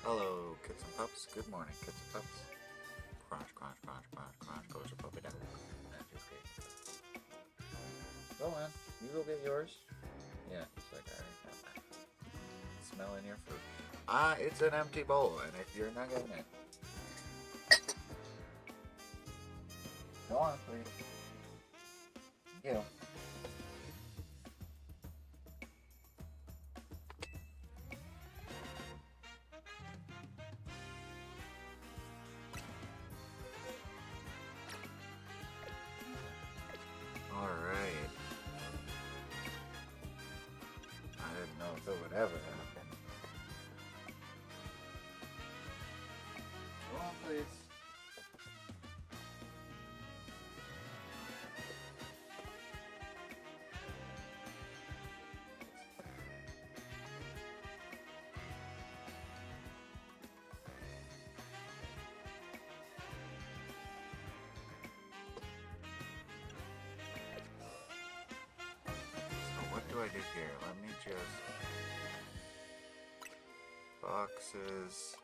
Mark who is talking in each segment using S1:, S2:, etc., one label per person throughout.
S1: Hello, kids and pups. Good morning, kids and pups. Crunch, crunch, crunch, crunch, crunch. Goes your puppy down. Go on. You go get yours. Yeah, he's like, I already got that. Smelling your food. It's an empty bowl, and if you're not getting it, go on, please. You. Alright. I didn't know if it would ever happen. Go on, please. So what do I do here? Let me just... Boxes...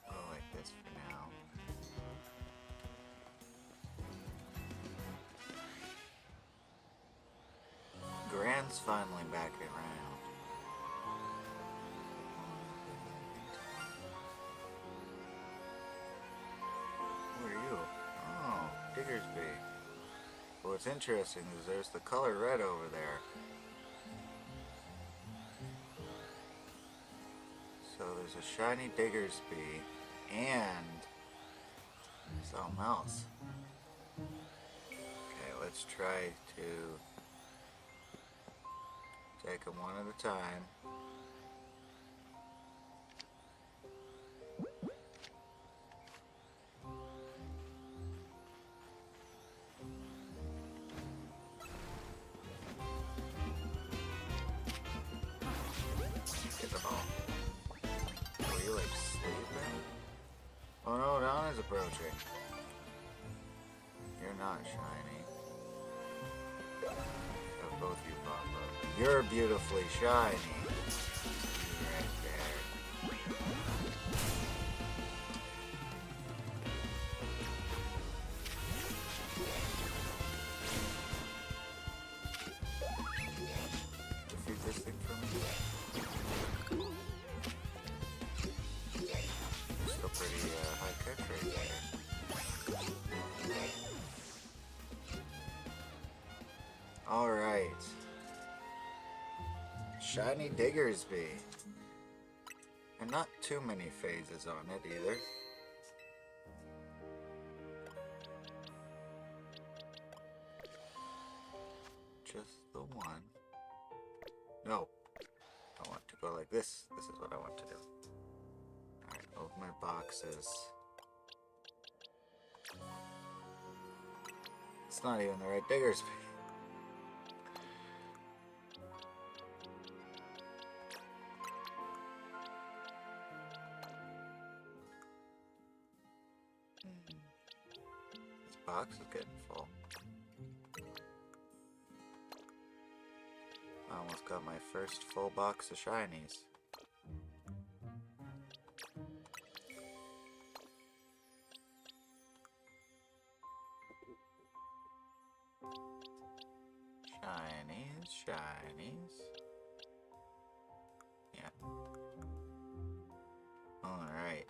S1: Go like this for now. Grant's finally back around. Who are you? Oh, Diggersby. What's interesting is there's the color red over there. So there's a shiny Diggersby and something else. Okay, let's try to take them one at a time. Get the ball. Were you like sleeping? Oh no, Dawn is approaching. You're not shiny. So both you pop up. You're beautifully shiny. Right there. Defeat this thing for me. Still pretty high catch rate there. Alright. Shiny Diggersby. And not too many phases on it either. Just the one. No. I want to go like this. This is what I want to do. Alright, open my boxes. It's not even the right Diggersby. This box is getting full. I almost got my first full box of shinies. Shinies, shinies. Yeah. Alright.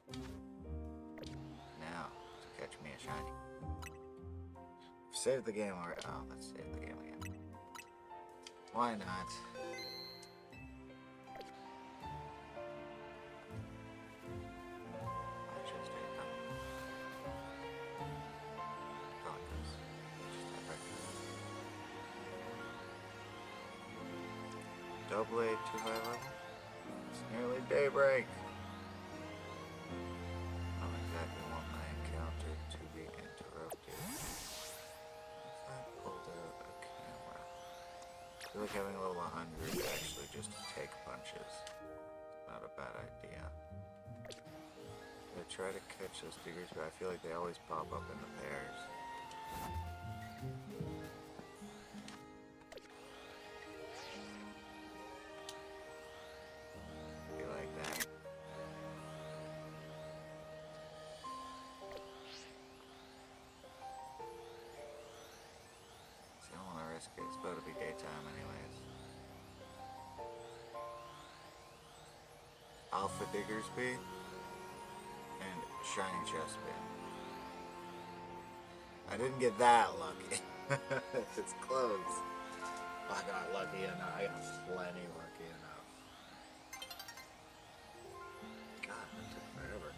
S1: Now, to catch me a shiny. Save the game already. Oh, let's save the game again. Why not? I just ate them. Go like this. Just that right. Double A, too high level. It's nearly daybreak. Not exactly what I encountered to be interrupted. If I pulled out a camera. I feel like having a level 100 actually just to take punches. Not a bad idea. Which try to catch those diggers, but I feel like they always pop up in the pairs. Be like that. See, I don't want to risk it. It's about to be daytime anyways. Alpha Diggersby and Shiny Chestpin. I didn't get that lucky. It's close. I got lucky enough. I got plenty lucky enough. God, that took forever.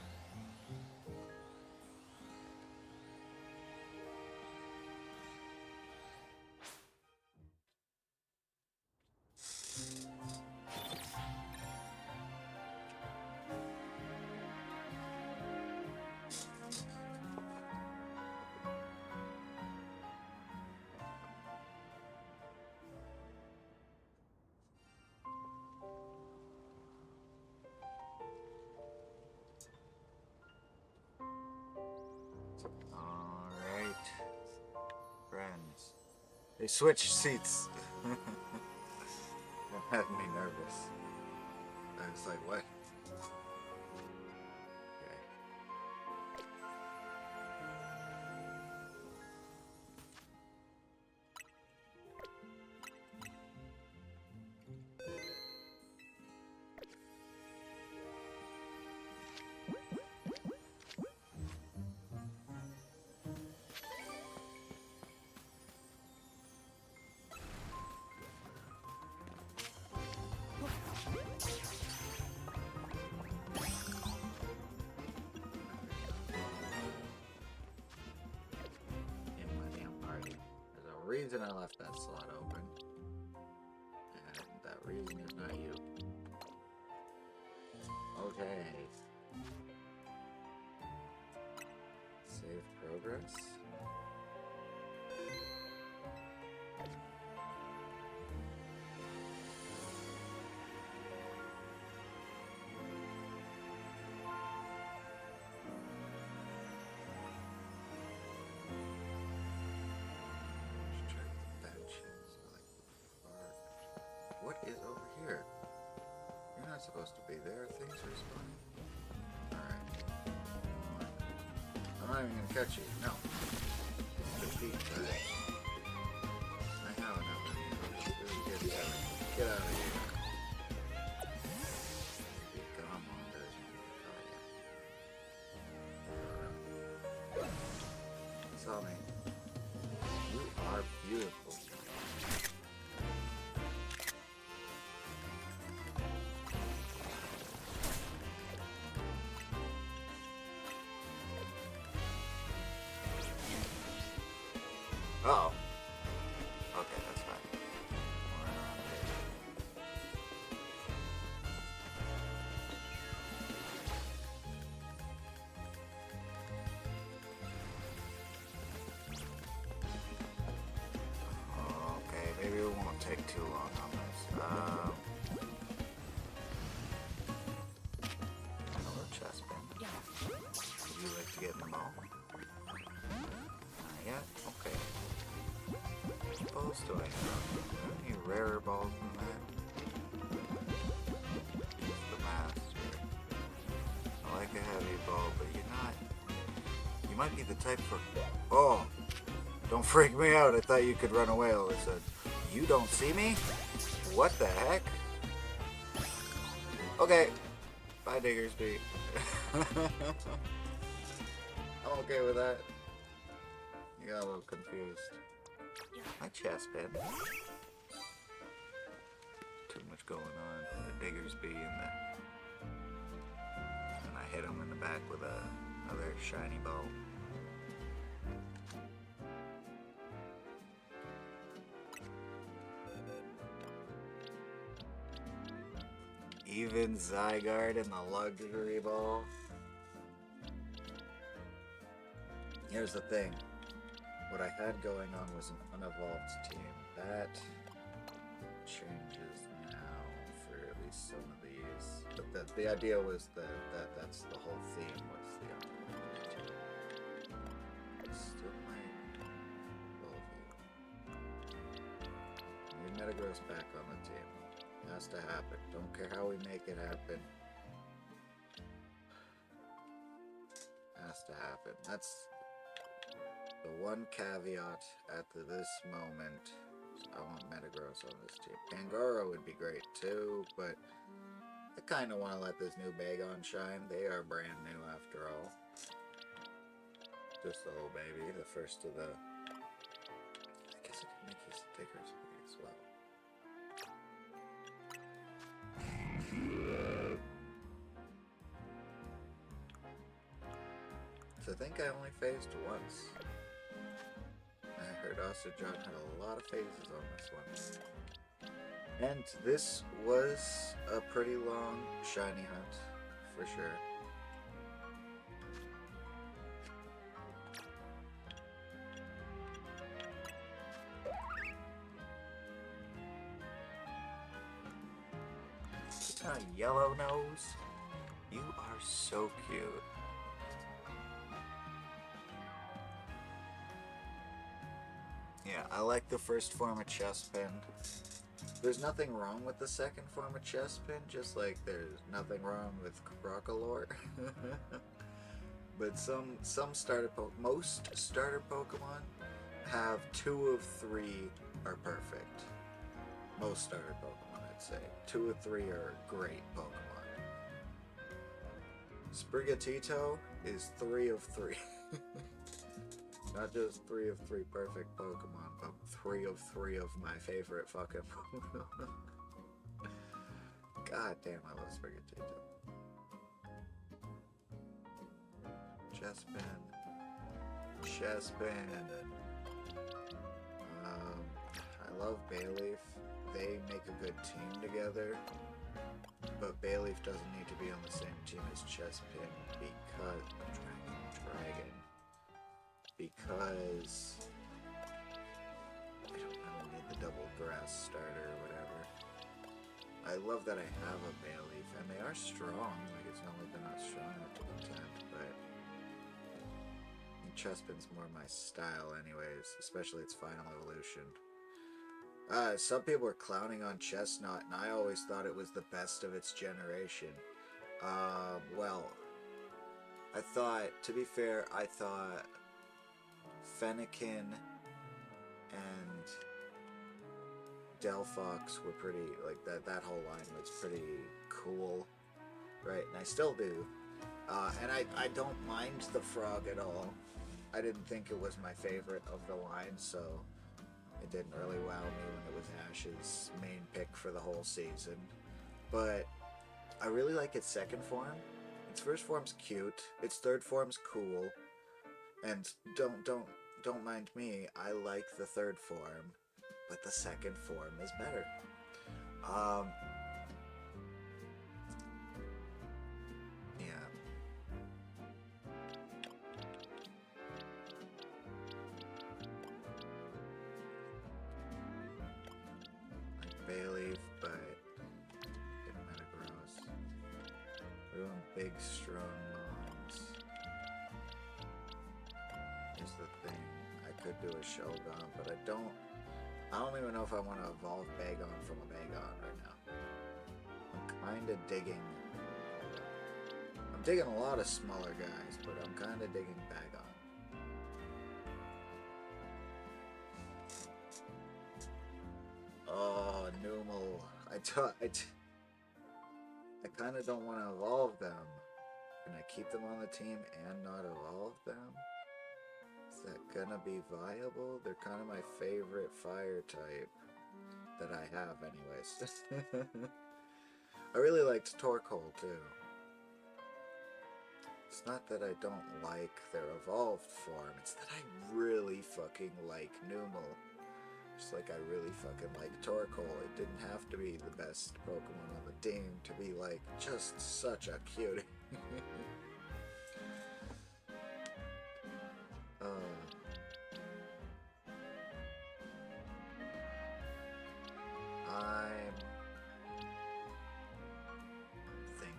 S1: Alright, friends. They switched seats. That had me nervous. I was like, what? Okay. Reason I left that slot open, and that reason is not you. Okay. Save progress. What is over here? You're not supposed to be there. Things are spawning. Alright. I'm not even gonna catch you. No. Defeat. Right. I have enough of you. Get out of here. Come on, there's no you saw me. You are beautiful. Uh-oh. Okay, that's fine. We're around here. Okay, maybe it won't take too long on this. Hello, Chestpin. Would you like to get in the ball? Not yet? Okay. What balls do I have? Any rarer balls than that? It's the master. I like a heavy ball, but you're not. You might be the type for. Oh! Don't freak me out. I thought you could run away all of a sudden. You don't see me? What the heck? Okay. Bye, Diggersby. I'm okay with that. You got a little confused. My Chestpin. Too much going on. The Diggersby and I hit him in the back with another shiny ball. Even Zygarde in the luxury ball. Here's the thing. What I had going on was an unevolved team. That changes now for at least some of these. But the idea was that's the whole theme was the still might involve you. Need Metagross back on the team. It has to happen. Don't care how we make it happen. Has to happen. That's the one caveat at this moment. I want Metagross on this team. Pangoro would be great too, but I kind of want to let this new Bagon shine. They are brand new after all. Just a little baby, the first of the... I guess I can make you stickers as well. So I think I only phased once. I heard also John had a lot of phases on this one. And this was a pretty long shiny hunt, for sure. Yellow nose, you are so cute. Yeah, I like the first form of Chespin. There's nothing wrong with the second form of Chespin, just like there's nothing wrong with Crocalor. But most starter Pokemon have 2 of 3 are perfect. Most starter Pokemon, I'd say. 2 of 3 are great Pokemon. Sprigatito is 3 of 3. Not just 3 of 3 perfect Pokemon, but 3 of 3 of my favorite fucking Pokemon. God damn, I love Sprigatito. Chespin. I love Bayleaf. They make a good team together, but Bayleaf doesn't need to be on the same team as Chespin because because I don't know, I need the double grass starter or whatever. I love that I have a Bayleaf, and they are strong. Like, it's not like they're not strong up to the 10th, but Chespin's more my style anyways, especially its final evolution. Some people were clowning on Chestnut, and I always thought it was the best of its generation. Well, I thought, to be fair, I thought Fennekin and Delphox were pretty, like, that whole line was pretty cool, right? And I still do. And I don't mind the frog at all. I didn't think it was my favorite of the line, so it didn't really wow me when it was Ash's main pick for the whole season. But I really like its second form. Its first form's cute. Its third form's cool. And don't mind me, I like the third form, but the second form is better. Yeah. Like Bayleaf, but get Metagross. We're doing big, strong mons. Is the thing. I could do a Shogun, but I don't even know if I want to evolve Bagon from a Bagon right now. I'm kind of digging... I'm digging a lot of smaller guys, but I'm kind of digging Bagon. Oh, Numel. I kind of don't want to evolve them. Can I keep them on the team and not evolve them? Is that gonna be viable? They're kind of my favorite fire type that I have anyways. I really liked Torkoal too. It's not that I don't like their evolved form, it's that I really fucking like Numel. Just like I really fucking like Torkoal. It didn't have to be the best Pokemon on the team to be like just such a cutie. I'm thinking.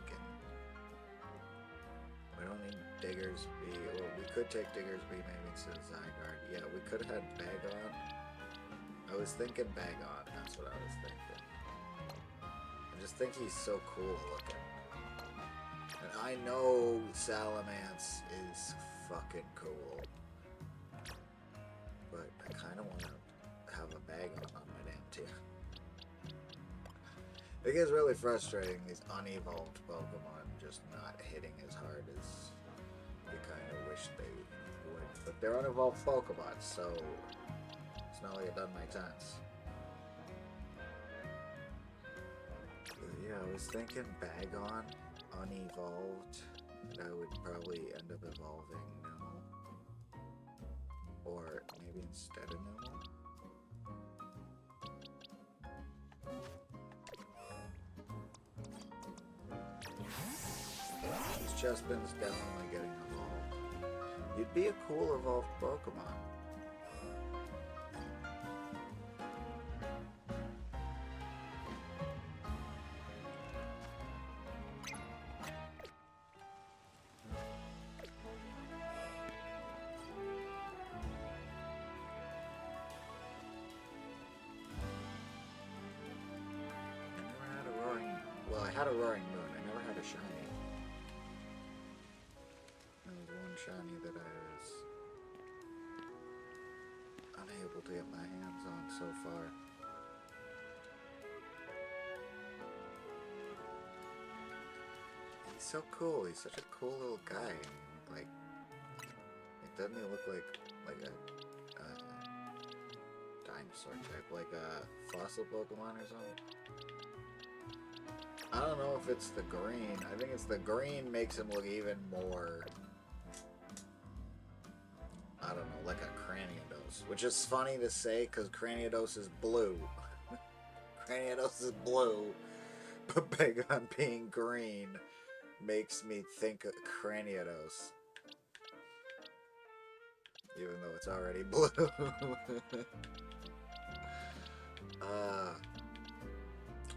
S1: Diggersby. Well, we could take Diggersby maybe instead of Zygarde. Yeah, we could have had Bagon. I was thinking Bagon. That's what I was thinking. I just think he's so cool looking. And I know Salamence is fucking cool. But I kind of want to have a Bagon on my damn team. It gets really frustrating, these unevolved Pokemon just not hitting as hard as you kind of wish they would. But they're unevolved Pokemon, so it's not like it doesn't make sense. But yeah, I was thinking Bagon, unevolved, and I would probably end up evolving Numel. Or maybe instead of Numel. Chespin's definitely getting evolved. You'd be a cool evolved Pokemon. I never had a roaring... Well, I had a roaring moon. I never had a shiny. Shiny that I was unable to get my hands on so far. He's so cool. He's such a cool little guy. Like, doesn't he look like a dinosaur type, like a fossil Pokemon or something? I don't know if it's the green. I think it's the green makes him look even more, I don't know, like a Cranidos. Which is funny to say because Cranidos is blue. Cranidos is blue. But Bagon being green makes me think of Cranidos. Even though it's already blue. I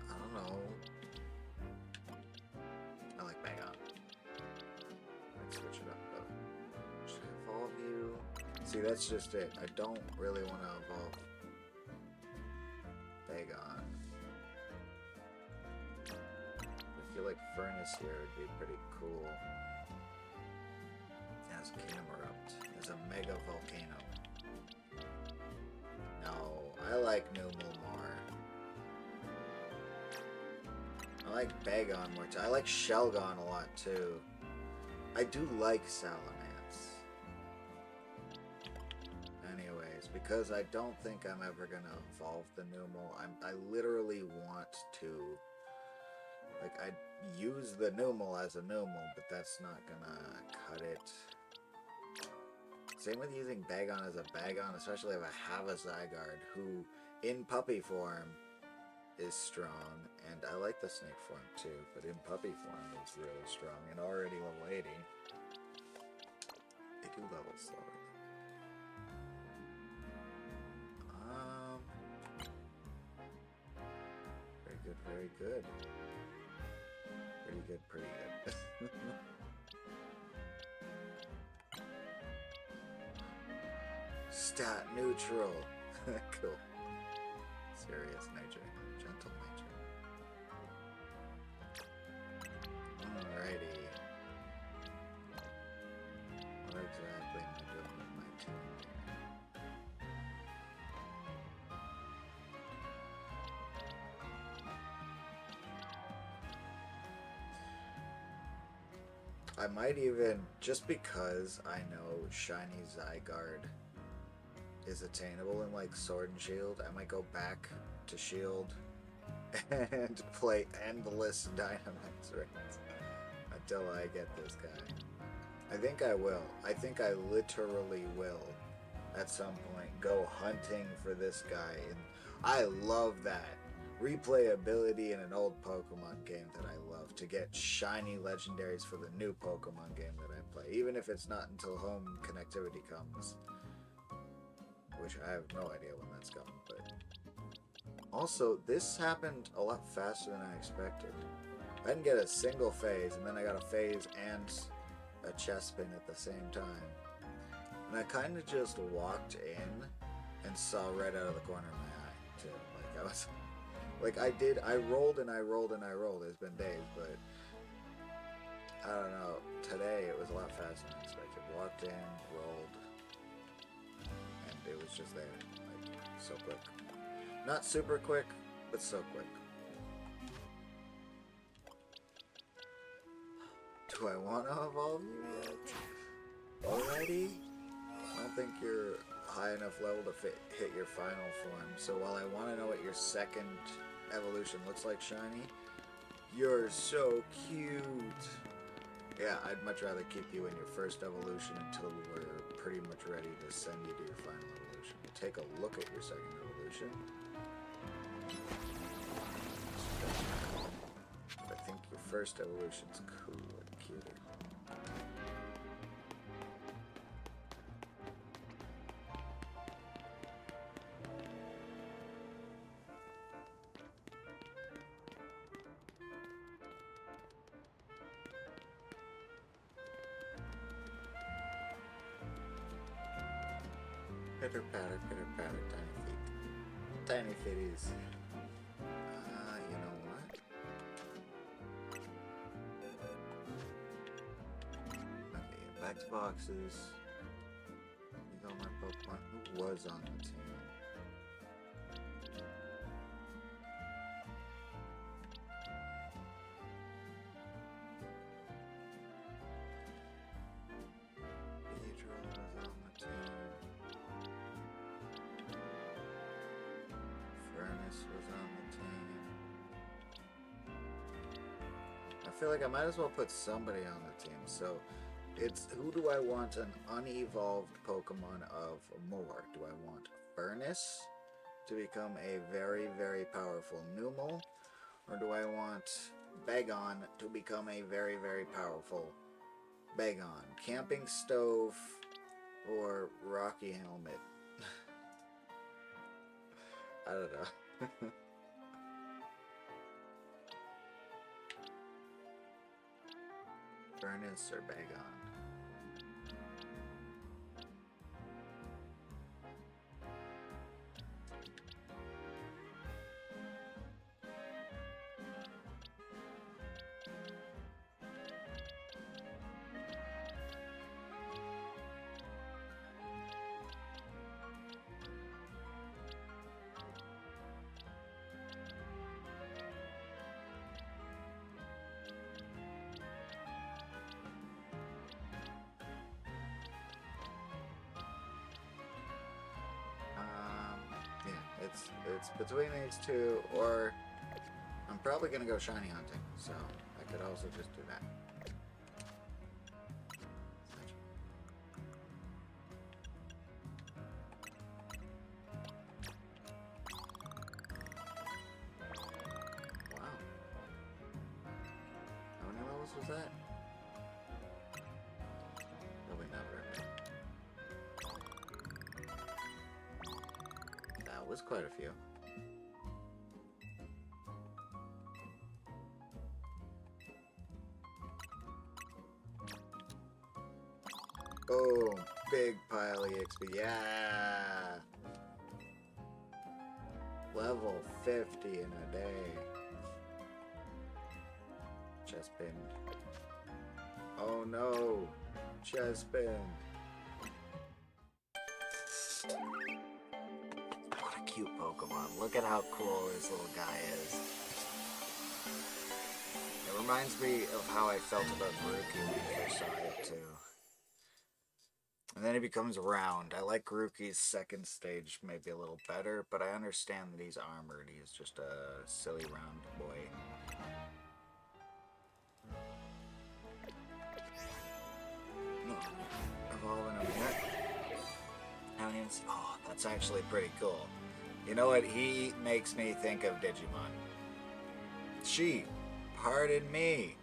S1: don't know. I like Bagon. Let's switch it up though. Should I evolve you? See, that's just it. I don't really want to evolve Bagon. I feel like Furnace here would be pretty cool. It has Camerupt. It's a mega volcano. No, I like Numel more. I like Bagon more too. I like Shelgon a lot too. I do like Salamence. Anyways, because I don't think I'm ever gonna evolve the Numel. I literally want to. Like, I'd use the Numel as a Numel, but that's not gonna cut it. Same with using Bagon as a Bagon, especially if I have a Zygarde who, in puppy form, is strong. And I like the snake form too, but in puppy form it's really strong. And already level 80. They do level slowly. Very good, very good. Pretty good, pretty good. Stat neutral. Cool. Serious nature. Gentle nature. Alrighty. What exactly am I doing with my team here? I might even, just because I know Shiny Zygarde is attainable in like Sword and Shield, I might go back to Shield and play endless Dynamax raids until I get this guy. I think I will. I think I literally will at some point go hunting for this guy. And I love that replayability in an old Pokemon game that I love, to get shiny legendaries for the new Pokemon game that I play, even if it's not until home connectivity comes, which I have no idea when that's coming. But also, this happened a lot faster than I expected. I didn't get a single phase, and then I got a phase and a Chespin at the same time. And I kind of just walked in and saw right out of the corner of my eye, too. Like, I was... Like, I rolled and I rolled and I rolled. It's been days, but... I don't know. Today, it was a lot faster than expected. Walked in, rolled, and it was just there. Like, so quick. Not super quick, but so quick. Do I want to evolve you yet? Already? I don't think you're high enough level to hit your final form. So while I want to know what your second evolution looks like, Shiny, you're so cute. Yeah, I'd much rather keep you in your first evolution until we're pretty much ready to send you to your final evolution. We'll take a look at your second evolution. I think your first evolution's cool and cuter. Pitter patter, tiny feet. Tiny feeties. You know what? Okay, back to boxes. You got my Pokemon. Who was on the team? Pedro was on the team. Furnace was on the team. I feel like I might as well put somebody on the team. So it's who do I want an unevolved Pokemon of more? Do I want Furnace to become a very, very powerful Numel? Or do I want Bagon to become a very, very powerful Bagon? Camping Stove or Rocky Helmet? I don't know. Furnace or Bagon? It's between these two, or I'm probably gonna go shiny hunting, so I could also just do that. Wow. How many levels was that? Probably not very many. That was quite a few. Oh, big pile of EXP. Yeah! Level 50 in a day. Chespin. Oh no! Chespin. What a cute Pokemon. Look at how cool this little guy is. It reminds me of how I felt about Grookey when I first saw it too. And then he becomes round. I like Grookey's second stage maybe a little better, but I understand that he's armored. He's just a silly round boy. Evolving him yet. Oh, that's actually pretty cool. You know what? He makes me think of Digimon. Pardon me.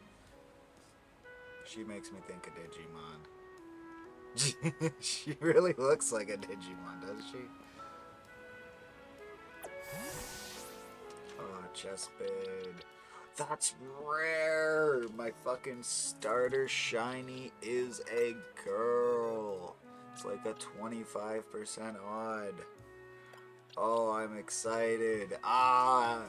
S1: She makes me think of Digimon. She really looks like a Digimon, doesn't she? Oh, Chespin. That's rare! My fucking starter shiny is a girl. It's like a 25% odd. Oh, I'm excited. Ah!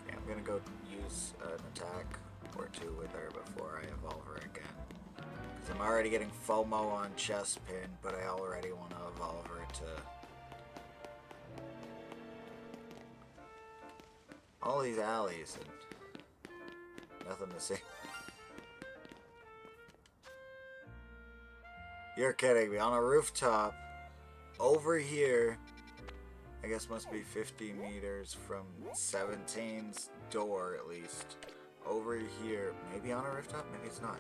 S1: Okay, I'm gonna go use an attack or two with her before I evolve her again. Because I'm already getting FOMO on Chespin, but I already want to evolve her to... all these alleys and nothing to see. You're kidding me. On a rooftop, over here, I guess must be 50 meters from 17's door at least. Over here, maybe on a rooftop, maybe it's not.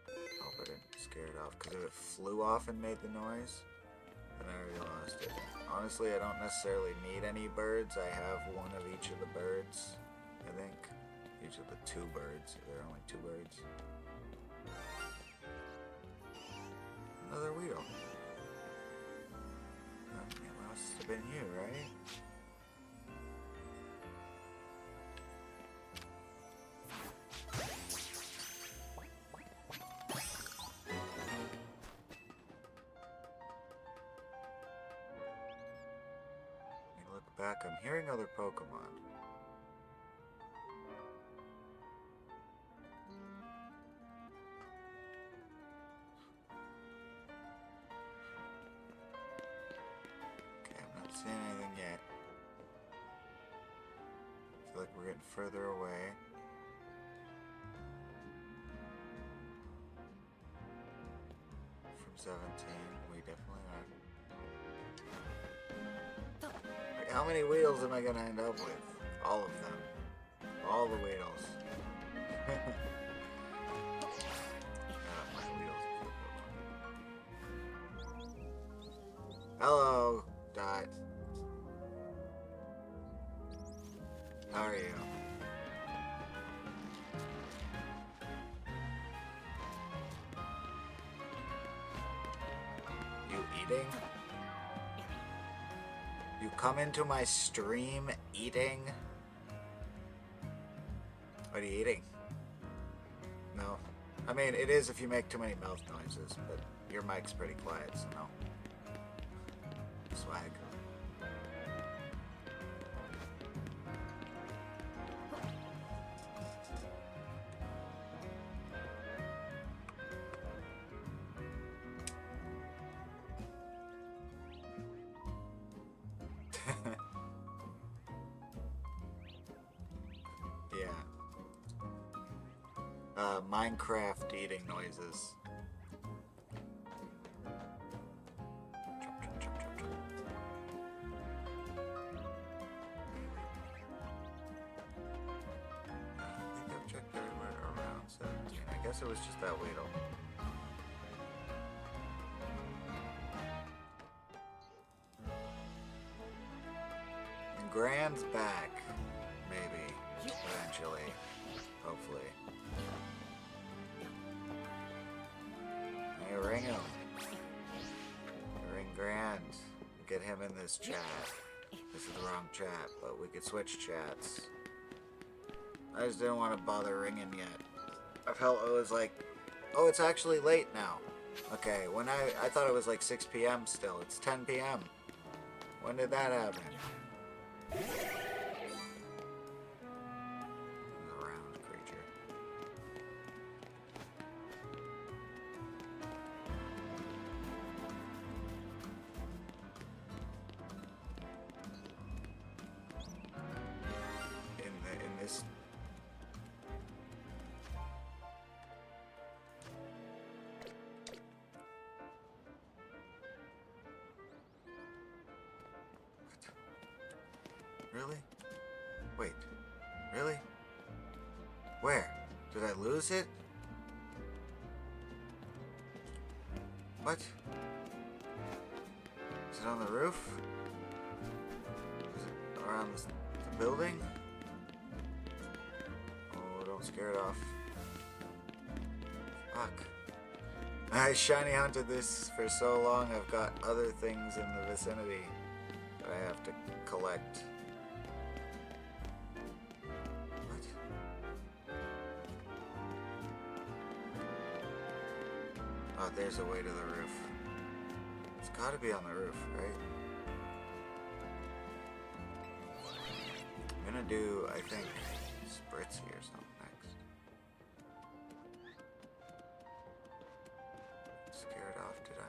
S1: Hope I didn't scare it off, because if it flew off and made the noise, then I already lost it. Honestly, I don't necessarily need any birds. I have one of each of the birds, I think. Each of the two birds. There are only two birds. Another Weedle. It must have been you, right? Look back, I'm hearing other Pokemon. Okay, I'm not seeing anything yet. I feel like we're getting further away. From 17, we definitely are. How many wheels am I gonna end up with? All of them. All the wheels. My wheels. Hello, Dot. How are you? You eating? You come into my stream eating? What are you eating? No. I mean, it is if you make too many mouth noises, but your mic's pretty quiet, so no. Swag. Minecraft eating noises. Chop, chop, chop, chop, chop. I think I've checked everywhere around 17. I guess it was just that Weedle. And Grand's back. Maybe. Eventually. Hopefully. Hey, ring him. Ring Grand. Get him in this chat. This is the wrong chat, but we could switch chats. I just didn't want to bother ringing yet. I felt it was like, oh, it's actually late now. Okay, when I thought it was like 6 p.m. still. It's 10 p.m. When did that happen? Really? Wait. Really? Where? Did I lose it? What? Is it on the roof? Is it around the building? Oh, don't scare it off. Fuck. I shiny hunted this for so long, I've got other things in the vicinity that I have to collect. What? Oh, there's a way to the roof. It's gotta be on the roof, right? I'm gonna do, I think, Spritzy or something next. Scared off, did I?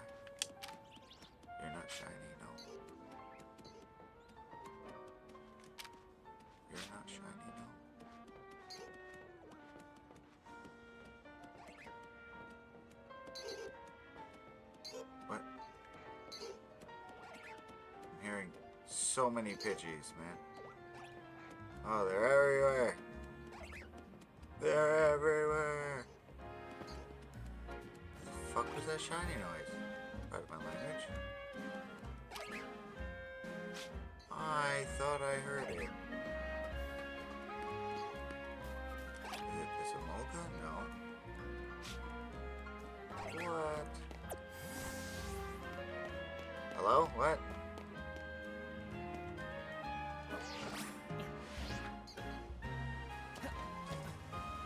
S1: You're not shiny, no. You're not shiny, no. What? I'm hearing so many Pidgeys, man. Oh, they're everywhere. They're everywhere. What the fuck was that shiny noise? Pardon my language. I thought I heard it. Is it a Molga? No. What? Hello? What?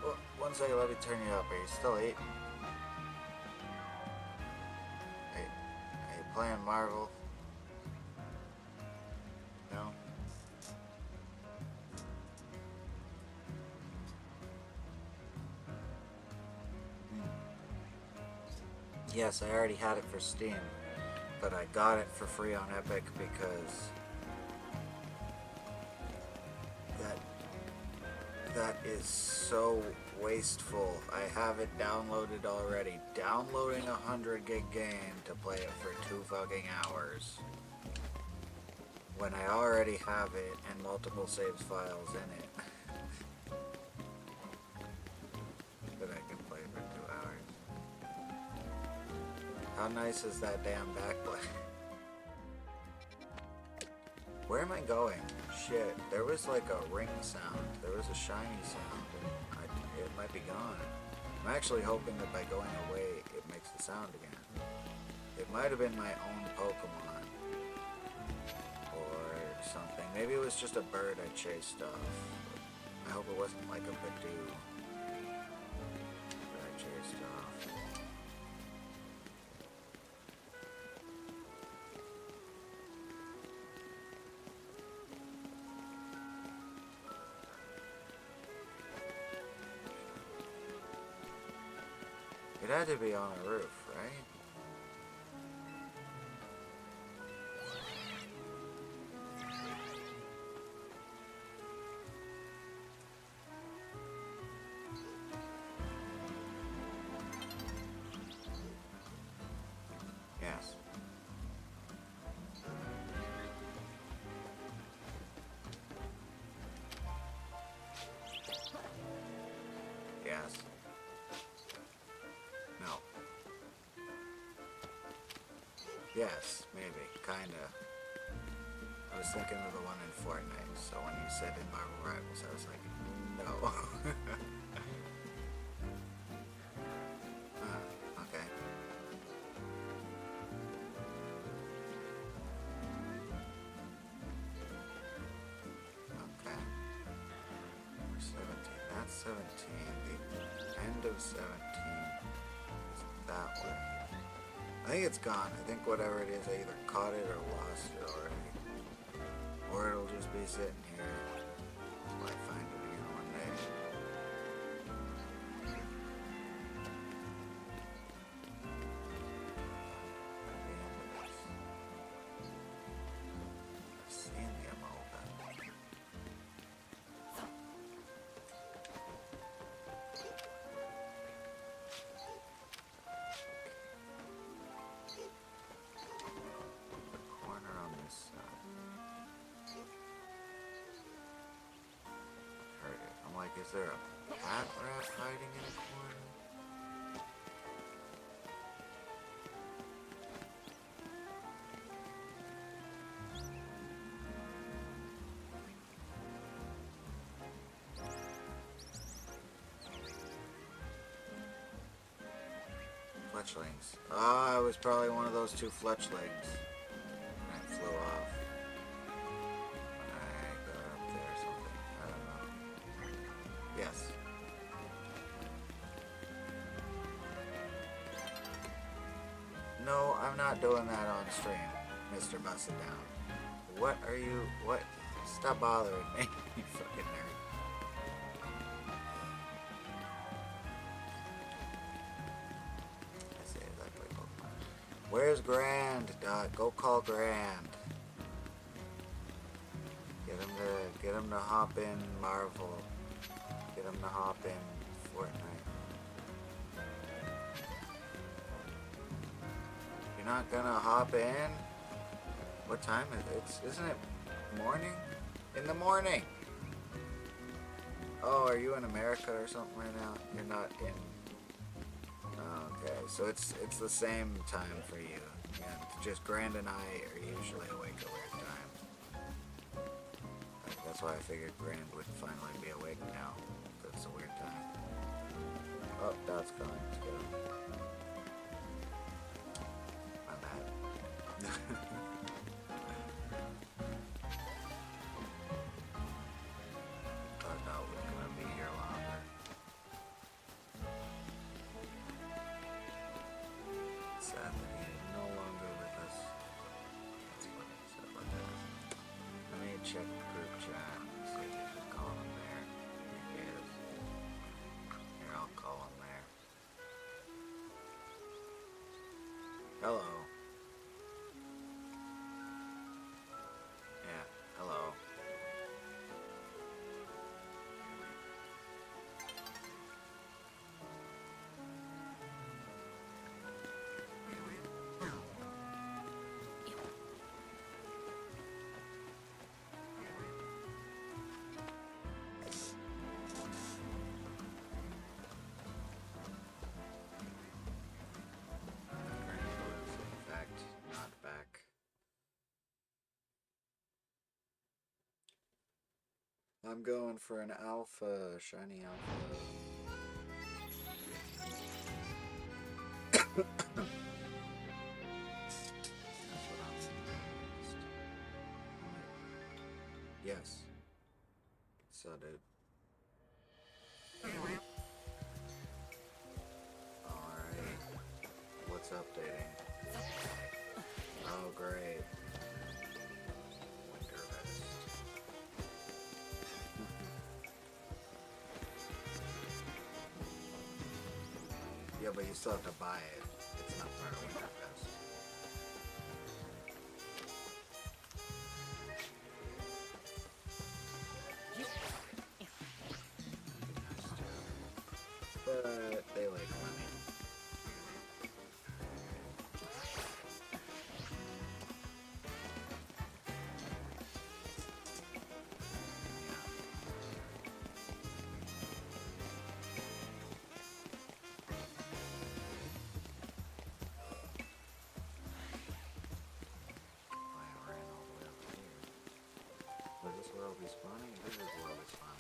S1: Well, one second, let me turn you up. Are you still eating? Hey, are you playing Marvel? No? Yes, I already had it for Steam, but I got it for free on Epic because that is so wasteful. I have it downloaded already. Downloading a 100 gig game to play it for 2 fucking hours. When I already have it and multiple saves files in it. That I can play for 2 hours. How nice is that damn backplay? Where am I going? Shit, there was like a ring sound. There was a shiny sound. And it might be gone. I'm actually hoping that by going away, it makes the sound again. It might have been my own Pokemon. Or something. Maybe it was just a bird I chased off. I hope it wasn't like a Badoo that I chased off. It had to be on a roof, right? Yes. Yes. No. Yes, maybe. Kinda. I was thinking of the one in Fortnite, so when you said in Marvel Rivals, I was like, no. Okay. Okay. We're 17. That's 17. The end of 17 is that way. I think it's gone. I think whatever it is, I either caught it or lost it already. Or it'll just be sitting here until I find it again one day. At the end of this. I've seen the Amolga. Corner on this side. Heard it. I'm like, is there a cat rat hiding in a corner? Fletchlings. Ah, I was probably one of those 2 fletchlings. And it flew off. Yes. No, I'm not doing that on stream, Mr. Busted Down. What are you... What? Stop bothering me, you fucking nerd. I say exactly Pokemon. Where's Grand? Go call Grand. Get him to hop in Marvel. Get him to hop in Fortnite. You're not gonna hop in? What time is it? Isn't it morning? In the morning! Oh, are you in America or something right now? You're not in... Okay, so it's the same time for you. And just Grand and I are usually awake at a weird time. That's why I figured Grand would finally be awake now. That's a weird time. Oh, Dot's calling. Let's go. My bad. Thought Dot was gonna be here longer. Sad that he is no longer with us. That's funny, sad about that. Let me check the group chat and see if you can call him there. Here he is. Here, I'll call him there. Hello. Yeah, hello. In fact, not back. I'm going for an alpha, shiny alpha. That's what I'm Yes. So dude. Alright. What's updating? Oh great. Winter vest. Yeah, but you still have to buy it. It's not part of Winter Fest. But they like money. Will this world be spawning? This world is spawning,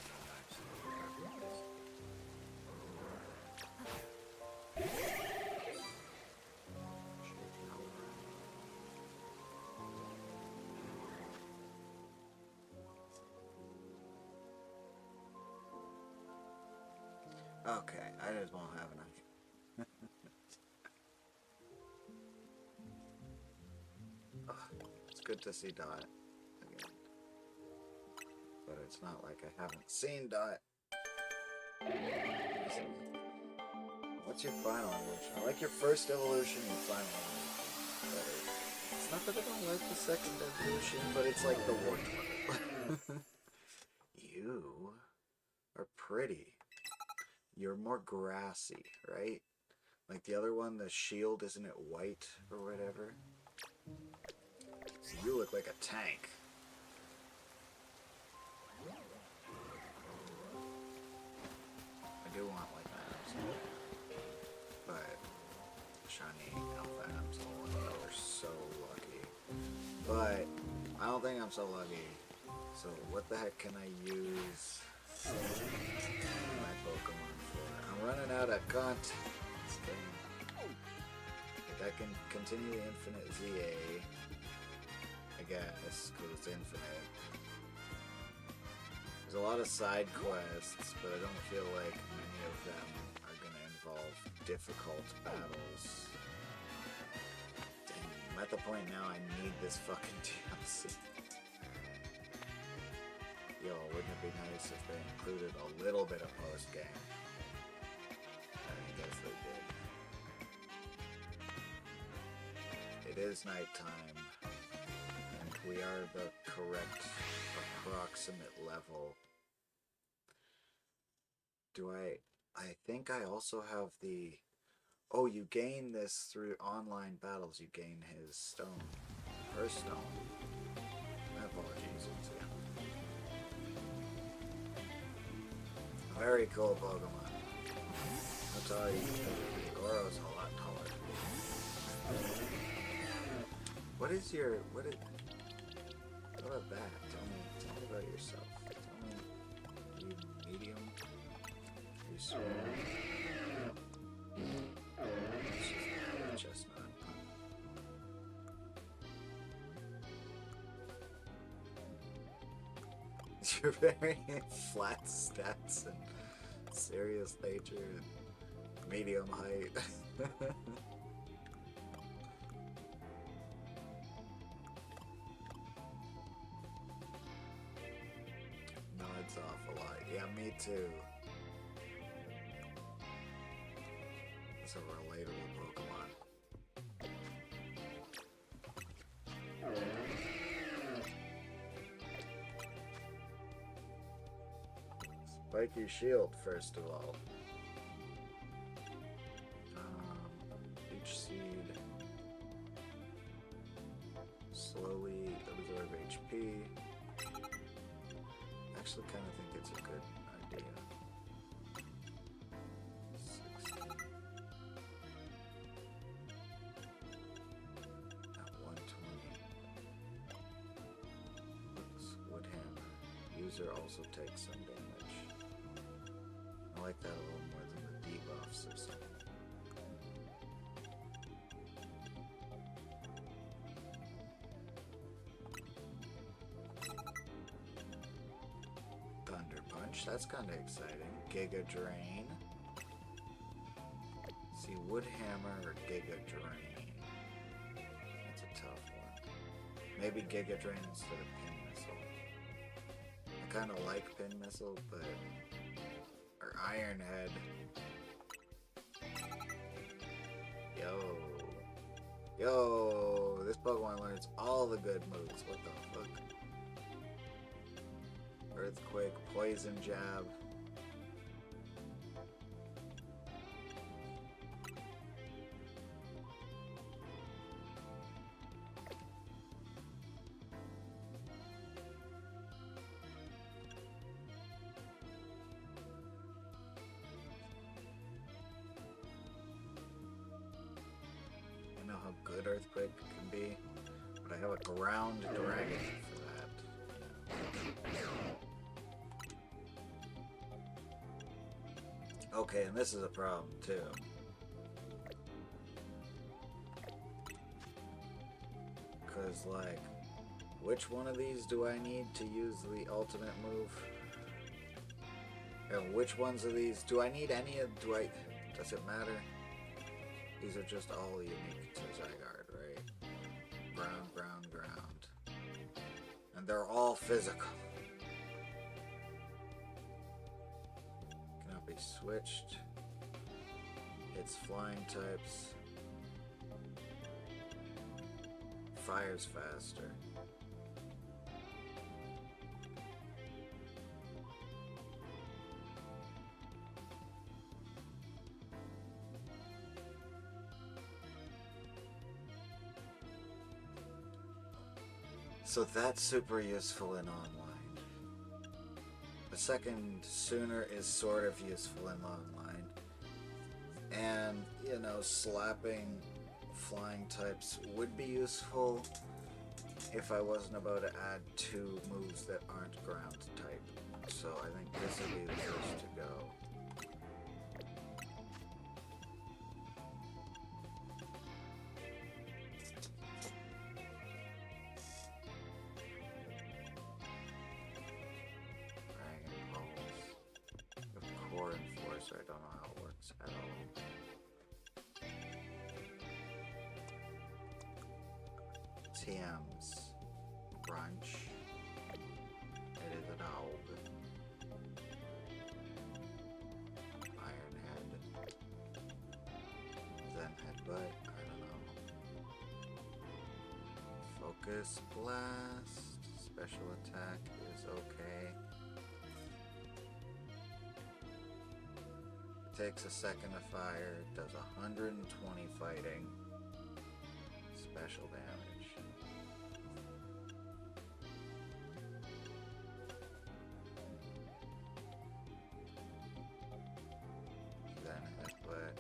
S1: okay, I just won't have enough. It's good to see Dot again. But it's not like I haven't seen Dot. What's your final evolution? I like your first evolution and final evolution better. It's not that I don't like the second evolution, but it's like the warthog. You are pretty. You're more grassy, right? Like the other one, the shield, isn't it white or whatever? So you look like a tank. I do want like that, but shiny alpha Absol, we're so lucky. But I don't think I'm so lucky. So what the heck can I use my Pokemon for? I'm running out of content. Like I can continue Infinite ZA, I guess, because it's infinite. There's a lot of side quests, but I don't feel like many of them are going to involve difficult battles. Dang, I'm at the point now I need this fucking DLC. Yo, wouldn't it be nice if they included a little bit of post-game? I guess they did. It is nighttime, and we are the correct approximate level. I think I also have the... Oh, you gain this through online battles. You gain his stone. Her stone. My apologies. Very cool Pokemon. I'll tell you, Goro's a lot taller. What about that? Tell me about yourself. Tell me, are you medium? Are you small? Chestnut. You're very flat stats and serious nature and medium height. Nods off a lot. Yeah, me too. It's a relatable Pokemon. Spiky shield, first of all. Each seed. Slowly absorb HP. Actually, kind of think it's a good idea. 60. At 120. Looks Woodhammer. User also takes some damage. I like that a little more than the debuff system. Thunder Punch, that's kind of exciting. Giga Drain. See, Woodhammer or Giga Drain? That's a tough one. Maybe Giga Drain instead of Pin Missile. I kind of like Pin Missile, but... Or Iron Head. Yo, this Pokemon learns all the good moves. What the fuck? Earthquake, Poison Jab. How good Earthquake can be, but I have a Ground Dragon for that. Okay, and this is a problem too. Because, like, which one of these do I need to use the ultimate move? And which ones of these do I need any of? Does it matter? These are just all unique to Zygarde, right? Ground. And they're all physical. Cannot be switched. It's flying types. Fires faster. So that's super useful in online. The second Sooner is sort of useful in online. And, you know, slapping flying types would be useful if I wasn't about to add 2 moves that aren't ground type. So I think this would be the first to go. Dragon so I don't know how it works at all. TM's brunch. It is a dog. Iron head. Then headbutt. I don't know. Focus blast. Special attack is okay. It takes a second to fire. It does 120 fighting. Special damage. Then headbutt.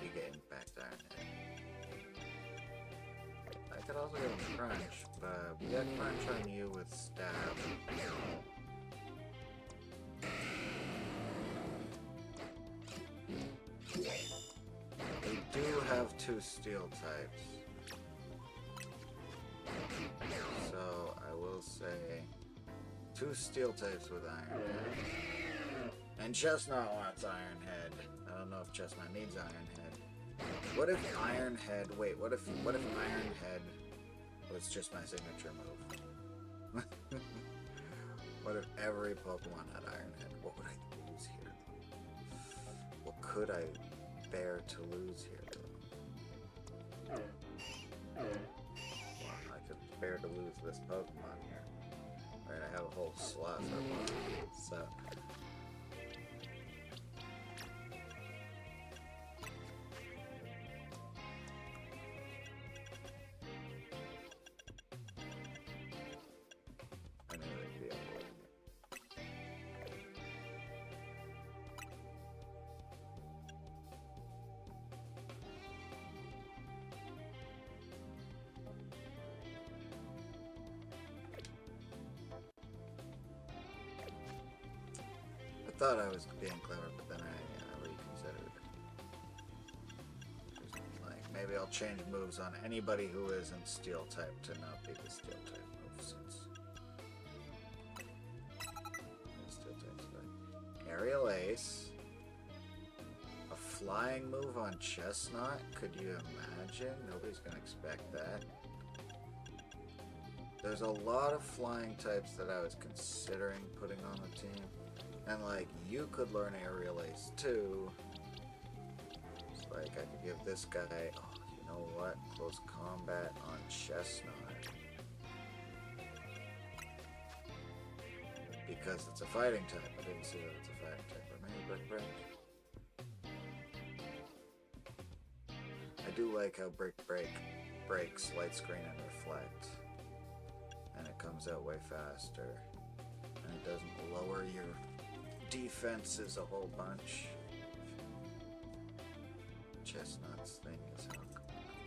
S1: You get Impact Iron Head. I could also get Crunch, but we got Crunch on you with Stab. We do have 2 Steel types. So I will say 2 Steel types with Iron Head. And Chestnut wants Iron Head. I don't know if Chestnut needs Iron Head. What if Iron Head... Wait, what if Iron Head was just my signature move? What if every Pokemon had Iron Head? What would I lose here? What could I bear to lose here? Well, I could bear to lose this Pokemon here. Right, I have a whole slot for Pokemon, so... I thought I was being clever, but then I reconsidered. Like, maybe I'll change moves on anybody who isn't Steel type to not be the Steel type move, since Steel type's good. Aerial Ace. A flying move on Chestnut? Could you imagine? Nobody's gonna expect that. There's a lot of flying types that I was considering putting on the team. And like, you could learn Aerial Ace too. So like, I could give this guy, oh, you know what? Close combat on Chestnut. Because it's a fighting type. I didn't see that it's a fighting type. But maybe Brick Break. I do like how Brick Break breaks Light Screen and Reflect. And it comes out way faster. And it doesn't lower your defenses a whole bunch. Chestnut's thing is how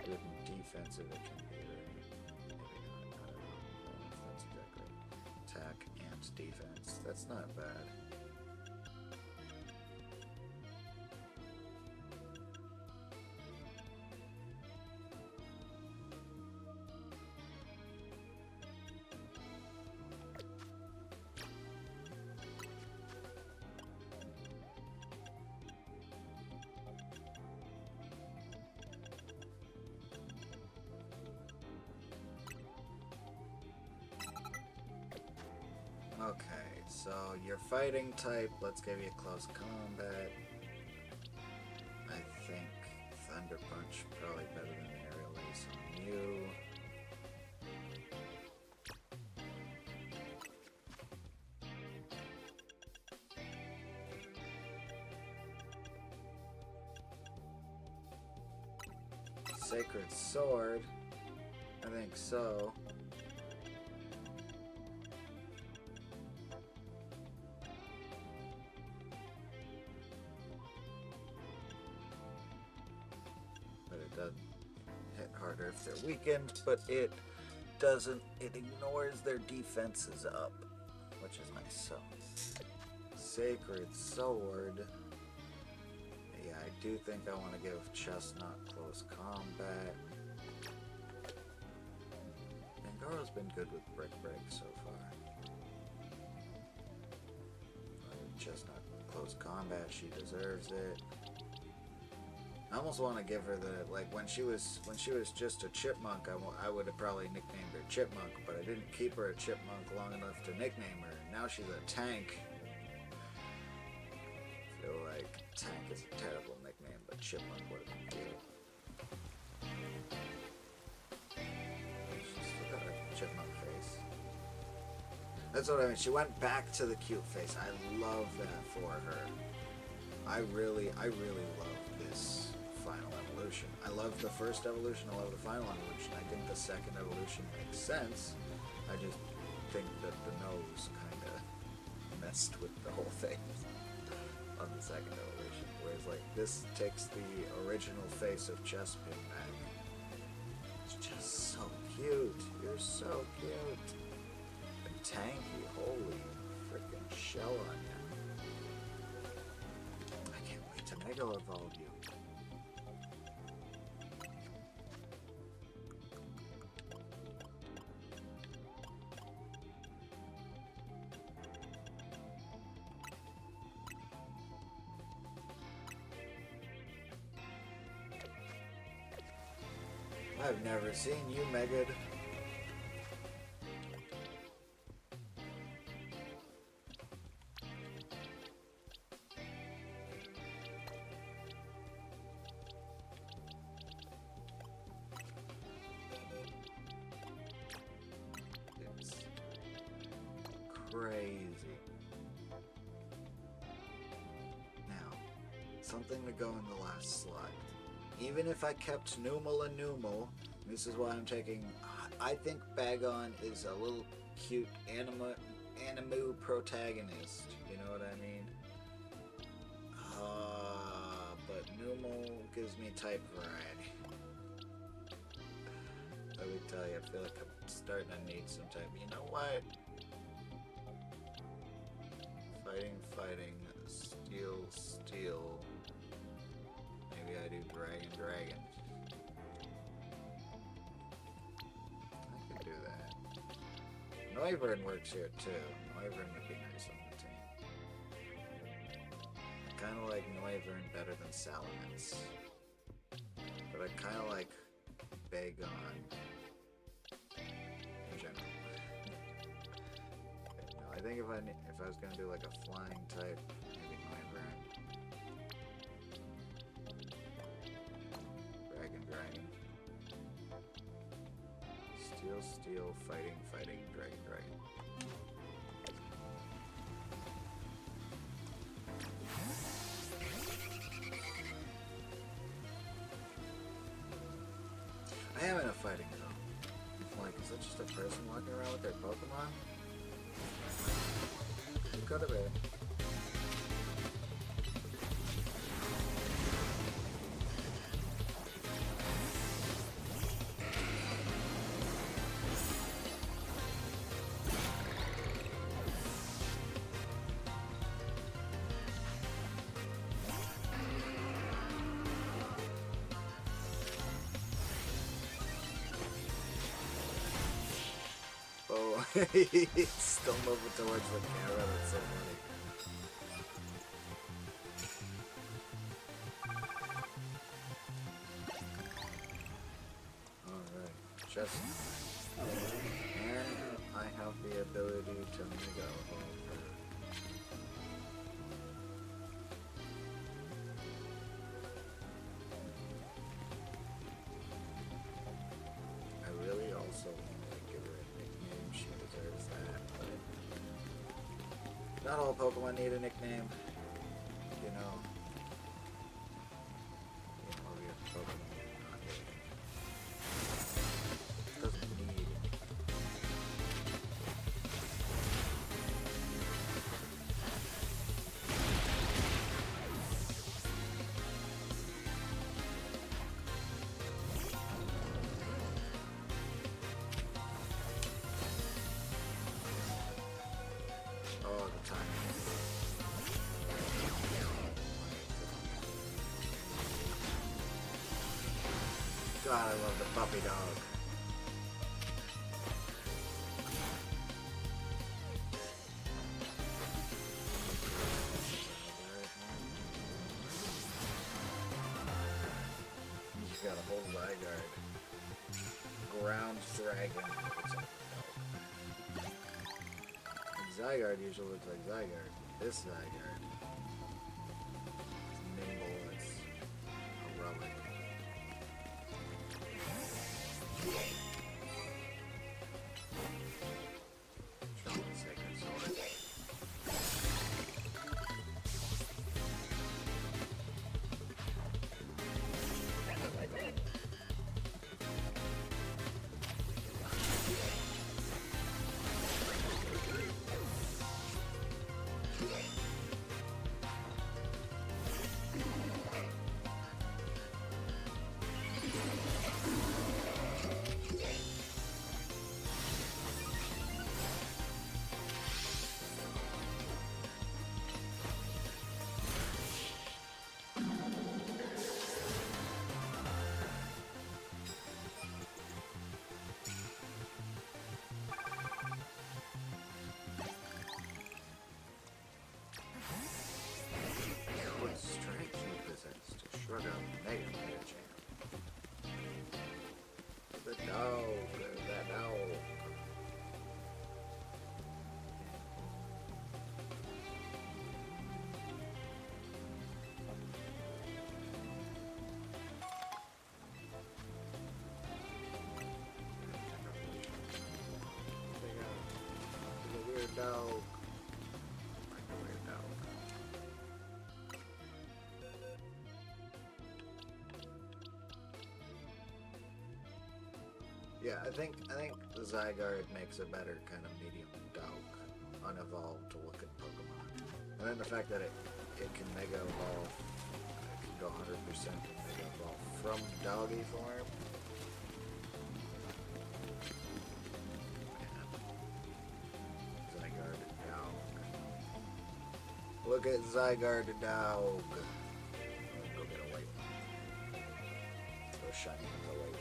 S1: good and defensive it can be, right? Maybe not, I don't know if that's exactly attack and defense. That's not bad. Okay, so your fighting type, let's give you close combat. I think Thunder Punch probably better than Aerial Ace on you. Sacred Sword, I think so. But it does hit harder if they're weakened, but it it ignores their defenses up, which is nice. So, Sacred Sword. Yeah, I do think I want to give Chestnut close combat. Angara's been good with Brick Break so far. Chestnut close combat, she deserves it. I almost want to give her the, like, when she was just a chipmunk, I would have probably nicknamed her Chipmunk, but I didn't keep her a chipmunk long enough to nickname her. Now she's a tank. I feel like tank is a terrible nickname, but Chipmunk would have been cute. She's still got a chipmunk face. That's what I mean. She went back to the cute face. I love that for her. I really love this final evolution. I love the first evolution. I love the final evolution. I think the second evolution makes sense. I just think that the nose kind of messed with the whole thing on the second evolution. Whereas, like, this takes the original face of Chespin back. It's just so cute. You're so cute. And tanky. Holy freaking shell on you. I can't wait to Mega Evolve you. I've never seen you, Megad. It's crazy. Now, something to go in the last slot. Even if I kept Numal and Numal, this is why I'm taking... I think Bagon is a little cute animu protagonist. You know what I mean? But Numal gives me type variety. Let me tell you, I feel like I'm starting to need some type. You know what? Fighting, steel. Maybe I do dragon. I could do that. Noivern works here too. Noivern would be nice on the team. I kind of like Noivern better than Salamence. But I kind of like Bagon in general. No, I think if I was going to do like a flying type, maybe Noivern. Dragon. Steel, fighting, dragon. I am in a fighting zone. Like, is that just a person walking around with their Pokemon? It could have been. Oh, he's still moving towards the camera, that's so funny. Alright, just... And I have the ability to Mega Evolve her. I really also want to give her a nickname. She deserves that. But not all Pokemon need a nickname. You know. We have Pokemon not need. Doesn't need. God, I love the puppy dog. He's got a whole Zygarde. Ground Dragon. Zygarde usually looks like Zygarde. This Zygarde. It's nimble, it's heroic. Sacred Sword. What strength you possess to shrug out Mega Jam. The dog, that dog. The weird dog. Like a weird dog. Yeah, I think the Zygarde makes a better kind of medium dog, unevolved looking Pokemon. And then the fact that it can Mega Evolve, it can go 100% and Mega Evolve from doggy form. Man. Zygarde dog. Look at Zygarde dog. Go get a white one. Go shiny with a white.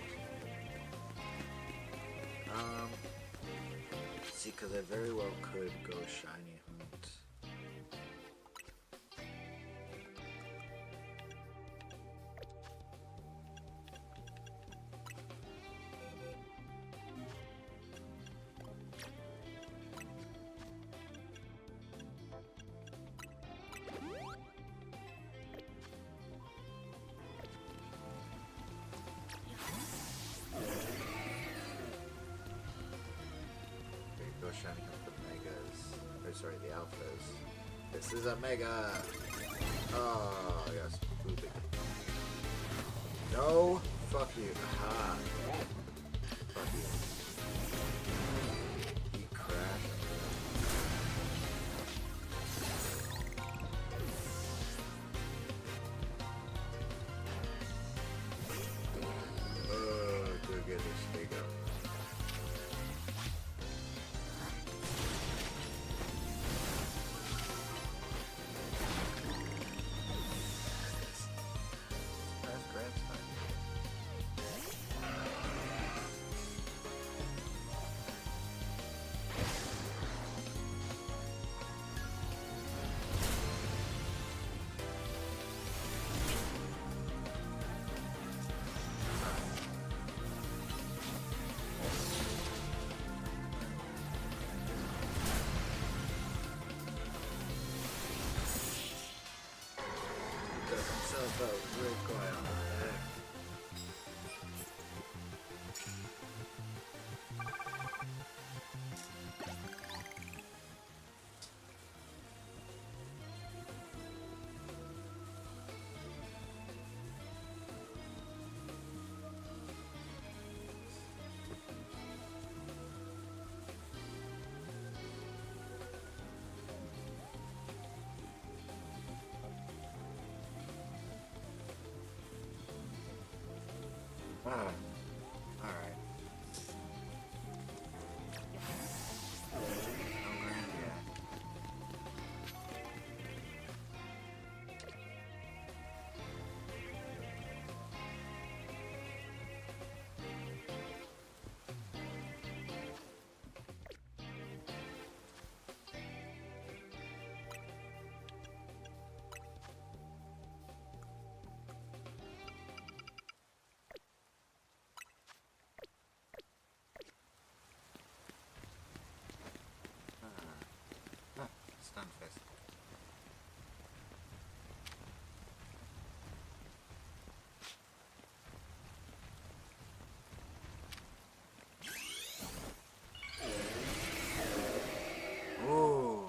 S1: See, because I very well could go shiny hunt. Go shiny up the megas. Or sorry, the alphas. This is a mega! Oh, yes. Pooping. No! Fuck you. Aha. Fuck you. He crashed. Go get this big up. Real quiet on that. Alright. Sunfist. Ooh.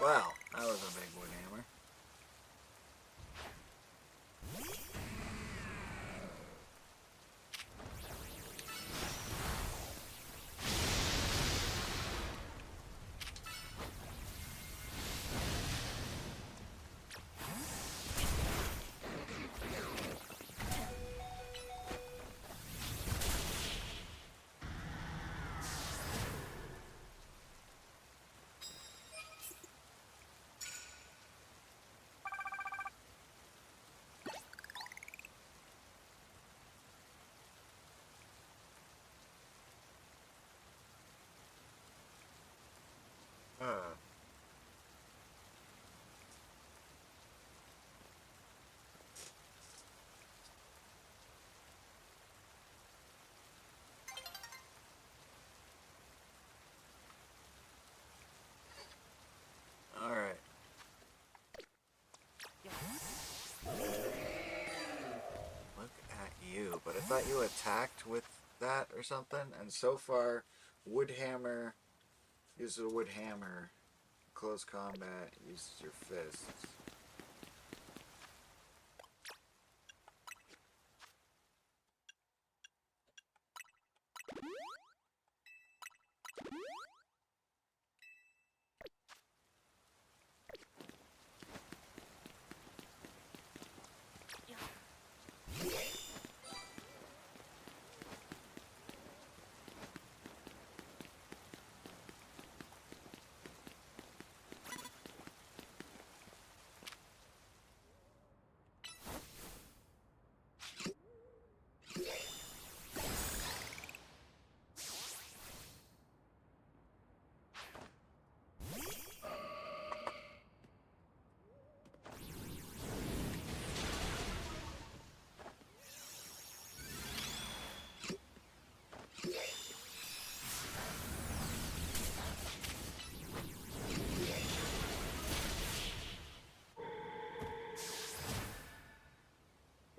S1: Wow, that was a big wood hammer. Uh. Alright. Look at you. But I thought you attacked with that or something. And so far, wood hammer uses a wood hammer. Close combat uses your fists.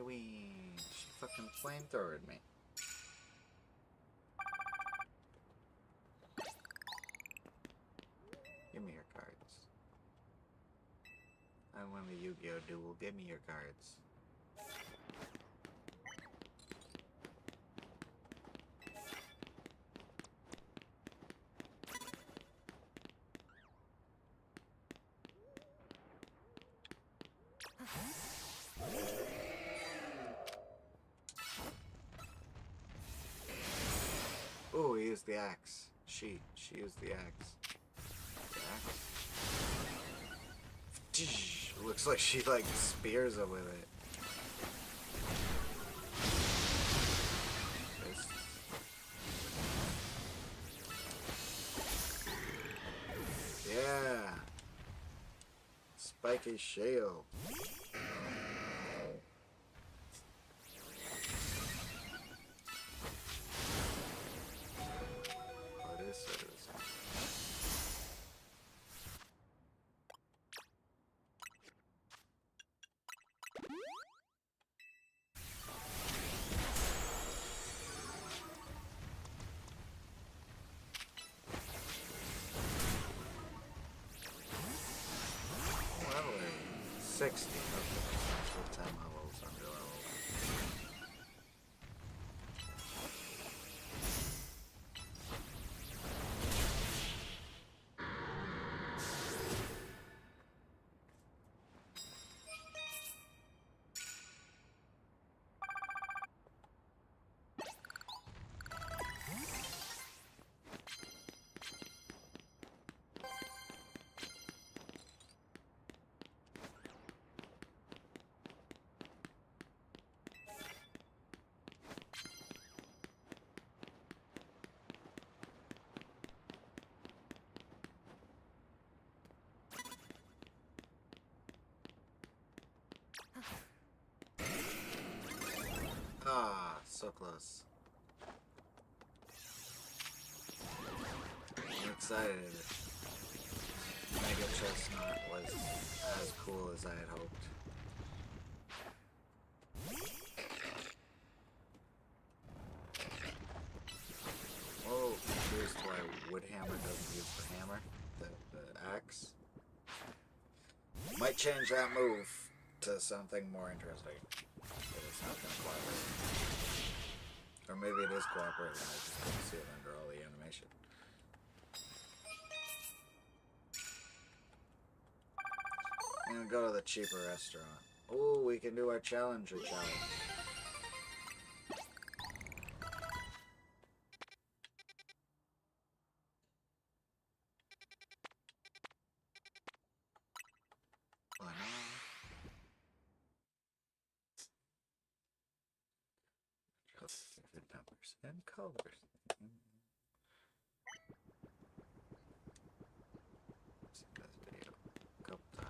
S1: She fucking flamethrowered me. Give me your cards. I won the Yu-Gi-Oh! Duel. Give me your cards. Oh, he used the axe. She used the axe. The axe. Looks like she like spears him with it. Yeah. Spiky shale. Oh, this is. Level 60. Okay. So 10 levels under level. Ah, so close. excited. Mega Chestnut was as cool as I had hoped. Oh, here's why Woodhammer doesn't use the hammer, the axe. Might change that move to something more interesting. But it's not going to cooperate. Or maybe it is cooperating, I just couldn't see it under all the animation. I'm going to go to the cheaper restaurant. Oh, we can do our Challenger challenge. Why not? Different numbers and colors. See this video a couple times.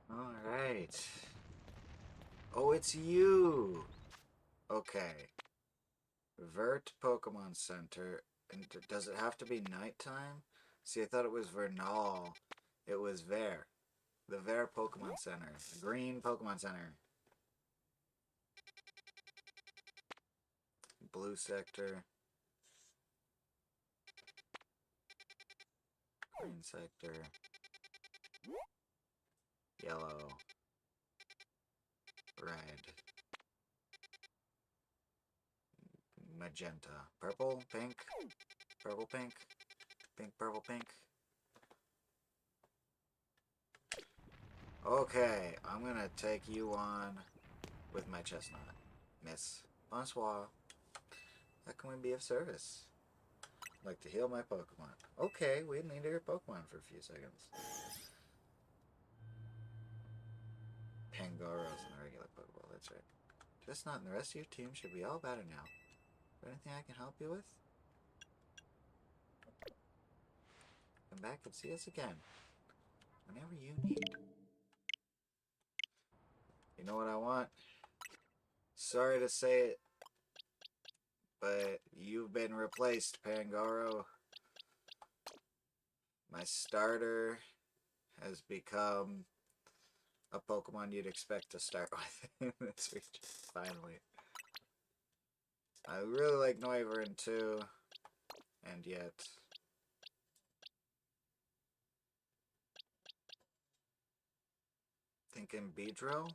S1: Alright. Oh, it's you! Okay. Vert Pokemon Center. And does it have to be nighttime? See, I thought it was Vernal. It was Ver. The Ver Pokemon Center. The Green Pokemon Center. Blue Sector. Green Sector. Yellow. Red. Magenta. Purple? Pink? Purple, pink? Pink, purple, pink? Okay, I'm gonna take you on with my chestnut. Miss. Bonsoir. How can we be of service? I'd like to heal my Pokemon. Okay, we need your Pokemon for a few seconds. Pangoro's in a regular Pokeball, that's right. Chestnut and the rest of your team should be all better now. Is there anything I can help you with? Come back and see us again. Whenever you need. You know what I want? Sorry to say it, but you've been replaced, Pangoro. My starter has become a Pokemon you'd expect to start with in this region, finally. I really like Noivern too, and yet... Thinking Beedrill?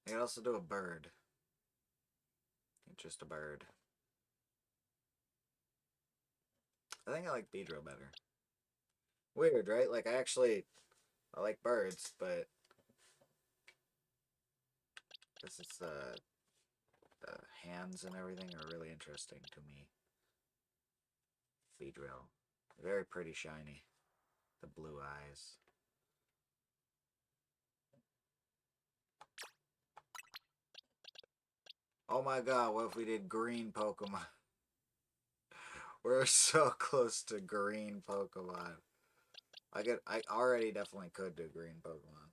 S1: I could also do a bird. Just a bird. I think I like Beedrill better. Weird, right? Like, I like birds, but this is the hands and everything are really interesting to me. Beedrill. Very pretty shiny. The blue eyes. Oh my god, what if we did green Pokemon? We're so close to green Pokemon. I already definitely could do green Pokemon.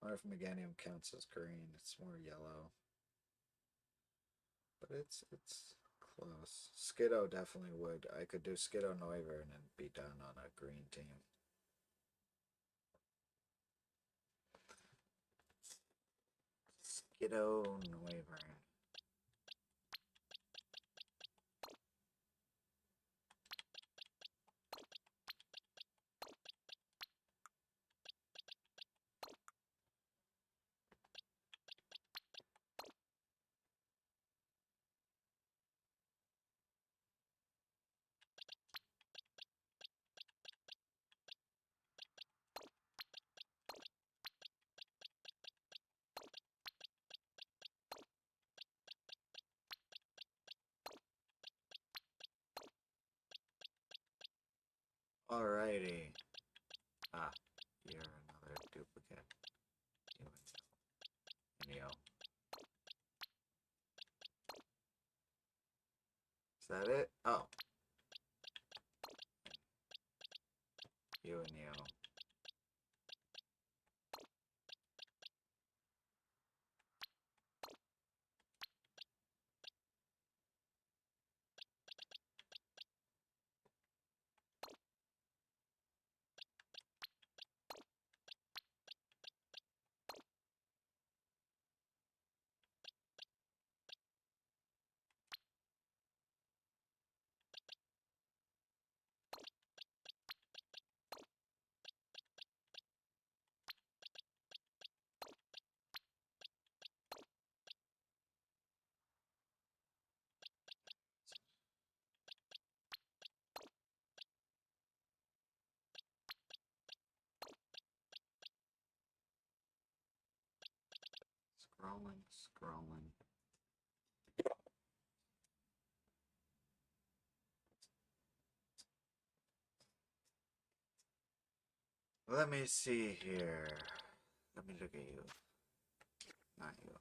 S1: I wonder if Meganium counts as green. It's more yellow. But it's close. Skiddo definitely would. I could do Skiddo Noivern and be done on a green team. Get on, Wyvern. Alrighty. Ah, you're another duplicate. You and Neo. Is that it? Oh. You and Neo. Scrolling. Let me see here. Let me look at you. Not you.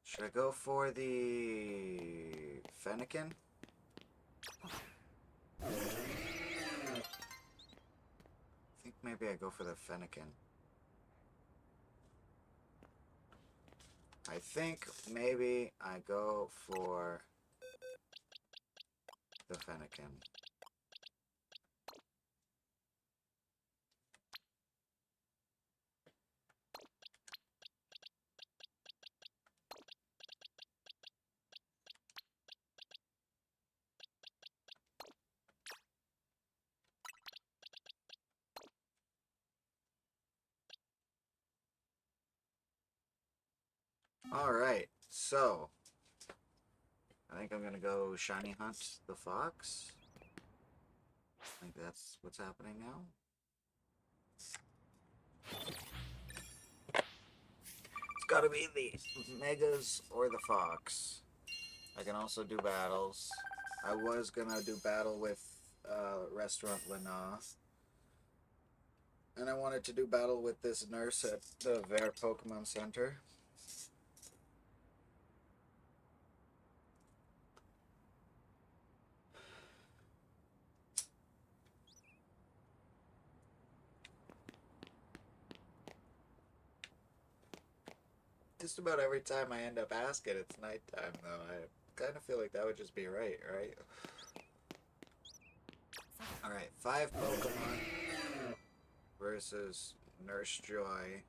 S1: Should I go for the Fennekin? I think maybe I go for the Fennekin. I think maybe I go for the Fennekin. Alright, so I think I'm gonna go shiny hunt the fox. I think that's what's happening now. It's gotta be the megas or the fox. I can also do battles. I was gonna do battle with Restaurant Lana. And I wanted to do battle with this nurse at the Ver Pokemon Center. Just about every time I end up asking, it's nighttime, though. I kind of feel like that would just be right? Alright, 5 Pokemon versus Nurse Joy.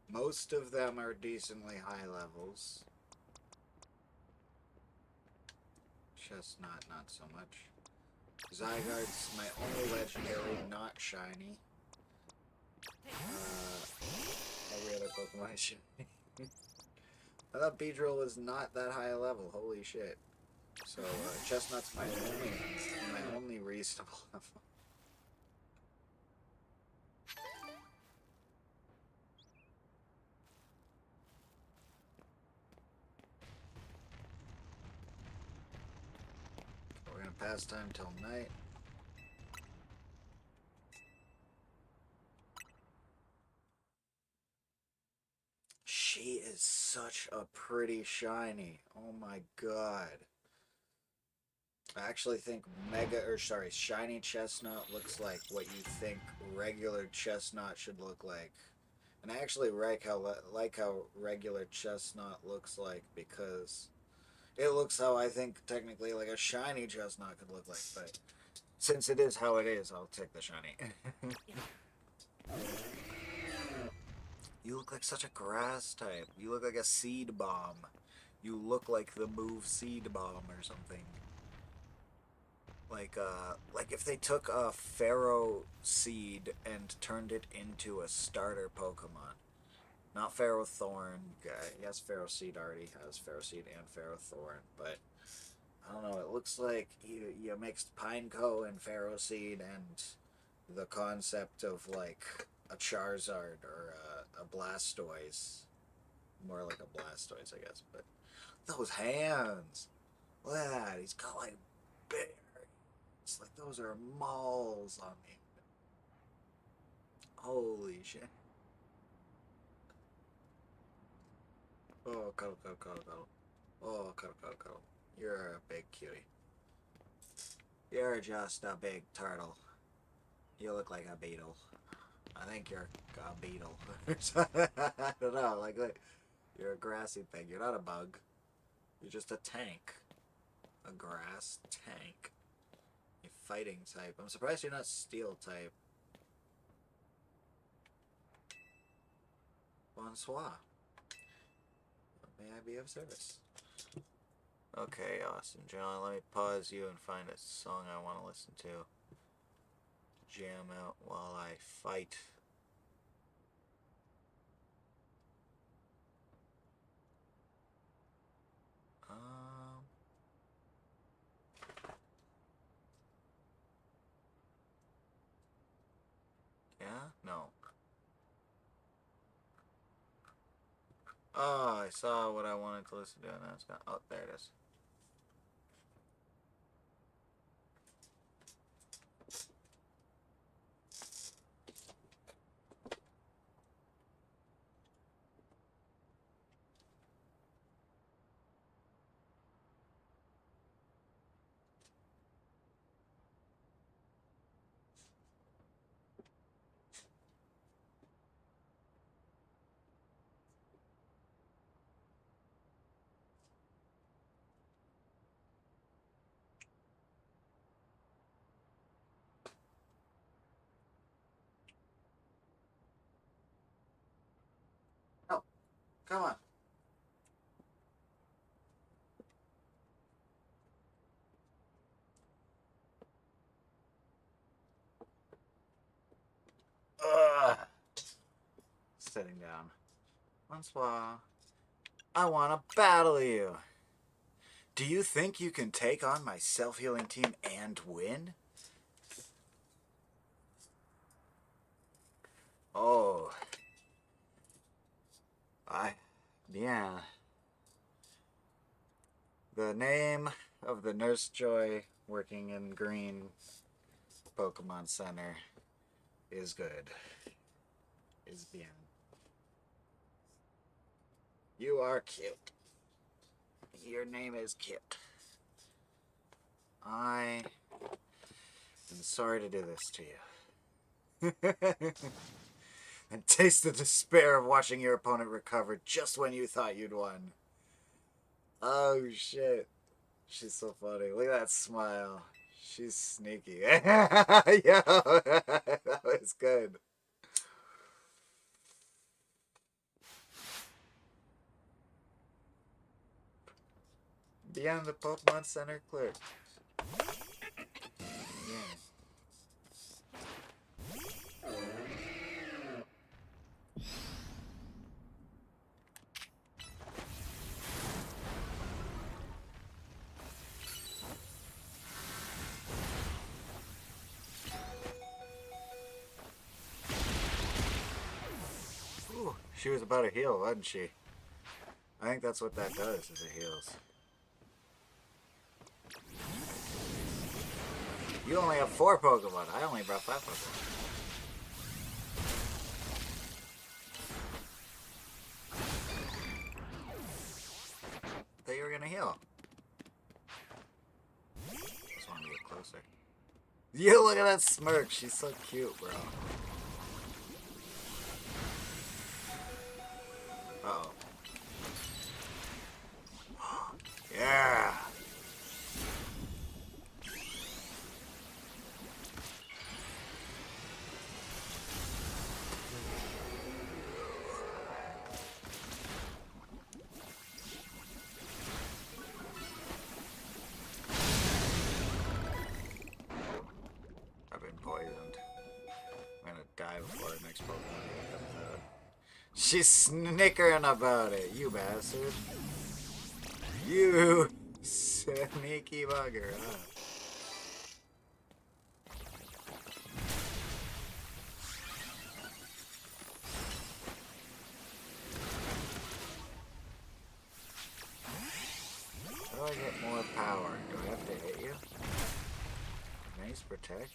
S1: Most of them are decently high levels. Chestnut, not so much. Zygarde's my only legendary, not shiny. Every other Pokemon is shiny. I thought Beedrill was not that high a level. Holy shit. So, Chestnut's my only reasonable level. We're gonna pass time till night. She is such a pretty shiny. Oh my god. I actually think shiny Chestnut looks like what you think regular Chestnut should look like. And I actually like how regular Chestnut looks like because It looks how I think technically like a shiny chestnut could look like, but since it is how it is, I'll take the shiny. You look like such a grass type. You look like a seed bomb. You look like the move seed bomb or something. Like if they took a Pharaoh seed and turned it into a starter Pokemon. Not Pharaoh Thorn. Yes, Pharaoh Seed already has Pharaoh Seed and Pharaoh Thorn, but I don't know. It looks like you mixed Pineco and Pharaoh Seed and the concept of like a Charizard or a Blastoise. More like a Blastoise, I guess. But those hands. Look at that. He's got like berries. Like those are malls on me. Holy shit. Oh, cuddle, cuddle, cuddle, cuddle. Oh, cuddle, cuddle, cuddle. You're a big cutie. You're just a big turtle. You look like a beetle. I think you're a beetle. I don't know. Like, you're a grassy thing. You're not a bug. You're just a tank. A grass tank. A fighting type. I'm surprised you're not steel type. Bonsoir. May I be of service? Okay, Austin John, let me pause you and find a song I want to listen to. Jam out while I fight. Yeah? No. Oh, I saw what I wanted to listen to and now it's gone. Oh, there it is. Oh, come on. Ugh. Sitting down. Bonsoir. I want to battle you. Do you think you can take on my self-healing team and win? Oh. Yeah. The name of the Nurse Joy working in Green Pokemon Center is good. Is bien. You are cute. Your name is cute. I am sorry to do this to you. And taste the despair of watching your opponent recover just when you thought you'd won. Oh shit. She's so funny. Look at that smile. She's sneaky. Yo, that was good. Beyond the Pokemon Center clerk. Yeah. Ooh, she was about to heal, wasn't she? I think that's what that does, is it heals. You only have 4 Pokemon. I only brought 5 Pokemon. I thought you were gonna heal. Just want to get closer. Yeah, look at that smirk. She's so cute, bro. Uh-oh. Yeah. She's snickering about it, you bastard. You sneaky bugger, huh? How do I get more power? Do I have to hit you? Nice protect.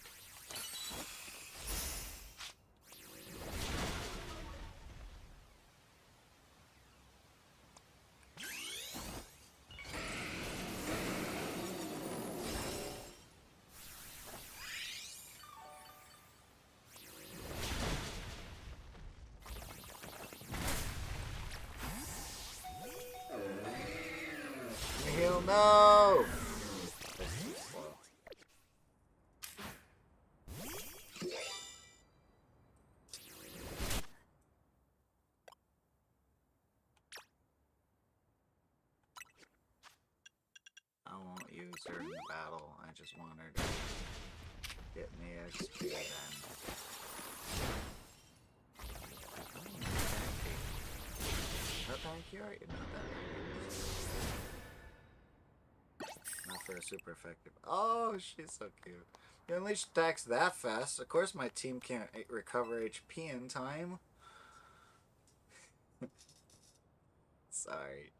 S1: Heal, no! That's too slow. I won't use her in the battle. I just want her to get me XP then. No thank you, or you're not that not for a super effective. Oh, she's so cute. You unleash attacks that fast. Of course my team can't recover HP in time. Sorry.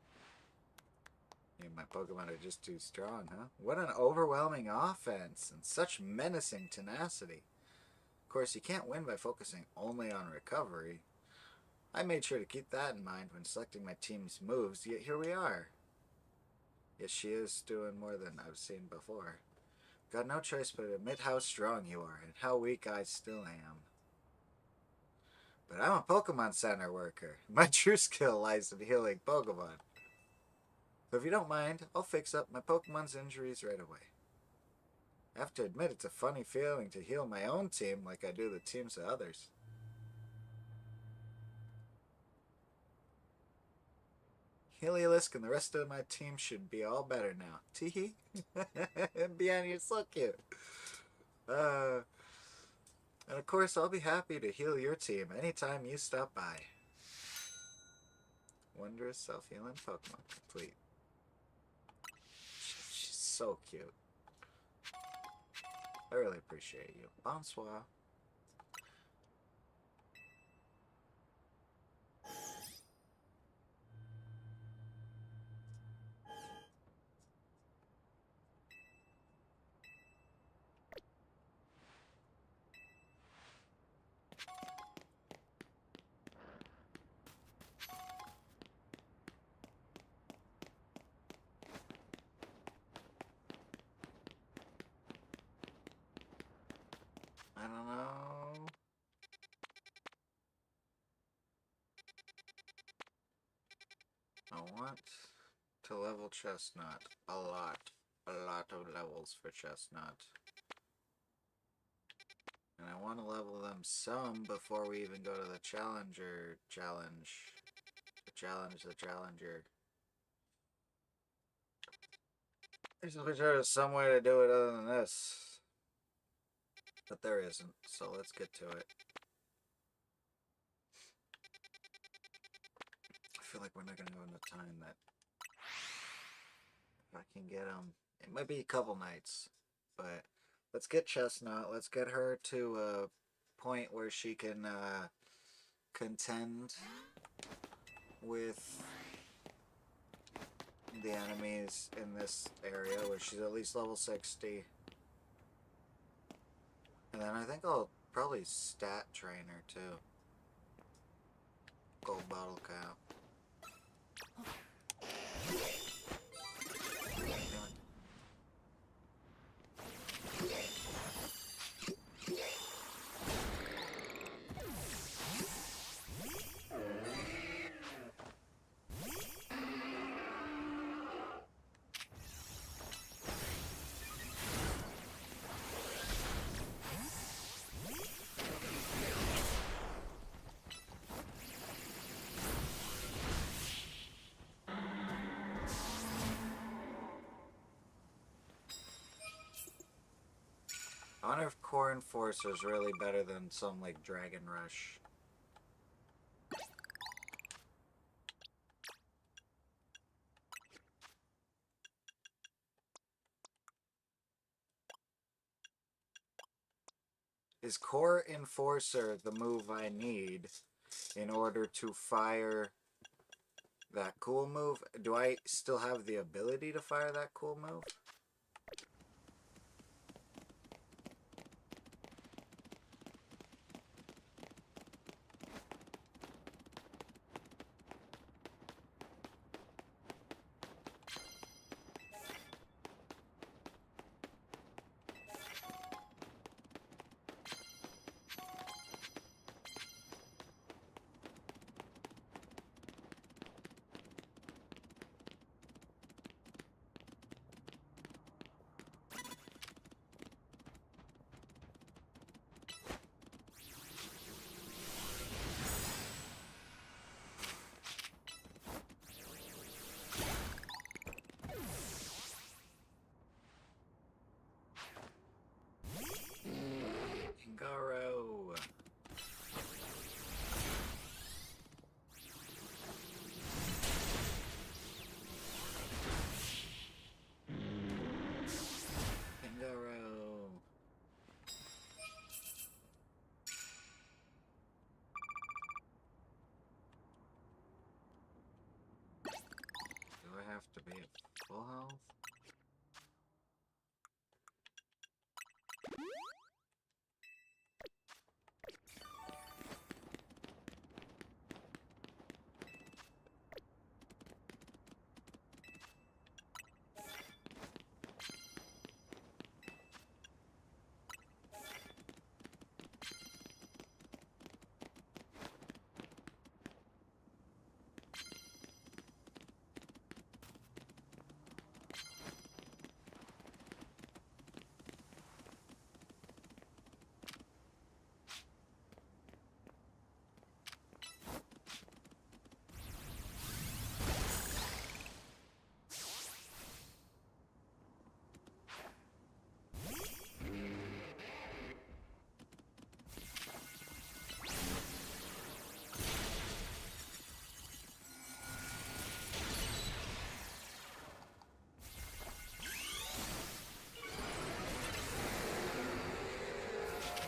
S1: Yeah, my Pokemon are just too strong, huh? What an overwhelming offense and such menacing tenacity. Of course, you can't win by focusing only on recovery. I made sure to keep that in mind when selecting my team's moves, yet here we are. Yes, she is doing more than I've seen before. Got no choice but to admit how strong you are and how weak I still am. But I'm a Pokemon Center worker. My true skill lies in healing Pokemon. So if you don't mind, I'll fix up my Pokemon's injuries right away. I have to admit it's a funny feeling to heal my own team like I do the teams of others. Heliolisk and the rest of my team should be all better now. Teehee. Bian, you're so cute. And of course, I'll be happy to heal your team anytime you stop by. Wondrous self-healing Pokemon complete. She's so cute. I really appreciate you. Bonsoir. I don't know. I want to level Chestnut. A lot. A lot of levels for Chestnut. And I want to level them some before we even go to the Challenger challenge. The Challenger. There's some way to do it other than this. But there isn't, so let's get to it. I feel like we're not going to have enough time that if I can get them. It might be a couple nights, but let's get Chestnut. Let's get her to a point where she can contend with the enemies in this area, where she's at least level 60. And then I think I'll probably stat train her too. Gold bottle cap. I wonder if Core Enforcer is really better than some like Dragon Rush. Is Core Enforcer the move I need in order to fire that cool move? Do I still have the ability to fire that cool move? Garo. Garo. Do I have to be at full health?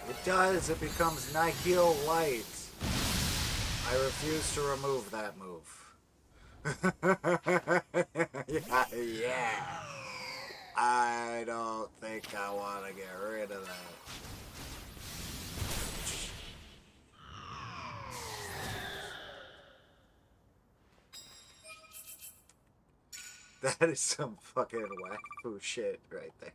S1: It does, it becomes Nihil Light. I refuse to remove that move. yeah. I don't think I want to get rid of that. That is some fucking waifu shit right there.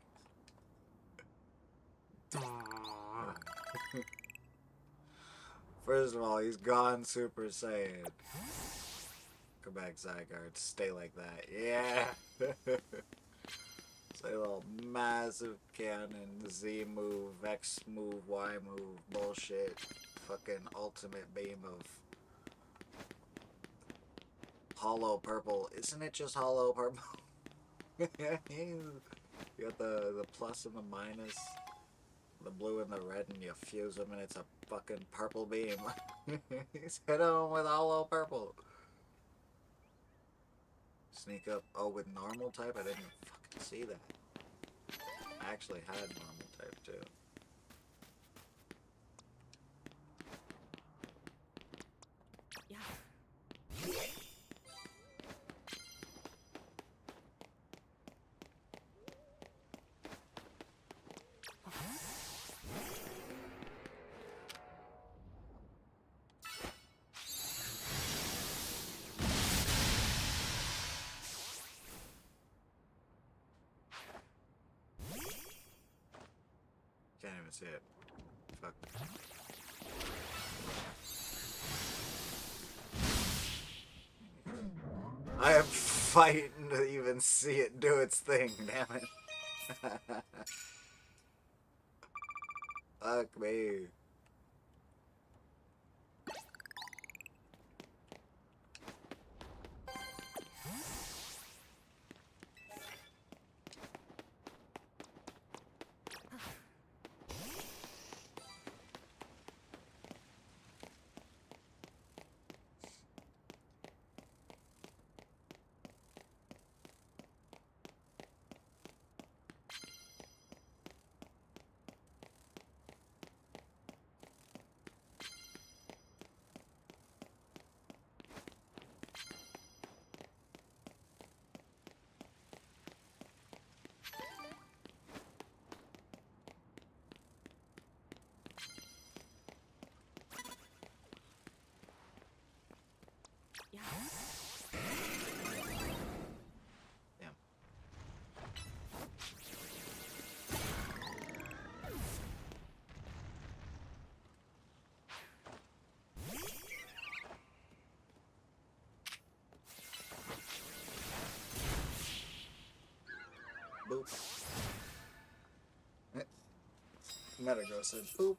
S1: First of all, he's gone Super Saiyan. Come back, Zygarde. Stay like that. Yeah! Say a little massive cannon, Z move, X move, Y move, bullshit. Fucking ultimate beam of hollow purple. Isn't it just hollow purple? You got the plus and the minus, the blue and the red, and you fuse them and it's a fucking purple beam. He's hit him with hollow purple. Sneak up. Oh, with normal type? I didn't even fucking see that. I actually had normal type too.
S2: Yeah.
S1: Can't even see it. Fuck. I am fighting to even see it do its thing, damn it. Fuck me.
S2: Yeah.
S1: Damn. Boop. Metagross said boop.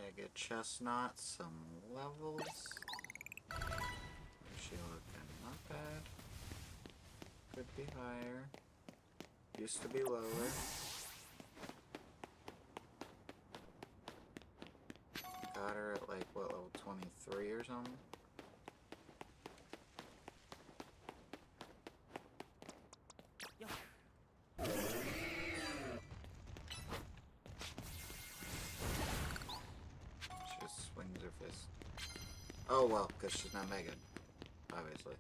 S1: I get Chestnut, some levels. She looking not bad. Could be higher. Used to be lower. Got her at like, what, level 23 or something? She just swings her fist. Oh, well, because she's not Megan. Obviously.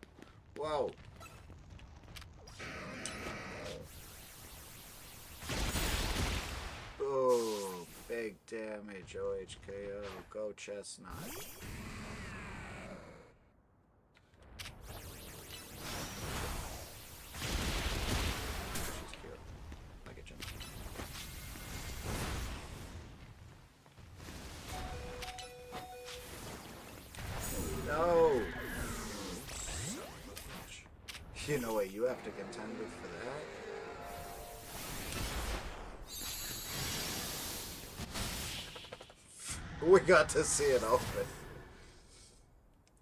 S1: Whoa! Oh, big damage, OHKO. Go Chestnut. She's cute. Like a gym. No! You know what you have to contend with for that? We got to see it open.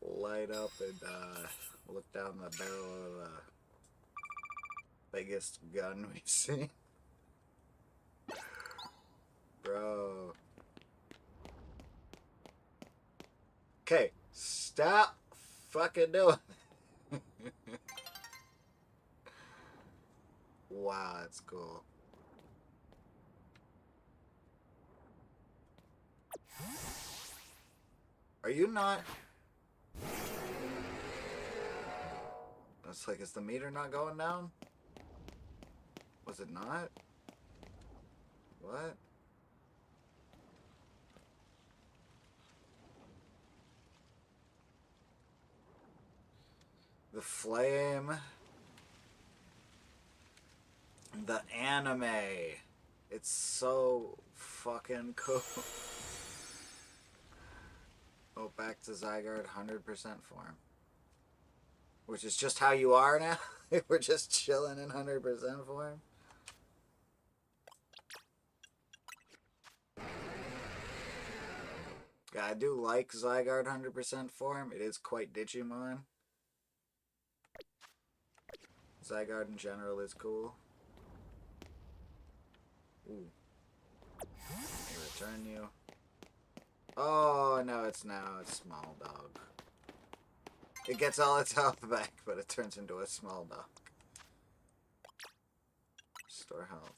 S1: Light up and look down the barrel of the biggest gun we've seen. Bro. Okay, stop fucking doing it. Wow, that's cool. Are you not? It's like, is the meter not going down? Was it not? What? The flame. The anime. It's so fucking cool. Oh, back to Zygarde 100% form. Which is just how you are now? We're just chilling in 100% form? Yeah, I do like Zygarde 100% form. It is quite Digimon. Zygarde in general is cool. Ooh. Let me return you. Oh, no, it's now a small dog. It gets all its health back, but it turns into a small dog. Restore health.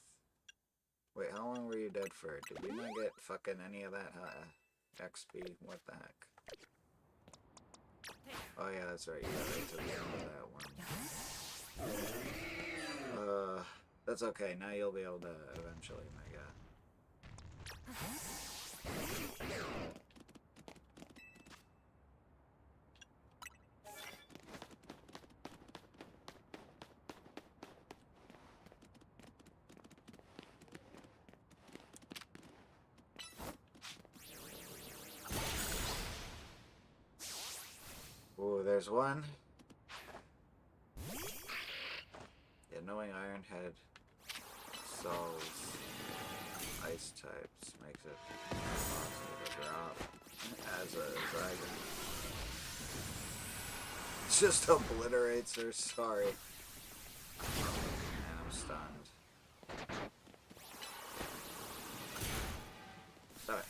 S1: Wait, how long were you dead for? Did we not get fucking any of that XP? What the heck? Oh yeah, that's right. You got right to the end of that one. That's okay. Now you'll be able to eventually Mega. there's one. Yeah, knowing Ironhead solves ice types makes it possible to drop as a dragon. Just obliterates her, sorry. And I'm stunned. Stop it.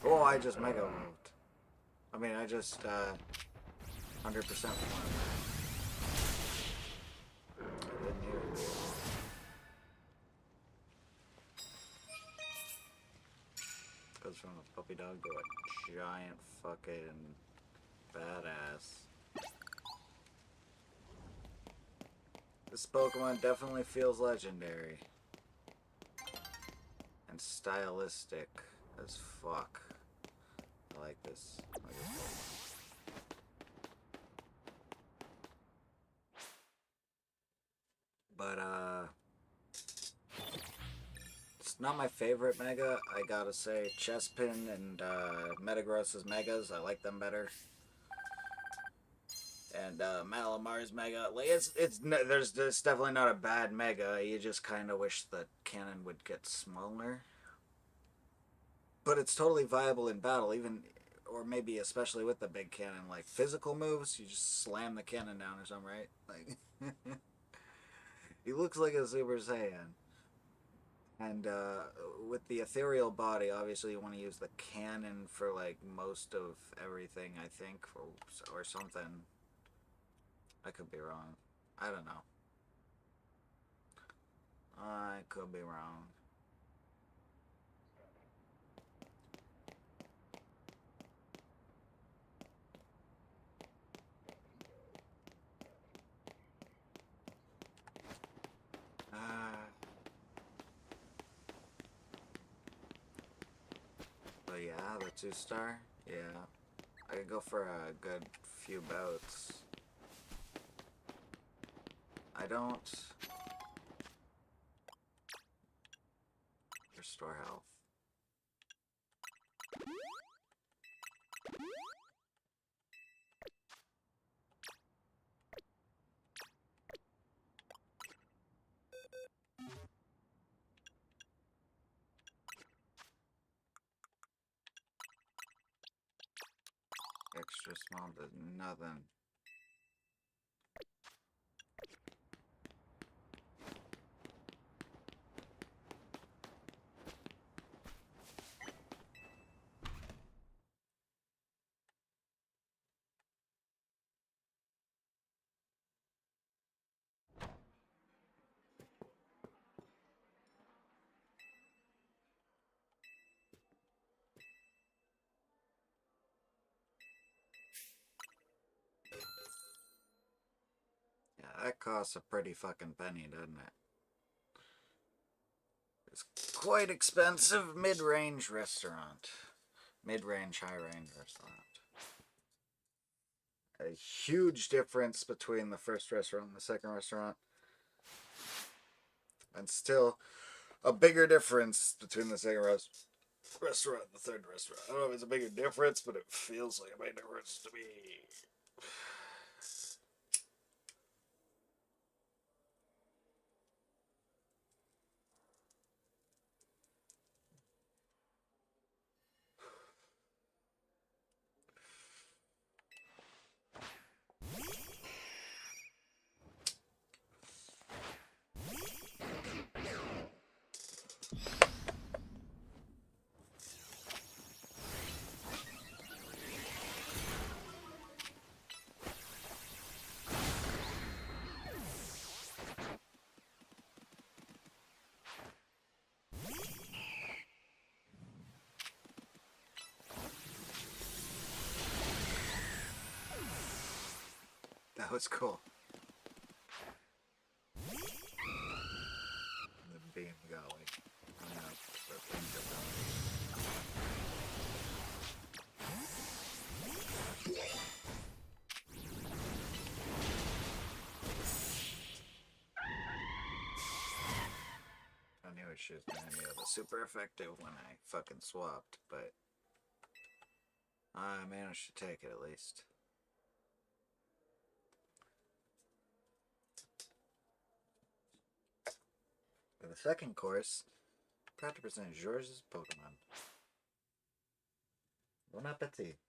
S1: Oh, I just mega moved. I mean, I just 100% won. I didn't even do it. Goes from a puppy dog to a giant fucking badass. This Pokemon definitely feels legendary. And stylistic as fuck. I like this. But, it's not my favorite Mega. I gotta say, Chespin and Metagross's Megas, I like them better. And Malamar's Mega, like there's definitely not a bad Mega. You just kind of wish the cannon would get smaller. But it's totally viable in battle, even, or maybe especially with the big cannon. Like physical moves, you just slam the cannon down or something, right? Like, he looks like a Super Saiyan. And with the ethereal body, obviously you want to use the cannon for like most of everything, I think, or something. I could be wrong. I don't know. I could be wrong. But yeah, the 2-star. Yeah, I could go for a good few bouts. I don't restore health. Extra small does nothing. Yeah, that costs a pretty fucking penny, doesn't it? It's quite expensive mid-range restaurant. Mid-range, high-range restaurant. A huge difference between the first restaurant and the second restaurant. And still a bigger difference between the second restaurant and the third restaurant. I don't know if it's a bigger difference, but it feels like a big difference to me. That was cool. The beam going. I knew she was gonna be super effective when I fucking swapped, but I managed to take it at least. For the second course, proud to present George's Pokemon. Bon appetit.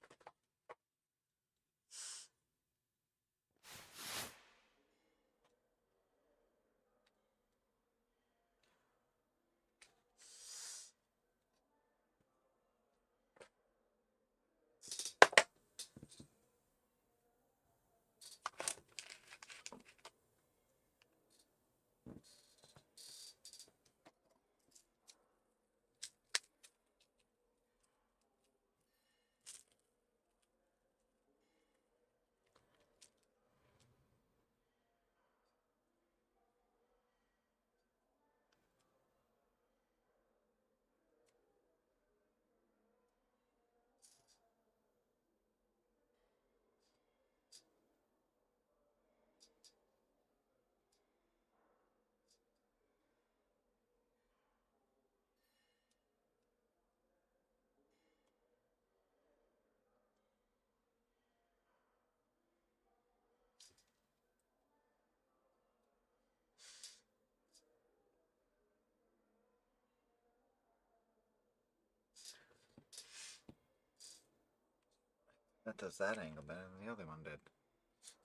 S1: That does that angle better than the other one did.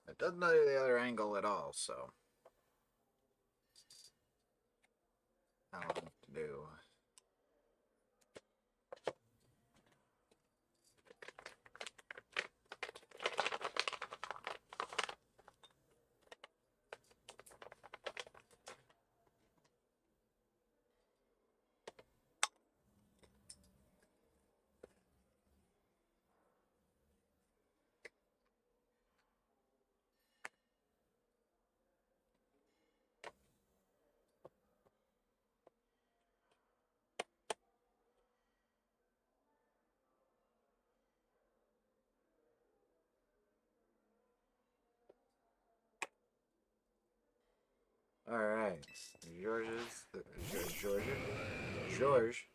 S1: It doesn't do the other angle at all, so I don't know what to do. Alright, George's, George, George,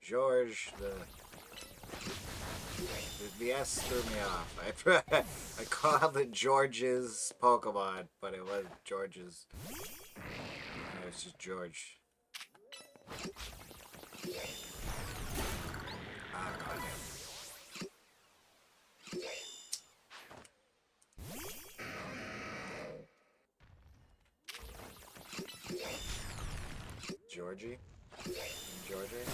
S1: George, the S threw me off. I called it George's Pokemon, but it wasn't George's. It was just George. Ah, goddamn. Georgie? Georgie?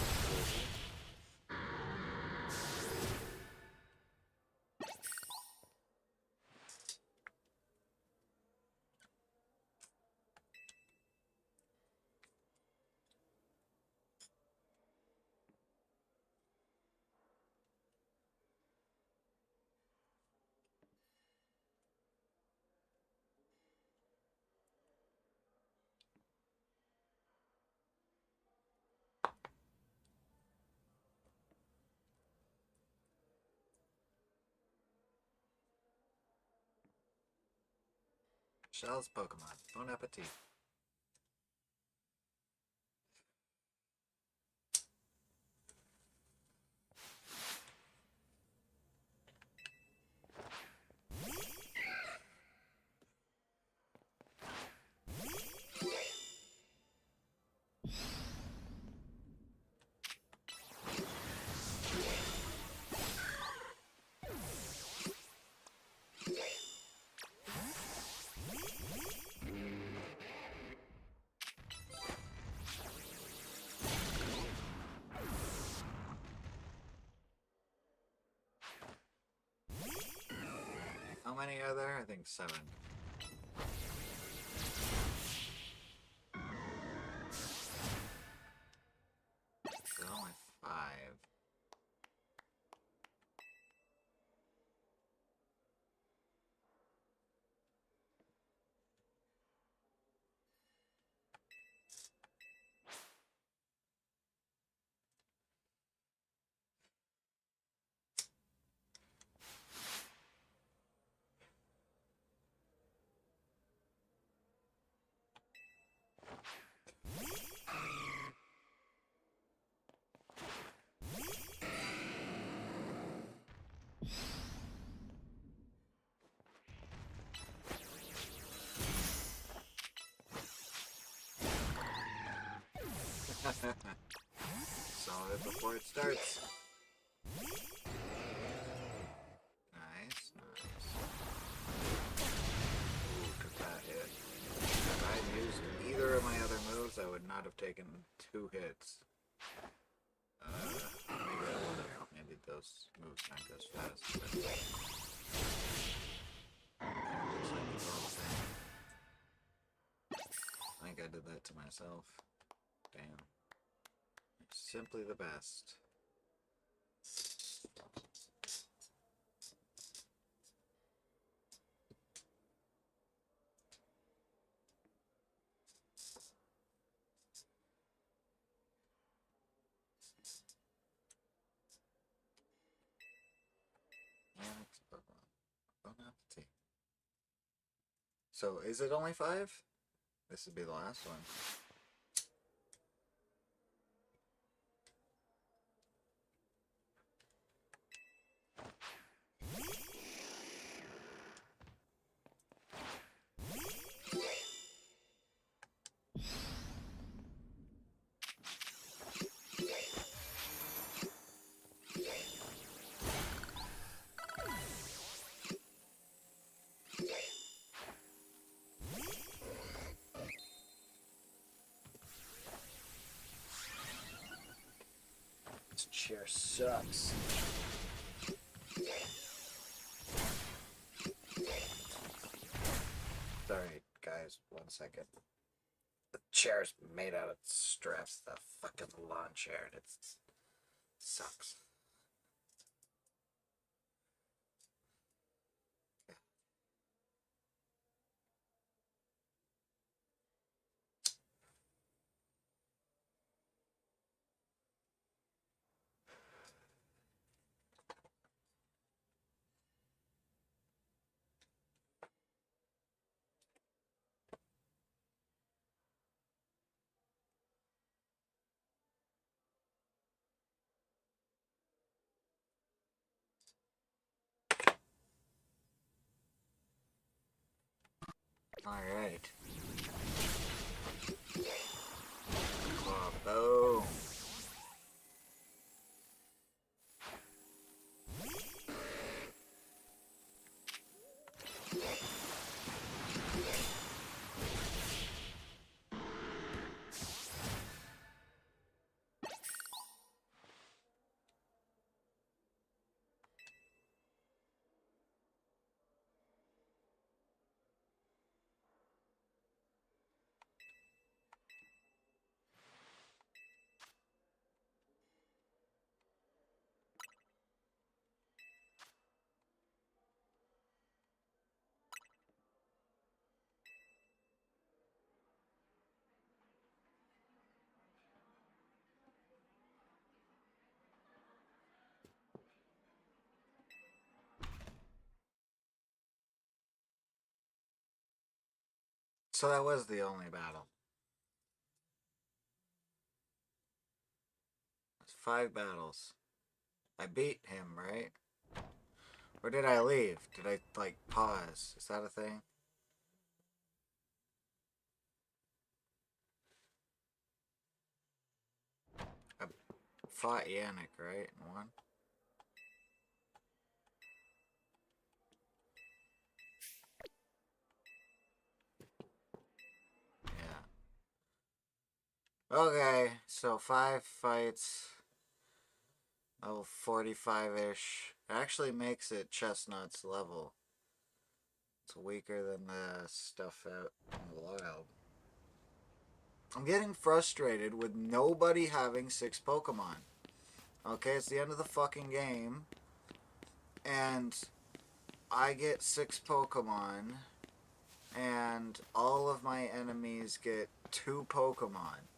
S1: Shell's Pokemon. Bon appetit. How many are there? I think 7. There's only 5. Solve it before it starts. Nice, nice. Ooh, took that hit. If I had used either of my other moves, I would not have taken 2 hits. Maybe I would have. Maybe those moves aren't as fast. But it looks like it's all the same. I think I did that to myself. Damn. Simply the best. So, is it only 5? This would be the last one. This chair sucks. Sorry, guys, 1 second. The chair's made out of straps. The fucking lawn chair. It sucks. Alright. Boom. So that was the only battle. It's 5 battles. I beat him, right? Or did I leave? Did I, like, pause? Is that a thing? I fought Yannick, right? And won? Yeah. Okay, so 5 fights. Level 45-ish. It actually makes it Chestnut's level. It's weaker than the stuff out in the wild. I'm getting frustrated with nobody having 6 Pokemon. Okay, it's the end of the fucking game. And I get 6 Pokemon. And all of my enemies get 2 Pokemon.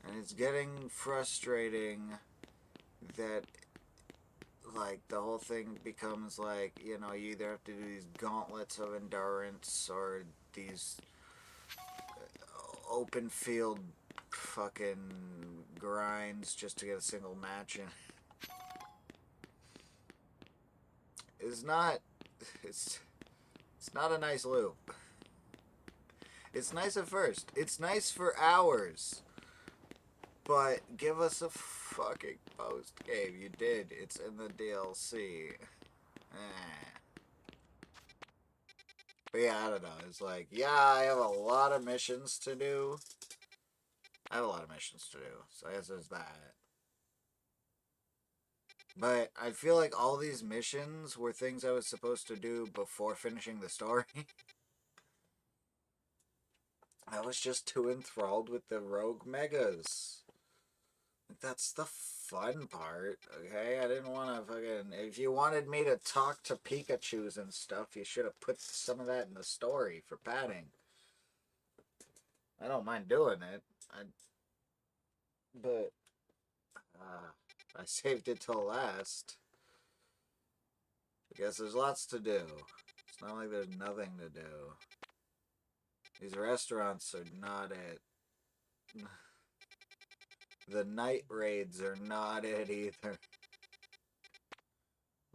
S1: And it's getting frustrating that, like, the whole thing becomes like, you know, you either have to do these gauntlets of endurance or these open field fucking grinds just to get a single match in. It's not, it's not a nice loop. It's nice at first. It's nice for hours. But give us a fucking post game. You did. It's in the DLC. But yeah, I don't know. It's like, yeah, I have a lot of missions to do. I have a lot of missions to do. So I guess there's that. But I feel like all these missions were things I was supposed to do before finishing the story. I was just too enthralled with the rogue megas. That's the fun part, okay? I didn't want to fucking... If you wanted me to talk to Pikachus and stuff, you should have put some of that in the story for padding. I don't mind doing it. But I saved it till last. I guess there's lots to do. It's not like there's nothing to do. These restaurants are not it. The night raids are not it either.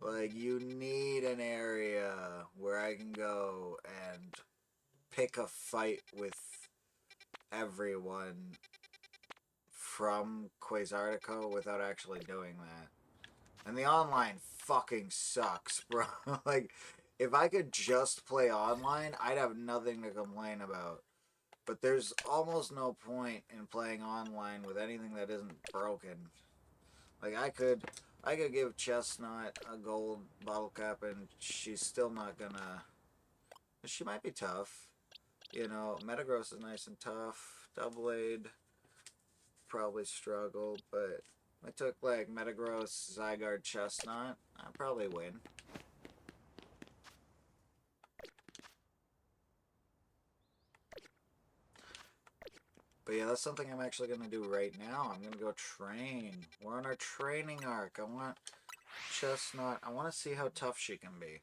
S1: Like, you need an area where I can go and pick a fight with everyone from Quasartico without actually doing that. And the online fucking sucks, bro. Like, if I could just play online, I'd have nothing to complain about. But there's almost no point in playing online with anything that isn't broken. Like, I could give Chestnut a gold bottle cap and she's still not gonna... She might be tough. You know, Metagross is nice and tough. Doubleblade probably struggled, but I took, like, Metagross, Zygarde, Chestnut. I'd probably win. But yeah, that's something I'm actually going to do right now. I'm going to go train. We're on our training arc. I want Chestnut. I want to see how tough she can be.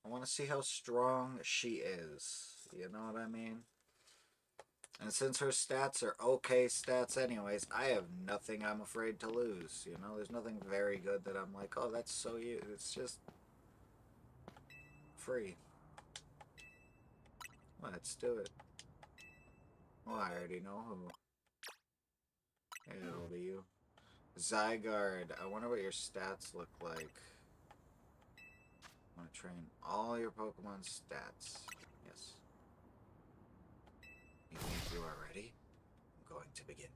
S1: I want to see how strong she is. You know what I mean? And since her stats are okay stats anyways, I have nothing I'm afraid to lose. You know, there's nothing very good that I'm like, oh, that's so you. It's just free. Let's do it. Well, I already know who. It'll be you. Zygarde. I wonder what your stats look like. I want to train all your Pokemon stats. Yes. You think you are ready? I'm going to begin.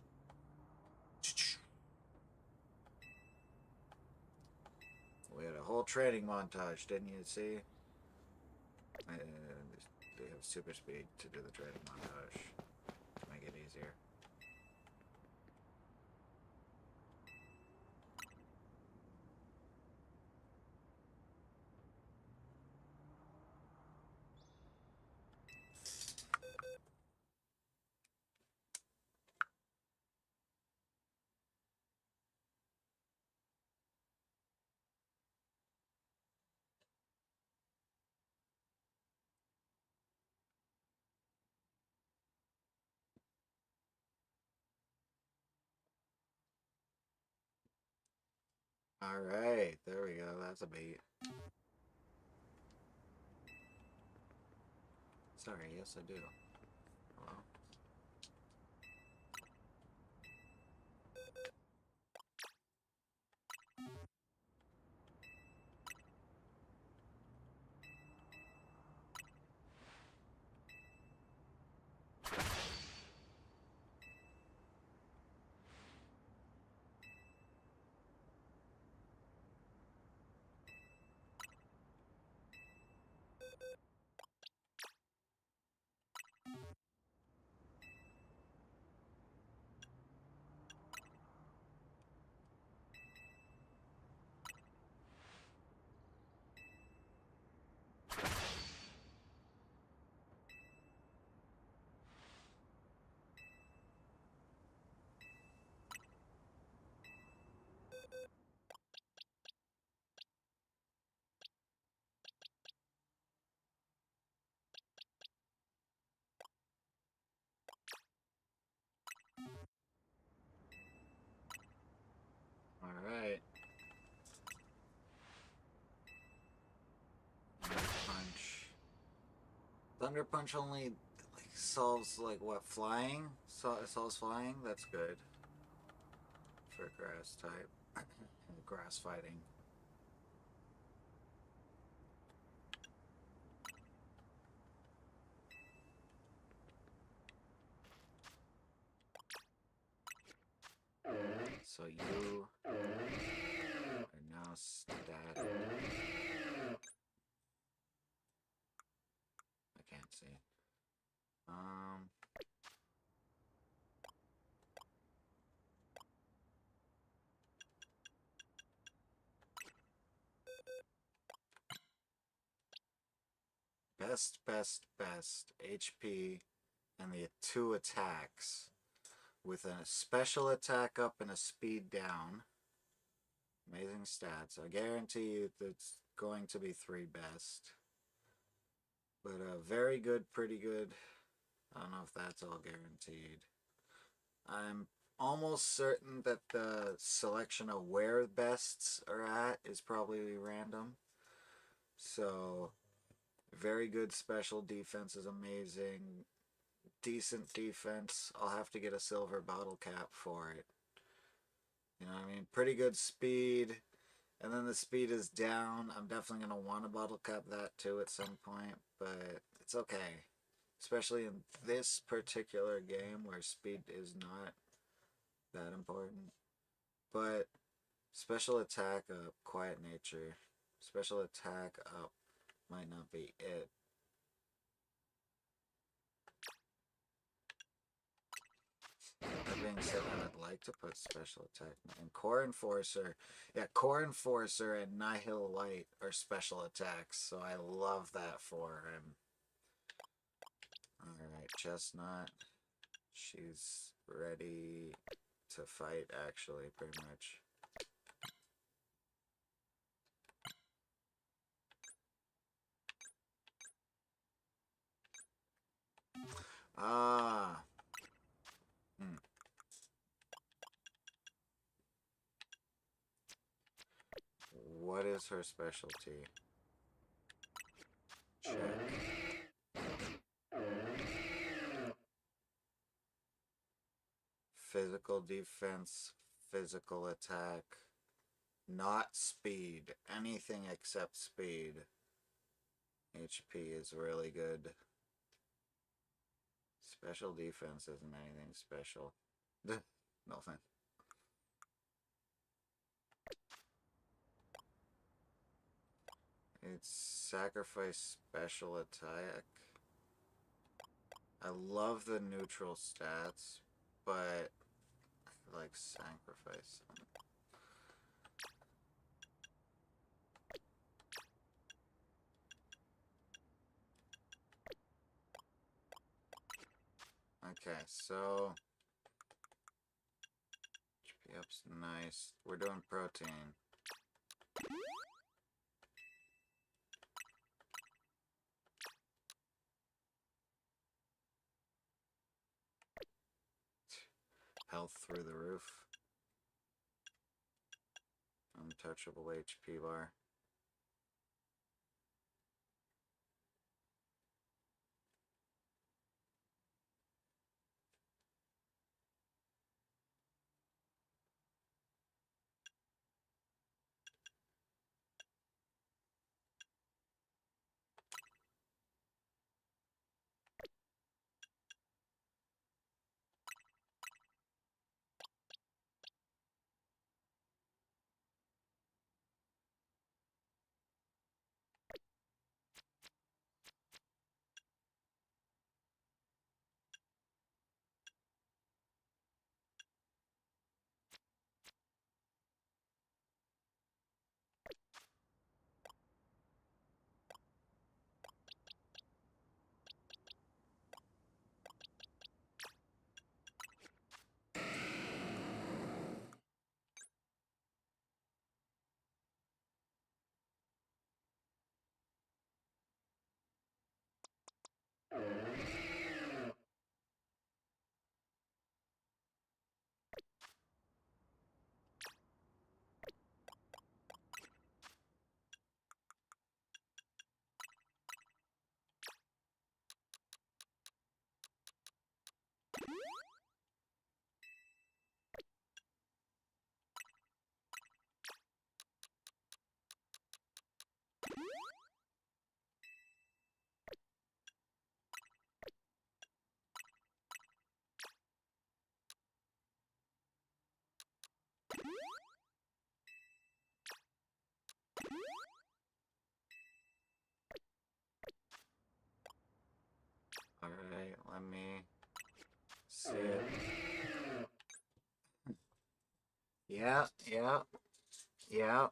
S1: We had a whole training montage, didn't you see? They have super speed to do the training montage to make it easier. Alright, there we go. That's a beat. Sorry, yes I do. Hello? Alright. Punch. Thunder Punch only like solves like what, flying? So it solves flying? That's good. for grass type. Grass fighting. So you are now static. I can't see. Best HP and the 2 attacks with a special attack up and a speed down. Amazing stats. I guarantee you that's going to be 3 best. But very good, pretty good. I don't know if that's all guaranteed. I'm almost certain that the selection of where bests are at is probably random. So, very good special defense is amazing. Decent defense. I'll have to get a silver bottle cap for it. You know what I mean? Pretty good speed. And then the speed is down. I'm definitely going to want to bottle cap that too at some point. But it's okay. Especially in this particular game where speed is not that important. But special attack up, quiet nature. Special attack up might not be it. That being said, I would like to put special attack. And Core Enforcer. Yeah, Core Enforcer and Nihil Light are special attacks. So I love that for him. Alright, Chestnut. She's ready to fight, actually, pretty much. Ah. What is her specialty? Check. Physical defense, physical attack, not speed. Anything except speed. HP is really good. Special defense isn't anything special. Nothing. It's sacrifice special attack. I love the neutral stats, but I like sacrifice. Okay, so HP up's nice. We're doing protein. Health through the roof. Untouchable HP bar. Yeah, yeah, yeah.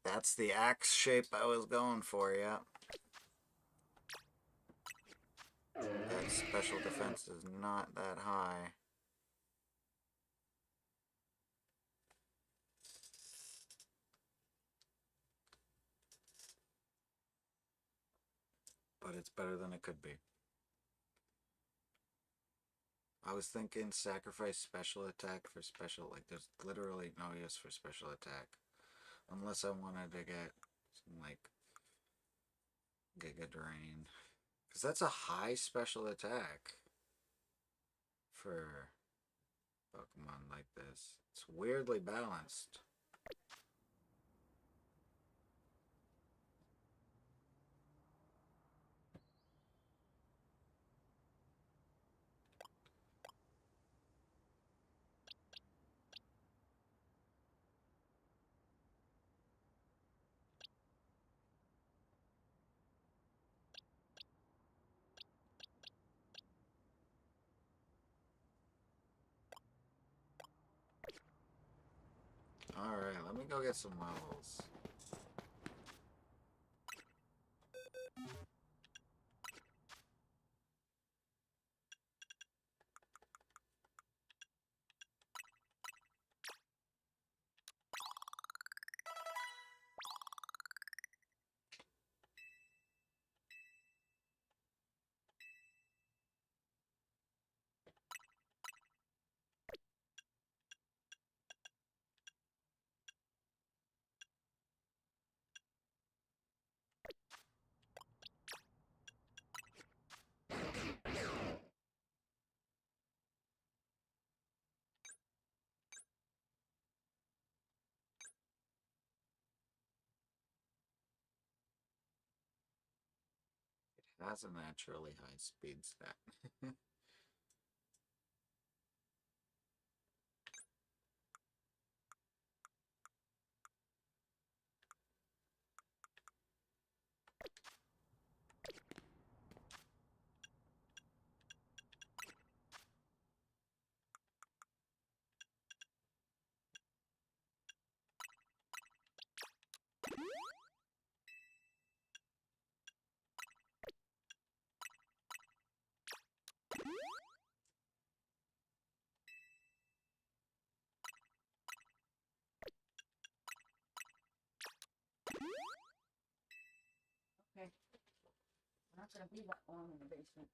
S1: That's the axe shape I was going for, yeah. That special defense is not that high. But it's better than it could be. I was thinking sacrifice special attack for special, like there's literally no use for special attack. Unless I wanted to get some like Giga Drain. Because that's a high special attack for Pokemon like this. It's weirdly balanced. Alright, let me go get some levels. It has a naturally high speed stat.
S2: Okay. We're not gonna be that long in the basement.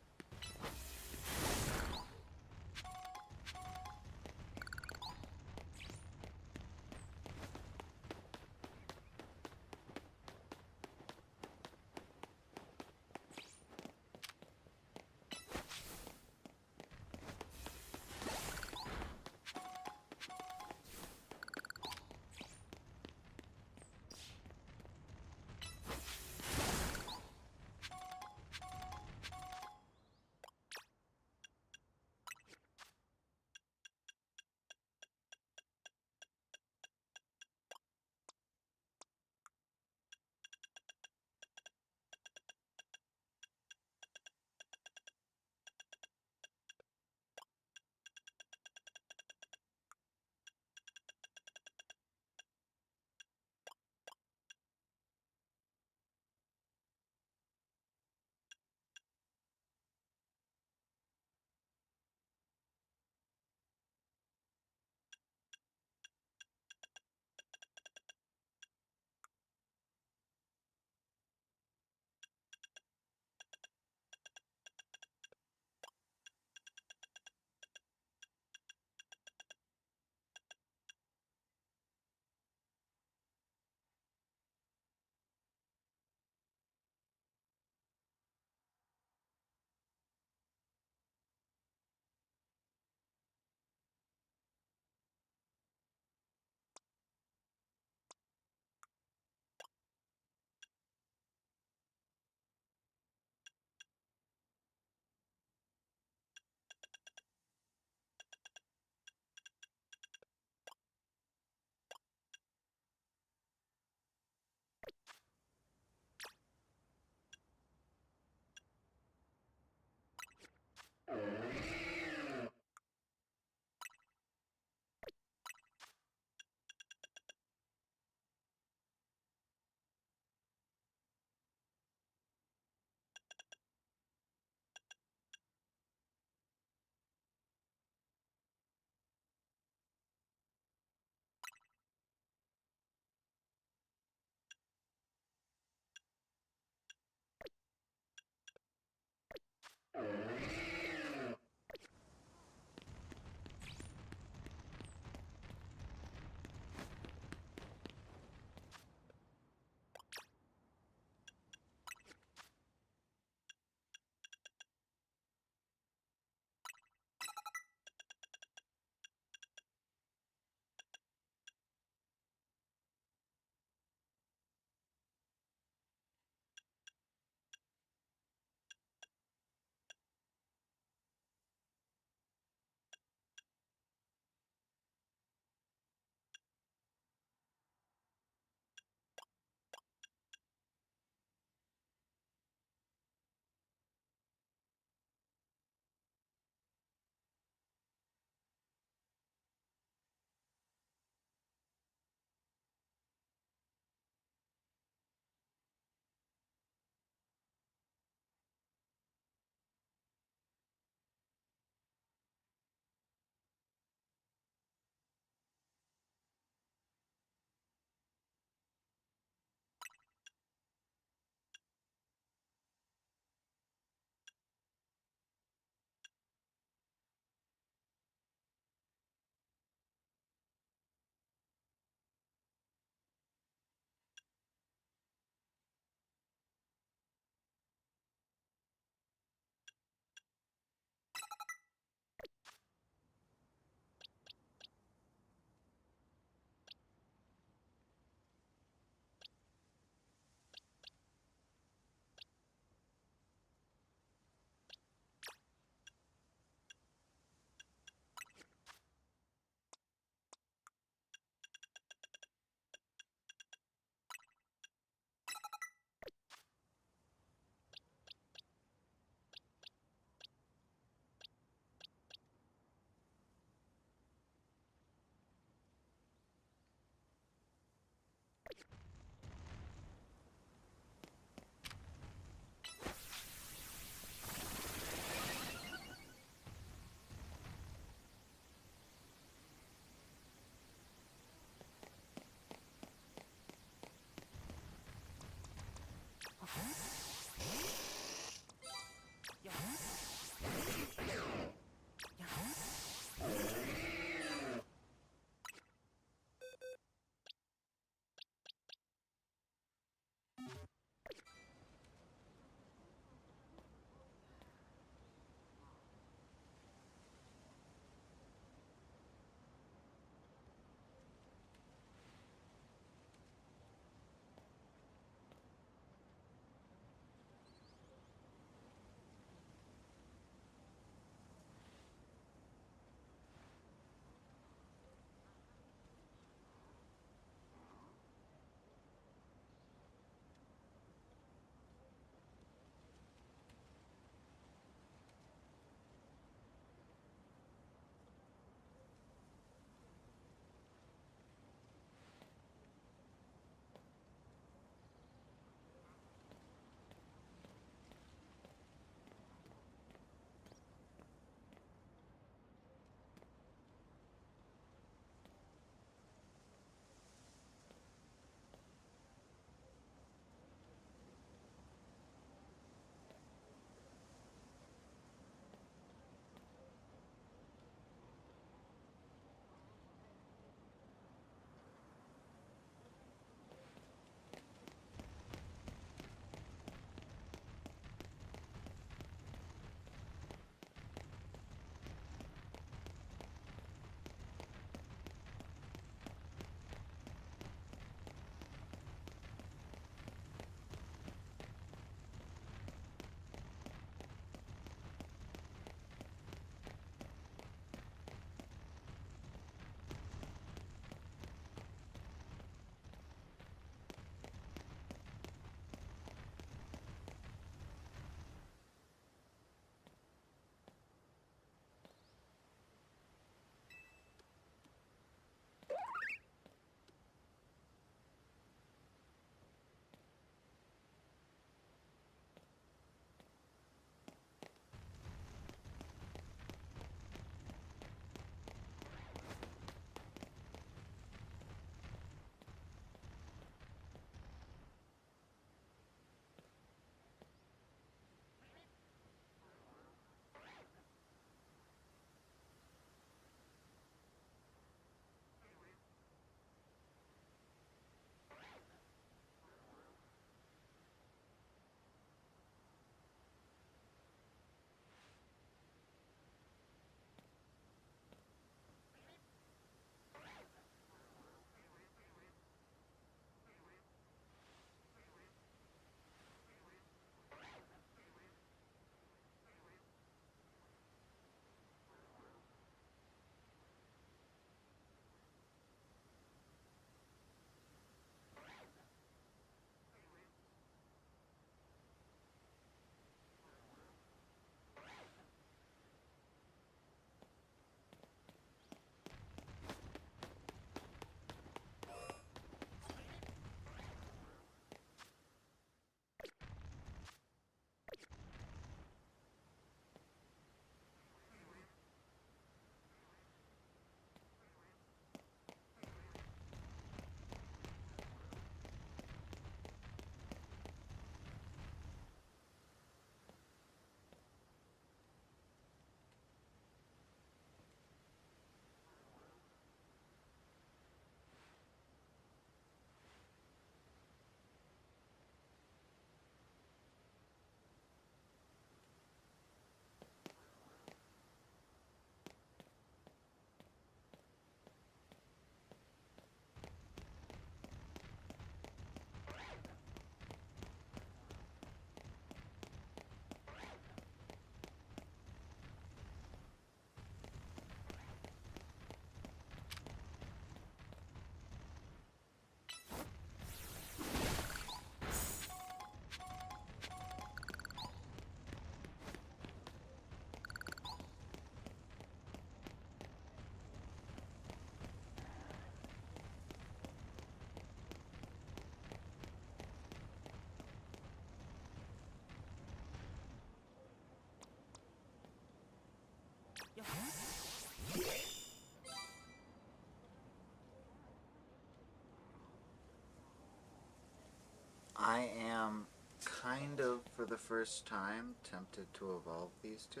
S1: I am kind of, for the first time, tempted to evolve these two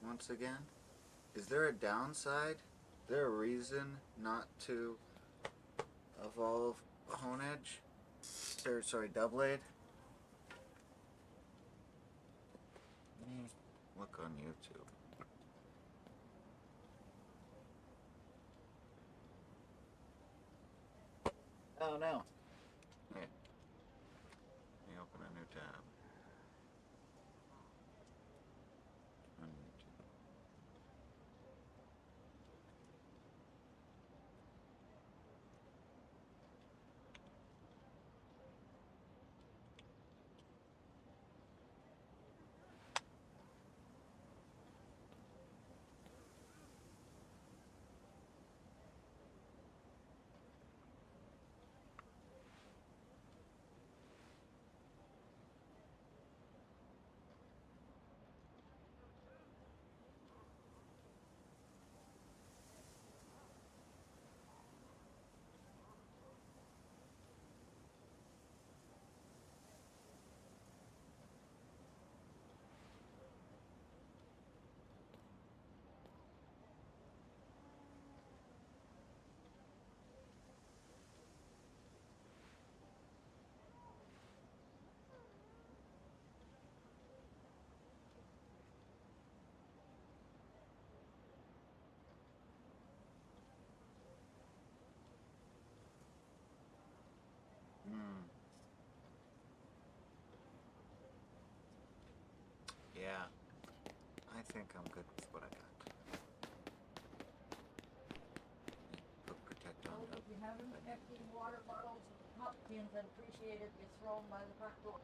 S1: once again. Is there a downside? Is there a reason not to evolve Hone Edge? Or, sorry, Doublade? Look on YouTube. Oh no. Wait. Let me open a new tab. On YouTube. Hmm. Yeah. I think I'm good with what I got. Put protect on
S2: If you have empty water bottles and pop cans, I'd appreciate it if you throw them by the front door.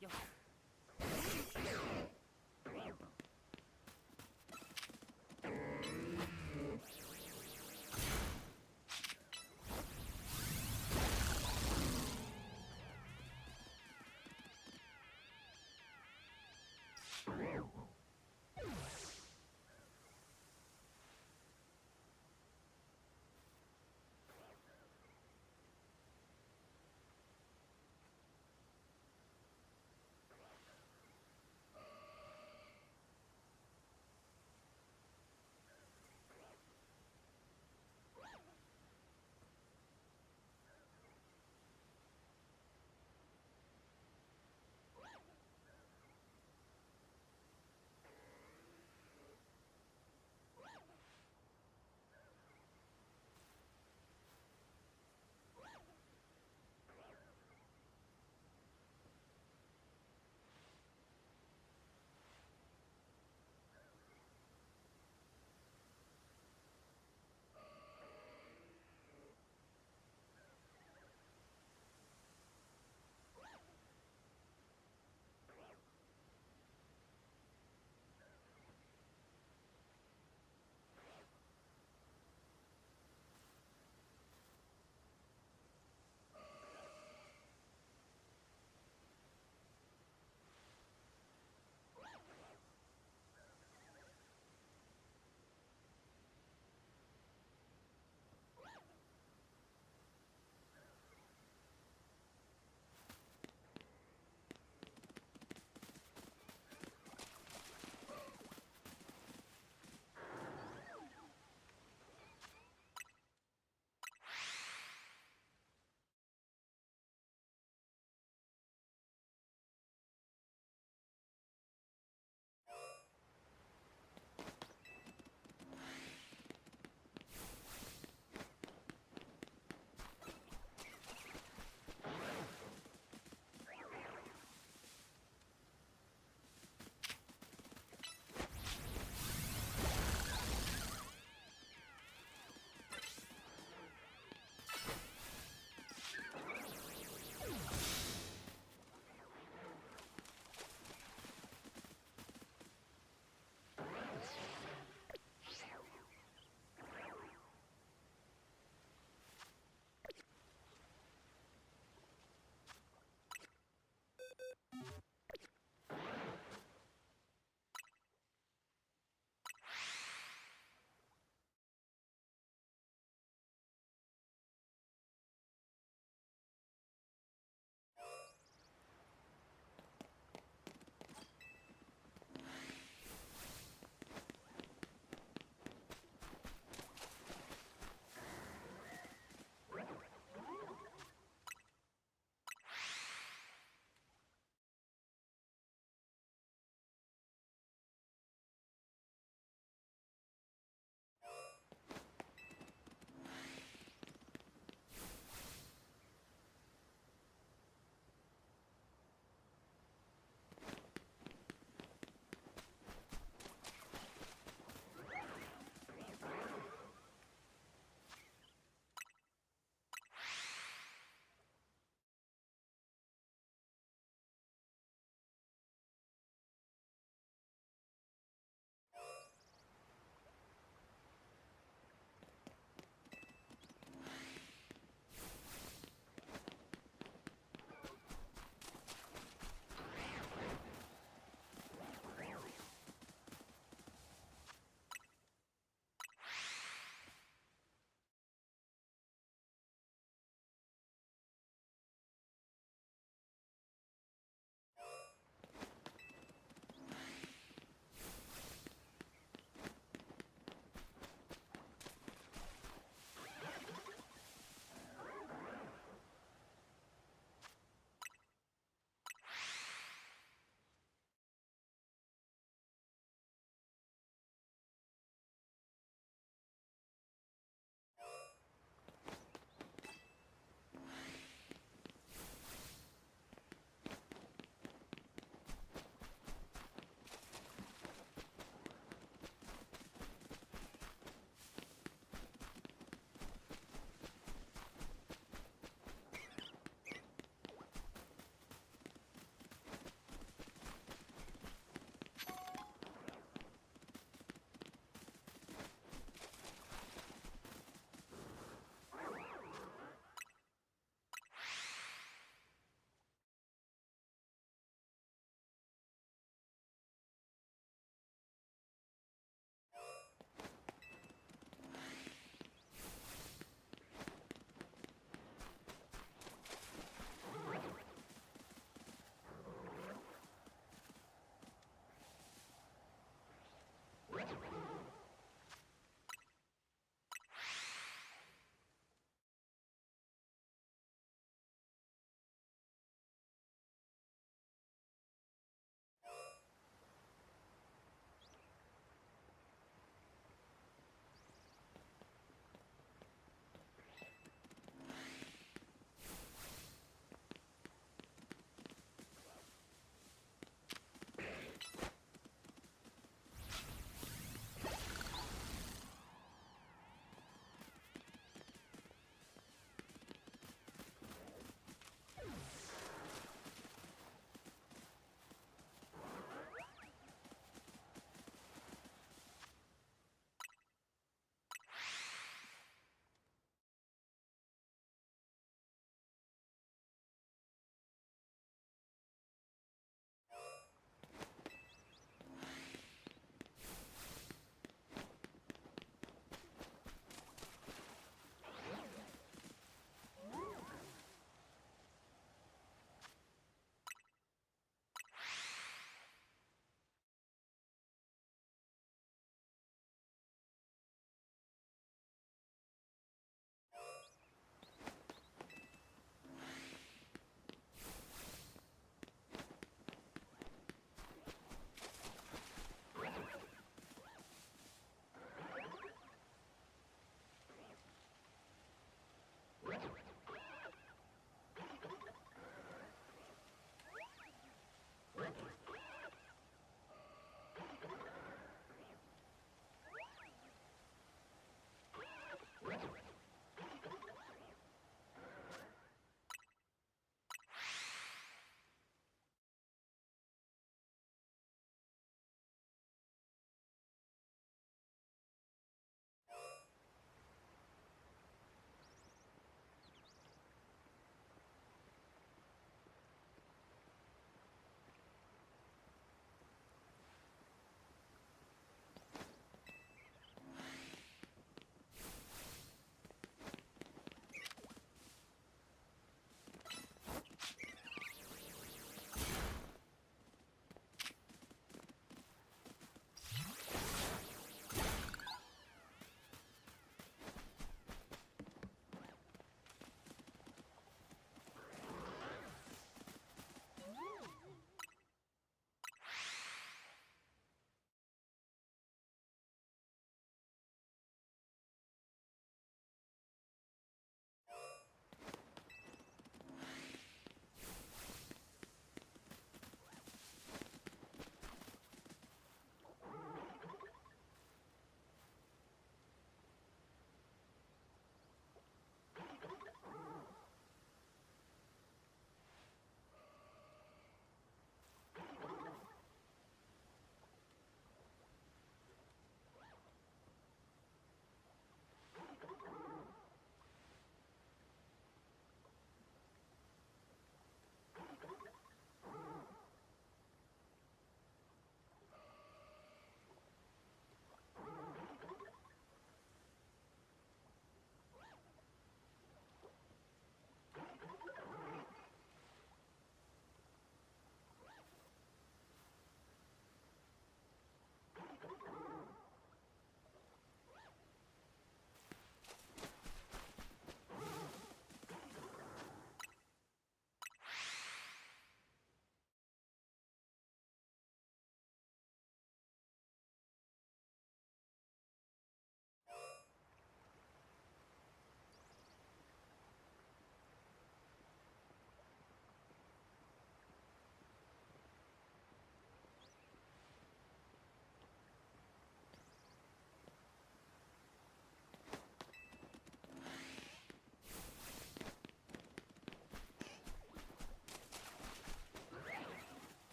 S2: Yo.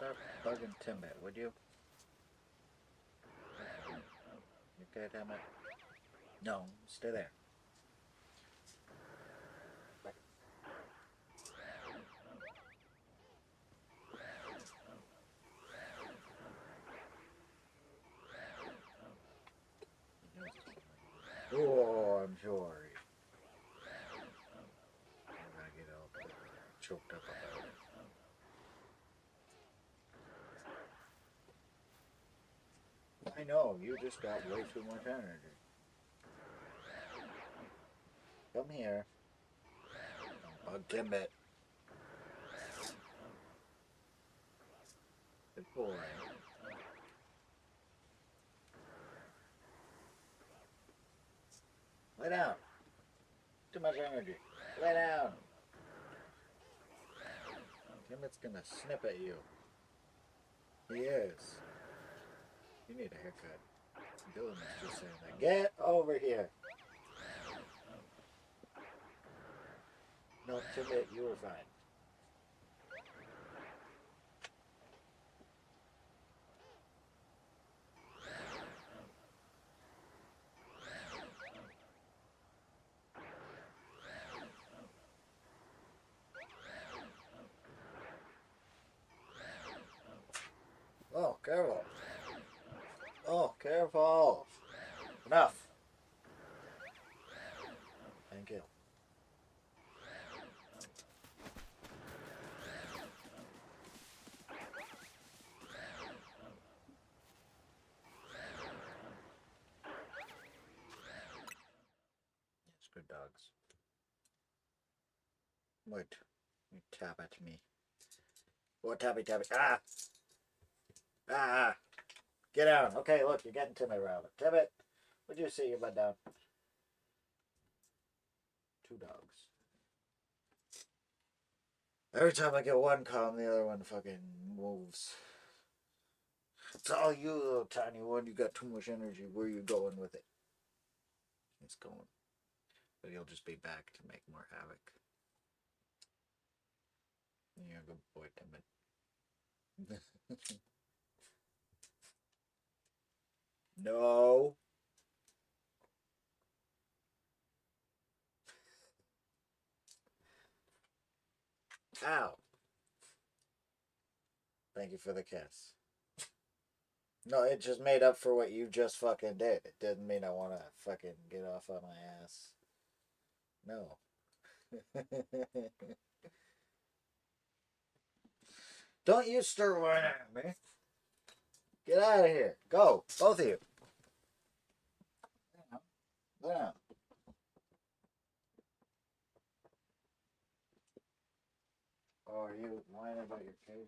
S1: Stop bugging Timbit, would you? You okay, Timbit? No, stay there. Oh, I'm sorry. I'm gonna get all choked up about it. I know, you just got way too much energy. Come here. Bug Timbit. Good boy. Lay down. Too much energy. Lay down. Timbit's gonna snip at you. He is. You need a haircut. Dylan was just saying that. Get over here. No, Timbit, you were fine. Oh, careful. Oh, careful. Enough. Thank you. Yes, good dogs. Wait. You tap at me. What tappy tappy? Ah! Ah! Get down. Okay, look, you're getting Timbit around. Timbit, would you sit your butt down? Two dogs. Every time I get one calm, the other one fucking moves. It's all you, little tiny one. You got too much energy. Where are you going with it? It's going. But he'll just be back to make more havoc. You're a good boy, Timbit. No. Ow. Thank you for the kiss. No, it just made up for what you just fucking did. It didn't mean I want to fucking get off on my ass. No. Don't you stir whining at me. Get out of here. Go. Both of you. Go down. Oh, are you whining about your cave?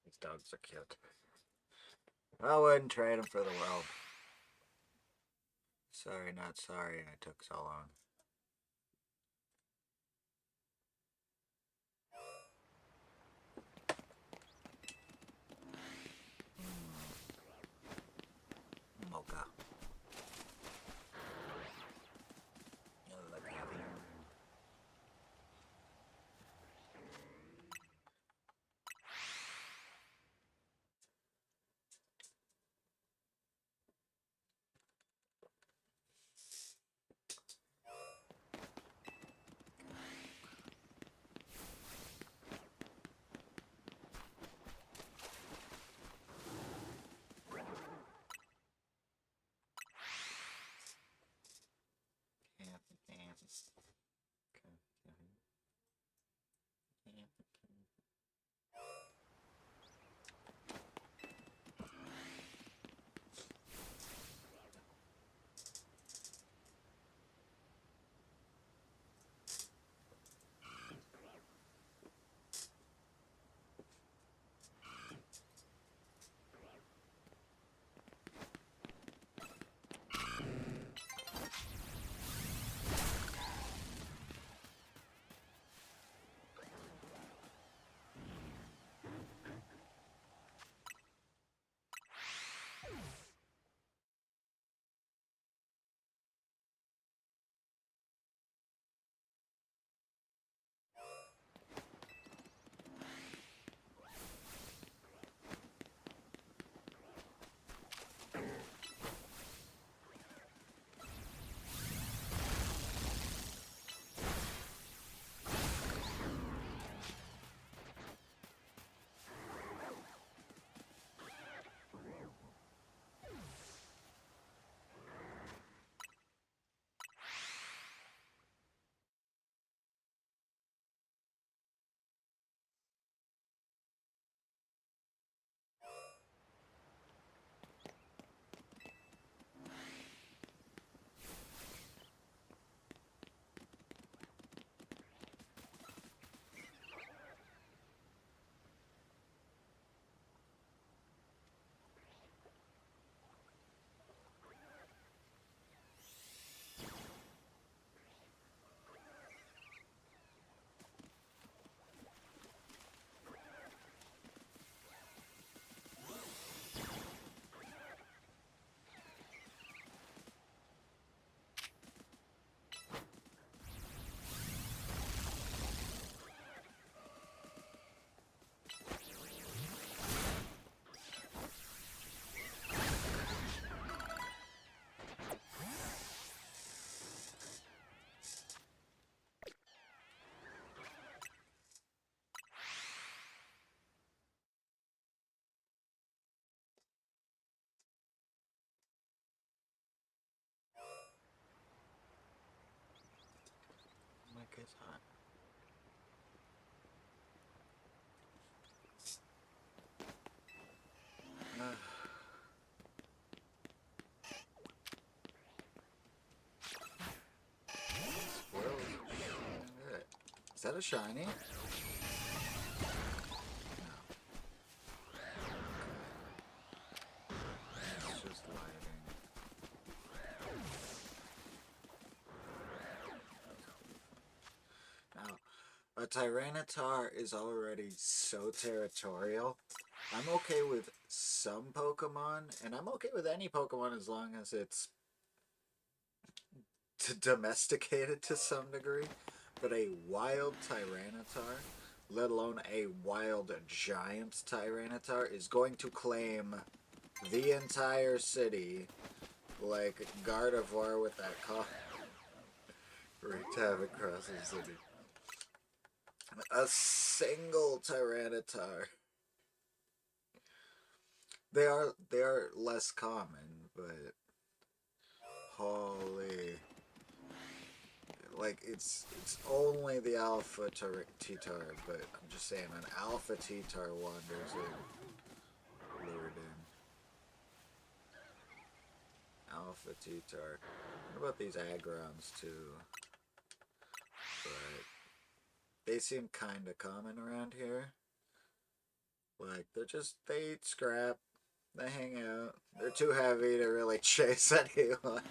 S1: These dogs are cute. I wouldn't trade them for the world. Sorry, not sorry. I took so long. Mocha. You look happy. gets hot. Squirrels. Is that a shiny? No. It's just lighting. Now, a Tyranitar is already so territorial. I'm okay with some Pokemon, and I'm okay with any Pokemon as long as it's domesticated to some degree. But a wild Tyranitar, let alone a wild giant Tyranitar, is going to claim the entire city like Gardevoir with that call. Wreaked havoc across the city. A single Tyranitar. They are less common, but holy, like it's only the alpha T-Tar, but I'm just saying an alpha T-Tar wanders in, lured in. Alpha T-Tar. What about these Agrons too? But they seem kind of common around here. Like they eat scrap, they hang out. They're too heavy to really chase anyone.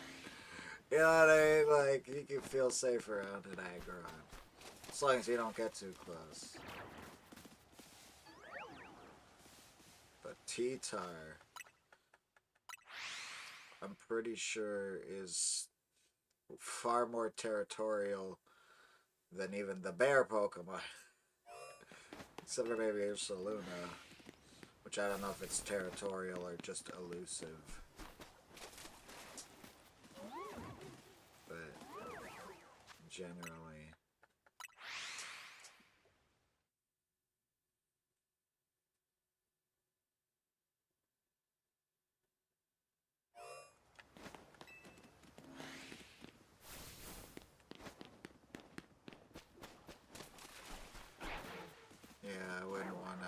S1: You know what I mean? Like, you can feel safe around an Aggron. As long as you don't get too close. But T-Tar, I'm pretty sure, is far more territorial than even the bear Pokemon. Except for maybe Ursaluna, which I don't know if it's territorial or just elusive. But generally, yeah, I wouldn't want to,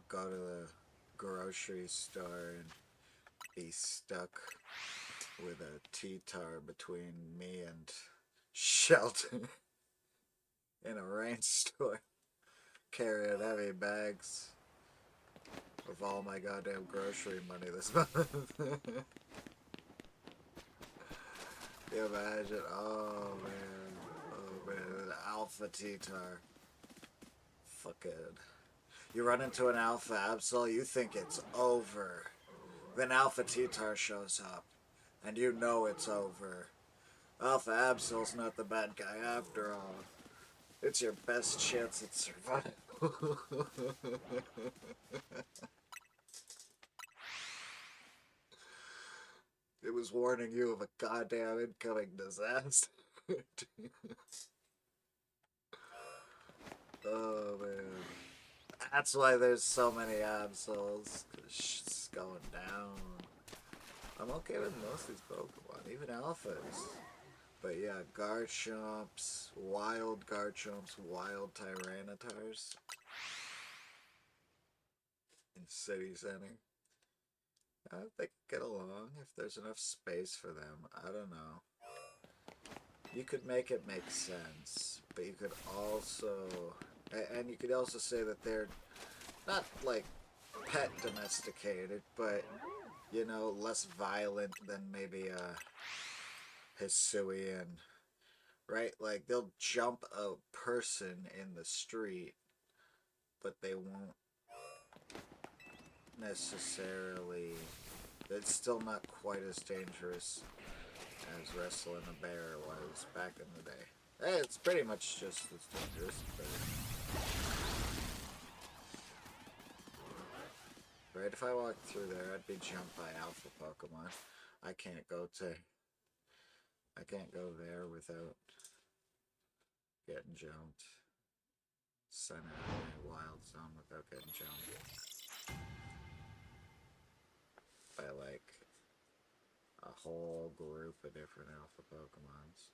S1: go to the grocery store and be stuck with a T-Tar between me and Shelton in a rainstorm, carrying heavy bags of all my goddamn grocery money this month. You imagine? Oh man, Alpha T-Tar. Fucking. You run into an Alpha Absol, you think it's over. Then Alpha T-Tar shows up, and you know it's over. Alpha Absol's not the bad guy after all. It's your best chance at survival. It was warning you of a goddamn incoming disaster. Oh man. That's why there's so many Absols. Cause shit's going down. I'm okay with most of these Pokemon, even Alphas. But yeah, Garchomps, wild Garchomps, wild Tyranitars in city setting. They could get along if there's enough space for them. I don't know. You could make it make sense, but you could also, and you could also say that they're not like pet domesticated, but less violent than maybe a Hisuian, right? Like they'll jump a person in the street, but they won't necessarily. It's still not quite as dangerous as wrestling a bear was back in the day. It's pretty much just as dangerous, but right, if I walked through there, I'd be jumped by alpha Pokemon. I can't go there without getting jumped. Sent out in a wild zone without getting jumped by like a whole group of different alpha Pokemons.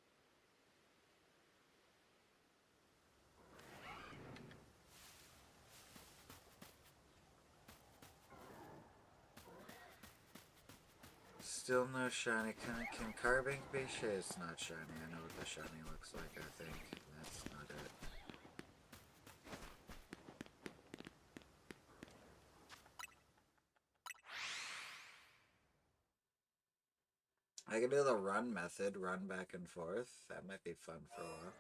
S1: Still no shiny. Can Carbink be shiny? It's not shiny. I know what the shiny looks like, I think. That's not it. I can do the run method, run back and forth. That might be fun for a while.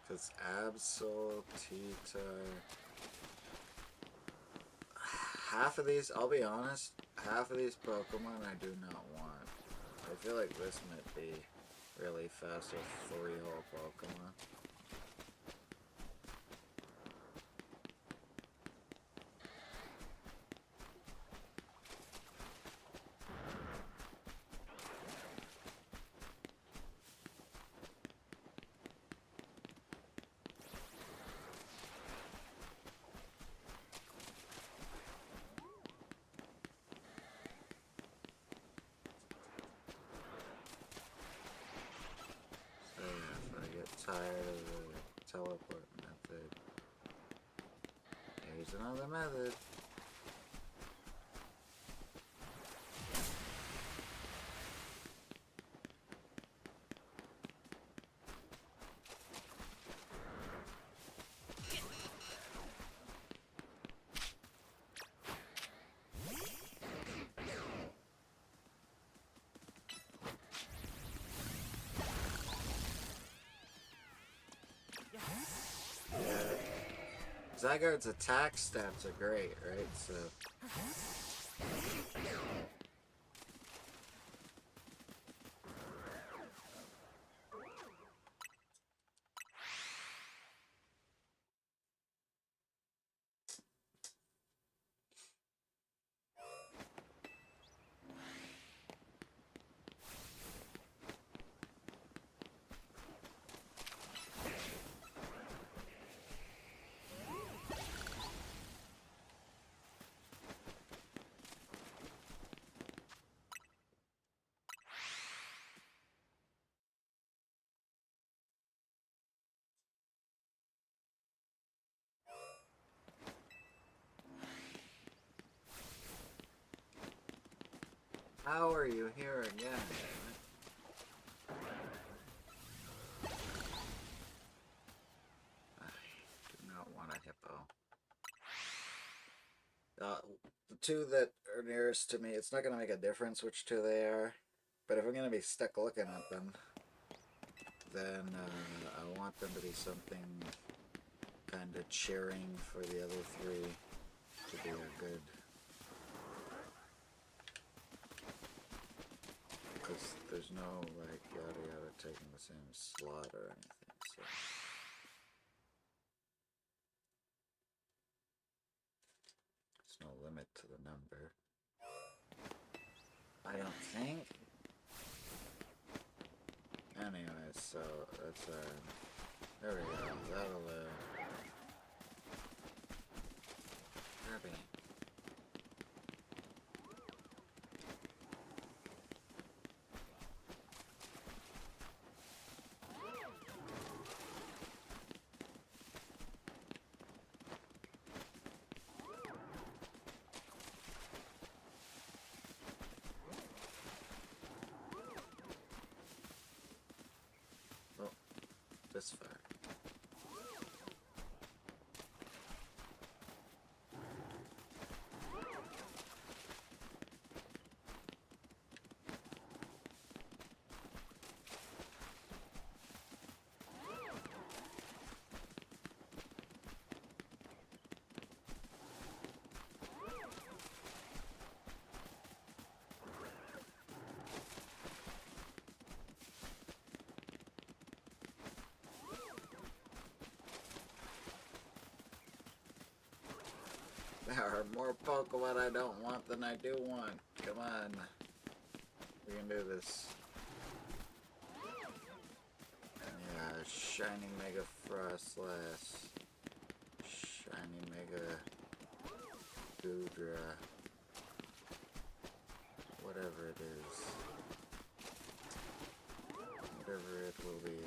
S1: Because Absol, Tita... Half of these, I'll be honest, half of these Pokemon I do not want. I feel like this might be really fast with 3 whole Pokemon. So yeah, if I get tired of the teleport method, here's another method. Zygarde's attack stats are great, right? So how are you here again? I do not want a hippo. The two that are nearest to me, it's not going to make a difference which two they are. But if I'm going to be stuck looking at them, then I want them to be something kind of cheering for the other 3 to be a good... Because there's no, like, yada yada taking the same slot or anything, so... There's no limit to the number. I don't think. Anyway, so that's there we go. That'll Kirby. Well, this far. There are more Pokemon I don't want than I do want. Come on. We can do this. Yeah, Shiny Mega Frostlass. Shiny Mega Goodra. Whatever it is. Whatever it will be.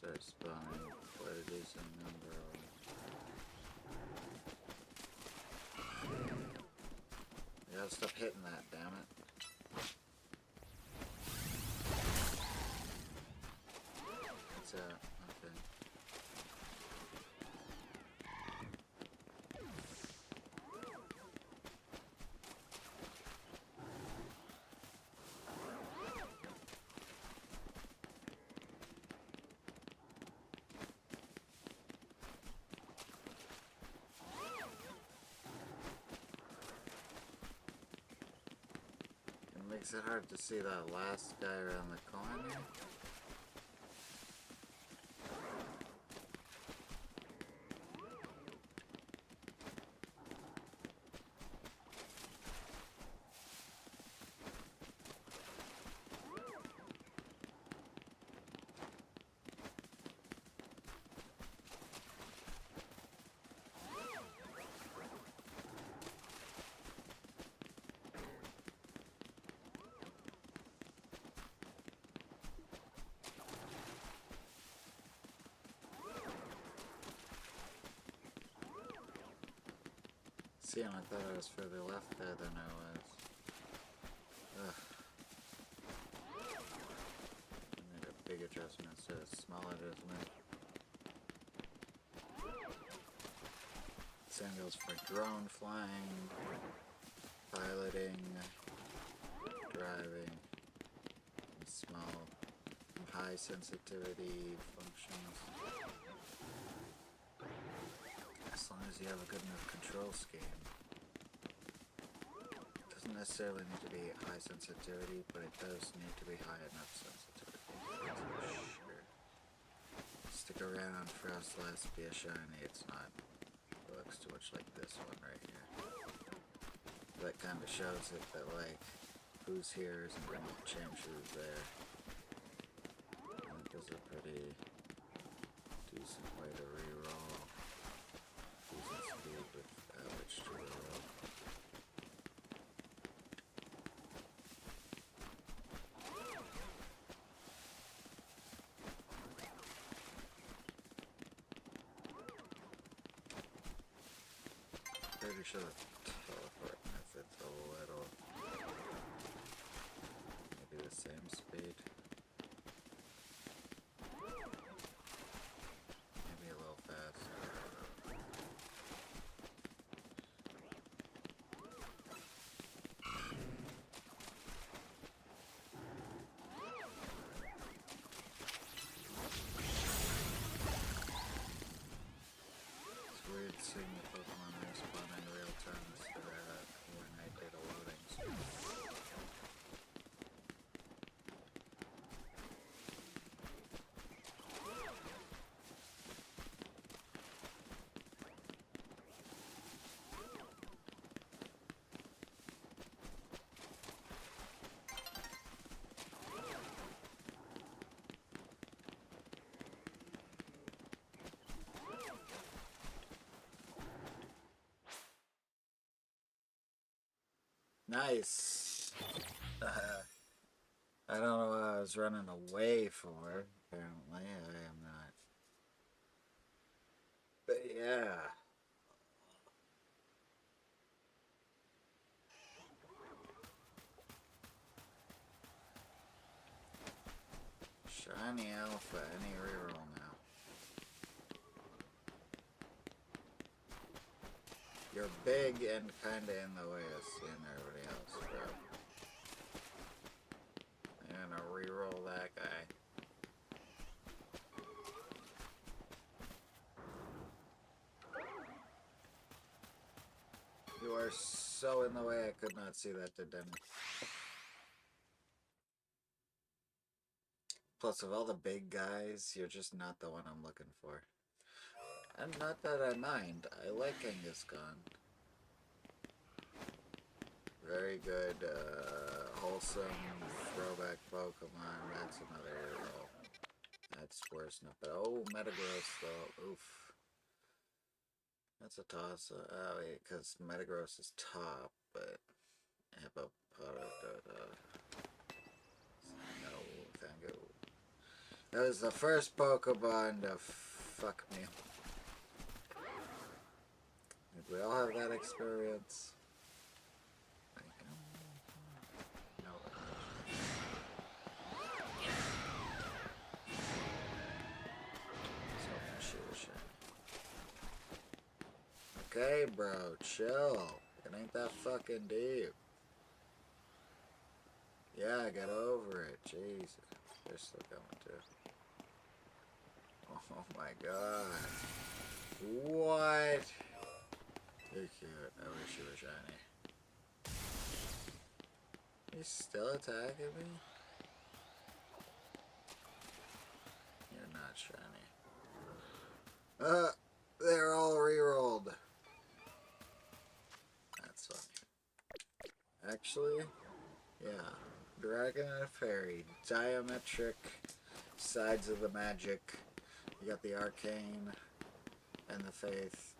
S1: start spawning quite a decent number of them. You gotta stop hitting that, damn it. What's that? Okay. It makes it hard to see that last guy around the corner. See, I thought I was further left there than I was. Ugh. I made a big adjustment instead of small adjustment. Same goes for drone flying, piloting, driving, and small, high sensitivity functions. As long as you have a good enough control scheme. It doesn't necessarily need to be high sensitivity, but it does need to be high enough sensitivity. That's for sure. Stick around for Frost be a shiny, it's not. It looks too much like this one right here. That kind of shows it that, like, who's here isn't going to change who's there. That is a pretty decent way to reroll. Decent speed with which to reroll. Pretty sure the teleport method's a little, maybe the same speed. Maybe a little faster. It's weird seeing the Pokemon respawn in real time instead of when I did a loading screen. Nice! I don't know what I was running away for. Apparently, I am not. But yeah. Shiny Alpha, any reroll now. You're big and kinda in the way of seeing everybody else, bro. I'm gonna reroll that guy. You are so in the way I could not see that to Denny. Plus, of all the big guys, you're just not the one I'm looking for. And not that I mind. I like Kangaskhan. Very good, wholesome throwback Pokemon. That's another reroll. That's worse enough. But oh, Metagross though. Oof. That's a toss. Oh wait, because Metagross is top, but Hippopotamus. No, thank you. That was the first Pokemon to fuck me. Did we all have that experience? No. Okay, bro, chill. It ain't that fucking deep. Yeah, get over it. Jesus. They're still going too. Oh my god. What? You're cute. I wish you were shiny. He's still attacking me? You're not shiny. They're all re-rolled. That's funny. Actually, yeah. Dragon and Fairy. Diametric sides of the magic. You got the Arcane and the Faith.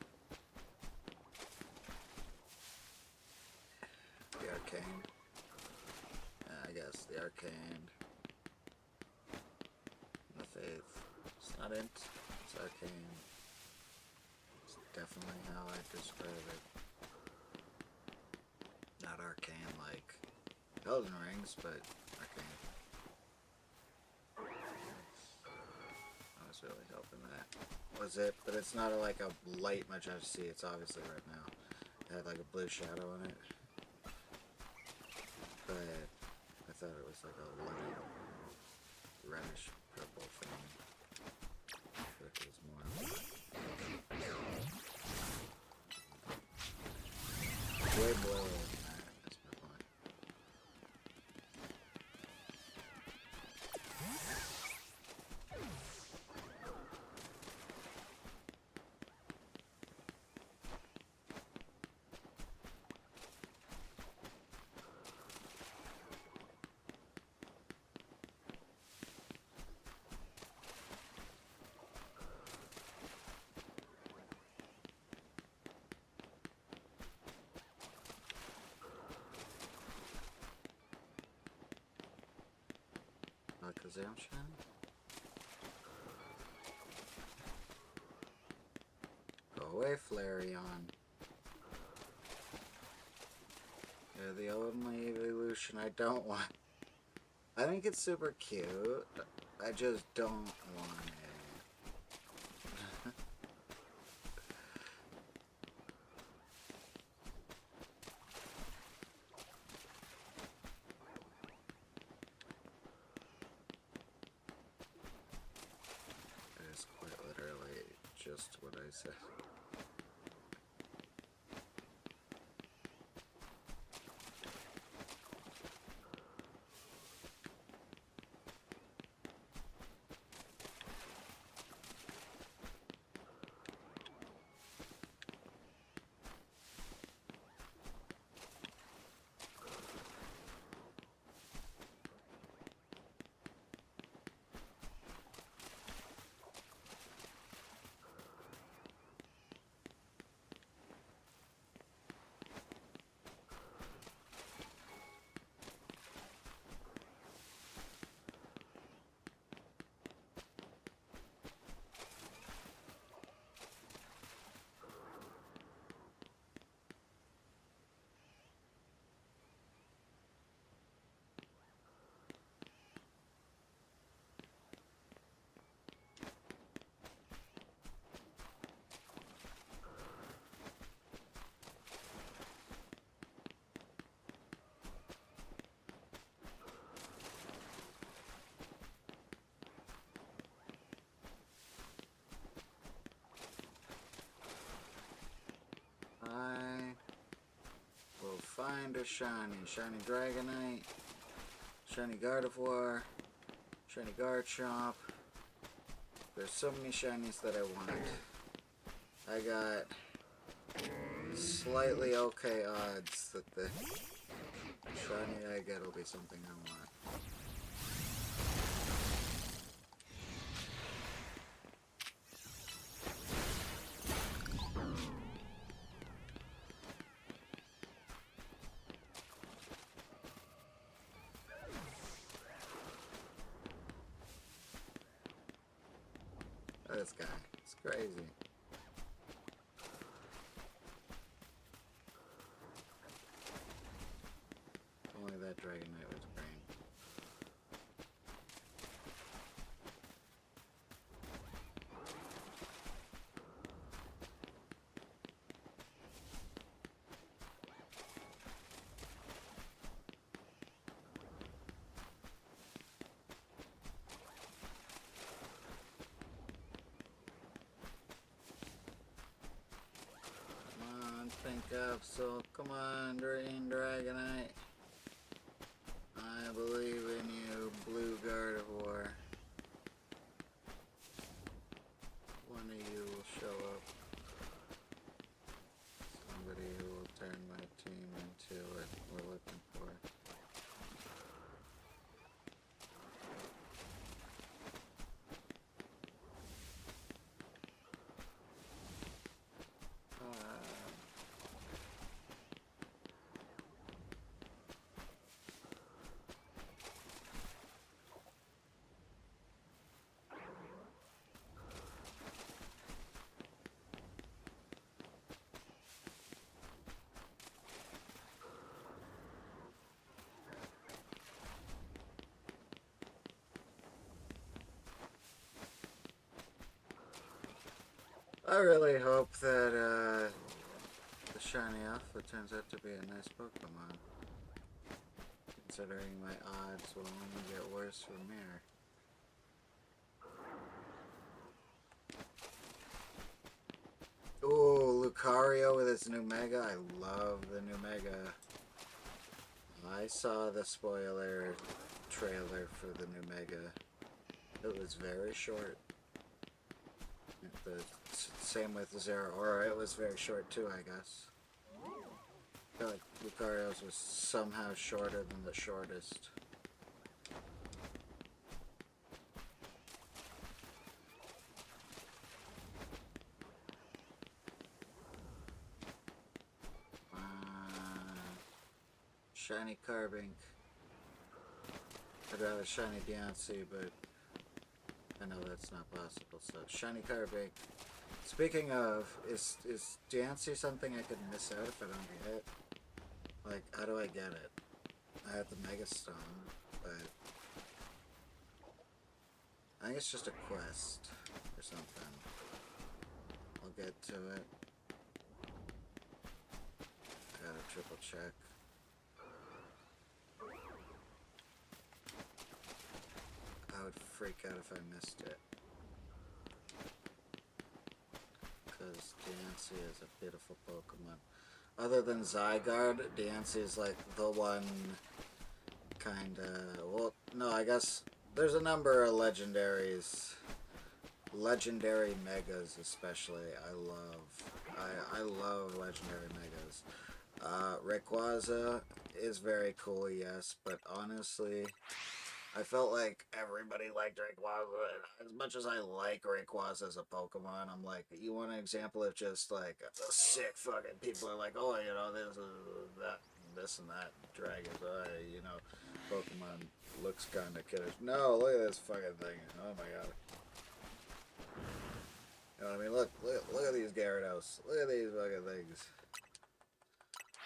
S1: The Arcane. I guess the Arcane. The Faith. It's not int, it's Arcane. It's definitely how I describe it. Not Arcane like Elden Rings, but Arcane. I was really hoping that was it, but it's not like a light much I see. It's obviously right now. It had like a blue shadow on it. But I thought it was like a light reddish purple thing. I feel like it was more. Way more than that, that's my point. Because I'm shiny. Go away, Flareon. You're the only evolution I don't want. I think it's super cute. I just don't want it. It is quite literally just what I said. I will find a shiny. Shiny Dragonite. Shiny Gardevoir. Shiny Garchomp. There's so many shinies that I want. I got slightly okay odds that the shiny I get will be something I want. Look at this guy. It's crazy. Only that Dragonite was green. Come on, think up, so come on, Green Dragonite. I believe in you, Blue Gardevoir. One of you will show up. Somebody who will turn my team into what we're looking for. I really hope that the shiny alpha turns out to be a nice Pokemon. Considering my odds will only get worse from here. Ooh, Lucario with its new Mega. I love the new Mega. I saw the spoiler trailer for the new Mega. It was very short. The same with Zeraora, it was very short too, I guess. I feel like Lucario's was somehow shorter than the shortest. Shiny Carbink. I'd rather shiny Deontay, but I know that's not possible. So shiny Carbink. Speaking of, is Deontay something I could miss out if I don't get it? Like, how do I get it? I have the Mega Stone, but I think it's just a quest or something. I'll get to it. Gotta triple check. I would freak out if I missed it. Because Deontay is a beautiful Pokemon. Other than Zygarde, Deontay is like the one kinda... Well, no, I guess there's a number of legendaries. Legendary Megas especially, I love legendary Megas. Rayquaza is very cool, yes, but honestly, I felt like everybody liked Rayquaza. As much as I like Rayquaza as a Pokemon, I'm like, you want an example of just like a sick fucking people are like, oh, you know, this and that dragon, you know, Pokemon looks kind of kiddish. No, look at this fucking thing. Oh my god. You know what I mean? Look at these Gyarados. Look at these fucking things.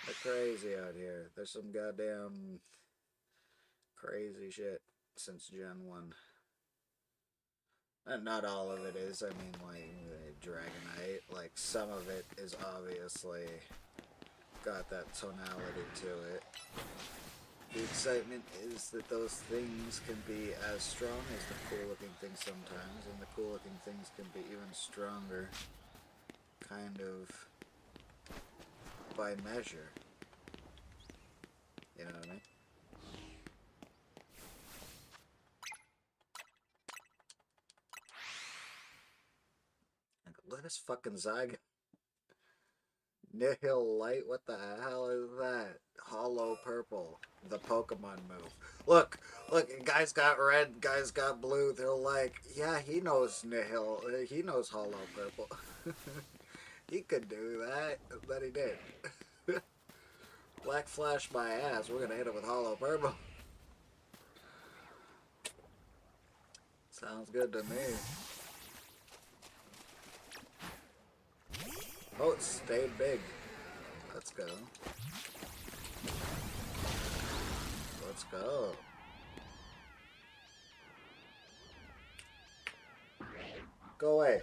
S1: They're crazy out here. There's some goddamn crazy shit since Gen 1. And not all of it is. I mean, like, Dragonite, like, some of it is obviously got that tonality to it. The excitement is that those things can be as strong as the cool-looking things sometimes, and the cool-looking things can be even stronger, kind of, by measure. You know what I mean? Look at this fucking Zygarde. Nihil Light, what the hell is that? Hollow Purple, the Pokemon move. Look, guys got red, guys got blue. They're like, yeah, he knows Nihil, he knows Hollow Purple. He could do that, but he did. Black Flash my ass, we're gonna hit him with Hollow Purple. Sounds good to me. it stayed big. Let's go. Let's go. Go away.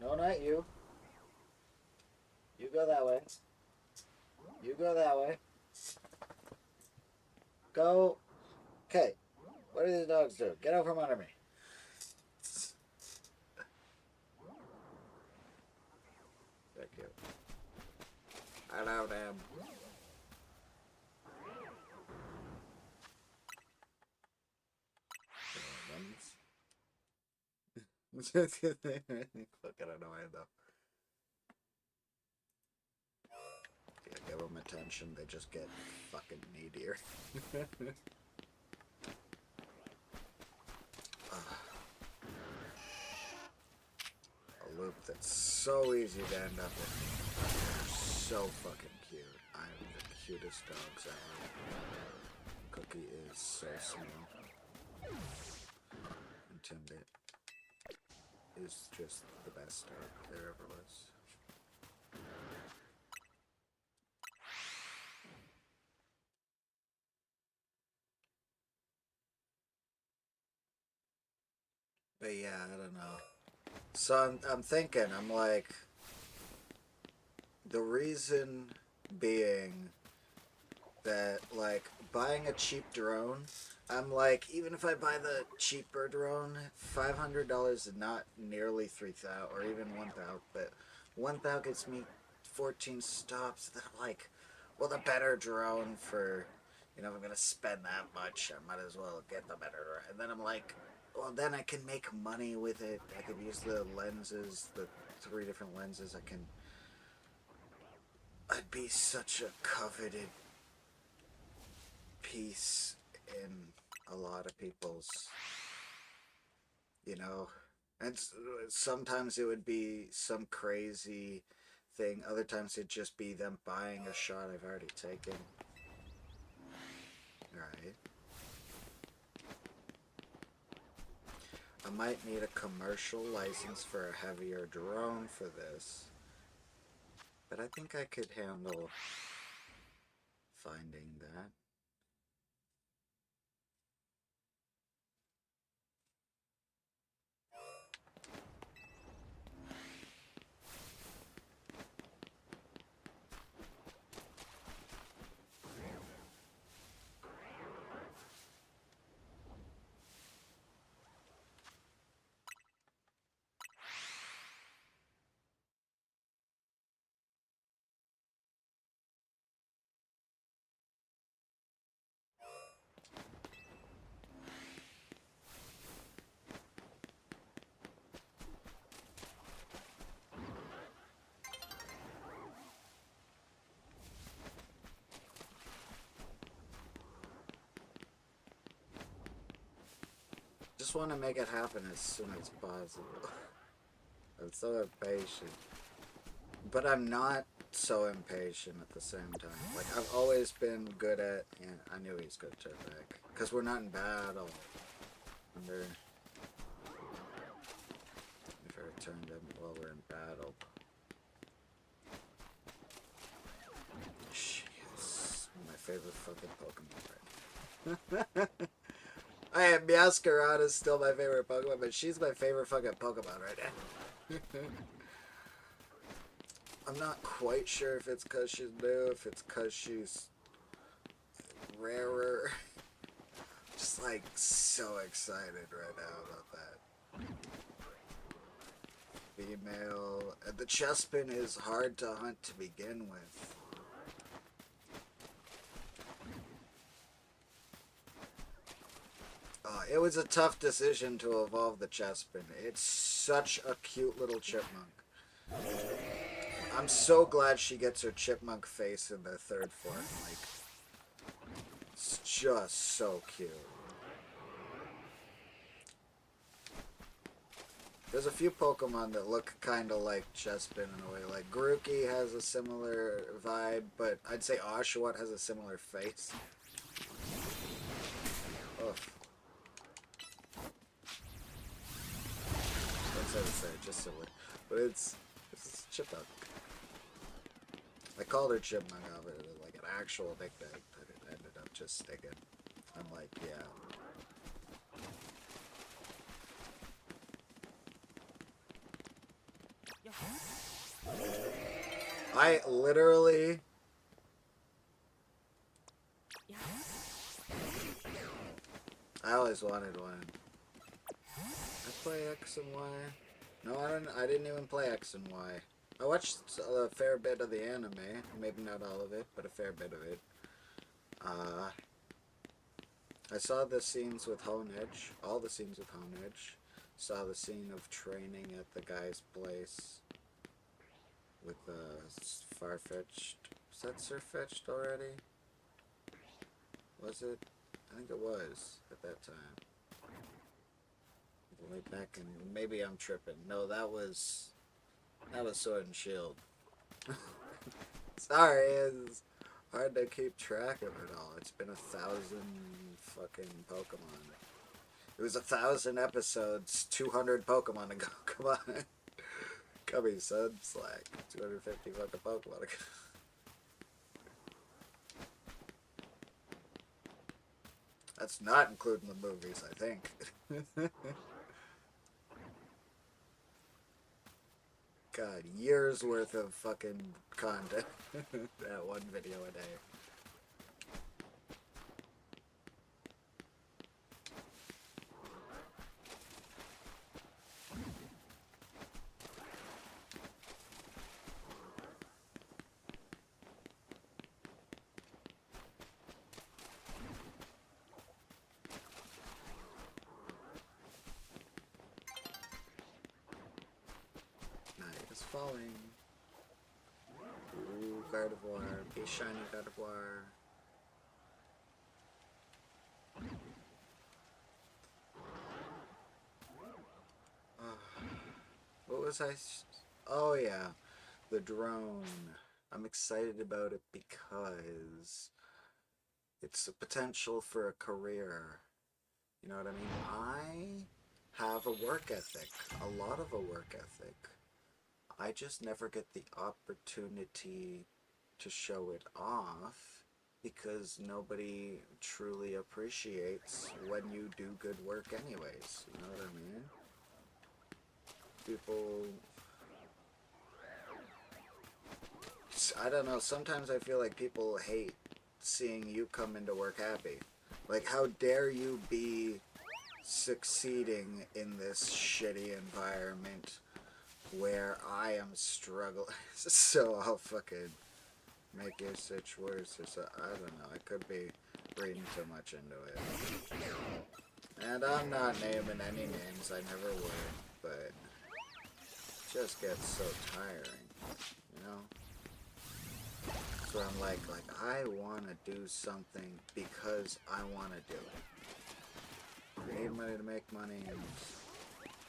S1: No, not you. You go that way. You go that way. Go. Okay. What do these dogs do? Get out from under me. Thank you. Hello, them. Fucking annoying though. Yeah, give them attention, they just get fucking needier. A loop that's so easy to end up in. They're so fucking cute. I'm the cutest dogs ever. Cookie is so small. And Timbit is just the best dog there ever was. But yeah, I don't know. So I'm thinking, I'm like, the reason being that, like, buying a cheap drone, I'm like, even if I buy the cheaper drone, $500 is not nearly 3,000 or even 1,000, but 1,000 gets me 14 stops. Then I'm like, well, the better drone for, you know, if I'm gonna spend that much, I might as well get the better drone. And then I'm like, well, then I can make money with it. I could use the lenses, the 3 different lenses. I'd be such a coveted piece in a lot of people's, you know, and sometimes it would be some crazy thing. Other times it'd just be them buying a shot I've already taken. Right. I might need a commercial license for a heavier drone for this, but I think I could handle finding that. Just want to make it happen as soon as possible. I'm so impatient. But I'm not so impatient at the same time. Like, I've always been good at... Yeah, I knew he's good to back. Because we're not in battle. Under... If I returned him while we're in battle. Yes. My favorite fucking Pokemon right now. I am Meowscarada is still my favorite Pokemon, but she's my favorite fucking Pokemon right now. I'm not quite sure if it's because she's new, if it's because she's rarer. Just like so excited right now about that. Female. And the Chespin is hard to hunt to begin with. It was a tough decision to evolve the Chespin. It's such a cute little chipmunk. I'm so glad she gets her chipmunk face in the 3rd form. Like, it's just so cute. There's a few Pokemon that look kind of like Chespin in a way. Like, Grookey has a similar vibe, but I'd say Oshawott has a similar face. Ugh. That's how to say it, just silly. But it's This is Chipmunk. I called her Chipmunk out of it, like an actual nickname that it ended up just sticking. I'm like, yeah. I literally... I always wanted one. I play X and Y. No, I didn't even play X and Y. I watched a fair bit of the anime. Maybe not all of it, but a fair bit of it. I saw the scenes with Honedge. All the scenes with Honedge. Saw the scene of training at the guy's place. With Farfetch'd. Was that Surfetch'd already? Was it? I think it was at that time. Way back in, maybe I'm tripping. No, that was Sword and Shield. Sorry, it's hard to keep track of it all. It's been 1,000 fucking Pokemon. It was 1,000 episodes, 200 Pokemon to go. Come on. Come here, son. It's like 250 fucking Pokemon to go. That's not including the movies, I think. God, years worth of fucking content. That one video a day. Falling. Ooh, Gardevoir. Be shiny, Gardevoir. What was I? Oh, yeah. The drone. I'm excited about it because it's a potential for a career. You know what I mean? I have a work ethic. A lot of a work ethic. I just never get the opportunity to show it off because nobody truly appreciates when you do good work anyways. You know what I mean? People... I don't know, sometimes I feel like people hate seeing you come into work happy. Like, how dare you be succeeding in this shitty environment where I am struggling. So I'll fucking make your situation worse or so. I don't know. I could be reading too much into it. And I'm not naming any names. I never would. But it just gets so tiring. You know? So I'm like I want to do something because I want to do it. I need money to make money. And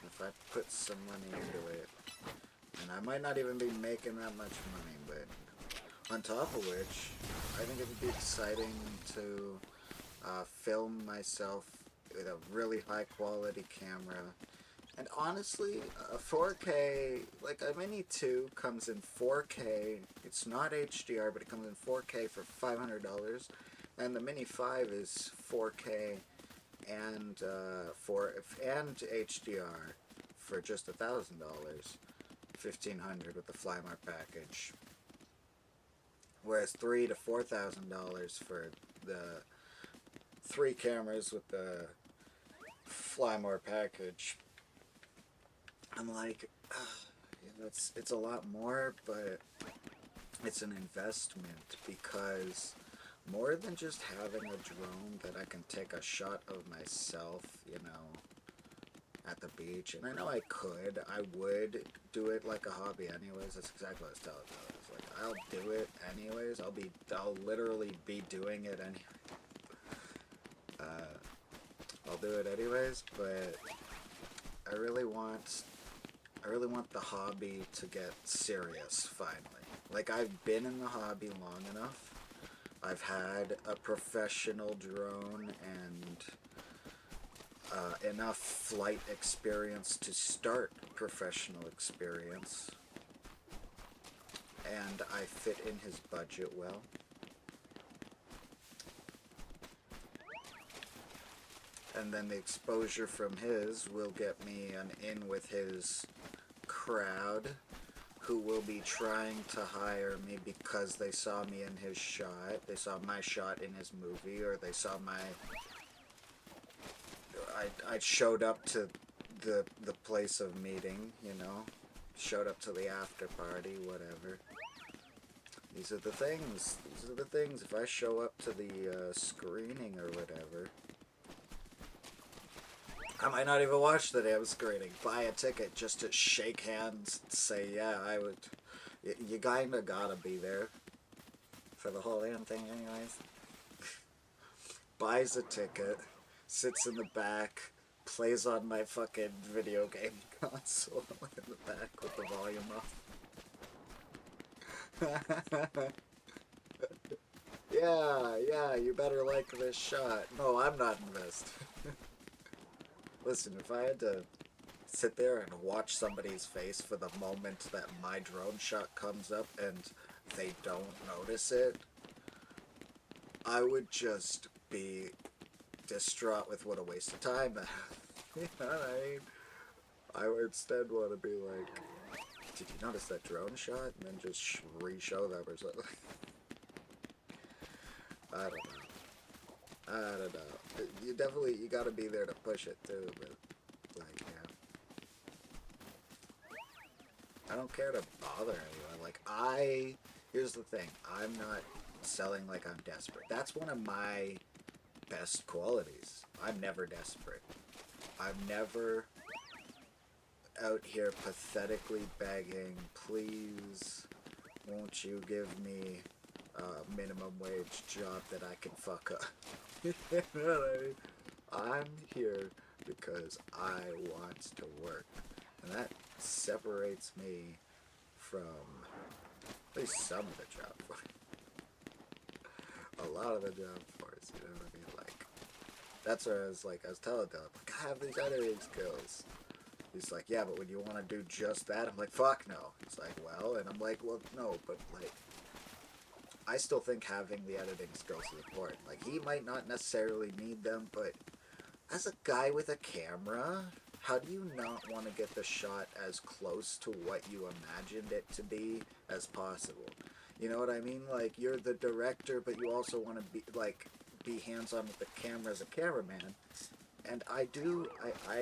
S1: if I put some money into it, and I might not even be making that much money, but on top of which, I think it would be exciting to film myself with a really high quality camera. And honestly, a 4K, like a Mini 2 comes in 4K. It's not HDR, but it comes in 4K for $500. And the Mini 5 is 4K and and HDR for just $1,000. $1,500 with the Flymar package, whereas $3,000 to $4,000 for the 3 cameras with the Flymar package. I'm like, it's a lot more, but it's an investment because more than just having a drone that I can take a shot of myself, you know, at the beach, and I know I would do it like a hobby anyways. That's exactly what I was telling you. It's like, I'll do it anyways. I'll literally be doing it anyway. I'll do it anyways, but I really want the hobby to get serious finally. Like, I've been in the hobby long enough. I've had a professional drone and enough flight experience to start professional experience. and I fit in his budget well. And then the exposure from his will get me an in with his crowd, who will be trying to hire me because they saw me in his shot. They saw my shot in his movie, or they saw my... I showed up to the place of meeting, you know? Showed up to the after party, whatever. These are the things. These are the things. If I show up to the screening or whatever... I might not even watch the damn screening. Buy a ticket just to shake hands and say, yeah, I would... You kinda gotta be there for the whole damn thing anyways. Buys a ticket, sits in the back, plays on my fucking video game console in the back with the volume off. Yeah, you better like this shot. No, I'm not invested. Listen, if I had to sit there and watch somebody's face for the moment that my drone shot comes up and they don't notice it, I would just be distraught with what a waste of time that you know what I mean? I would instead want to be like, did you notice that drone shot? And then just re-show them or something. I don't know. You gotta be there to push it too, but, like, yeah. I don't care to bother anyone. Like, here's the thing. I'm not selling like I'm desperate. That's one of my best qualities. I'm never desperate. I'm never out here pathetically begging, please, won't you give me a minimum wage job that I can fuck up. You know what I mean? I'm here because I want to work. And that separates me from at least some of the job force. A lot of the job force, you know what I mean? Like, that's where I was telling Dylan, like, I have these editing skills. He's like, yeah, but when you want to do just that, I'm like, fuck no. He's like, well, and I'm like, well, no, but, like, I still think having the editing skills is important. Like, he might not necessarily need them, but as a guy with a camera, how do you not want to get the shot as close to what you imagined it to be as possible? You know what I mean? Like, you're the director, but you also want to be hands-on with the camera as a cameraman. And I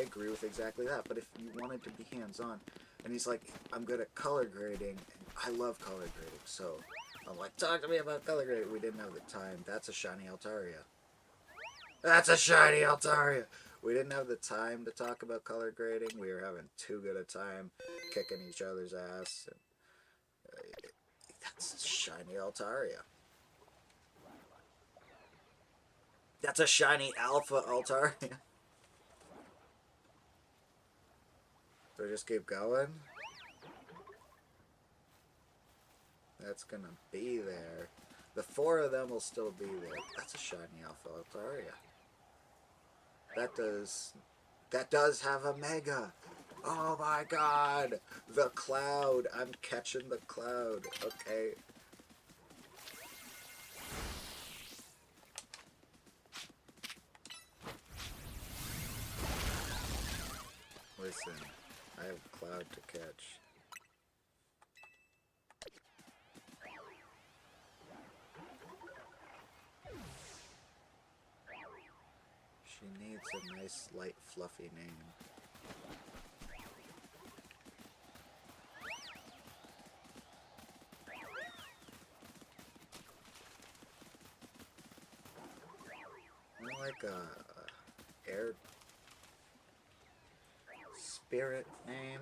S1: agree with exactly that. But if you wanted to be hands-on, and he's like, I'm good at color grading, and I love color grading, so I'm like, talk to me about color grading. We didn't have the time. That's a shiny Altaria. That's a shiny Altaria! We didn't have the time to talk about color grading. We were having too good a time kicking each other's ass. And, that's a shiny Altaria. That's a shiny Alpha Altaria. Do I just keep going? That's gonna be there. The 4 of them will still be there. That's a shiny Alpha Altaria. That does have a Mega. Oh my god! The cloud. I'm catching the cloud. Okay. Listen, I have cloud to catch. She needs a nice, light, fluffy name. I like a air spirit name.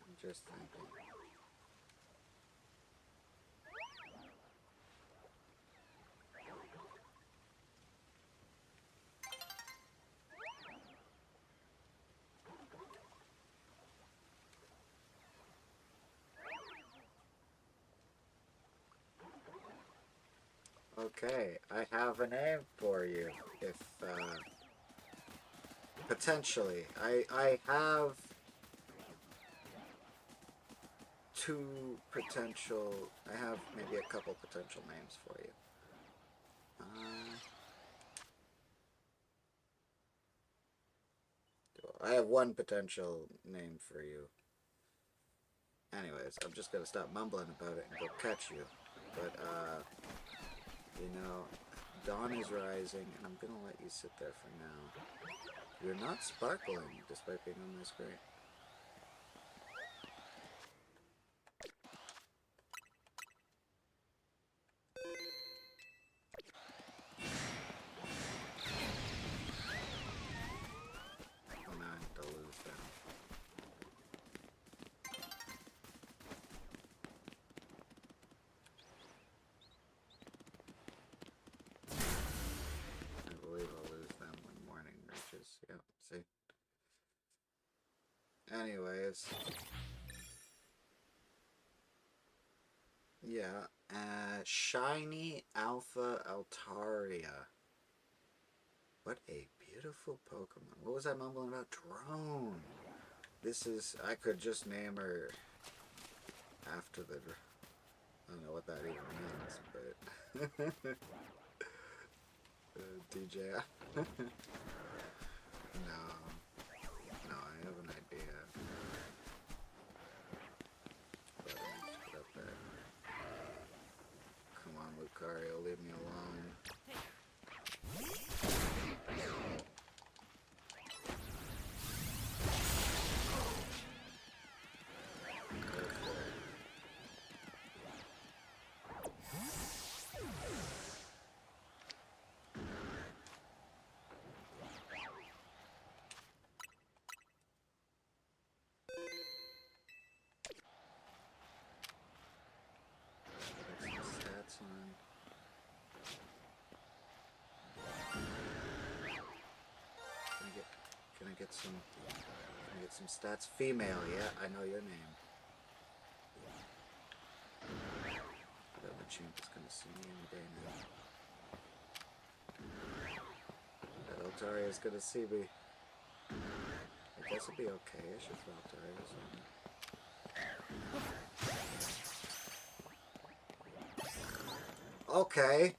S1: I'm just thinking. Okay, I have a name for you. If potentially, I have two potential. I have maybe a couple potential names for you. I have one potential name for you. Anyways, I'm just gonna stop mumbling about it and go catch you. But you know, dawn is rising, and I'm gonna let you sit there for now. You're not sparkling, despite being on my screen. Oh, now I have to lose them. I believe I'll lose them when morning reaches. Yep, see? Anyways. Yeah, Shiny Alpha Altaria. What a beautiful Pokemon. What was I mumbling about? Drone. This is, I could just name her after the, I don't know what that even means, but, DJ. No, I have an idea. But I need to get up there. Come on, Lucario, leave me alone. Stats on. Can I get some stats? Female, yeah, I know your name. I bet Machamp is gonna see me any day now. That Altaria is gonna see me. I guess it'll be okay-ish if Altaria is on me. Okay.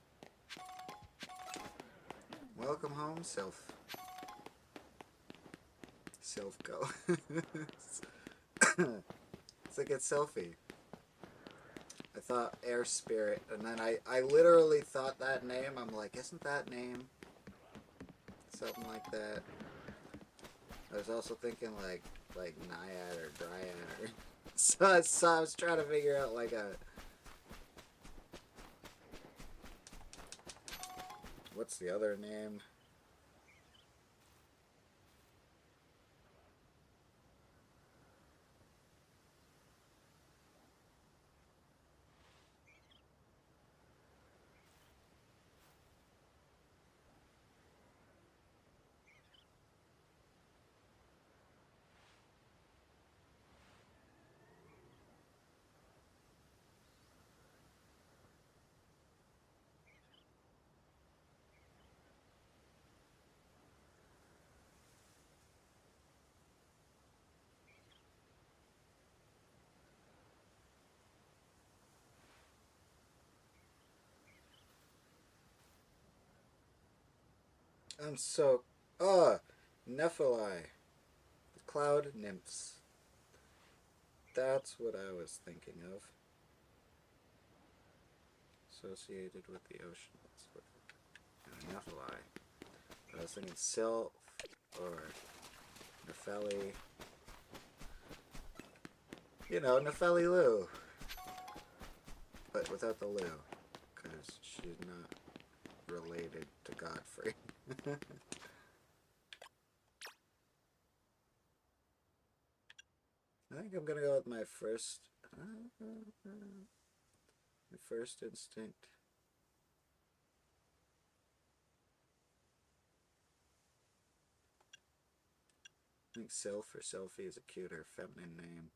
S1: Welcome home, Self-go. It's like a selfie. I thought Air Spirit, and then I literally thought that name. I'm like, isn't that name something like that? I was also thinking like Naiad or Dryad. Or so I was trying to figure out like a, what's the other name? I'm so... Nephili. The cloud nymphs. That's what I was thinking of. Associated with the ocean. That's what... Nephili. I was thinking Sylph or Nepheli. You know, Nepheli Lou. But without the Lou. Because she's not related to Godfrey. I think I'm gonna go with my first instinct. I think Sylph or Selfie is a cuter feminine name.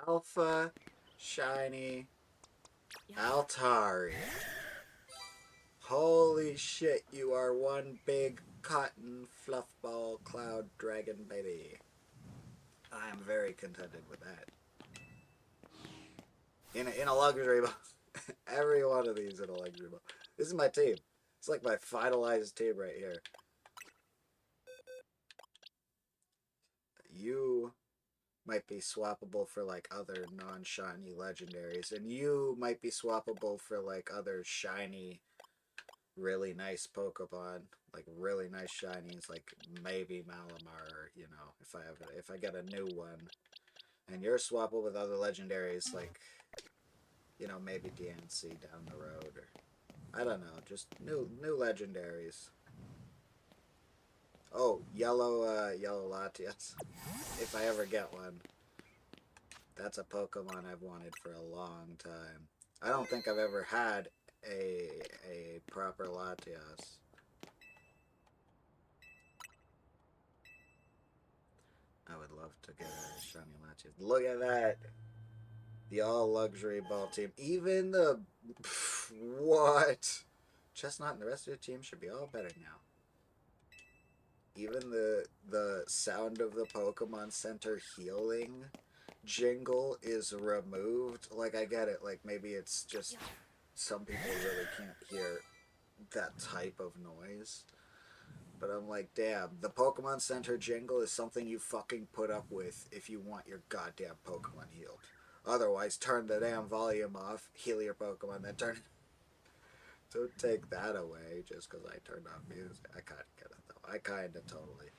S1: Alpha Shiny Altari. Holy shit, you are one big cotton fluffball cloud dragon baby. I am very contented with that. In a luxury box. Every one of these in a luxury box. This is my team. It's like my finalized team right here. You might be swappable for like other non-shiny legendaries, and you might be swappable for like other shiny, really nice Pokemon, like really nice shinies, like maybe Malamar, you know, if I get a new one, and you're swappable with other legendaries, like, you know, maybe DNC down the road, or I don't know, just new legendaries. Oh, yellow Latias. If I ever get one. That's a Pokemon I've wanted for a long time. I don't think I've ever had a proper Latias. I would love to get a shiny Latias. Look at that! The all luxury ball team. Even the what? Chestnut and the rest of the team should be all better now. Even the sound of the Pokemon Center healing jingle is removed. Like, I get it. Like, maybe it's just some people really can't hear that type of noise. But I'm like, damn, the Pokemon Center jingle is something you fucking put up with if you want your goddamn Pokemon healed. Otherwise, turn the damn volume off, heal your Pokemon, then turn it. Don't take that away just because I turned off music. I kind of get it, though. I kind of totally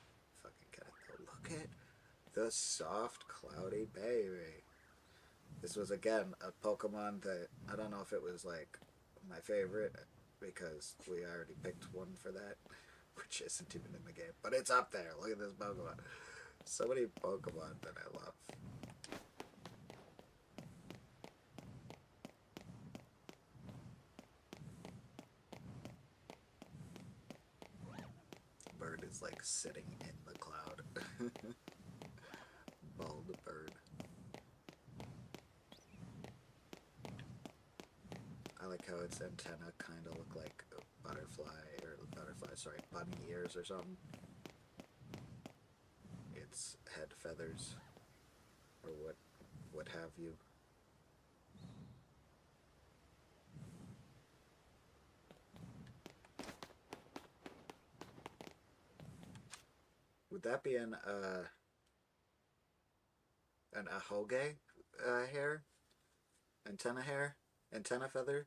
S1: fucking get it, though. Look at the soft, cloudy baby. This was, again, a Pokemon that, I don't know if it was, like, my favorite, because we already picked one for that, which isn't even in the game. But it's up there. Look at this Pokemon. So many Pokemon that I love. Bird is, like, sitting in the cloud. Bald bird. I like how its antenna kind of look like a bunny ears or something. Its head feathers, or what have you. Would that be an ahoge hair? Antenna hair? Antenna feather?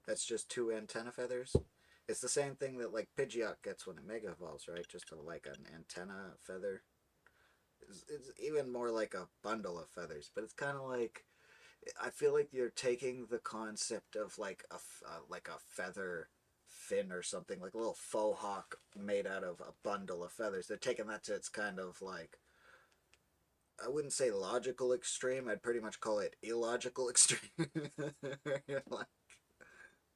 S1: That's just two antenna feathers? It's the same thing that, like, Pidgeot gets when it Mega Evolves, right? Just like an antenna feather. It's even more like a bundle of feathers, but it's kind of like, I feel like you're taking the concept of like a feather fin or something, like a little faux hawk made out of a bundle of feathers. They're taking that to its kind of like, I wouldn't say logical extreme. I'd pretty much call it illogical extreme. Like,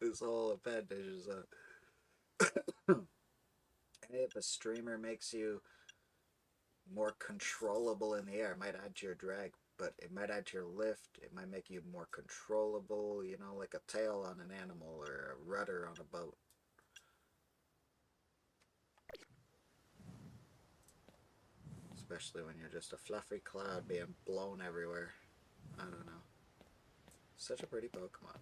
S1: this whole appendage is if a streamer makes you more controllable in the air, it might add to your drag, but it might add to your lift. It might make you more controllable, you know, like a tail on an animal or a rudder on a boat. Especially when you're just a fluffy cloud being blown everywhere. I don't know. Such a pretty Pokemon.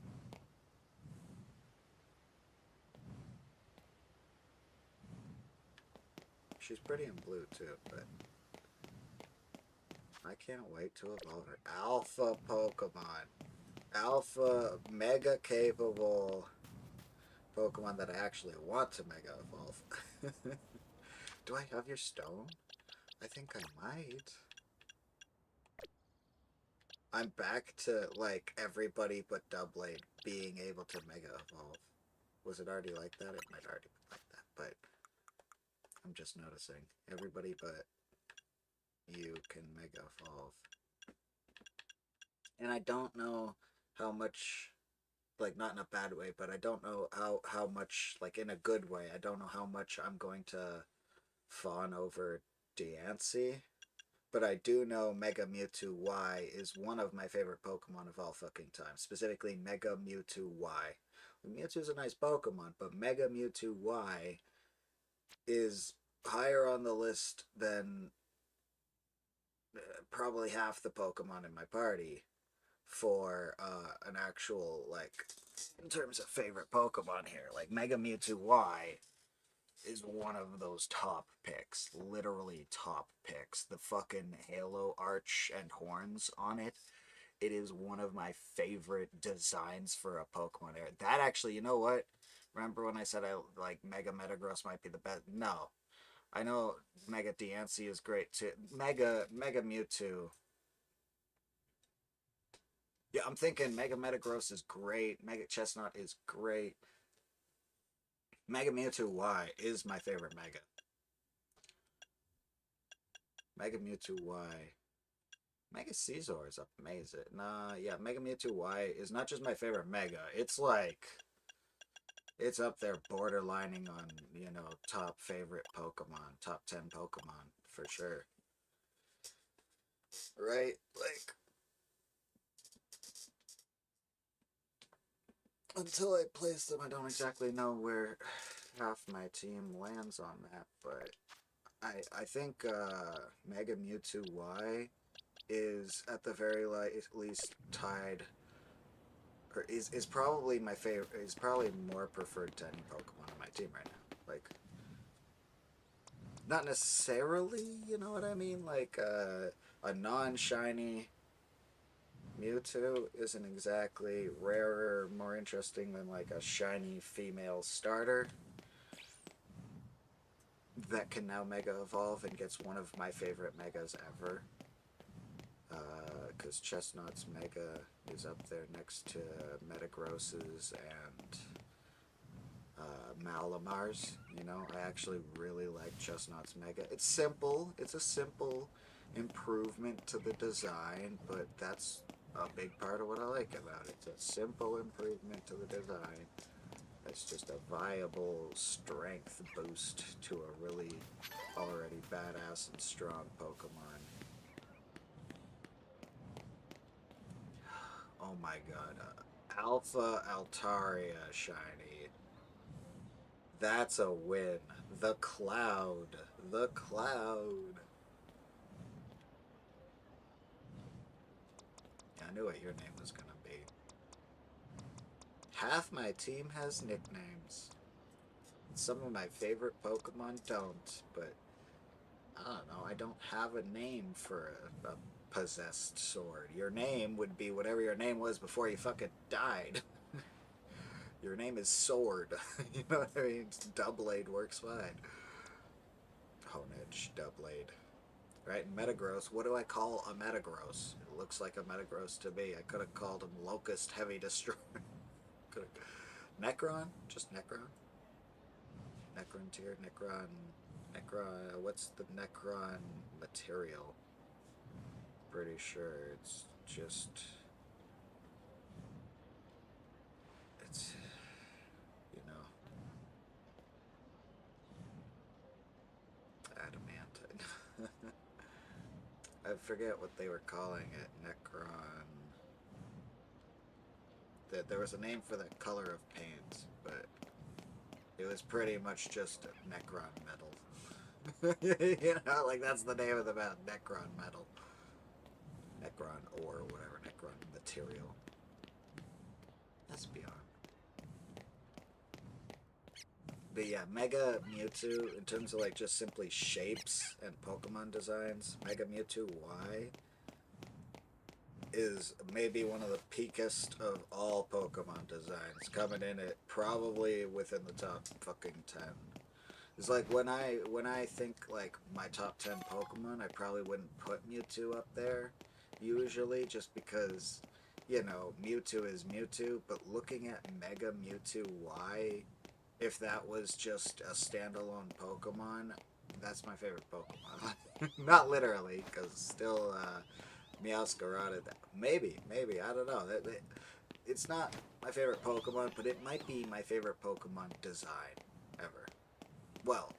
S1: She's pretty in blue too, but I can't wait to evolve her. Alpha Pokemon. Alpha, mega capable Pokemon that I actually want to mega evolve. Do I have your stone? I think I might. I'm back to, like, everybody but Doublade being able to mega evolve. Was it already like that? It might already be like that, but I'm just noticing. Everybody but you can mega evolve. And I don't know how much, like, not in a bad way, but I don't know how much, like, in a good way, I don't know how much I'm going to fawn over Diancie, But I do know Mega Mewtwo Y is one of my favorite Pokemon of all fucking time. Specifically, Mega Mewtwo Y. Mewtwo's a nice Pokemon, but Mega Mewtwo Y is higher on the list than probably half the Pokemon in my party for an actual, like, in terms of favorite Pokemon here. Like, Mega Mewtwo Y is one of those top picks. Literally top picks. The fucking halo arch and horns on it. It is one of my favorite designs for a Pokemon. That actually, you know what? Remember when I said I like Mega Metagross might be the best? No. I know Mega Diancie is great too. Mega Mewtwo. Yeah, I'm thinking Mega Metagross is great. Mega Chestnut is great. Mega Mewtwo Y is my favorite Mega. Mega Mewtwo Y. Mega Caesar is amazing. Nah, yeah, Mega Mewtwo Y is not just my favorite Mega. It's like, it's up there borderlining on, you know, top favorite Pokemon, top 10 Pokemon, for sure. Right? Like, until I place them, I don't exactly know where half my team lands on that, but I think Mega Mewtwo Y is at the very least tied, or is probably my favorite, is probably more preferred to any Pokemon on my team right now. Like, not necessarily, you know what I mean? Like, a non-shiny Mewtwo isn't exactly rarer, more interesting than like a shiny female starter that can now Mega Evolve and gets one of my favorite Megas ever. Because Chestnut's Mega is up there next to Metagross's and Malamar's. You know, I actually really like Chestnut's Mega. It's simple. It's a simple improvement to the design, but that's a big part of what I like about it. It's a simple improvement to the design. It's just a viable strength boost to a really already badass and strong Pokemon. Oh my god. Alpha Altaria shiny. That's a win. The Cloud. The Cloud. Yeah, I knew what your name was gonna be. Half my team has nicknames. Some of my favorite Pokemon don't, but I don't know. I don't have a name for a possessed sword. Your name would be whatever your name was before you fucking died. Your name is Sword. You know what I mean? Doublade works fine. Honedge, Doublade. Right? Metagross. What do I call a Metagross? It looks like a Metagross to me. I could have called him Locust Heavy Destroyer. Necron? Just Necron? Necron tier? Necron. Necron. What's the Necron material? Pretty sure it's just. It's. You know. Adamantine. I forget what they were calling it. Necron. There was a name for that color of paint, but it was pretty much just Necron metal. You know, like that's the name of the metal. Necron metal. Necron ore, whatever. Necron material. Let's be honest. But yeah, Mega Mewtwo, in terms of like just simply shapes and Pokemon designs, Mega Mewtwo Y is maybe one of the peakest of all Pokemon designs, coming in at probably within the top fucking 10. It's like when I think like my top 10 Pokemon, I probably wouldn't put Mewtwo up there usually, just because, you know, Mewtwo is Mewtwo, but looking at Mega Mewtwo Y, if that was just a standalone Pokemon, that's my favorite Pokemon. Not literally, because still Meowscarada. Maybe, I don't know. It's not my favorite Pokemon, but it might be my favorite Pokemon design ever. Well,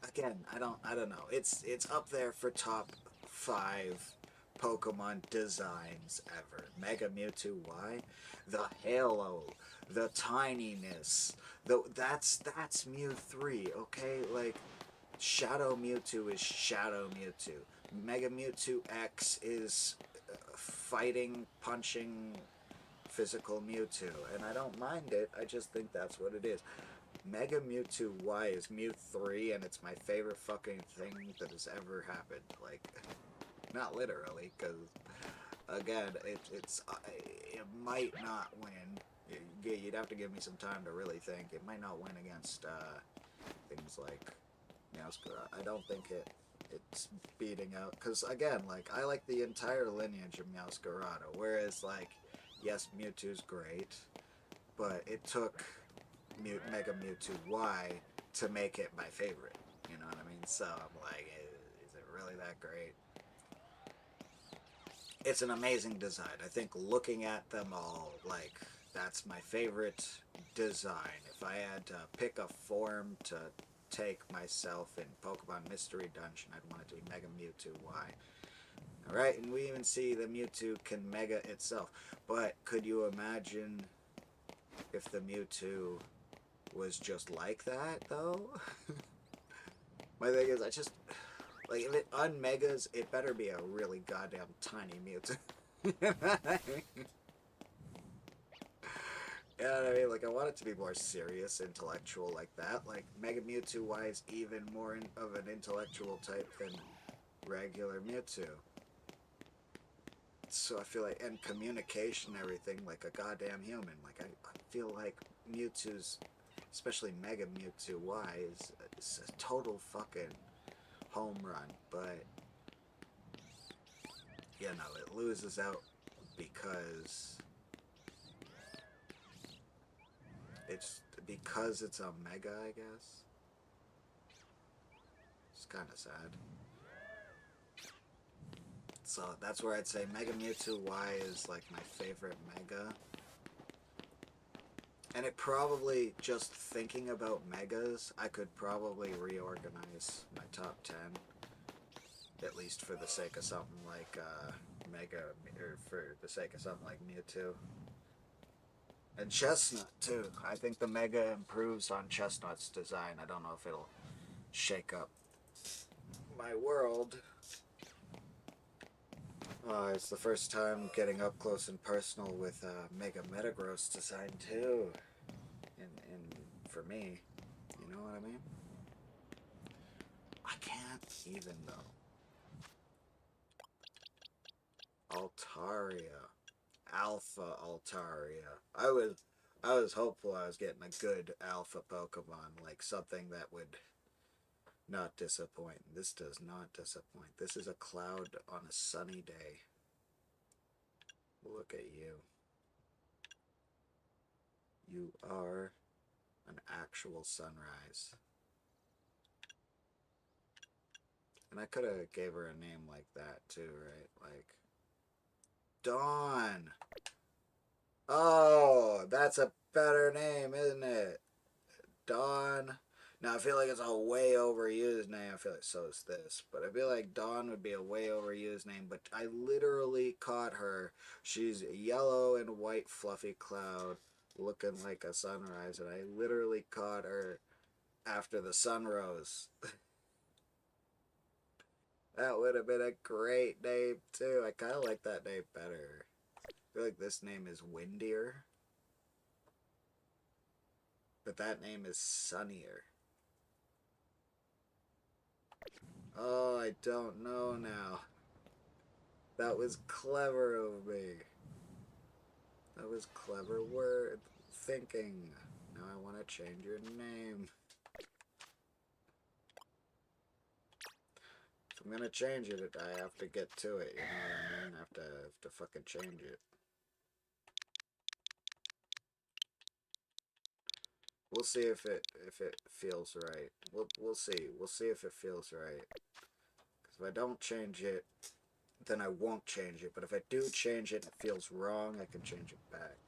S1: again, I don't know. It's up there for top 5 Pokemon designs ever. Mega Mewtwo, why? The halo, the tininess, that's Mew 3, okay? Like, Shadow Mewtwo is Shadow Mewtwo. Mega Mewtwo X is fighting, punching, physical Mewtwo, and I don't mind it, I just think that's what it is. Mega Mewtwo Y is Mew 3, and it's my favorite fucking thing that has ever happened. Like, not literally, because, again, it might not win. You'd have to give me some time to really think. It might not win against things like Meowscarada. I don't think it's beating out, because, again, like, I like the entire lineage of Meowscarada, whereas, like, yes, Mewtwo's great, but it took Mega Mewtwo Y to make it my favorite. You know what I mean? So I'm like, is it really that great? It's an amazing design. I think looking at them all, like, that's my favorite design. If I had to pick a form to take myself in Pokemon Mystery Dungeon, I'd want it to be Mega Mewtwo Y. Alright, and we even see the Mewtwo can Mega itself. But could you imagine if the Mewtwo was just like that, though? My thing is, like, if it unmegas, it better be a really goddamn tiny Mewtwo. You know what I mean? You know what I mean? Like, I want it to be more serious, intellectual like that. Like, Mega Mewtwo Y is even more of an intellectual type than regular Mewtwo. So I feel like, and communication, everything, like a goddamn human. Like, I feel like Mewtwo's, especially Mega Mewtwo Y, is a total fucking home run. But, you know, it loses out because it's a Mega, I guess. It's kind of sad. So that's where I'd say Mega Mewtwo Y is like my favorite Mega. And it probably, just thinking about Megas, I could probably reorganize my top 10. At least for the sake of something like Mega, or for the sake of something like Mewtwo. And Chestnut, too. I think the Mega improves on Chestnut's design. I don't know if it'll shake up my world. It's the first time getting up close and personal with Mega Metagross design, too. And for me, you know what I mean? I can't even, though. Altaria. Alpha Altaria. I was hopeful I was getting a good alpha Pokemon, like something that would not disappoint. This does not disappoint. This is a cloud on a sunny day. Look at you. You are an actual sunrise. And I could have gave her a name like that too, right? Like Dawn. Oh, that's a better name, isn't it? Dawn. Now I feel like it's a way overused name. I feel like so is this, but I feel like Dawn would be a way overused name. But I literally caught her. She's a yellow and white fluffy cloud, looking like a sunrise, and I literally caught her after the sun rose. That would have been a great name too. I kind of like that name better. I feel like this name is windier, but that name is sunnier. Oh, I don't know now. That was clever of me. That was clever word thinking. Now I want to change your name. If I'm gonna change it, I have to get to it. You know what I mean? I have to fucking change it. We'll see if it feels right. We'll see. We'll see if it feels right. Because if I don't change it, then I won't change it. But if I do change it and it feels wrong, I can change it back.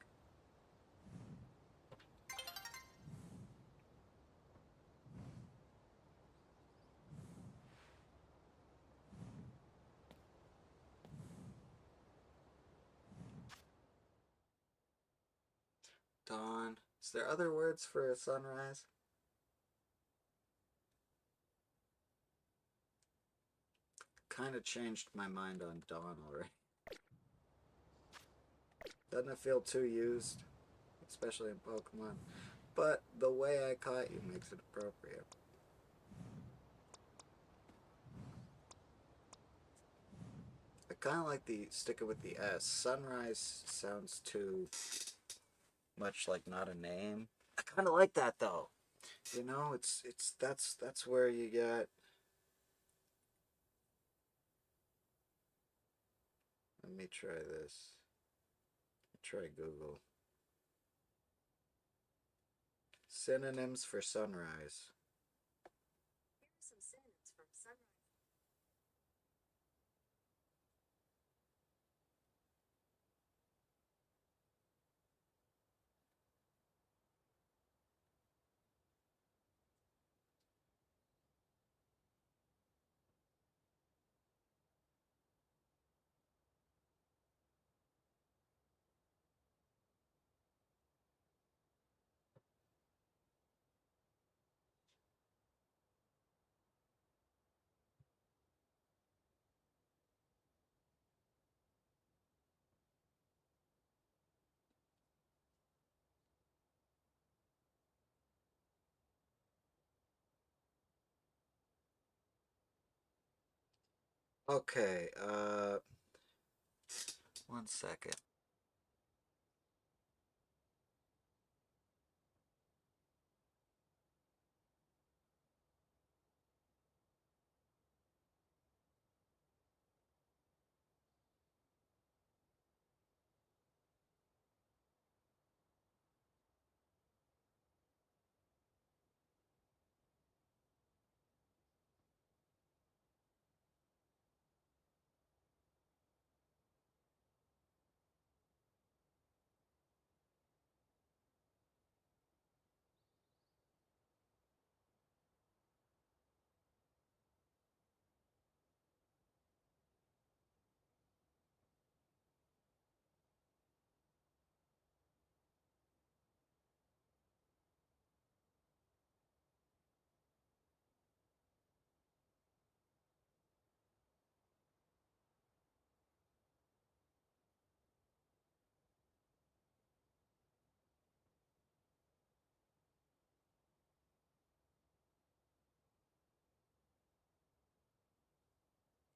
S1: Is there other words for a sunrise? Kind of changed my mind on dawn already. Doesn't it feel too used? Especially in Pokemon. But the way I caught you makes it appropriate. I kind of like the sticking with the S. Sunrise sounds too much like not a name. I kind of like that though. You know, that's where you get. Let me try this. Try Google. Synonyms for sunrise.
S3: Here are some synonyms for sunrise.
S1: Okay, 1 second.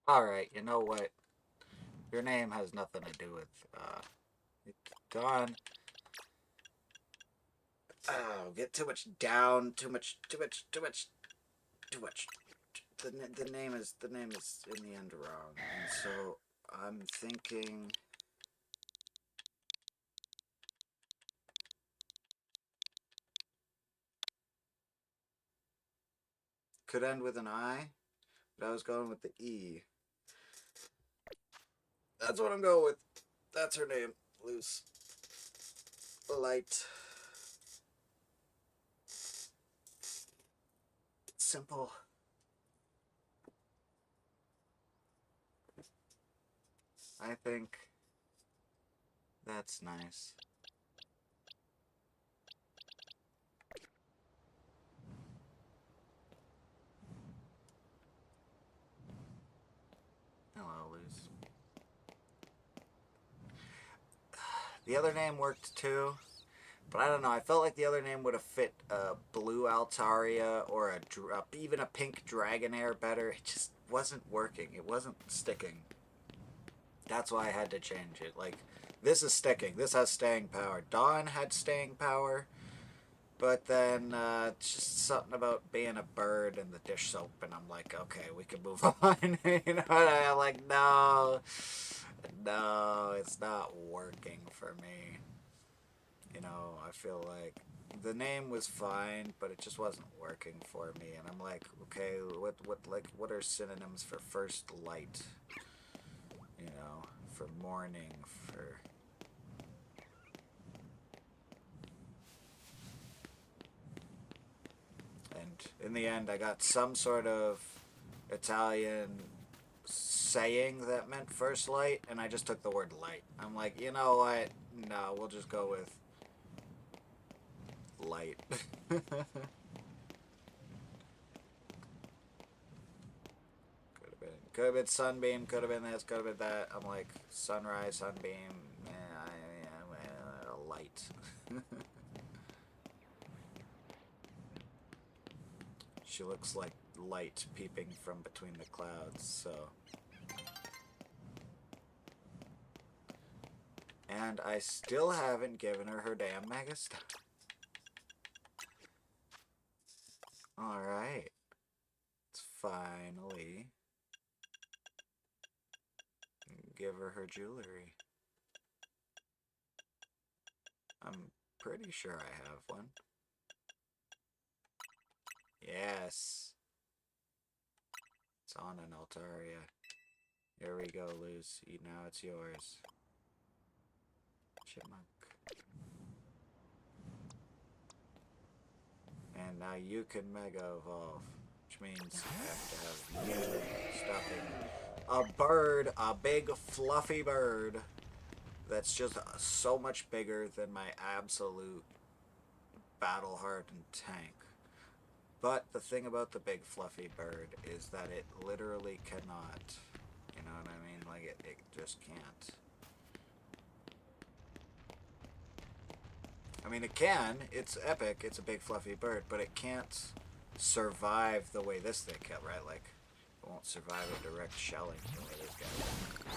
S1: Alright, you know what? Your name has nothing to do with, Dawn. Oh, get too much down, too much. The name is in the end wrong, and so I'm thinking. Could end with an I, but I was going with the E. That's what I'm going with. That's her name. Loose. Light. Simple. I think that's nice. Hello, Loose. The other name worked too, but I don't know. I felt like the other name would have fit blue Altaria or even a pink Dragonair better. It just wasn't working. It wasn't sticking. That's why I had to change it. Like, this is sticking. This has staying power. Dawn had staying power, but then it's just something about being a bird and the dish soap, and I'm like, okay, we can move on. You know, and I'm like, no, it's not working for me. You know, I feel like the name was fine, but it just wasn't working for me. And I'm like, okay, what are synonyms for first light? You know, for morning, for. And in the end, I got some sort of Italian saying that meant first light, and I just took the word light. I'm like, you know what? No, we'll just go with light. Could have been sunbeam, could have been this, could have been that. I'm like, sunrise, sunbeam, light. She looks like light peeping from between the clouds, so. And I still haven't given her her damn mega star. Alright. Let's finally give her her jewelry. I'm pretty sure I have one. Yes. It's on an Altaria. Here we go, Luz. Now it's yours. Chipmunk. And now you can Mega Evolve. Which means I have to have you stopping a bird, a big fluffy bird that's just so much bigger than my absolute battle hardened tank. But the thing about the big fluffy bird is that it literally cannot. You know what I mean? Like it just can't. I mean, it can. It's epic. It's a big fluffy bird, but it can't survive the way this thing can, right? Like, it won't survive a direct shelling the way this guy will.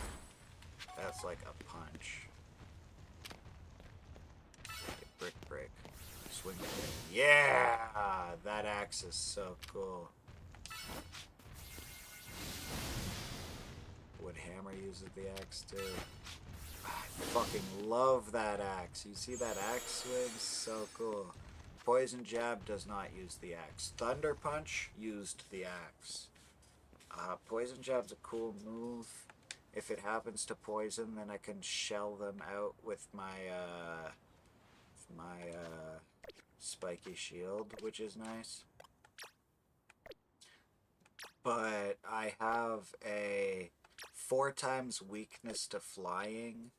S1: That's like a punch. Brick, brick. Swing it. Yeah! That axe is so cool. Wood hammer uses the axe too. I fucking love that axe. You see that axe swing? So cool. Poison Jab does not use the axe. Thunder Punch used the axe. Poison Jab's a cool move. If it happens to poison, then I can shell them out with my spiky shield, which is nice. But I have a 4 times weakness to flying.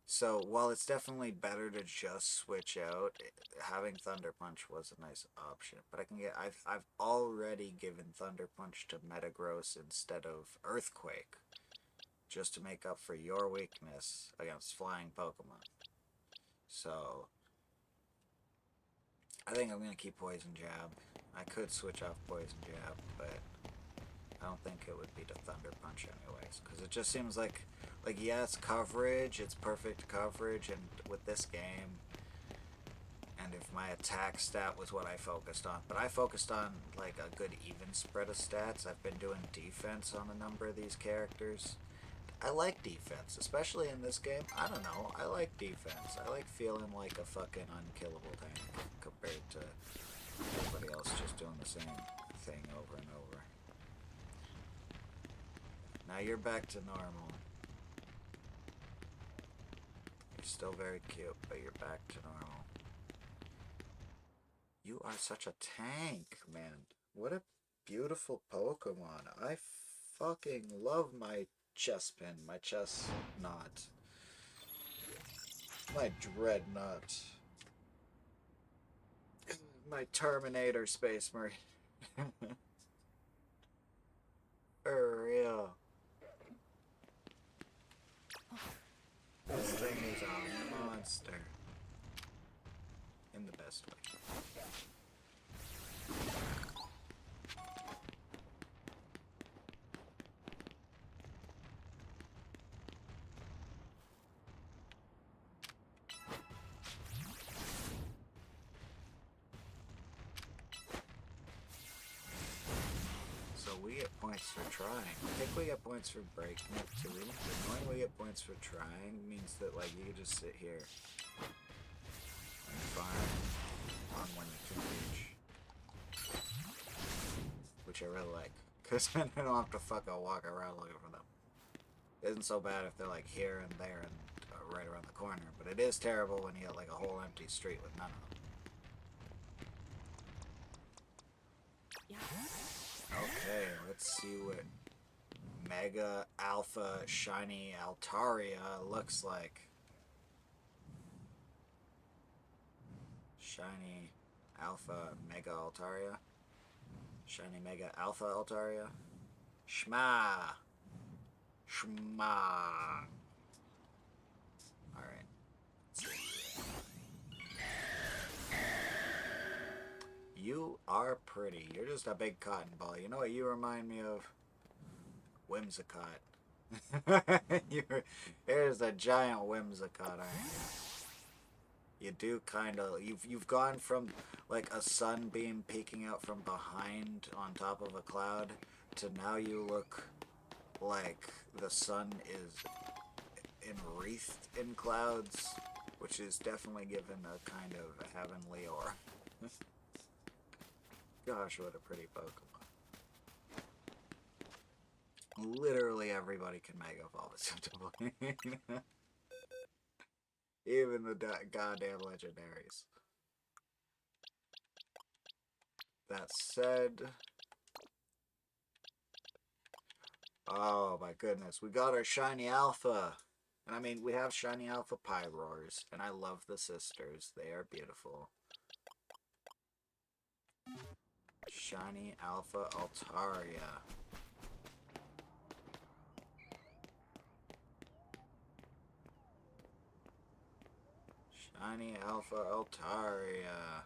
S1: So while it's definitely better to just switch out, having Thunder Punch was a nice option. But I can get I've already given Thunder Punch to Metagross instead of Earthquake, just to make up for your weakness against flying Pokemon. So I think I'm gonna keep Poison Jab. I could switch off Poison Jab, but I don't think it would be to Thunder Punch anyways, because it just seems like yeah, it's coverage, it's perfect coverage, and with this game, and if my attack stat was what I focused on, but I focused on like a good even spread of stats. I've been doing defense on a number of these characters. I like defense, especially in this game. I don't know, I like defense. I like feeling like a fucking unkillable tank compared to everybody else just doing the same thing over and over. Now you're back to normal. You're still very cute, but you're back to normal. You are such a tank, man. What a beautiful Pokemon. I fucking love my Chespin, my Chestnut. My Dreadnought. My Terminator Space Marine. For real. This thing is a monster. In the best way. So we get points for trying. I think we get points for breaking it too. But knowing we get points for trying means that like you can just sit here and farm on when you can reach. Which I really like. Because then I don't have to fucking walk around looking for them. It isn't so bad if they're like here and there and right around the corner. But it is terrible when you got like a whole empty street with none of them. Okay, let's see what Mega Alpha Shiny Altaria looks like. Shiny Alpha Mega Altaria. Shiny Mega Alpha Altaria. Shma! Shma! Alright. You are pretty. You're just a big cotton ball. You know what you remind me of? Whimsicott. There's a giant Whimsicott, aren't you? You do kind of. You've gone from like a sunbeam peeking out from behind on top of a cloud to now you look like the sun is enwreathed in clouds, which is definitely given a kind of a heavenly aura. Gosh, what a pretty Pokemon. Literally everybody can Mega Evolve except even the goddamn legendaries. That said... Oh my goodness, we got our Shiny Alpha! And I mean, we have Shiny Alpha Pyroars, and I love the sisters. They are beautiful. Shiny Alpha Altaria. Shiny Alpha Altaria.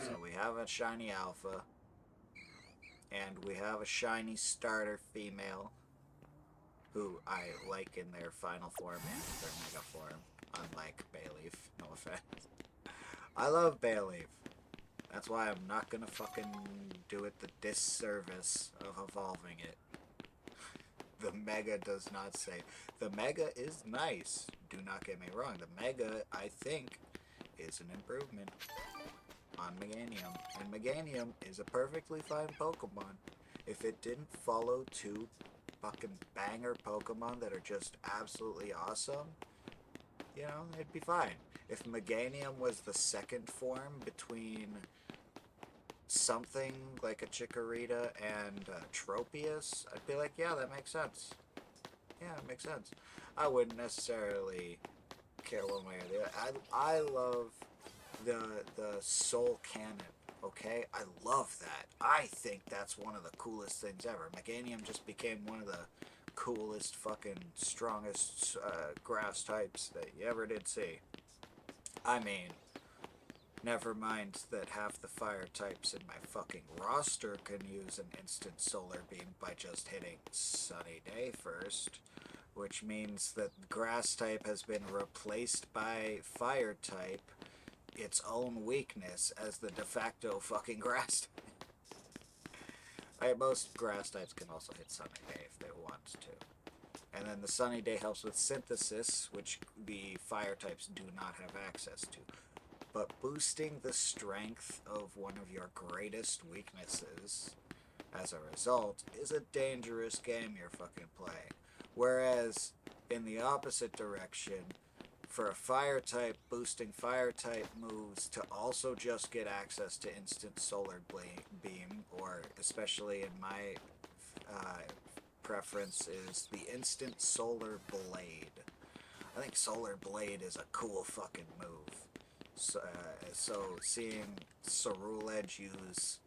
S1: So we have a Shiny Alpha. And we have a Shiny Starter Female. Who I like in their final form and their Mega form. Unlike Bayleaf. No offense. I love Bayleaf. That's why I'm not gonna fucking do it the disservice of evolving it. The Mega does not say. The Mega is nice. Do not get me wrong. The Mega, I think, is an improvement on Meganium. And Meganium is a perfectly fine Pokemon. If it didn't follow two fucking banger Pokemon that are just absolutely awesome, you know, it'd be fine. If Meganium was the second form between something like a Chikorita and Tropius, I'd be like, yeah, that makes sense. Yeah, it makes sense. I wouldn't necessarily care one way or the other. I love the Soul Cannon, okay? I love that. I think that's one of the coolest things ever. Meganium just became one of the coolest fucking strongest grass types that you ever did see. I mean, never mind that half the fire types in my fucking roster can use an instant solar beam by just hitting Sunny Day first, which means that grass type has been replaced by fire type, its own weakness as the de facto fucking grass type. Most grass types can also hit Sunny Day if they want to. And then the Sunny Day helps with synthesis, which the fire types do not have access to. But boosting the strength of one of your greatest weaknesses, as a result, is a dangerous game you're fucking playing. Whereas, in the opposite direction, for a fire type, boosting fire type moves to also just get access to instant solar beam, or especially in my preference is the instant solar blade. I think solar blade is a cool fucking move. So seeing Ceruledge use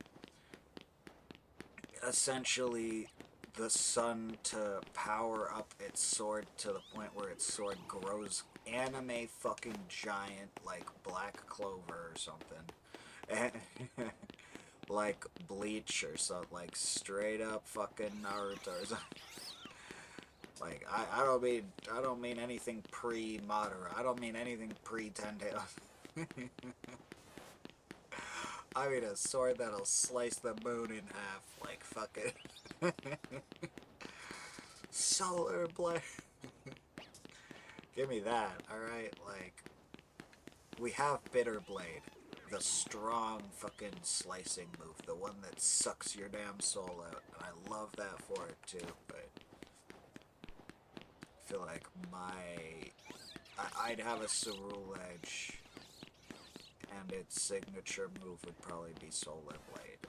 S1: essentially the sun to power up its sword to the point where its sword grows anime fucking giant like Black Clover or something. Like Bleach or something, like straight up fucking Naruto or something. Like, I don't mean anything pre-Madara. I don't mean anything pre-Tentails. I mean a sword that'll slice the moon in half, like fucking Solar Blade. Give me that, alright? Like, we have Bitter Blade, the strong fucking slicing move, the one that sucks your damn soul out, and I love that for it too, but I feel like I'd have a Ceruledge, and its signature move would probably be Solar Blade.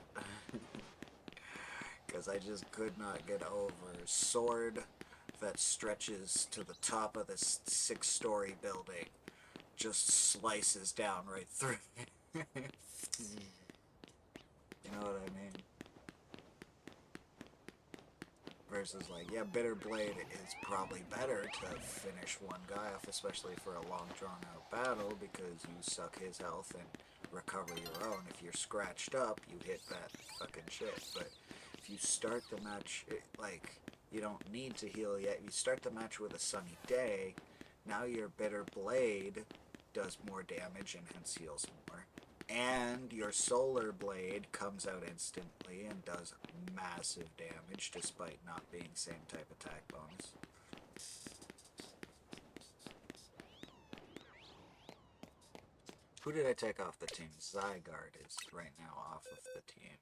S1: Because I just could not get over Sword that stretches to the top of this 6-story building just slices down right through. You know what I mean? Versus like, yeah, Bitter Blade is probably better to finish one guy off, especially for a long drawn out battle, because you suck his health and recover your own. If you're scratched up, you hit that fucking shit. But if you start the match, like, you don't need to heal yet. You start the match with a Sunny Day, now your Bitter Blade does more damage and hence heals more. And your Solar Blade comes out instantly and does massive damage despite not being same type attack bonus. Who did I take off the team? Zygarde is right now off of the team.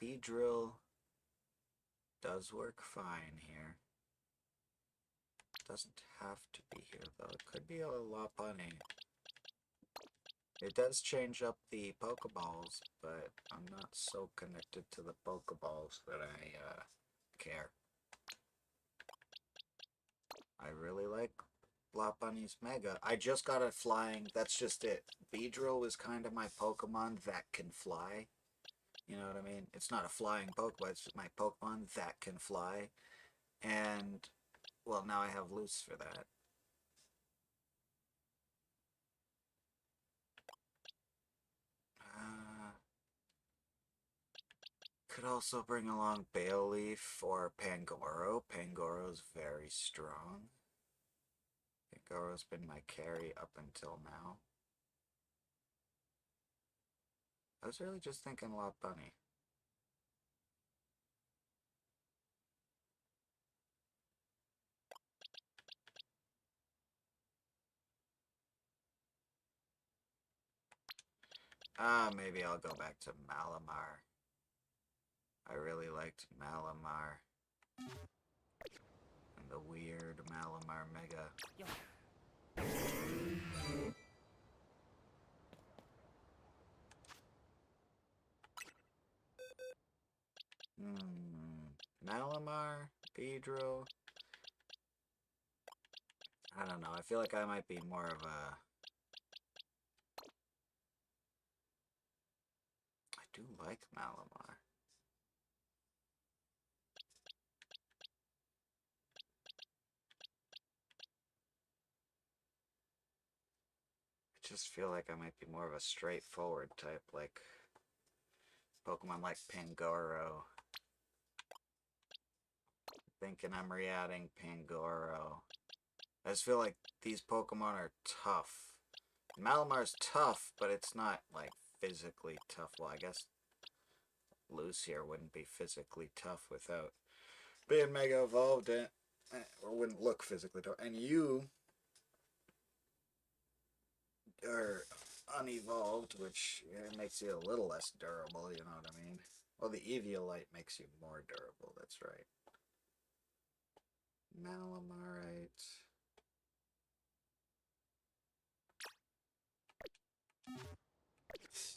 S1: Beedrill does work fine here. Doesn't have to be here though. It could be a Lopunny. It does change up the Pokeballs, but I'm not so connected to the Pokeballs that I care. I really like Lopunny's Mega. I just got it flying, that's just it. Beedrill was kind of my Pokemon that can fly. You know what I mean? It's not a flying Pokemon, it's just my Pokemon that can fly. And, well, now I have Loose for that. Could also bring along Bayleaf or Pangoro. Pangoro's very strong. Pangoro's been my carry up until now. I was really just thinking Lopunny. Maybe I'll go back to Malamar. I really liked Malamar. And the weird Malamar Mega. Malamar, Beedrill. I don't know, I feel like I might be more of a... I do like Malamar. I just feel like I might be more of a straightforward type, like Pokemon like Pangoro. Thinking I'm re-adding Pangoro. I just feel like these Pokemon are tough. Malamar's tough, but it's not, like, physically tough. Well, I guess Loose here wouldn't be physically tough without being Mega Evolved, or wouldn't look physically tough. And you are unevolved, which makes you a little less durable, you know what I mean? Well, the Eviolite makes you more durable, that's right. Malamarite.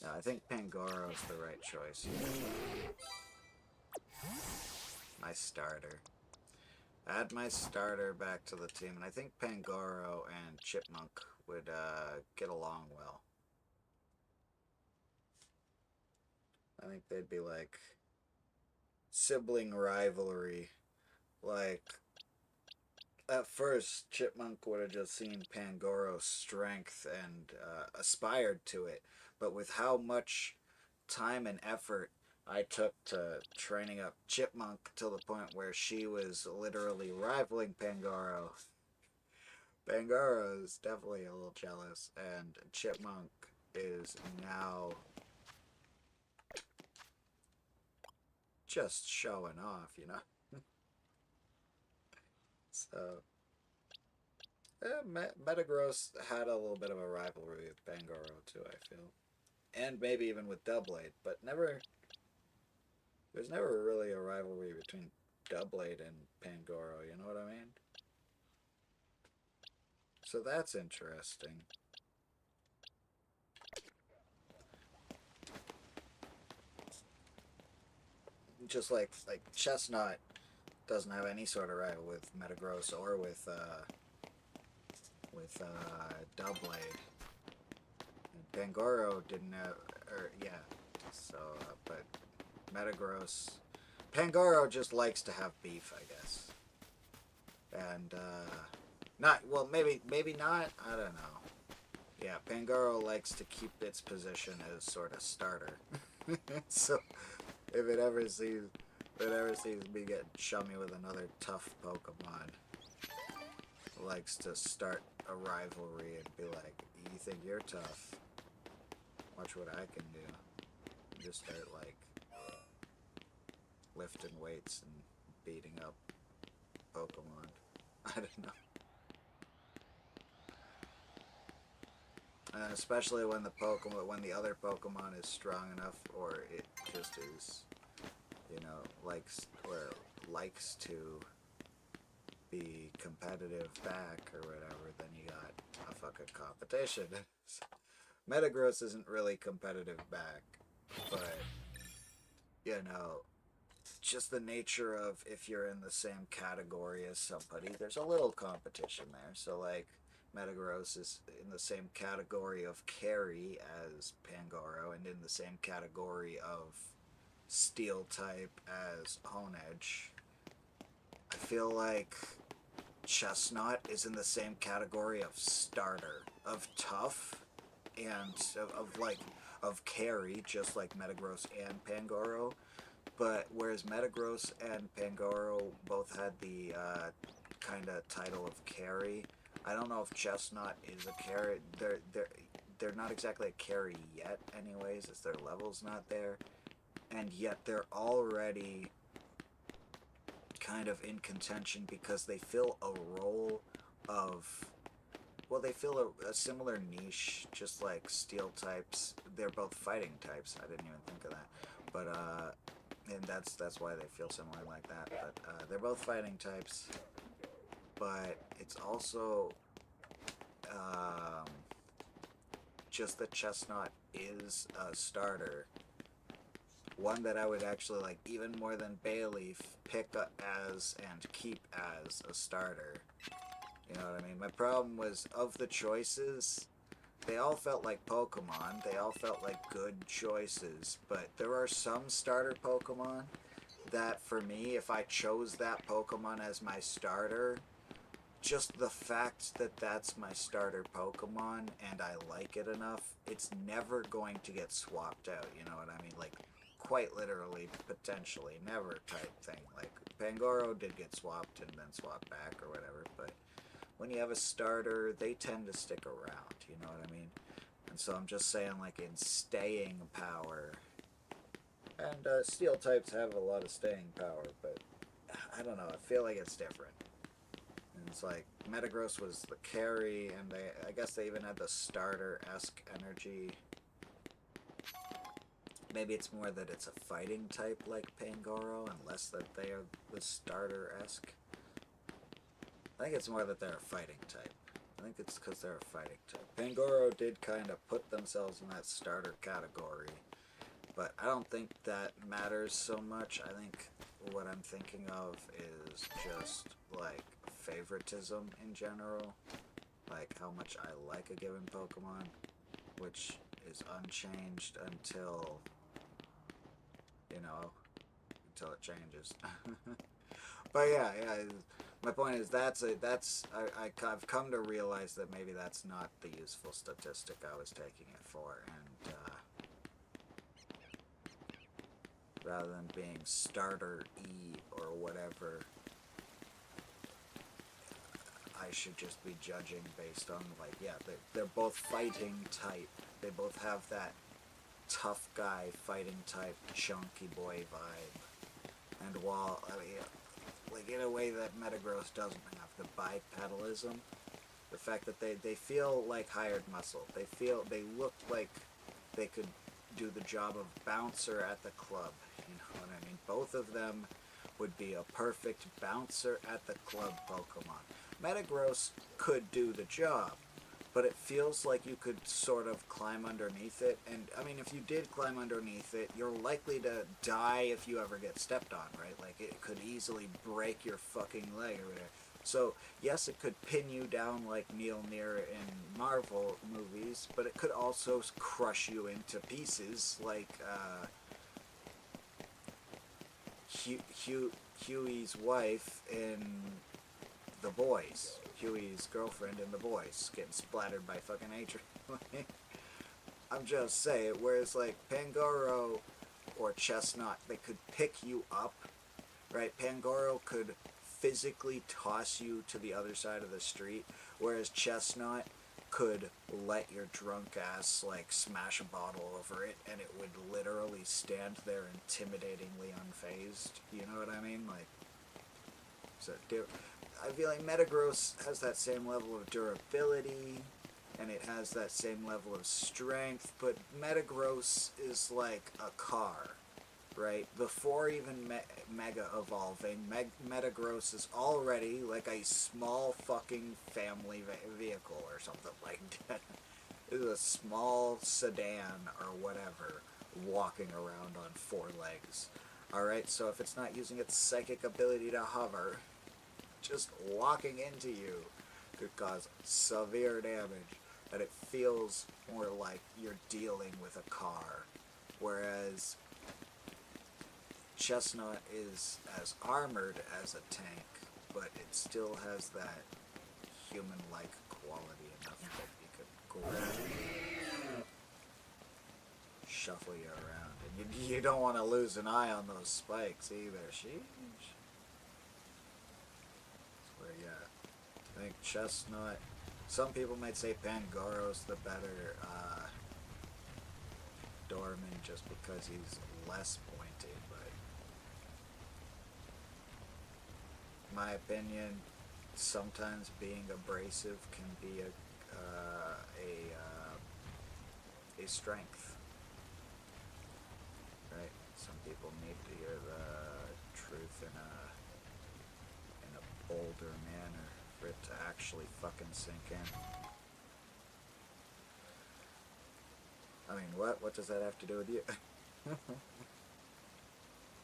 S1: No, I think Pangoro is the right choice. My starter. Add my starter back to the team, and I think Pangoro and Chipmunk would get along well. I think they'd be like sibling rivalry. Like, at first, Chipmunk would have just seen Pangoro's strength and aspired to it, but with how much time and effort I took to training up Chipmunk to the point where she was literally rivaling Pangoro. Pangoro is definitely a little jealous, and Chipmunk is now just showing off, you know? So, Metagross had a little bit of a rivalry with Pangoro too, I feel. And maybe even with Doublade, but there's never really a rivalry between Doublade and Pangoro, you know what I mean? So that's interesting. Just like Chestnut doesn't have any sort of rival with Metagross or with Doublade. And Pangoro didn't have, or yeah. So, but Metagross, Pangoro just likes to have beef, I guess. And not well, maybe not. I don't know. Yeah, Pangoro likes to keep its position as sort of starter. So if it ever sees me get chummy with another tough Pokemon, it likes to start a rivalry and be like, "You think you're tough? Watch what I can do." And just start like lifting weights and beating up Pokemon. I don't know. Especially when the other Pokemon is strong enough, or it just is, likes to be competitive back or whatever, then you got a fucking competition. Metagross isn't really competitive back, but just the nature of if you're in the same category as somebody, there's a little competition there. So like Metagross is in the same category of carry as Pangoro, and in the same category of steel type as Honedge. I feel like Chestnut is in the same category of starter, of tough, and of carry, just like Metagross and Pangoro. But whereas Metagross and Pangoro both had the kind of title of carry, I don't know if Chestnut is a carry. They're not exactly a carry yet, anyways, as their level's not there, and yet they're already kind of in contention because they fill a role of. Well, they fill a similar niche, just like steel types. They're both fighting types. I didn't even think of that, but and that's why they feel similar like that. But they're both fighting types, but it's also just that Chestnut is a starter, one that I would actually like even more than Bayleaf pick up as and keep as a starter. You know what I mean? My problem was, of the choices, they all felt like Pokemon. They all felt like good choices. But there are some starter Pokemon that, for me, if I chose that Pokemon as my starter, just the fact that that's my starter Pokemon and I like it enough, it's never going to get swapped out. You know what I mean? Like, quite literally, potentially, never type thing. Like, Pangoro did get swapped and then swapped back or whatever, but when you have a starter, they tend to stick around, you know what I mean? And so I'm just saying, like, in staying power, and steel types have a lot of staying power, but I don't know, I feel like it's different. And it's like, Metagross was the carry, and I guess they even had the starter-esque energy. Maybe it's more that it's a fighting type like Pangoro, and less that they are the starter-esque. I think it's more that they're a fighting type. I think it's because they're a fighting type. Pangoro did kind of put themselves in that starter category, but I don't think that matters so much. I think what I'm thinking of is just, like, favoritism in general. Like, how much I like a given Pokemon, which is unchanged until, until it changes. But yeah, my point is I've come to realize that maybe that's not the useful statistic I was taking it for, and rather than being starter E or whatever, I should just be judging based on, like, yeah, they're both fighting type. They both have that tough guy fighting type chunky boy vibe, and while like in a way that Metagross doesn't have, the bipedalism, the fact that they feel like hired muscle. They look like they could do the job of bouncer at the club. You know what I mean? Both of them would be a perfect bouncer at the club Pokemon. Metagross could do the job, but it feels like you could sort of climb underneath it. And I mean, if you did climb underneath it, you're likely to die if you ever get stepped on, right? Like, it could easily break your fucking leg or whatever. So, yes, it could pin you down like Mjolnir in Marvel movies, but it could also crush you into pieces like Huey's wife in The Boys. Huey's girlfriend in The Boys getting splattered by fucking Adrian. I'm just saying, whereas like Pangoro or Chestnut, they could pick you up, right? Pangoro could physically toss you to the other side of the street, whereas Chestnut could let your drunk ass like smash a bottle over it and it would literally stand there intimidatingly unfazed. You know what I mean? Like, so I feel like Metagross has that same level of durability and it has that same level of strength, but Metagross is like a car, right? Before even Mega evolving, Metagross is already like a small fucking family vehicle or something like that. It is a small sedan or whatever walking around on 4 legs. Alright, so if it's not using its psychic ability to hover, just walking into you could cause severe damage, and it feels more like you're dealing with a car. Whereas Chestnut is as armored as a tank, but it still has that human-like quality enough that you could grab, shuffle you around, and you don't want to lose an eye on those spikes either. Sheesh. Where, yeah, I think Chestnut. Some people might say Pangoro's the better Dorman just because he's less pointed, but in my opinion, sometimes being abrasive can be a strength, right? Some people need to hear the truth in a bolder manner for it to actually fucking sink in. I mean, what does that have to do with you?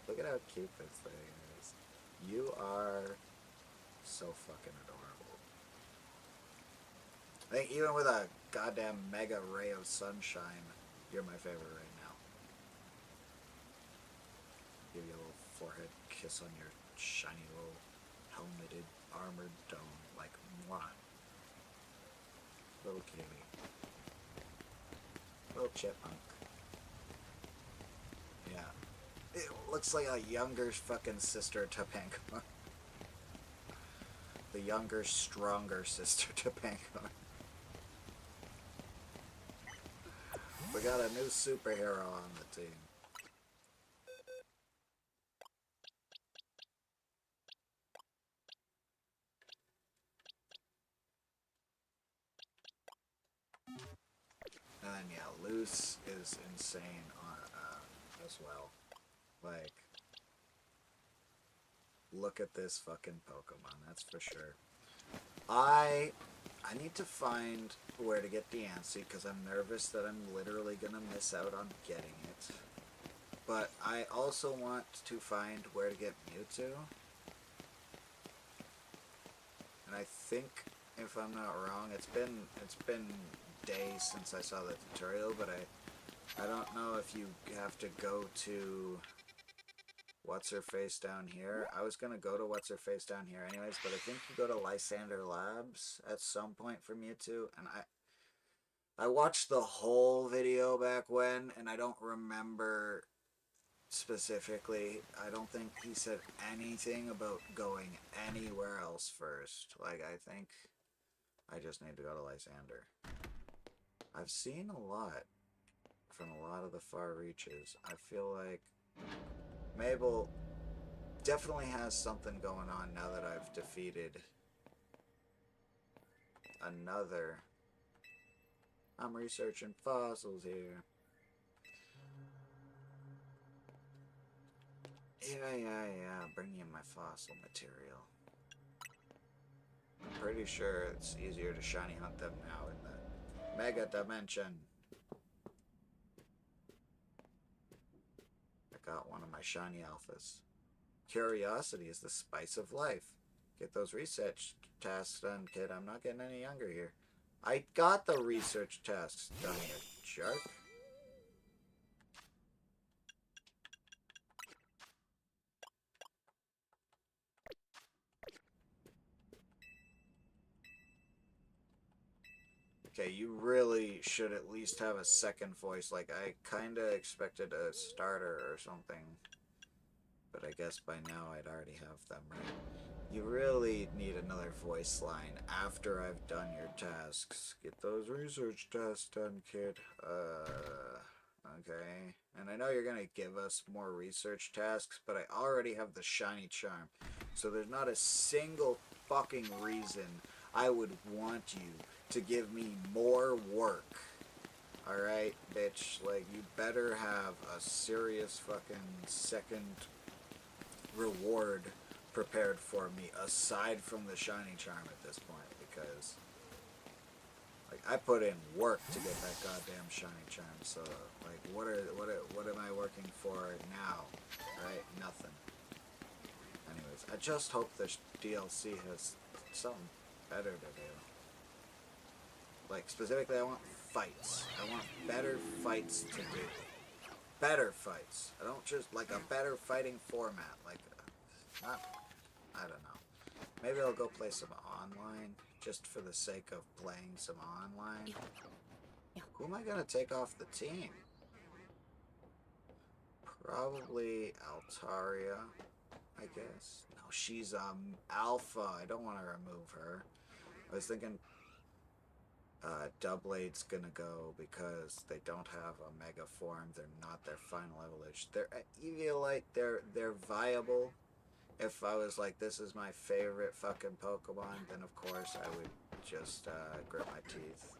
S1: Look at how cute this thing is. You are so fucking adorable. I think even with a goddamn mega ray of sunshine, you're my favorite right now. Give you a little forehead kiss on your shiny little helmeted armored dome, like mwah. Little kitty. Little chipmunk. Yeah. It looks like a younger fucking sister to Pangor. The younger, stronger sister to Pangor. We got a new superhero on the team. And then, yeah, Loose is insane on, as well. Like, look at this fucking Pokemon, that's for sure. I need to find where to get Deancey, because I'm nervous that I'm literally gonna miss out on getting it. But I also want to find where to get Mewtwo. And I think, if I'm not wrong, it's been days since I saw the tutorial, but I don't know if you have to go to What's-Her-Face down here. I was going to go to What's-Her-Face down here anyways, but I think you go to Lysander Labs at some point for Mewtwo, and I watched the whole video back when, and I don't remember specifically. I don't think he said anything about going anywhere else first. Like, I think I just need to go to Lysander. I've seen a lot from a lot of the far reaches. I feel like Mabel definitely has something going on now that I've defeated another. I'm researching fossils here. Yeah, bring you my fossil material. I'm pretty sure it's easier to shiny hunt them now in the Mega Dimension. I got one of my shiny alphas. Curiosity is the spice of life. Get those research tasks done, kid. I'm not getting any younger here. I got the research tasks done, you jerk. Okay, you really should at least have a second voice. Like, I kinda expected a starter or something. But I guess by now I'd already have them, right? You really need another voice line after I've done your tasks. Get those research tasks done, kid. Okay. And I know you're gonna give us more research tasks, but I already have the shiny charm. So there's not a single fucking reason I would want you to give me more work. Alright, bitch? Like, you better have a serious fucking second reward prepared for me aside from the shiny charm at this point, because like I put in work to get that goddamn shiny charm. So like what am I working for now? Right? Nothing. Anyways, I just hope this DLC has something better to do. Like specifically I want fights. I want better fights to do. Better fights. I don't just like a better fighting format. Like I don't know. Maybe I'll go play some online just for the sake of playing some online. Who am I gonna take off the team? Probably Altaria, I guess. No, she's alpha. I don't want to remove her. I was thinking Doublade's gonna go because they don't have a mega form. They're not their final evolution. They're Eviolite. They're viable. If I was like, this is my favorite fucking Pokemon, then of course I would just grit my teeth.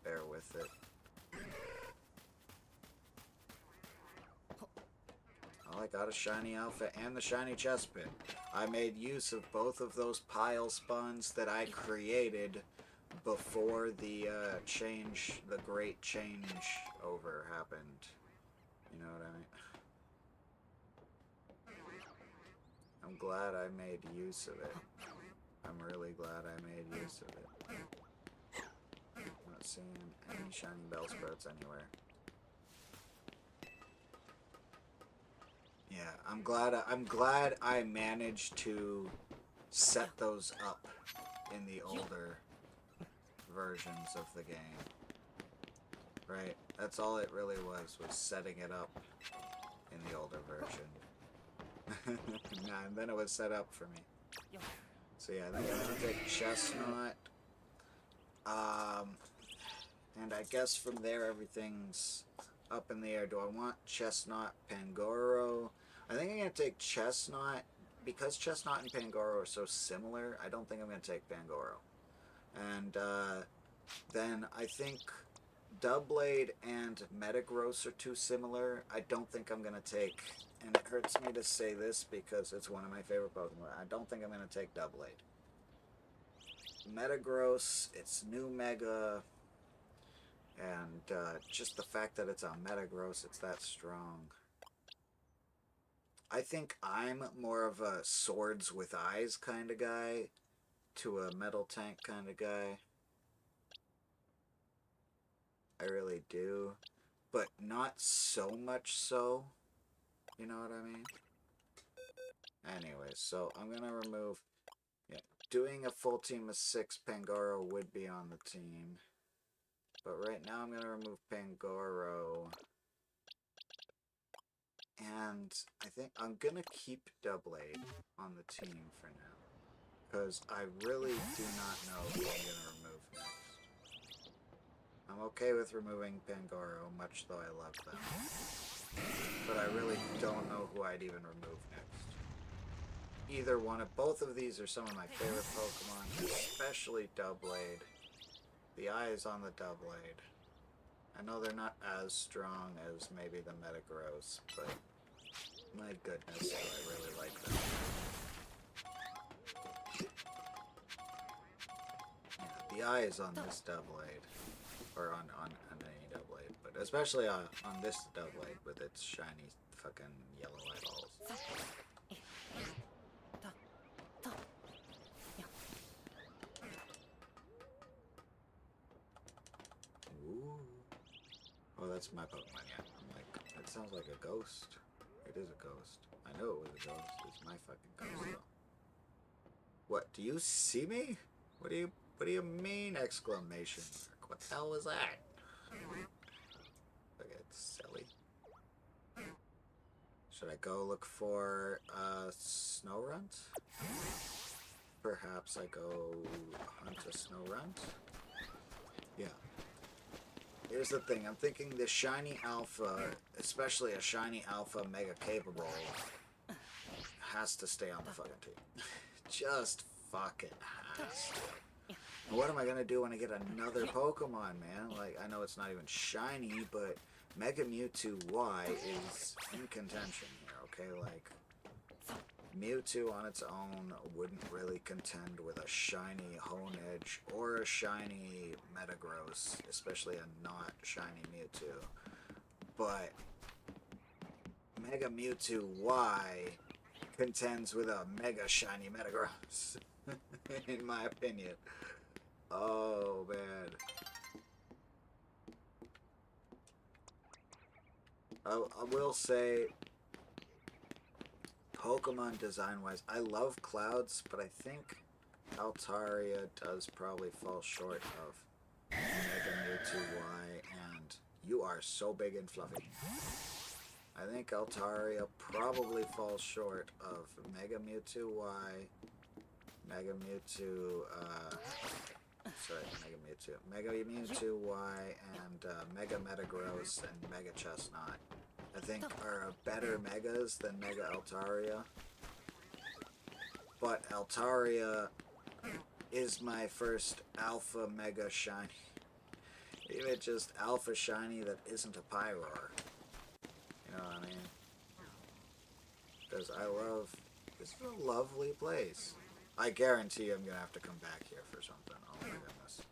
S1: Bear with it. Oh, I got a shiny alpha and the shiny chestpin. I made use of both of those pile spawns that I created before the the great change over happened. You know what I mean? I'm glad I made use of it. I'm really glad I made use of it. I'm not seeing any shiny Bellsprouts anywhere. Yeah, I'm glad I managed to set those up in the older versions of the game. Right? That's all it really was setting it up in the older version. Nah, and then it was set up for me. So yeah, I think I'm gonna take Chestnut. And I guess from there everything's up in the air. Do I want Chestnut, Pangoro? I think I'm gonna take Chestnut because Chestnut and Pangoro are so similar. I don't think I'm gonna take Pangoro. And then I think Doublade and Metagross are too similar. I don't think I'm gonna take. And it hurts me to say this because it's one of my favorite Pokemon. I don't think I'm going to take Doublade. Metagross, it's new Mega, and just the fact that it's a Metagross, it's that strong. I think I'm more of a swords with eyes kind of guy to a metal tank kind of guy. I really do. But not so much so. You know what I mean? Anyway, so I'm gonna remove. Yeah, doing a full team of 6 Pangoro would be on the team, but right now I'm gonna remove Pangoro, and I think I'm gonna keep Doublade on the team for now, because I really do not know who I'm gonna remove next. I'm okay with removing Pangoro, much though I love them. But I really don't know who I'd even remove next. Either one of both of these are some of my favorite Pokemon, especially Doublade. The eyes on the Doublade. I know they're not as strong as maybe the Metagross, but my goodness, do I really like them. Yeah, the eyes on this Doublade, or on any Doublade, but especially on this Doublade with its shiny fucking yellow eyeballs. Ooh. Oh, that's my Pokemon, yeah. I'm like, that sounds like a ghost. It is a ghost. I know it was a ghost. It's my fucking ghost, though. What, do you see me? What do you mean, exclamation mark? What the hell was that? Look at silly. Should I go look for Snorunt? Perhaps I go hunt a Snorunt? Yeah. Here's the thing, I'm thinking the shiny alpha, especially a shiny alpha mega capable, has to stay on the fucking team. Just fucking has to. And what am I gonna do when I get another Pokemon, man? Like, I know it's not even shiny, but Mega Mewtwo Y is in contention here, okay? Like, Mewtwo on its own wouldn't really contend with a shiny Honedge or a shiny Metagross, especially a not shiny Mewtwo. But Mega Mewtwo Y contends with a mega shiny Metagross, in my opinion. Oh, man. I will say, Pokemon design-wise, I love Clouds, but I think Altaria does probably fall short of Mega Mewtwo Y, and you are so big and fluffy. I think Altaria probably falls short of Mega Mewtwo Y, Mega Mewtwo, Mega Mewtwo Y, and Mega Metagross and Mega Chestnut. I think are better Megas than Mega Altaria. But Altaria is my first Alpha Mega Shiny. Even just Alpha Shiny that isn't a Pyroar. You know what I mean? Because I love... This is a lovely place. I guarantee I'm going to have to come back here for something. Oh my goodness.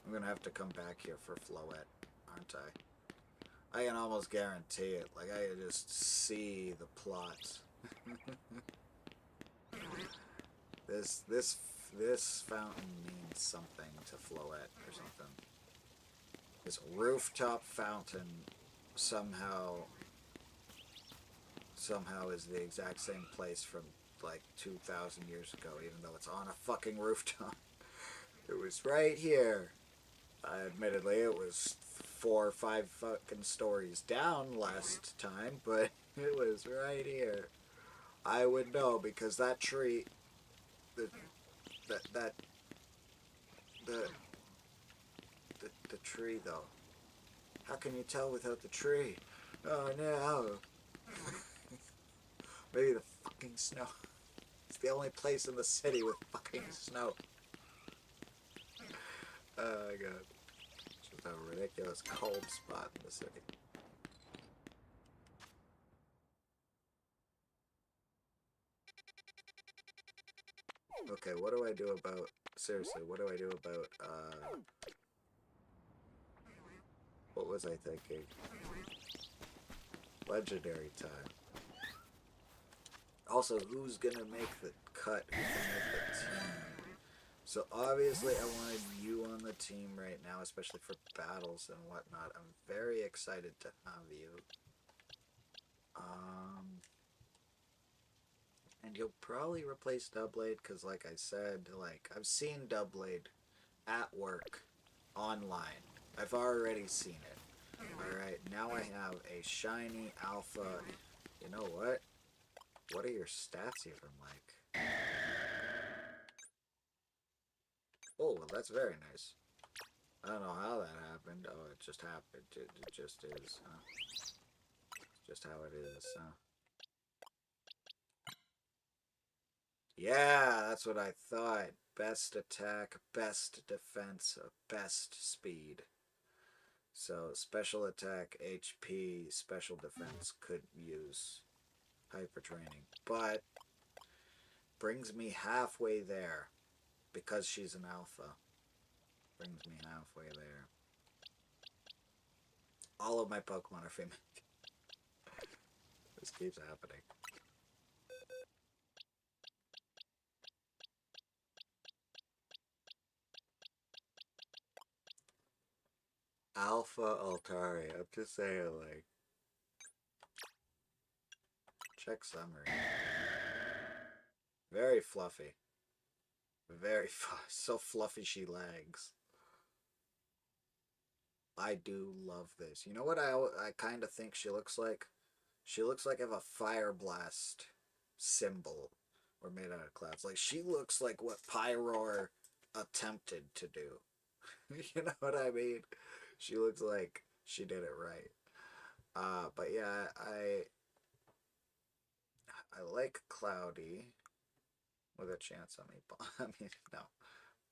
S1: I'm going to have to come back here for Floette, aren't I? I can almost guarantee it. Like, I can just see the plot. This fountain means something to Floette or something. This rooftop fountain somehow is the exact same place from like 2,000 years ago, even though it's on a fucking rooftop. It was right here. Admittedly, it was 4 or 5 fucking stories down last time, but it was right here. I would know because that tree, the tree though. How can you tell without the tree? Oh no. Maybe the fucking snow. It's the only place in the city with fucking snow. Oh my god. It's just a ridiculous cold spot in the city. Okay, what do I do about... Seriously, what do I do about, what was I thinking? Legendary time. Also, who's gonna make the cut? Who's gonna make the team? So obviously I wanted you on the team right now, especially for battles and whatnot. I'm very excited to have you. And you'll probably replace Doublade, because like I said, like, I've seen Doublade at work, online. I've already seen it. Alright, now I have a shiny alpha. You know what? What are your stats even like? Oh, well, that's very nice. I don't know how that happened. Oh, it just happened. It just is, huh? It's just how it is, huh? Yeah, that's what I thought. Best attack, best defense, best speed. So, special attack, HP, special defense could use hyper training. But, brings me halfway there because she's an alpha. brings me halfway there. All of my Pokemon are female. This keeps happening. Alpha Altari. I'm just saying, like, check summary. Very fluffy. Very so fluffy she lags. I do love this. You know what I kind of think she looks like? She looks like if a fire blast symbol were made out of clouds. Like, she looks like what Pyroar attempted to do. You know what I mean? She looks like she did it right. But yeah, I like Cloudy with a chance on me. I mean, no,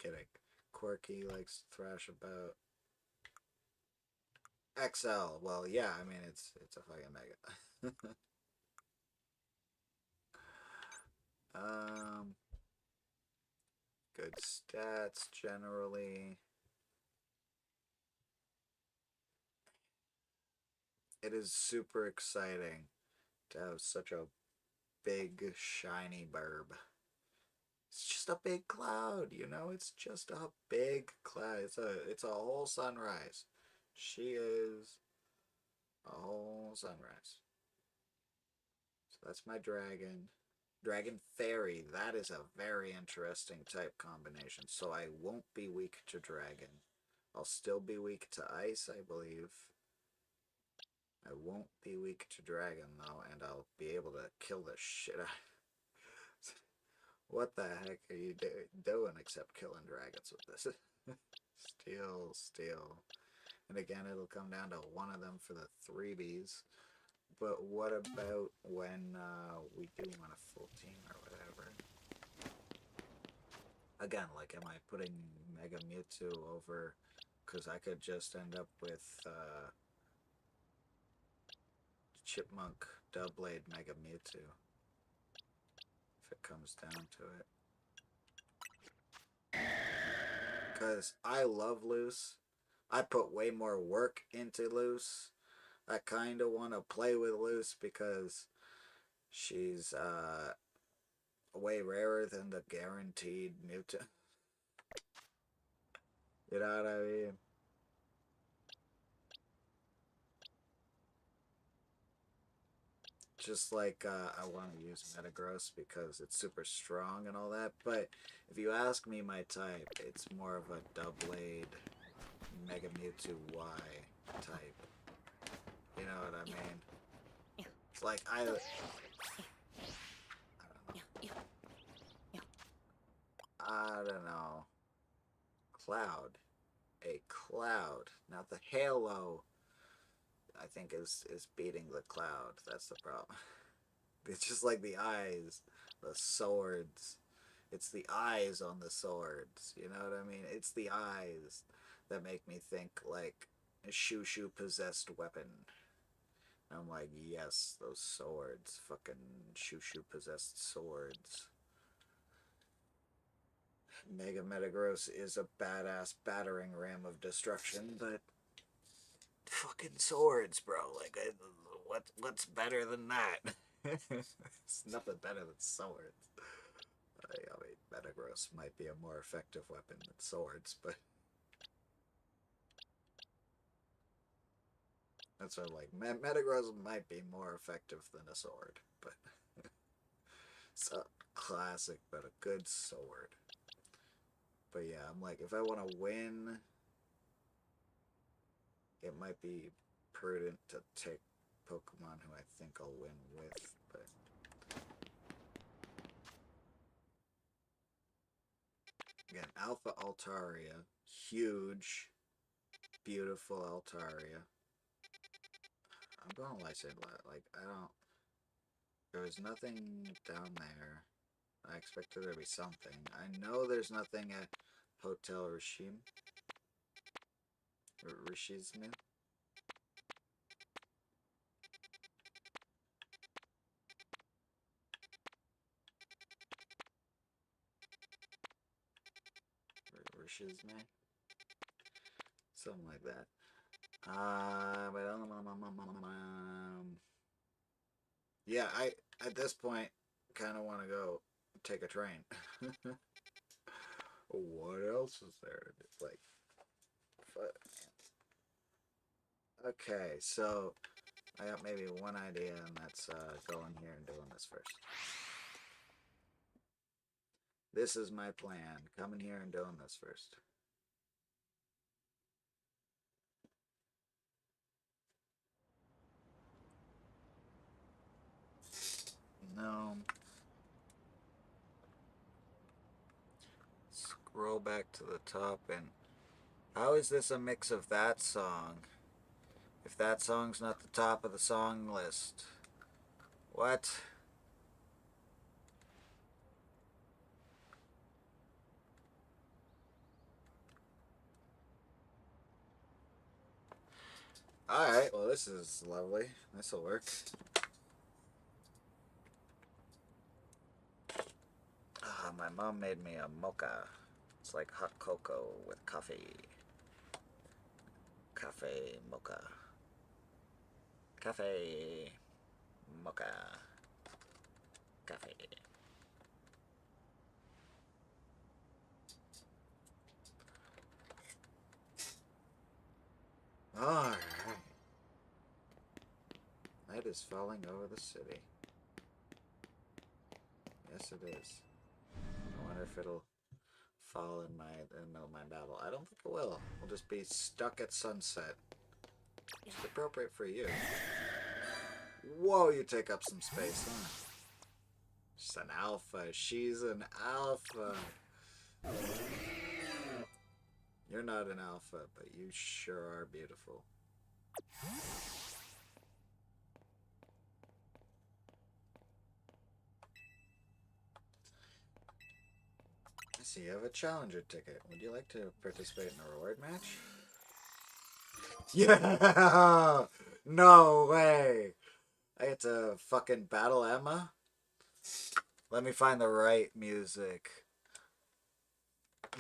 S1: kidding. Quirky likes to thrash about. XL, well, yeah, I mean, it's a fucking mega. Good stats generally. It is super exciting to have such a big shiny burb. It's just a big cloud, you know. It's just a big cloud. It's a whole sunrise. She is a whole sunrise. So that's my dragon. Dragon Fairy. That is a very interesting type combination. So I won't be weak to dragon. I'll still be weak to ice, I believe. I won't be weak to dragon though, and I'll be able to kill the shit out. What the heck are you doing except killing dragons with this? Steel. And again, it'll come down to one of them for the 3Bs. But what about when we do want a full team or whatever? Again, like, am I putting Mega Mewtwo over? Because I could just end up with Chipmunk Doublade Mega Mewtwo. If it comes down to it. Because I love Loose. I put way more work into Loose. I kind of want to play with Loose because she's way rarer than the guaranteed Mewtwo. You know what I mean? Just like I want to use Metagross because it's super strong and all that, but if you ask me my type, it's more of a Doublade Mega Mewtwo Y type. You know what I mean? It's like I don't know. I don't know. Cloud. A cloud. Now the Halo, I think, is beating the cloud. That's the problem. It's just like the eyes, the swords. It's the eyes on the swords. You know what I mean? It's the eyes that make me think like a shoo possessed weapon. And I'm like, yes, those swords. Fucking shoo possessed swords. Mega Metagross is a badass battering ram of destruction, but fucking swords, bro. Like, what's better than that? It's nothing better than swords. I mean, Metagross might be a more effective weapon than swords, but that's what I'm like. Metagross might be more effective than a sword, but it's a classic, but a good sword. But yeah, I'm like, if I want to win, it might be prudent to take Pokemon who I think I'll win with, but again, Alpha Altaria, huge, beautiful Altaria. I'm going to Lysandre, like, I don't, there was nothing down there. I expected there to be something. I know there's nothing at Hotel Rishim. Rishizme. Rishizme. Something like that. Yeah, I at this point kind of want to go take a train. What else is there to do? Like, okay, so I got maybe one idea, and that's going here and doing this first. This is my plan. Coming here and doing this first. No. Scroll back to the top, and how is this a mix of that song? If that song's not the top of the song list. What? Alright, well this is lovely. This'll work. My mom made me a mocha. It's like hot cocoa with coffee. Cafe mocha. Cafe mocha. Cafe. Alright. Night is falling over the city. Yes, it is. I wonder if it'll fall in the middle of my battle. I don't think it will. We'll just be stuck at sunset. It's appropriate for you. Whoa, you take up some space, huh? Just an alpha. She's an alpha. You're not an alpha, but you sure are beautiful. I see you have a challenger ticket. Would you like to participate in a reward match? Yeah! No way! I get to fucking battle Emma? Let me find the right music.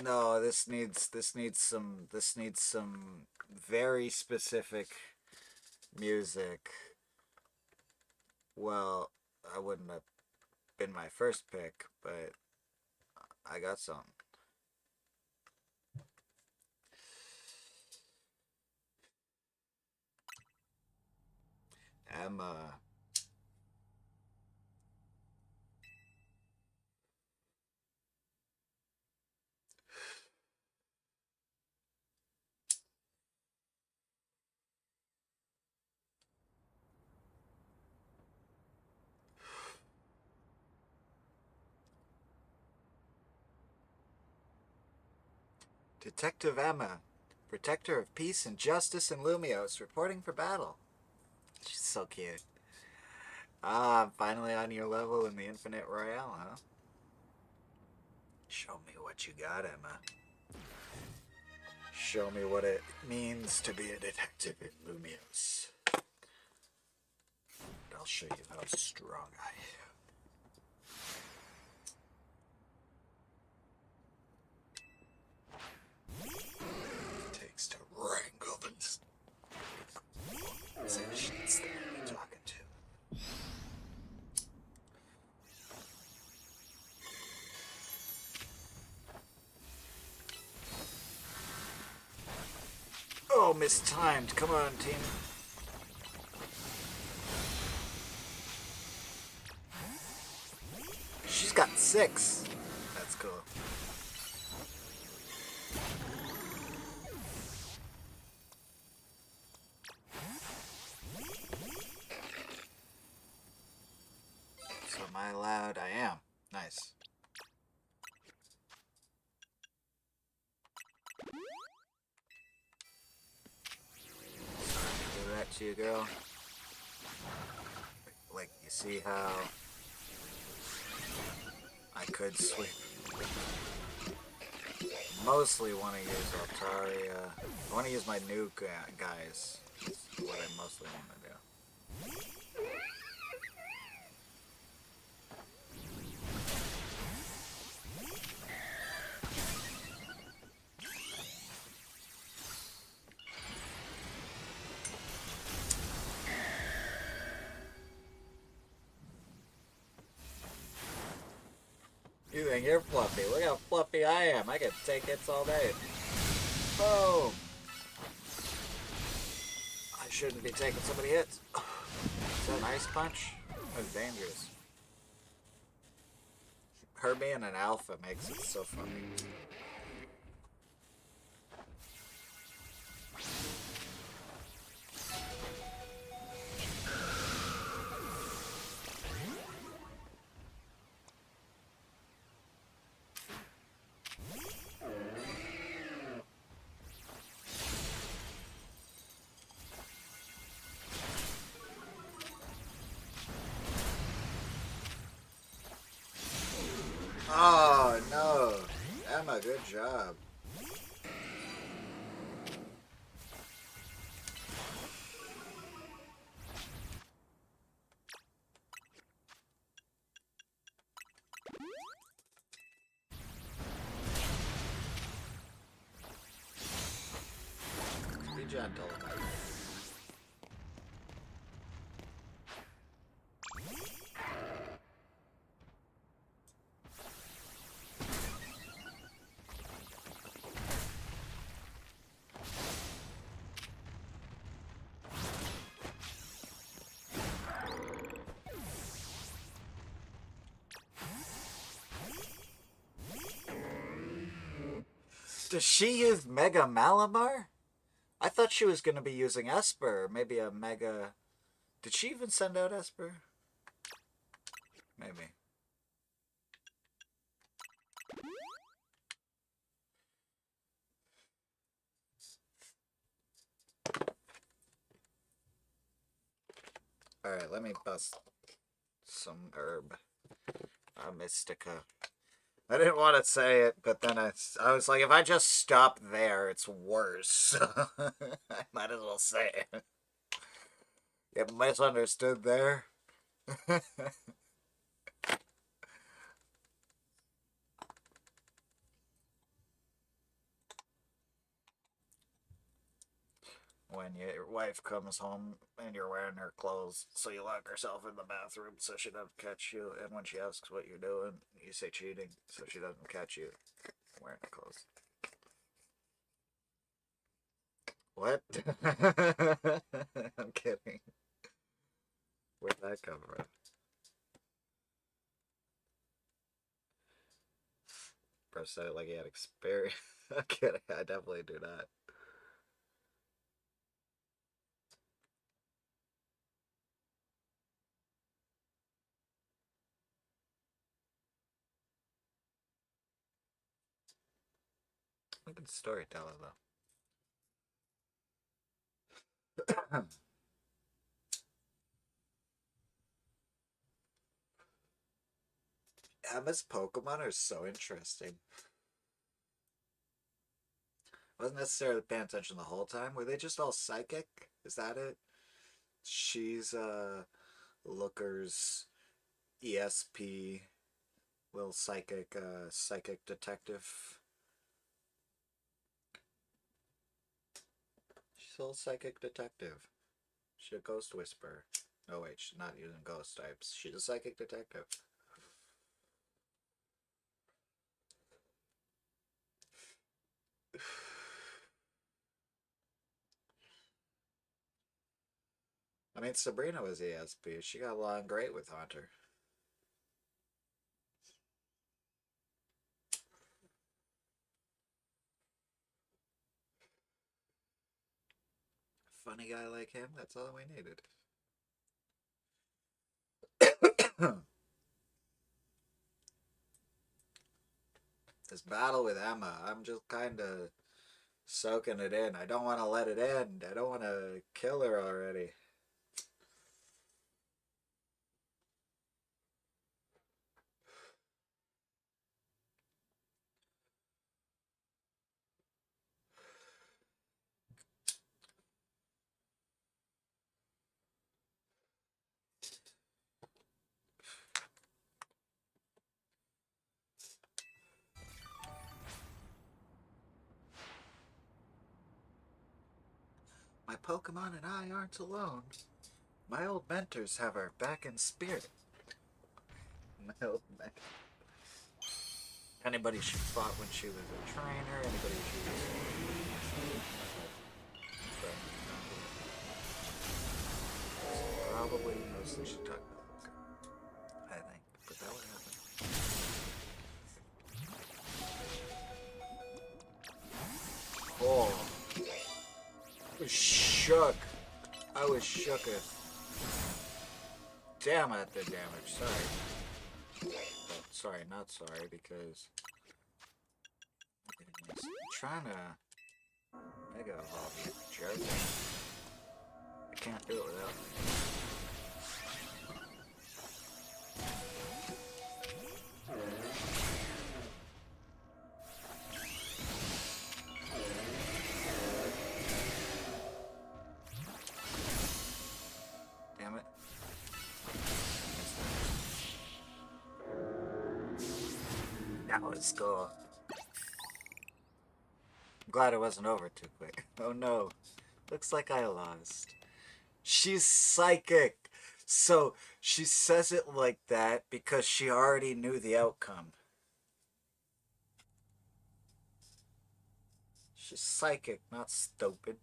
S1: No, this needs some very specific music. Well, I wouldn't have been my first pick, but I got some. Emma. Detective Emma, protector of peace and justice in Lumios, reporting for battle. She's so cute. Ah, I'm finally on your level in the Infinite Royale, huh? Show me what you got, Emma. Show me what it means to be a detective in Lumios. I'll show you how strong I am. It takes to wrangle these shits that you're talking to. Oh, mistimed. Come on, team. She's got 6. That's cool. So am I allowed? I am. Nice. Do that to you, girl. Like, you see how I could sweep. Mostly want to use Altaria. I want to use my new guys. That's what I mostly want to do. think you're fluffy. Look how fluffy I am. I can take hits all day. Boom! I shouldn't be taking so many hits. Is that an ice punch? That's dangerous. Her being an alpha makes it so funny. Oh no! Emma, good job. Be gentle. Does she use Mega Malamar? I thought she was going to be using Esper. Maybe a Mega... Did she even send out Esper? Maybe. Alright, let me bust some herb. Mystica. I didn't want to say it, but then I was like, if I just stop there, it's worse. I might as well say it. Get misunderstood there. When your wife comes home and you're wearing her clothes, so you lock yourself in the bathroom so she doesn't catch you, and when she asks what you're doing, you say cheating so she doesn't catch you wearing her clothes. What? I'm kidding. Where'd that come from? Bro said it like he had experience. I'm kidding. I definitely do not. Look at the storyteller though. Emma's Pokemon are so interesting. Wasn't necessarily paying attention the whole time. Were they just all psychic? Is that it? She's Looker's ESP, little psychic detective. She's a little psychic detective. She's a ghost whisperer. Oh wait, she's not using ghost types. She's a psychic detective. I mean, Sabrina was ESP. She got along great with Haunter. Funny guy like him, that's all we needed. This battle with Emma, I'm just kind of soaking it in. I don't want to let it end. I don't want to kill her already. My Pokemon and I aren't alone. My old mentors have our back in spirit. My old mentors. Anybody she fought when she was a trainer, anybody she was... Probably mostly she talked about. I think, but that would happen. Oh, I was shook. I was shooketh. Damn at the damage. Sorry. But sorry, not sorry, because I'm trying to Mega Evolve, you jerk. I can't do it without me. Damn it. Now let's go. I'm glad it wasn't over too quick. Oh no. Looks like I lost. She's psychic. So she says it like that because she already knew the outcome. She's psychic, not stupid.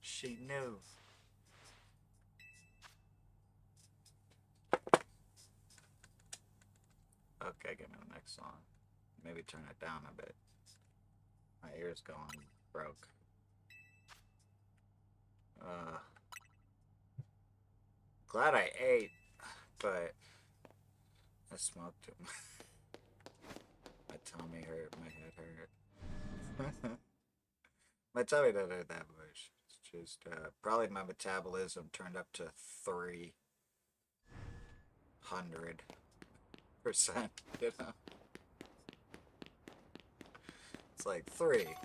S1: She knew. Okay, give me the next song. Maybe turn it down a bit. My ear's going broke. Glad I ate, but I smoked too much. My tummy hurt, my head hurt. My tummy doesn't hurt that much. It's just probably my metabolism turned up to 300%, you know? It's like 3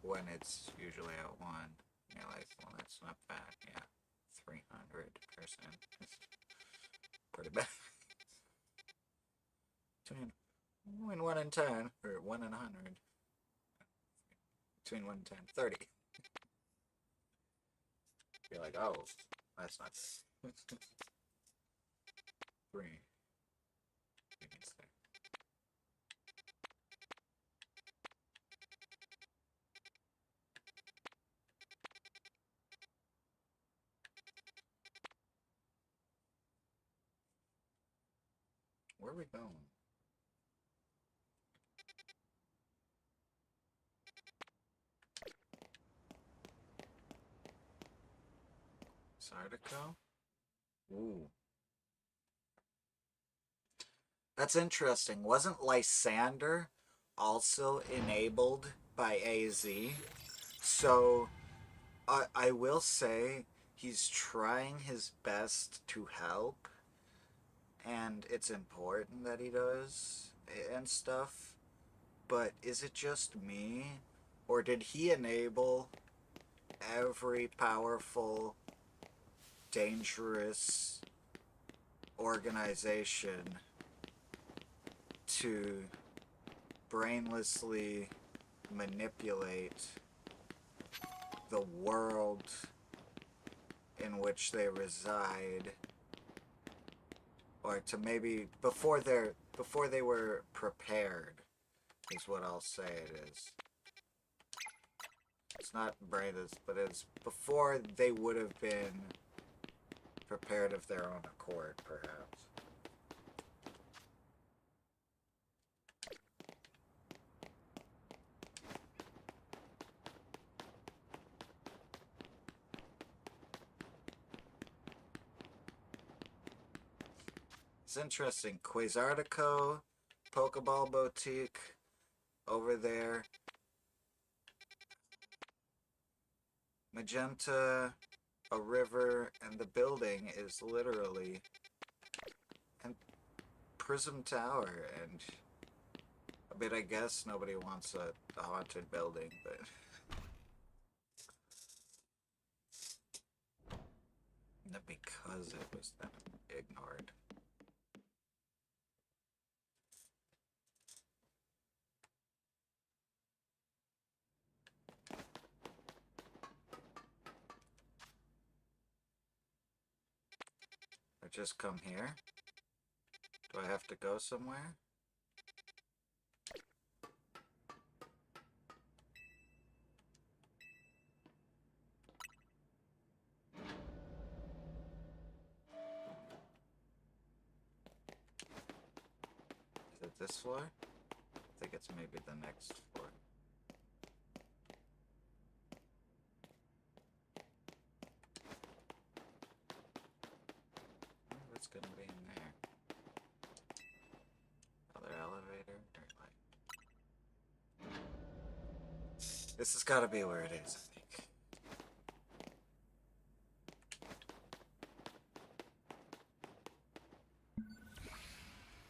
S1: when it's usually at 1. You're like, well, that's not bad. Yeah, 300%. It's pretty bad. Between 1 and 10, or 1 and 100. Between 1 and 10, 30. You're like, oh, that's not 3. Where are we going? Sardico? Ooh. That's interesting. Wasn't Lysander also enabled by AZ? So, I will say he's trying his best to help, and it's important that he does and stuff. But is it just me? Or did he enable every powerful, dangerous organization to brainlessly manipulate the world in which they reside, or to maybe before they were prepared, is what I'll say it is. It's not brainless, but it's before they would have been prepared of their own accord, perhaps. It's interesting. Quasartico, Pokeball Boutique, over there. Magenta, a river, and the building is literally and Prism Tower, and I mean, I guess nobody wants a haunted building, but not because it was then ignored. I just come here? Do I have to go somewhere? This floor? I think it's maybe the next floor. What's gonna be in there? Other elevator? Or like... This has gotta be where it is, I think.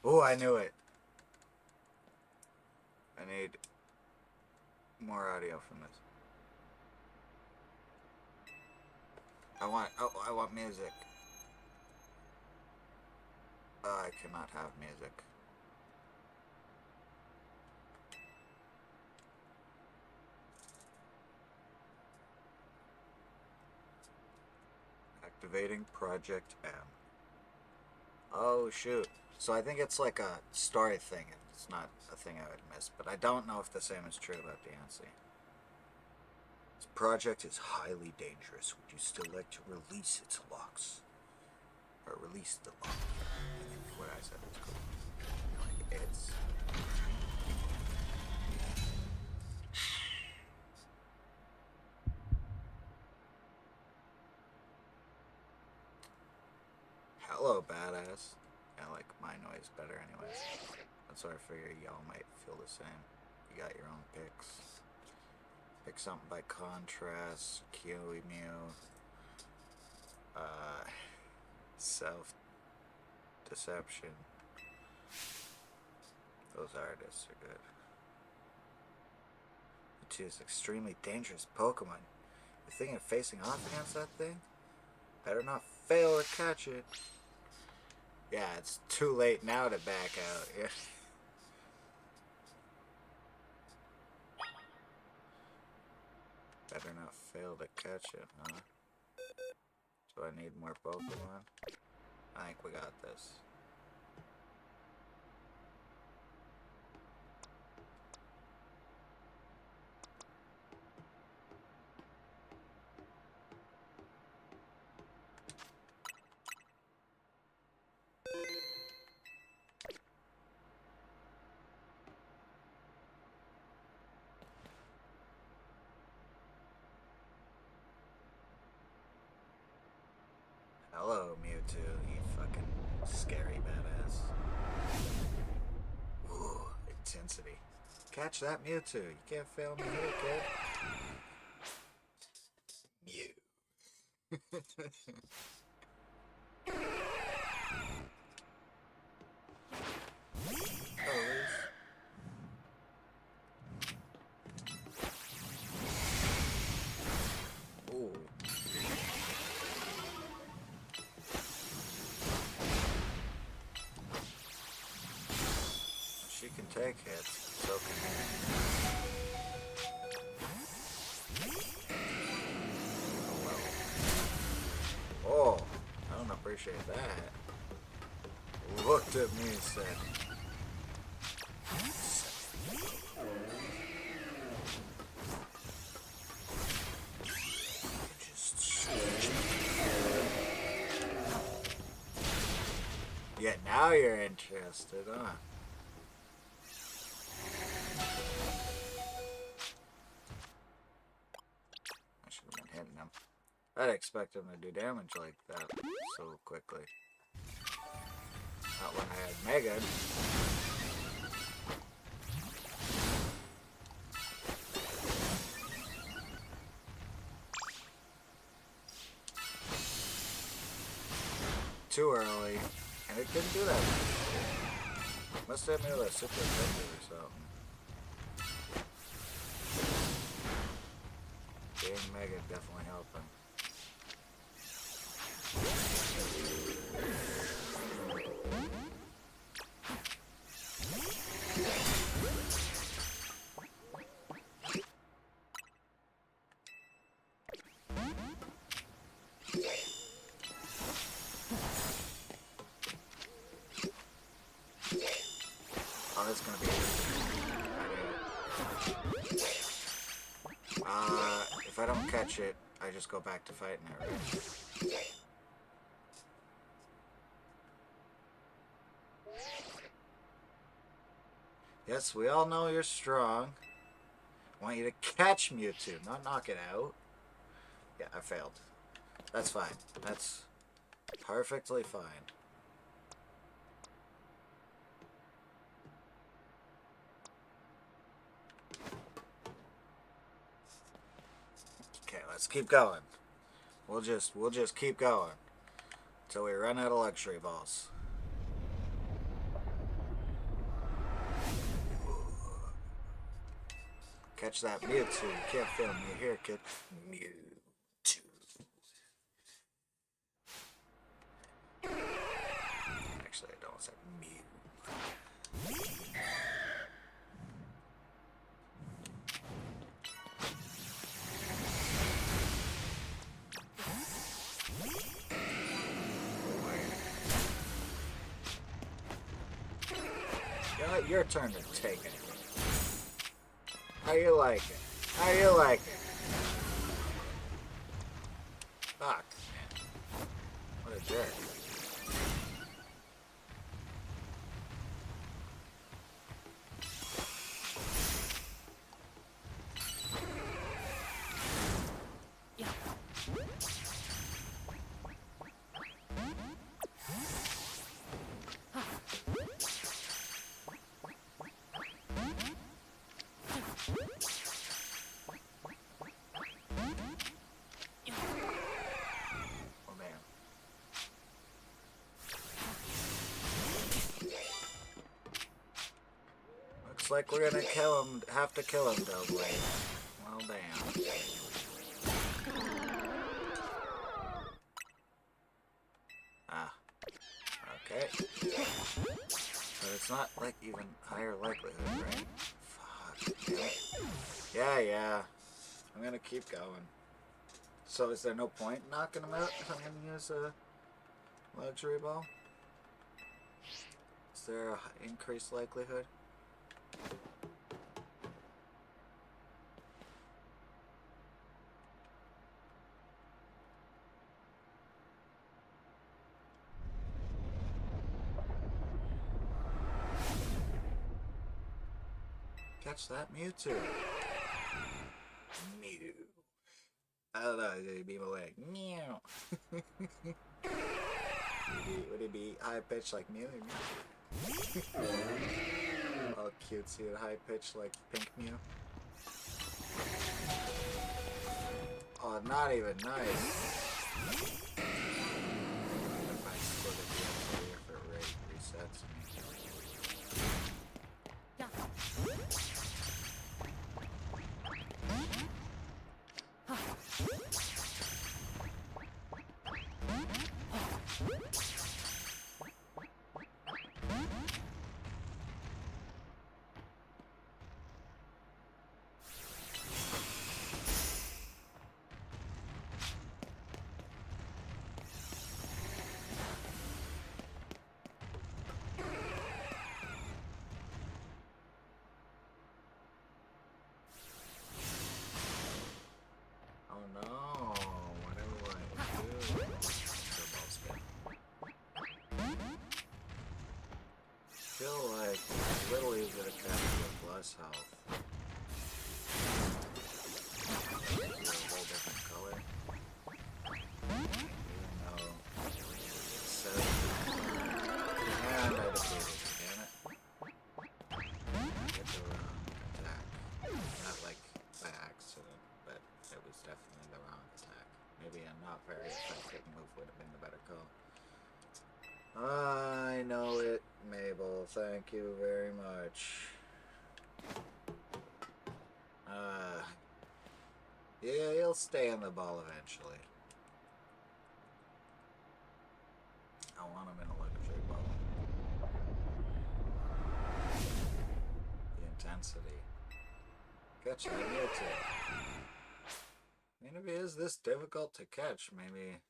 S1: Oh, I knew it. I need more audio from this. I want music. I cannot have music. Activating Project M. Oh shoot. So I think it's like a story thing, and it's not a thing I would miss, but I don't know if the same is true about DNC. This project is highly dangerous. Would you still like to release its locks? Or release the lock? I think what I said was cool. Like it's... Hello, badass. I like my noise better anyways. That's why I figure y'all might feel the same. You got your own picks. Pick something by contrast, Kiwi Mew, self-deception. Those artists are good. You choose extremely dangerous Pokemon. You're thinking of facing off against that thing? Better not fail to catch it. Yeah, it's too late now to back out. Yeah. Better not fail to catch it, huh? Do I need more Pokemon? I think we got this. Hello, Mewtwo, you fucking scary badass. Ooh, intensity. Catch that Mewtwo. You can't fail me here, kid. Mew. Ooh. She can take hits, so can he. Oh, I don't appreciate that. Looked at me and said, yeah, now you're interested, huh? I should have been hitting him. I'd expect him to do damage like that so quickly. Not when I had Mega. Too early, and it couldn't do that. Must have made a super effective or something. Being Mega definitely helping. Oh, that's gonna be if I don't catch it, I just go back to fighting it, right? Yes, we all know you're strong. I want you to catch Mewtwo, not knock it out. Yeah, I failed. That's fine. That's perfectly fine. Okay, let's keep going. We'll just keep going until we run out of luxury balls. Catch that Mewtwo. You can't fail me here, kid. Mewtwo. Actually, I don't say Mew. Your turn to take it. How you like it? How you like it? Fuck, man. What a jerk. Looks like we're gonna kill him. Have to kill him, Doughblade. Well, damn. Ah. Okay. But it's not like even higher likelihood, right? Fuck. Damn it. Yeah. I'm gonna keep going. So is there no point in knocking him out if I'm gonna use a luxury ball? Is there a increased likelihood? Catch that Mewtwo. Mew. I don't know, it'd be my leg. Meow. Would it be high pitched like Mew? All cutesy and high pitched like Pink Mew. Oh, not even nice. I might split it the if it resets me. I feel like it's a little easier to catch with less health. Maybe a whole different color. Even though it says... And I defeated it, damn it. Get the wrong attack. Not like by accident, but it was definitely the wrong attack. Maybe a not very effective move would have been the better call. I know it, Mabel. Thank you very much. Yeah, he'll stay in the ball eventually. I want him in a luxury ball. The intensity. Catch that Mewtwo. I mean, if he is this difficult to catch, maybe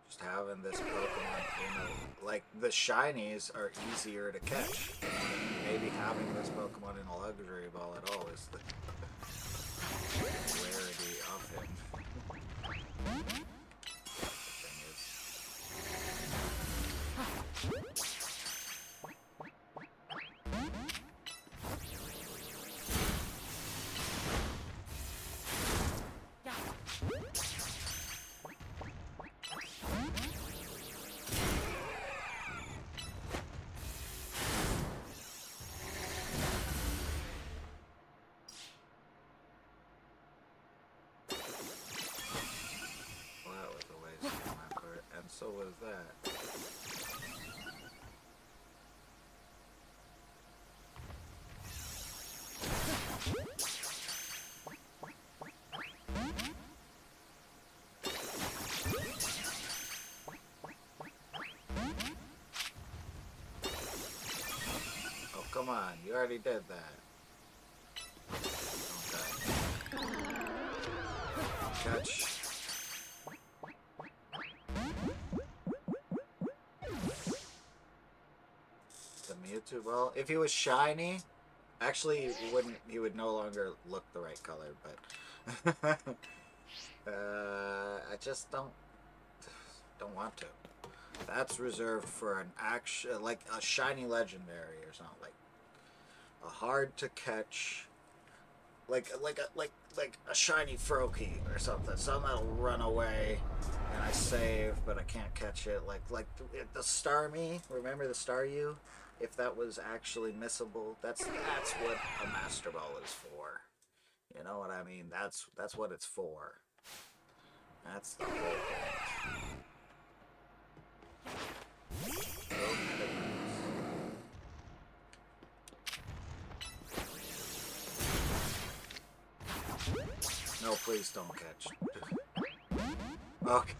S1: just having this Pokemon, you know, like the shinies are easier to catch. Maybe having this Pokemon in a luxury ball at all is the rarity of him. The thing is, come on. You already did that. Okay. Catch. The Mewtwo ball. If he was shiny, actually, he would no longer look the right color, but I just don't want to. That's reserved for an actual, like a shiny legendary or something, like a hard to catch, like a shiny Froakie or something. Something that'll run away, and I save, but I can't catch it. Like the Starmie. Remember the Staryu? If that was actually missable, that's what a Master Ball is for. You know what I mean? That's what it's for. That's the whole point. No, please don't catch. Okay.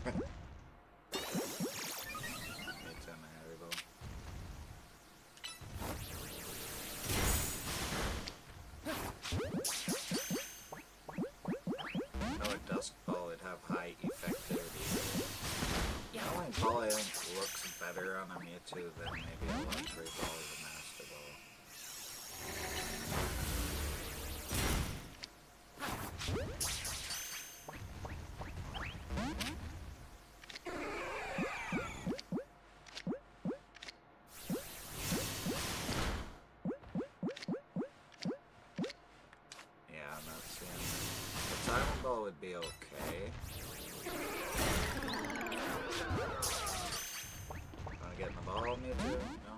S1: Oh, a Dusk Ball would have high effectivity. Yeah, a ball I think looks better on a Mewtwo than maybe a luxury ball as a Master Ball. Yeah, I'm not seeing it. The Diamond Ball would be okay. Wanna get in the ball, Mewtwo? No?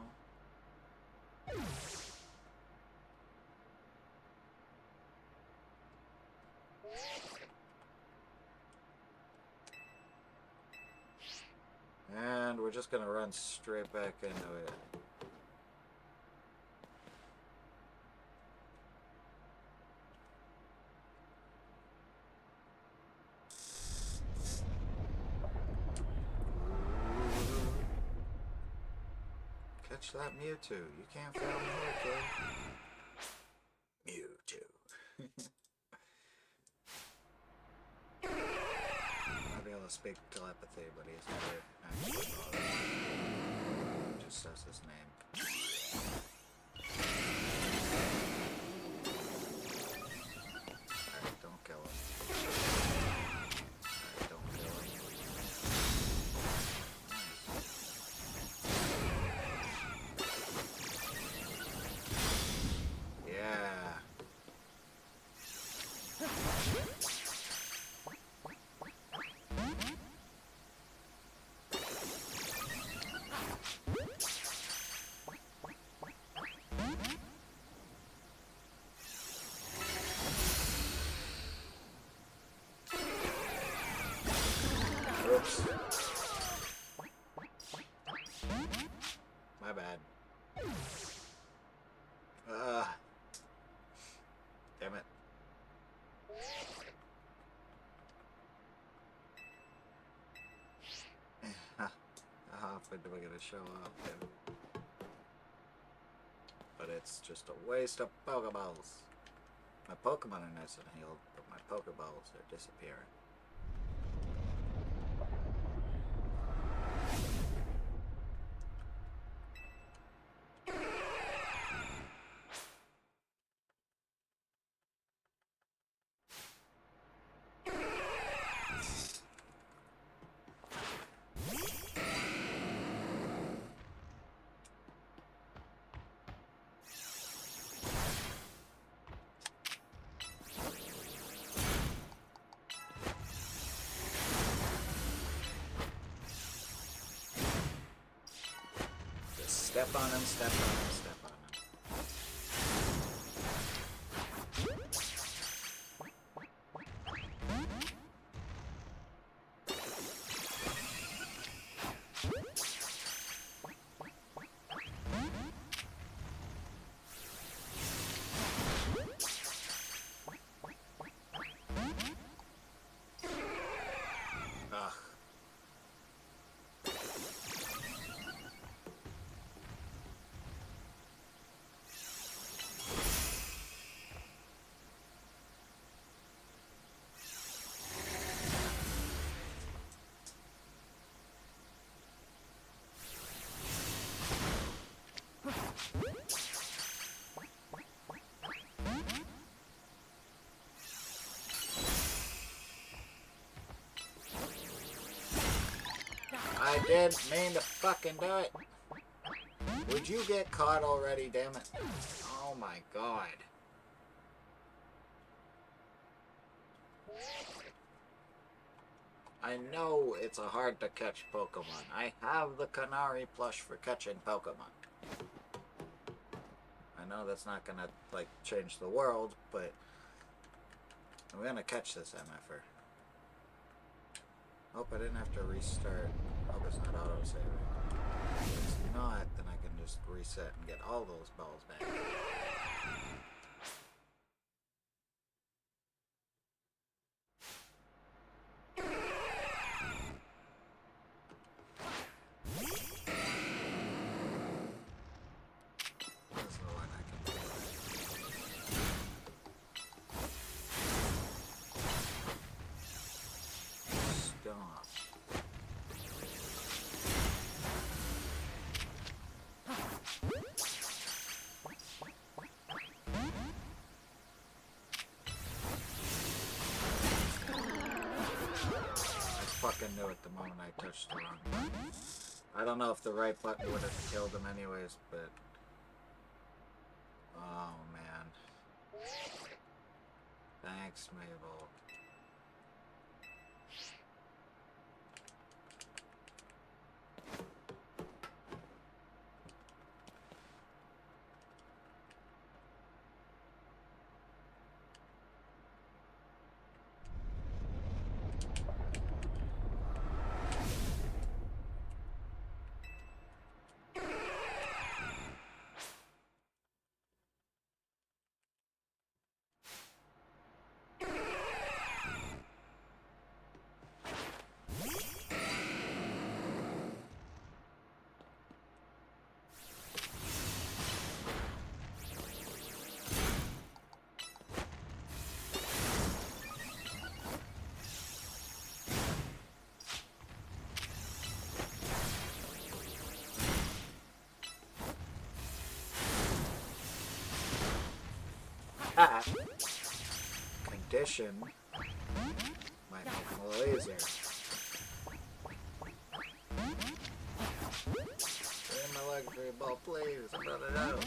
S1: And we're just gonna run straight back into it. Catch that Mewtwo. You can't fail me here, kid. Mewtwo. I'll be able to speak telepathy, but he's never actually bothered. He just says his name. Alright, don't kill him. Alright, don't kill him. Yeah. Oops. My bad. Damn it. How often do we get to show up? But it's just a waste of Pokeballs. My Pokemon are nice and healed, but my Pokeballs are disappearing. Step on him, step on him, step on him. Ugh. didn't mean to fucking do it. Would you get caught already, damn it? Oh my god. I know it's a hard to catch Pokemon. I have the Canary plush for catching Pokemon. I know that's not gonna, like, change the world, but I'm gonna catch this MFer. Hope I didn't have to restart. Hope it's not auto-saving. If it's not, then I can just reset and get all those balls back. This is the one I can do. Stop. I fucking knew it the moment I touched the wrong button. I don't know if the right button would have killed him anyways, but... Oh, man. Thanks, Mabel. Condition might make him a little easier. Give me my luxury ball, please. I'm running out.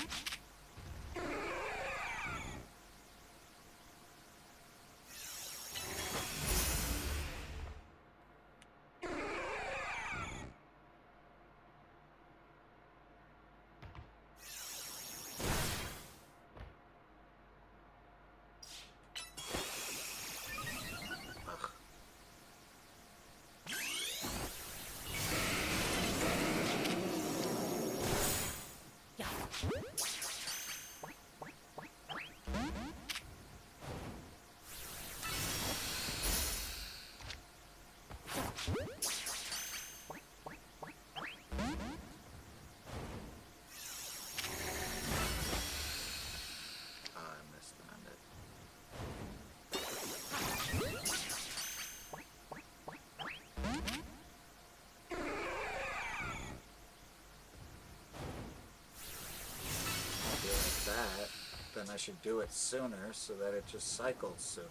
S1: That, then I should do it sooner so that it just cycles sooner.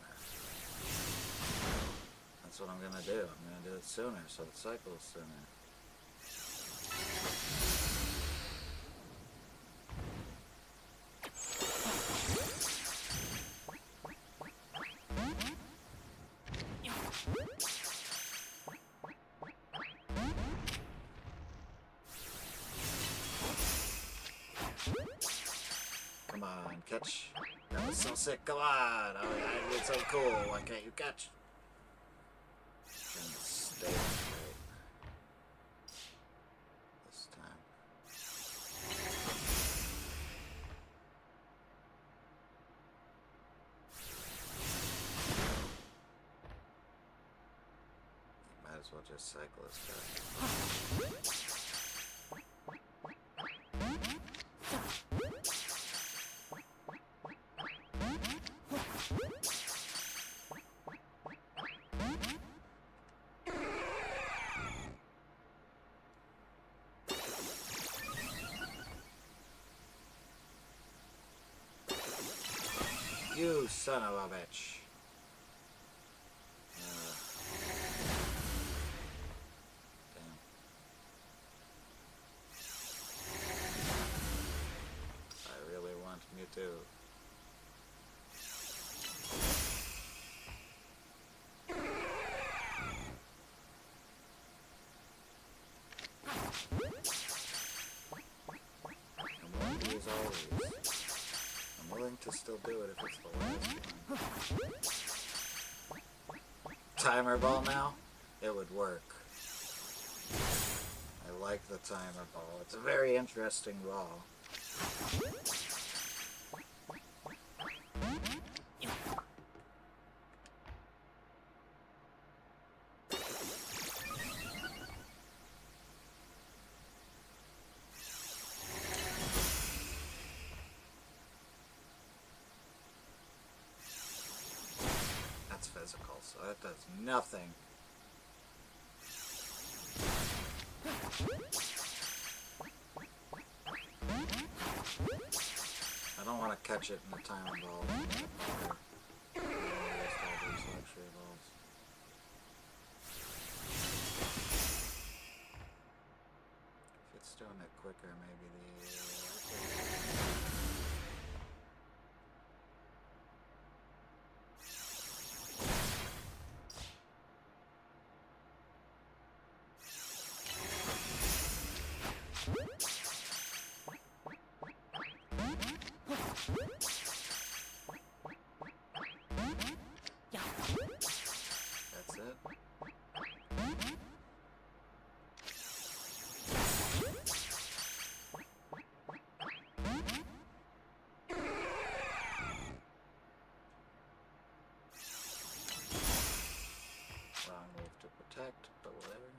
S1: That's what I'm gonna do. I'm gonna do it sooner so it cycles sooner. Come on, catch. That was so sick. Come on. Oh, yeah, it's so cool. Why can't you catch? And stay straight. This time. Might as well just cycle this back. You son of a bitch. Damn. Mewtwo. I'm willing to use all these. I'm willing to still do it if it's the last one. Timer ball now? It would work. I like the timer ball. It's a very interesting ball. That's physical, so that does nothing. I don't want to catch it in the timer ball. Waste all these luxury balls. If it's doing it quicker, maybe that's it. Wrong move to protect, but whatever.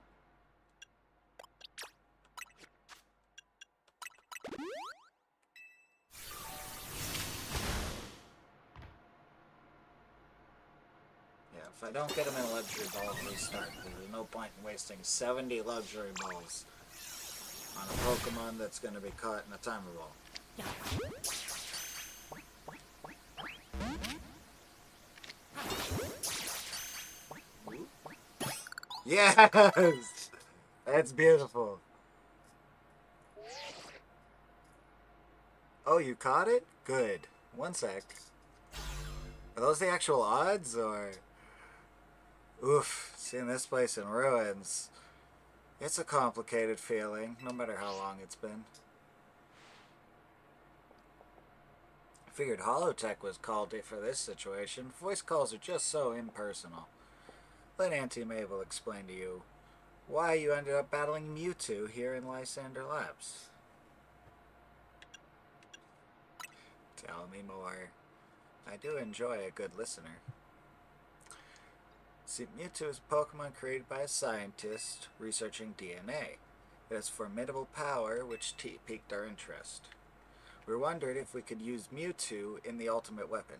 S1: Yeah, if I don't get them in a luxury ball, I'll restart. There's no point in wasting 70 luxury balls on a Pokemon that's going to be caught in a timer ball. Yes! That's beautiful. Oh, you caught it? Good. One sec. Are those the actual odds, or... Oof, seeing this place in ruins. It's a complicated feeling, no matter how long it's been. I figured Holotech was called for this situation. Voice calls are just so impersonal. Let Auntie Mabel explain to you why you ended up battling Mewtwo here in Lysander Labs. Tell me more. I do enjoy a good listener. See, Mewtwo is a Pokemon created by a scientist researching DNA. It has formidable power, which piqued our interest. We wondered if we could use Mewtwo in the ultimate weapon.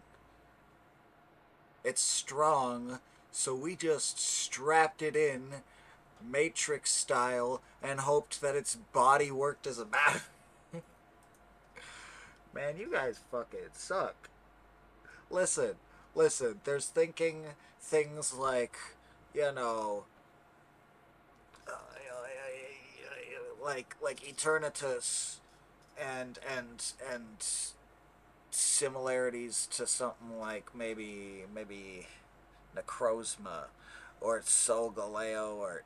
S1: It's strong, so we just strapped it in, Matrix style, and hoped that its body worked as a bat. Man, you guys fucking suck. Listen, there's thinking things like, you know, like Eternatus and similarities to something like maybe Necrozma or Solgaleo or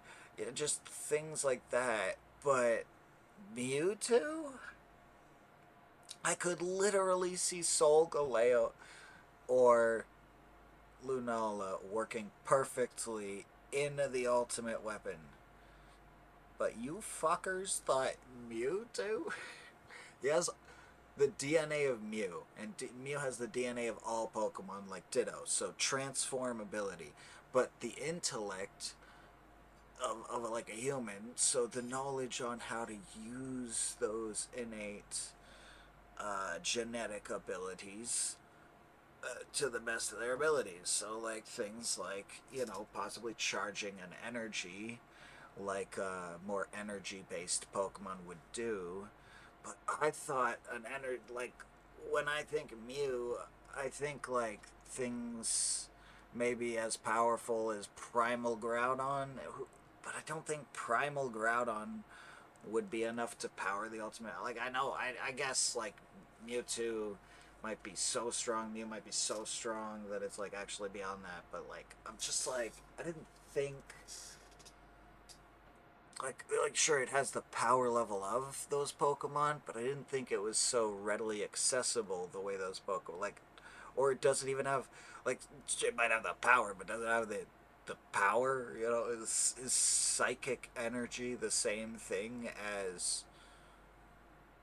S1: just things like that. But Mewtwo? I could literally see Solgaleo or Lunala working perfectly in the ultimate weapon. But you fuckers thought Mewtwo? Yes, the DNA of Mew, and Mew has the DNA of all Pokemon like Ditto, so transformability, but the intellect of like a human, so the knowledge on how to use those innate genetic abilities to the best of their abilities. So like things like, you know, possibly charging an energy like more energy based Pokemon would do. But I thought like when I think Mew, I think like things maybe as powerful as Primal Groudon, but I don't think Primal Groudon would be enough to power the ultimate. Like I know, I guess like Mewtwo might be so strong, Mew might be so strong that it's like actually beyond that, but like I'm just like I didn't think like sure it has the power level of those Pokemon, but I didn't think it was so readily accessible the way those Pokemon like, or it doesn't even have like it might have the power, but doesn't have the power. You know, is psychic energy the same thing as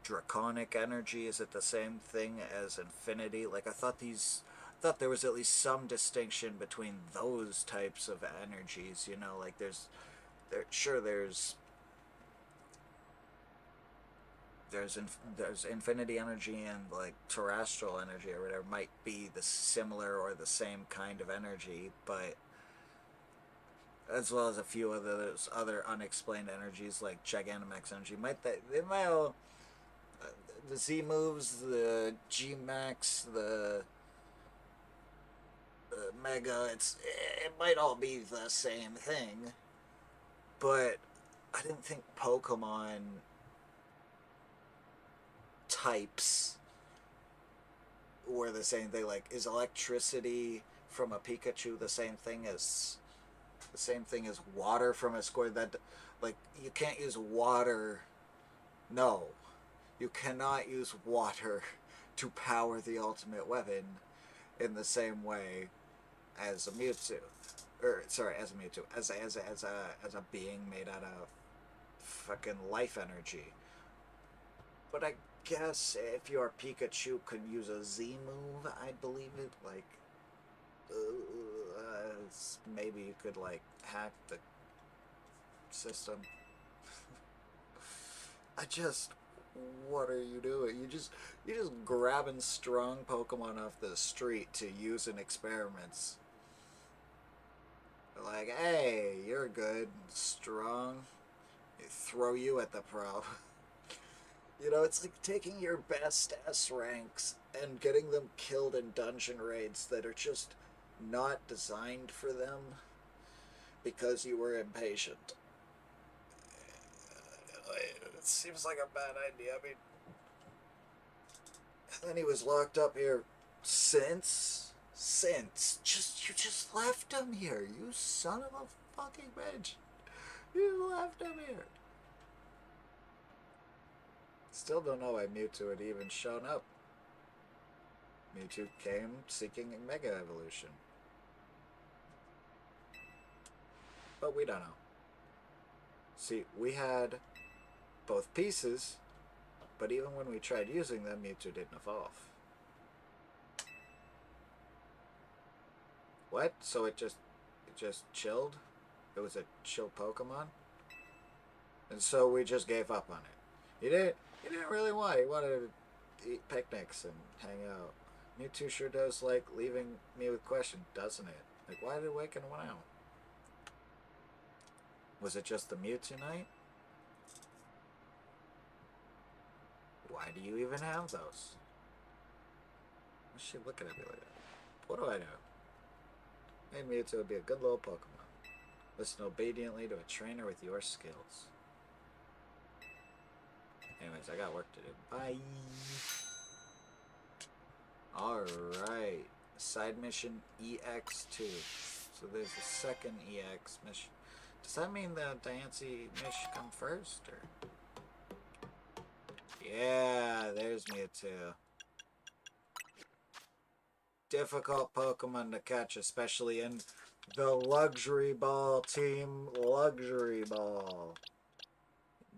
S1: draconic energy? Is it the same thing as infinity? Like I thought there was at least some distinction between those types of energies. You know, like there's infinity energy and like terrestrial energy or whatever might be the similar or the same kind of energy, but as well as a few of those other unexplained energies like Gigantamax energy they might all the Z moves, the G Max, the Mega, it might all be the same thing, but I didn't think Pokemon types were the same thing. Like, is electricity from a Pikachu the same thing as water from a Squirtle? That like you can't use water. No, you cannot use water to power the ultimate weapon in the same way as a Mewtwo, or sorry, as a Mewtwo, as a being made out of fucking life energy. But I guess if your Pikachu could use a Z move, I believe it. Like, maybe you could like hack the system. I just, what are you doing? You just grabbing strong Pokemon off the street to use in experiments. Like, hey, you're good, strong. They throw you at the pro. You know, it's like taking your best S ranks and getting them killed in dungeon raids that are just not designed for them because you were impatient. It seems like a bad idea. I mean, and then he was locked up here since you just left him here, you son of a fucking bitch. You left him here. Still don't know why Mewtwo had even shown up. Mewtwo came seeking a Mega Evolution. But we don't know. See, we had both pieces, but even when we tried using them, Mewtwo didn't evolve. What? So it just chilled? It was a chill Pokemon? And so we just gave up on it. He didn't really want it. He wanted to eat picnics and hang out. Mewtwo sure does like leaving me with questions, doesn't it? Like, why did it wake anyone out? Was it just the Mewtwo night? Why do you even have those? Why's she looking at me like that? What do I know? Hey, Mewtwo would be a good little Pokemon. Listen obediently to a trainer with your skills. Anyways, I got work to do. Bye! Alright. Side mission EX2. So there's a second EX mission. Does that mean the Diancie mission come first? Or? Yeah, there's Mewtwo. Difficult Pokemon to catch, especially in the Luxury Ball team. Luxury Ball.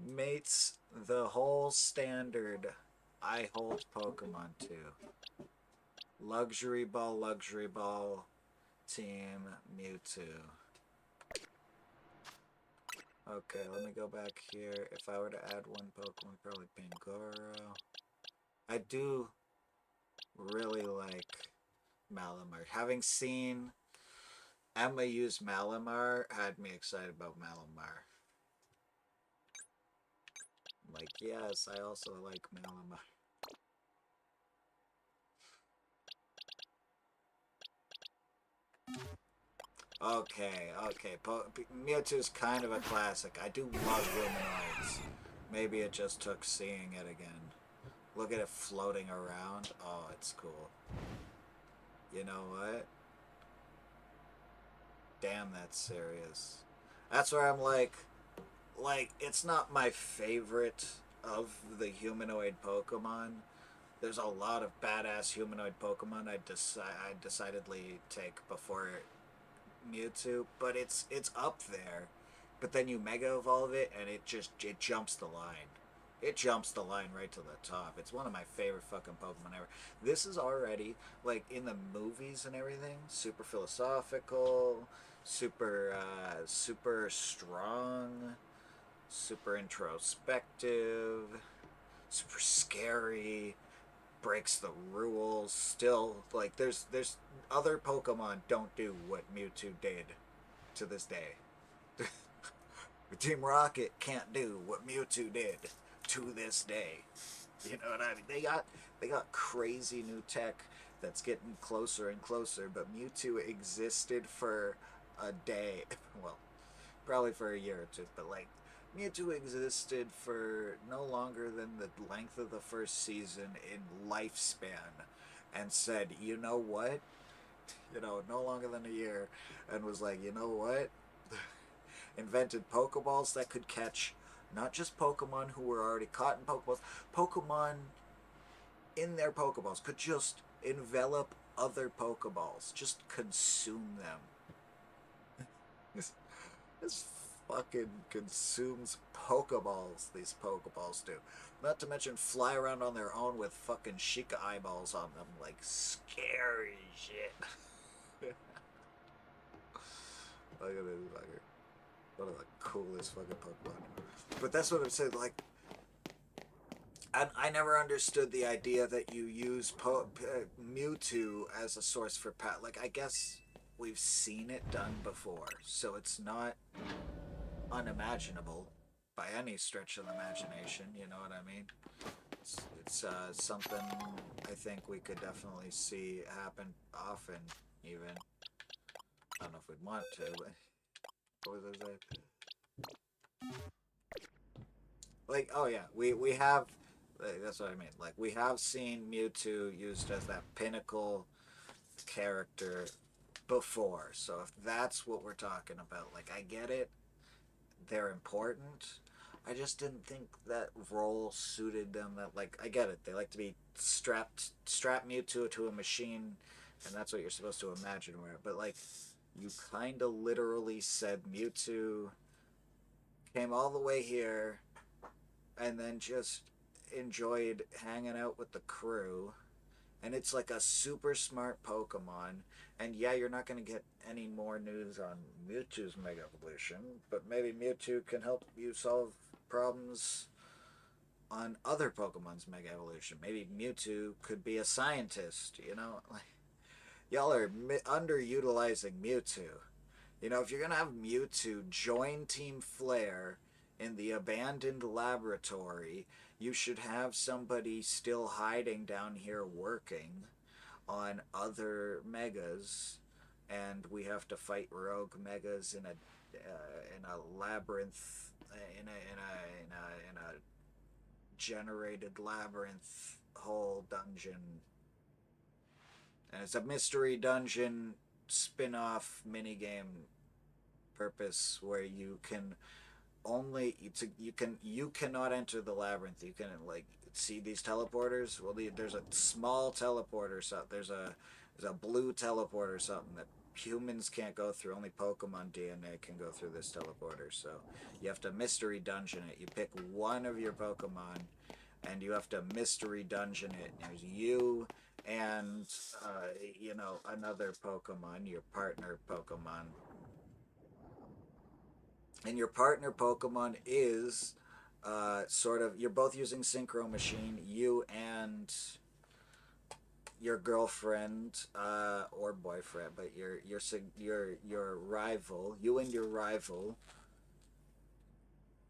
S1: Mates the whole standard I hold Pokemon to. Luxury Ball team Mewtwo. Okay, let me go back here. If I were to add one Pokemon, probably Pangoro. I do really like Malamar. Having seen Emma use Malamar had me excited about Malamar. Like, yes, I also like Malamar. Okay. Mewtwo's kind of a classic. I do love Luminoids. Maybe it just took seeing it again. Look at it floating around. Oh, it's cool. You know what? Damn, that's serious. That's where I'm like, it's not my favorite of the humanoid Pokemon. There's a lot of badass humanoid Pokemon I decidedly take before Mewtwo, but it's up there. But then you Mega Evolve it, and it jumps the line. It jumps the line right to the top. It's one of my favorite fucking Pokemon ever. This is already, like, in the movies and everything, super philosophical, super strong, super introspective, super scary, breaks the rules. Still, like, there's other Pokemon don't do what Mewtwo did to this day. Team Rocket can't do what Mewtwo did to this day. You know what I mean? They got crazy new tech that's getting closer and closer, but Mewtwo existed for a day. Well, probably for a year or two, but like Mewtwo existed for no longer than the length of the first season in lifespan, and said, you know what? You know, no longer than a year, and was like, you know what? Invented Pokeballs that could catch not just Pokemon who were already caught in Pokeballs, Pokemon in their Pokeballs could just envelop other Pokeballs, just consume them. This fucking consumes Pokeballs, these Pokeballs do. Not to mention fly around on their own with fucking Sheikah eyeballs on them, like scary shit. Look at this fucker. One of the coolest fucking Pokemon. But that's what I'm saying, like, I never understood the idea that you use Mewtwo as a source for like, I guess we've seen it done before, so it's not unimaginable by any stretch of the imagination, you know what I mean? It's something I think we could definitely see happen often, even. I don't know if we'd want to, but what was I saying? Like, oh yeah, we have, that's what I mean, like, we have seen Mewtwo used as that pinnacle character before, so if that's what we're talking about, like, I get it, they're important, I just didn't think that role suited them. That, like, I get it, they like to be strap Mewtwo to a machine, and that's what you're supposed to imagine where, but like, you kind of literally said Mewtwo came all the way here and then just enjoyed hanging out with the crew. And it's like a super smart Pokemon. And yeah, you're not going to get any more news on Mewtwo's Mega Evolution, but maybe Mewtwo can help you solve problems on other Pokemon's Mega Evolution. Maybe Mewtwo could be a scientist, you know? Like, y'all are underutilizing Mewtwo. You know, if you're going to have Mewtwo join Team Flare in the abandoned laboratory, you should have somebody still hiding down here working on other megas, and we have to fight rogue megas in a labyrinth, in a generated labyrinth hole dungeon, and it's a mystery dungeon spin-off minigame purpose where you can only you cannot enter the labyrinth. You can, like, see these teleporters. Well, there's a small teleporter, so there's a blue teleporter or something that humans can't go through. Only Pokemon DNA can go through this teleporter. So you have to mystery dungeon it. You pick one of your Pokemon, and you have to mystery dungeon it. There's you and you know, another Pokemon, your partner Pokemon. And your partner Pokemon is sort of, you're both using Synchro Machine, you and your girlfriend or boyfriend, but your rival, you and your rival,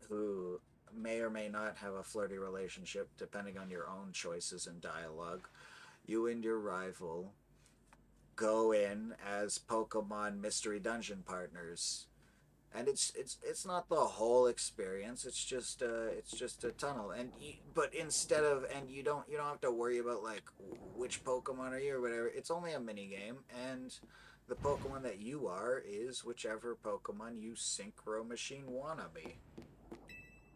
S1: who may or may not have a flirty relationship depending on your own choices and dialogue. You and your rival go in as Pokemon mystery dungeon partners And it's not the whole experience. It's just a tunnel. And but instead of, and you don't have to worry about like which Pokemon are you or whatever. It's only a mini game, and the Pokemon that you are is whichever Pokemon you Synchro Machine wanna be.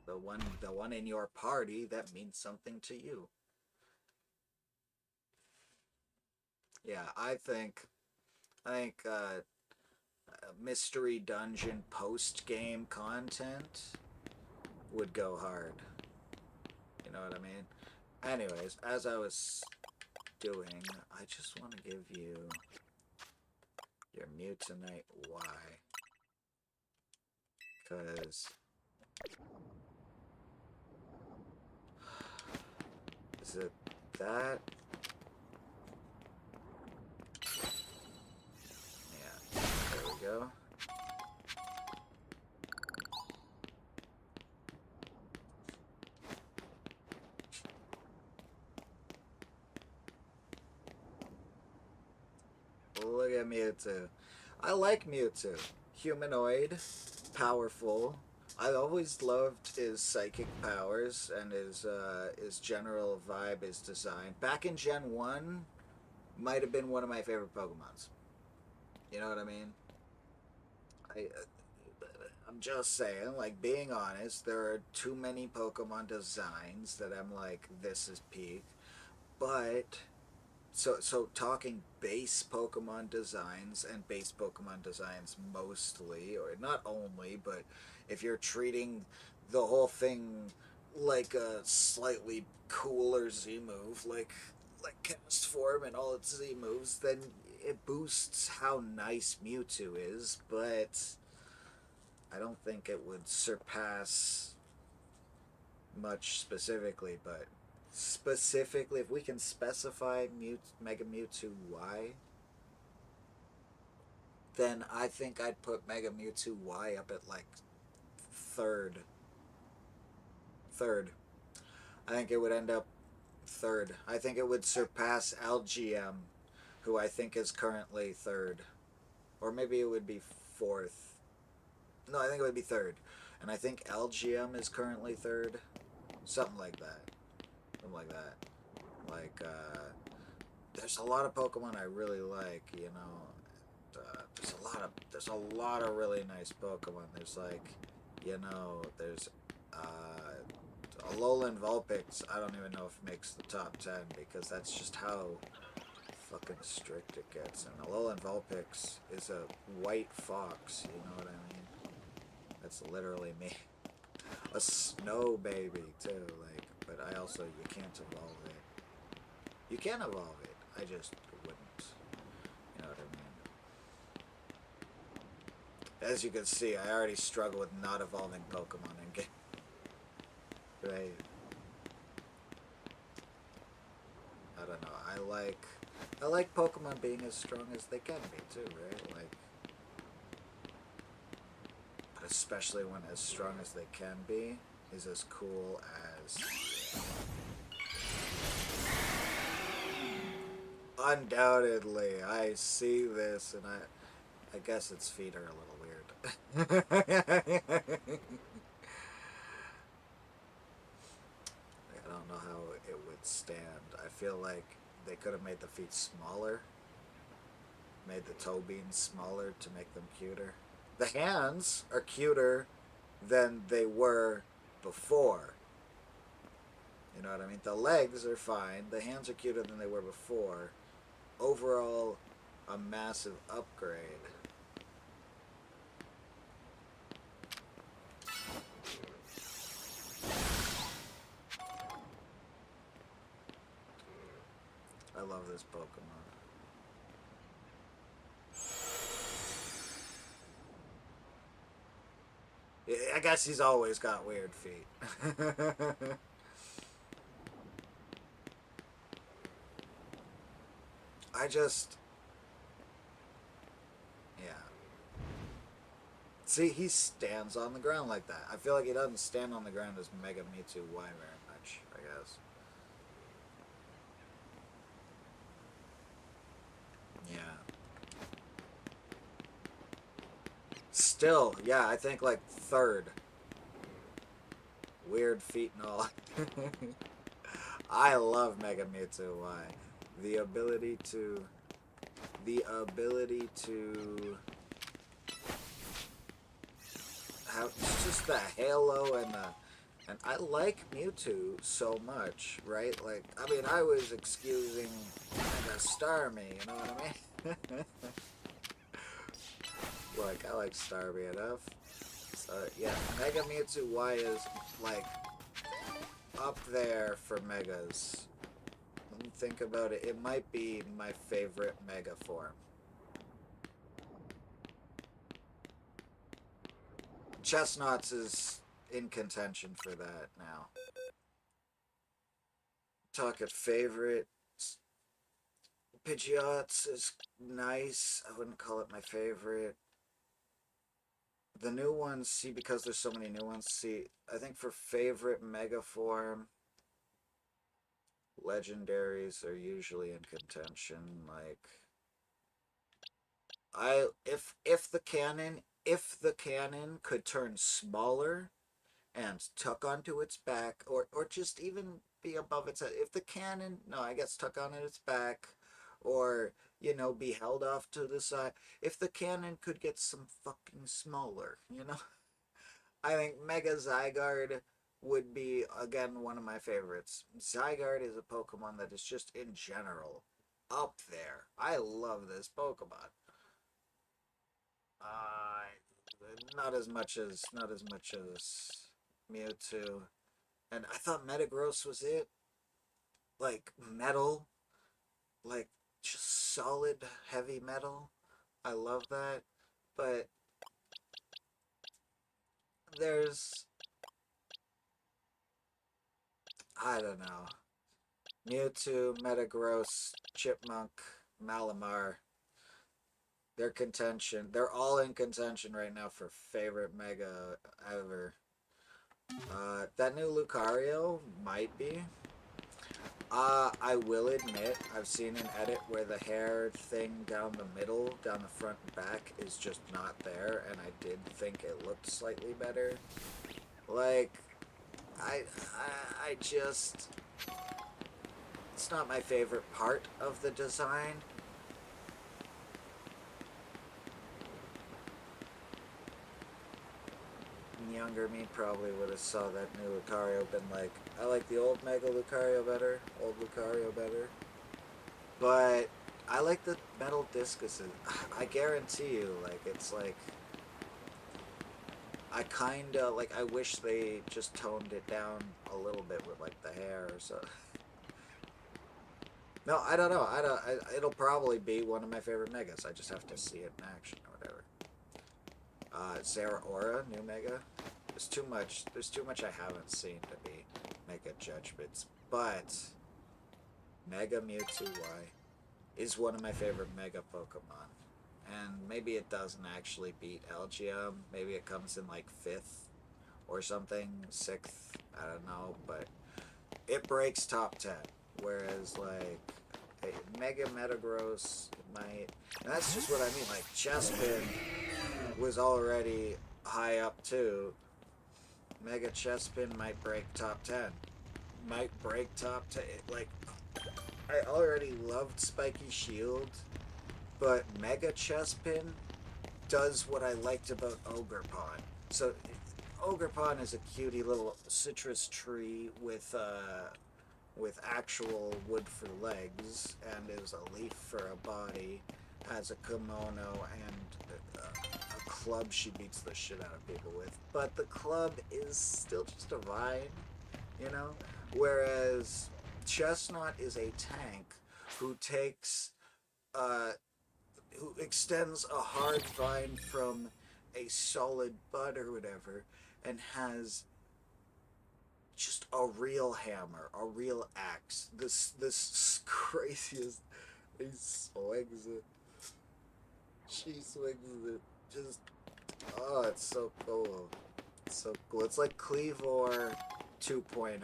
S1: The one in your party that means something to you. Yeah, I think mystery dungeon post game content would go hard. You know what I mean? Anyways, as I was doing, I just want to give you your Mutinite Y. Because is it that? Yeah, there we go. Look at Mewtwo. I like Mewtwo. Humanoid, powerful. I always loved his psychic powers and his general vibe, his design. Back in Gen 1, might have been one of my favorite Pokemons. You know what I mean? I, I'm just saying, like, being honest, there are too many Pokemon designs that I'm like, this is peak. But so talking base Pokemon designs and base Pokemon designs mostly, or not only, but if you're treating the whole thing like a slightly cooler Z move, like cast form and all its Z moves, then it boosts how nice Mewtwo is, but I don't think it would surpass much specifically, but specifically, if we can specify Mega Mewtwo Y, then I think I'd put Mega Mewtwo Y up at like third. Third. I think it would end up third. I think it would surpass LGM, who I think is currently third. Or maybe it would be fourth. No, I think it would be third. And I think LGM is currently third. Something like that. Something like that. Like, there's a lot of Pokemon I really like, you know. There's a lot of really nice Pokemon. There's like, you know, there's Alolan Vulpix. I don't even know if it makes the top 10 because that's just how fucking strict it gets. And Alolan Vulpix is a white fox. You know what I mean? That's literally me. A snow baby too. Like, but I also, you can't evolve it. You can evolve it. I just wouldn't. You know what I mean? As you can see, I already struggle with not evolving Pokemon in game. Right? I don't know. I like Pokemon being as strong as they can be too, right? Like, but especially when as strong as they can be is as cool as. Undoubtedly, I see this, and I guess its feet are a little weird. I don't know how it would stand. I feel like they could have made the feet smaller, made the toe beans smaller to make them cuter. The hands are cuter than they were before. You know what I mean? The legs are fine. The hands are cuter than they were before. Overall, a massive upgrade. I love this Pokemon. I guess he's always got weird feet. I just... Yeah. See, he stands on the ground like that. I feel like he doesn't stand on the ground as Mega Mewtwo Y very much, I guess. Yeah. Still, yeah, I think like third. Weird feet and all. I love Mega Mewtwo. Why? The ability to... The ability to... have just the halo and the... And I like Mewtwo so much, right? Like, I mean, I was excusing Mega Starmie, you know what I mean? Like, I like Starmie enough. So, yeah, Mega Mewtwo Y is, like, up there for Megas. Let me think about it. It might be my favorite Mega form. Chestnuts is in contention for that now. Talking favorite. Pidgeot's is nice. I wouldn't call it my favorite. The new ones, see, because there's so many new ones, see, I think for favorite Mega form, legendaries are usually in contention. Like, if the cannon could turn smaller and tuck onto its back, or just even be above its head. If the cannon, no, I guess tuck onto its back, or, you know, be held off to the side. If the cannon could get some fucking smaller, you know? I think Mega Zygarde would be, again, one of my favorites. Zygarde is a Pokemon that is just, in general, up there. I love this Pokemon. Not as much as Mewtwo. And I thought Metagross was it. Like, metal. Like, just solid, heavy metal. I love that. But there's... I don't know. Mewtwo, Metagross, Chipmunk, Malamar. They're contention. They're all in contention right now for favorite Mega ever. That new Lucario might be. I will admit, I've seen an edit where the hair thing down the middle, down the front and back, is just not there, and I did think it looked slightly better. Like, I just... It's not my favorite part of the design. Younger me probably would have saw that new Lucario, been like, I like the old Mega Lucario better, but I like the metal discuses. I guarantee you, like, it's like, I kinda, like, I wish they just toned it down a little bit with, like, the hair or so. No, I don't know, it'll probably be one of my favorite Megas, I just have to see it in action or whatever. Zeraora, new Mega. There's too much I haven't seen to be Mega judgments, but Mega Mewtwo Y is one of my favorite Mega Pokemon. And maybe it doesn't actually beat Elgium, maybe it comes in like 5th or something, 6th, I don't know, but it breaks top 10, whereas like Mega Metagross might, and that's just what I mean, like Chespin was already high up too. Mega Chespin might break top 10. Might break top 10. Like, I already loved Spiky Shield, but Mega Chespin does what I liked about Ogerpon. So, Ogerpon is a cutie little citrus tree with actual wood for legs, and is a leaf for a body, has a kimono, and a club she beats the shit out of people with. But the club is still just a vine, you know? Whereas Chestnut is a tank who takes, who extends a hard vine from a solid bud or whatever, and has just a real hammer, a real axe. This craziest, he swings it. She swings it. Just, oh, it's so cool. It's so cool. It's like Cleavor 2.0.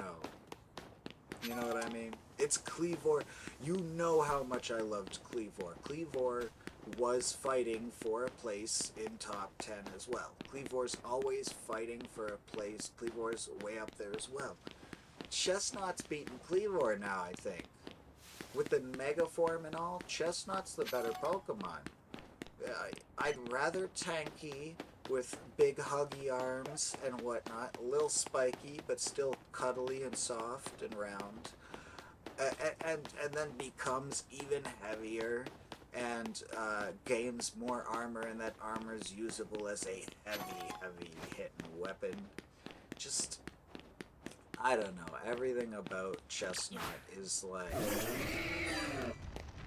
S1: You know what I mean? It's Cleavor. You know how much I loved Cleavor. Cleavor was fighting for a place in top 10 as well. Cleavor's always fighting for a place. Cleavor's way up there as well. Chestnut's beating Cleavor now, I think. With the Mega Form and all, Chestnut's the better Pokemon. I'd rather Tanky with big huggy arms and whatnot, a little spiky but still cuddly and soft and round, and then becomes even heavier and gains more armor, and that armor is usable as a heavy hitting weapon. Just, I don't know, everything about Chestnut is like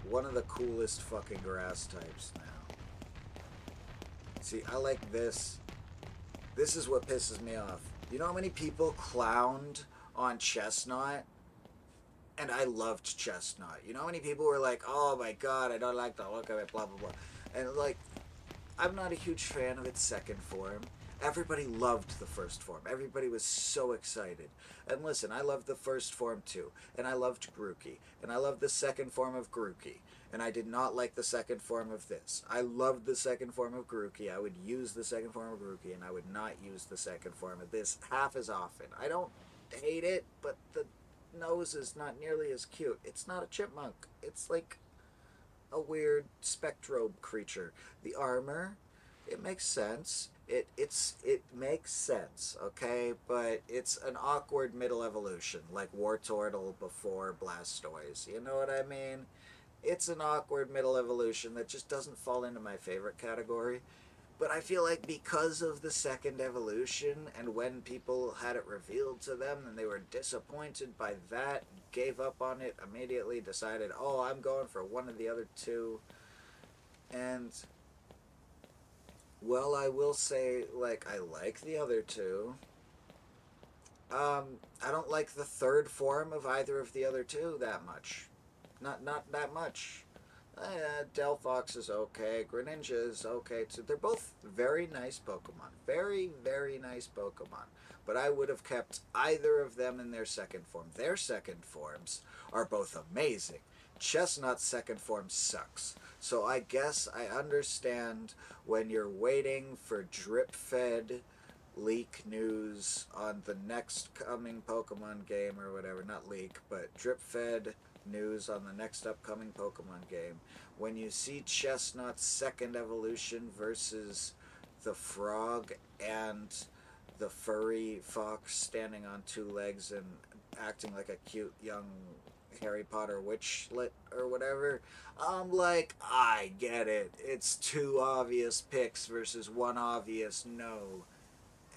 S1: one of the coolest fucking grass types now. See, I like this. This is what pisses me off. You know how many people clowned on Chestnut? And I loved Chestnut. You know how many people were like, oh my god, I don't like the look of it, blah, blah, blah. And like, I'm not a huge fan of its second form. Everybody loved the first form. Everybody was so excited. And listen, I loved the first form too. And I loved Grookey. And I loved the second form of Grookey. And I did not like the second form of this. I loved the second form of Grookey. I would use the second form of Grookey, and I would not use the second form of this half as often. I don't hate it, but the nose is not nearly as cute. It's not a chipmunk. It's like a weird spectrobe creature. The armor, it makes sense. It makes sense, okay? But it's an awkward middle evolution, like Wartortle before Blastoise. You know what I mean? It's an awkward middle evolution that just doesn't fall into my favorite category. But I feel like because of the second evolution, and when people had it revealed to them and they were disappointed by that, gave up on it immediately, decided, oh, I'm going for one of the other two. And, well, I will say, like, I like the other two. I don't like the third form of either of the other two that much. Not that much. Delphox is okay. Greninja is okay too. They're both very nice Pokemon. Very nice Pokemon. But I would have kept either of them in their second form. Their second forms are both amazing. Chestnut's second form sucks. So I guess I understand when you're waiting for drip-fed leak news on the next coming Pokemon game or whatever. Not leak, but drip-fed news on the next upcoming Pokemon game. When you see Chestnut's second evolution versus the frog and the furry fox standing on two legs and acting like a cute young Harry Potter witchlet or whatever, I'm like, I get it. It's two obvious picks versus one obvious no.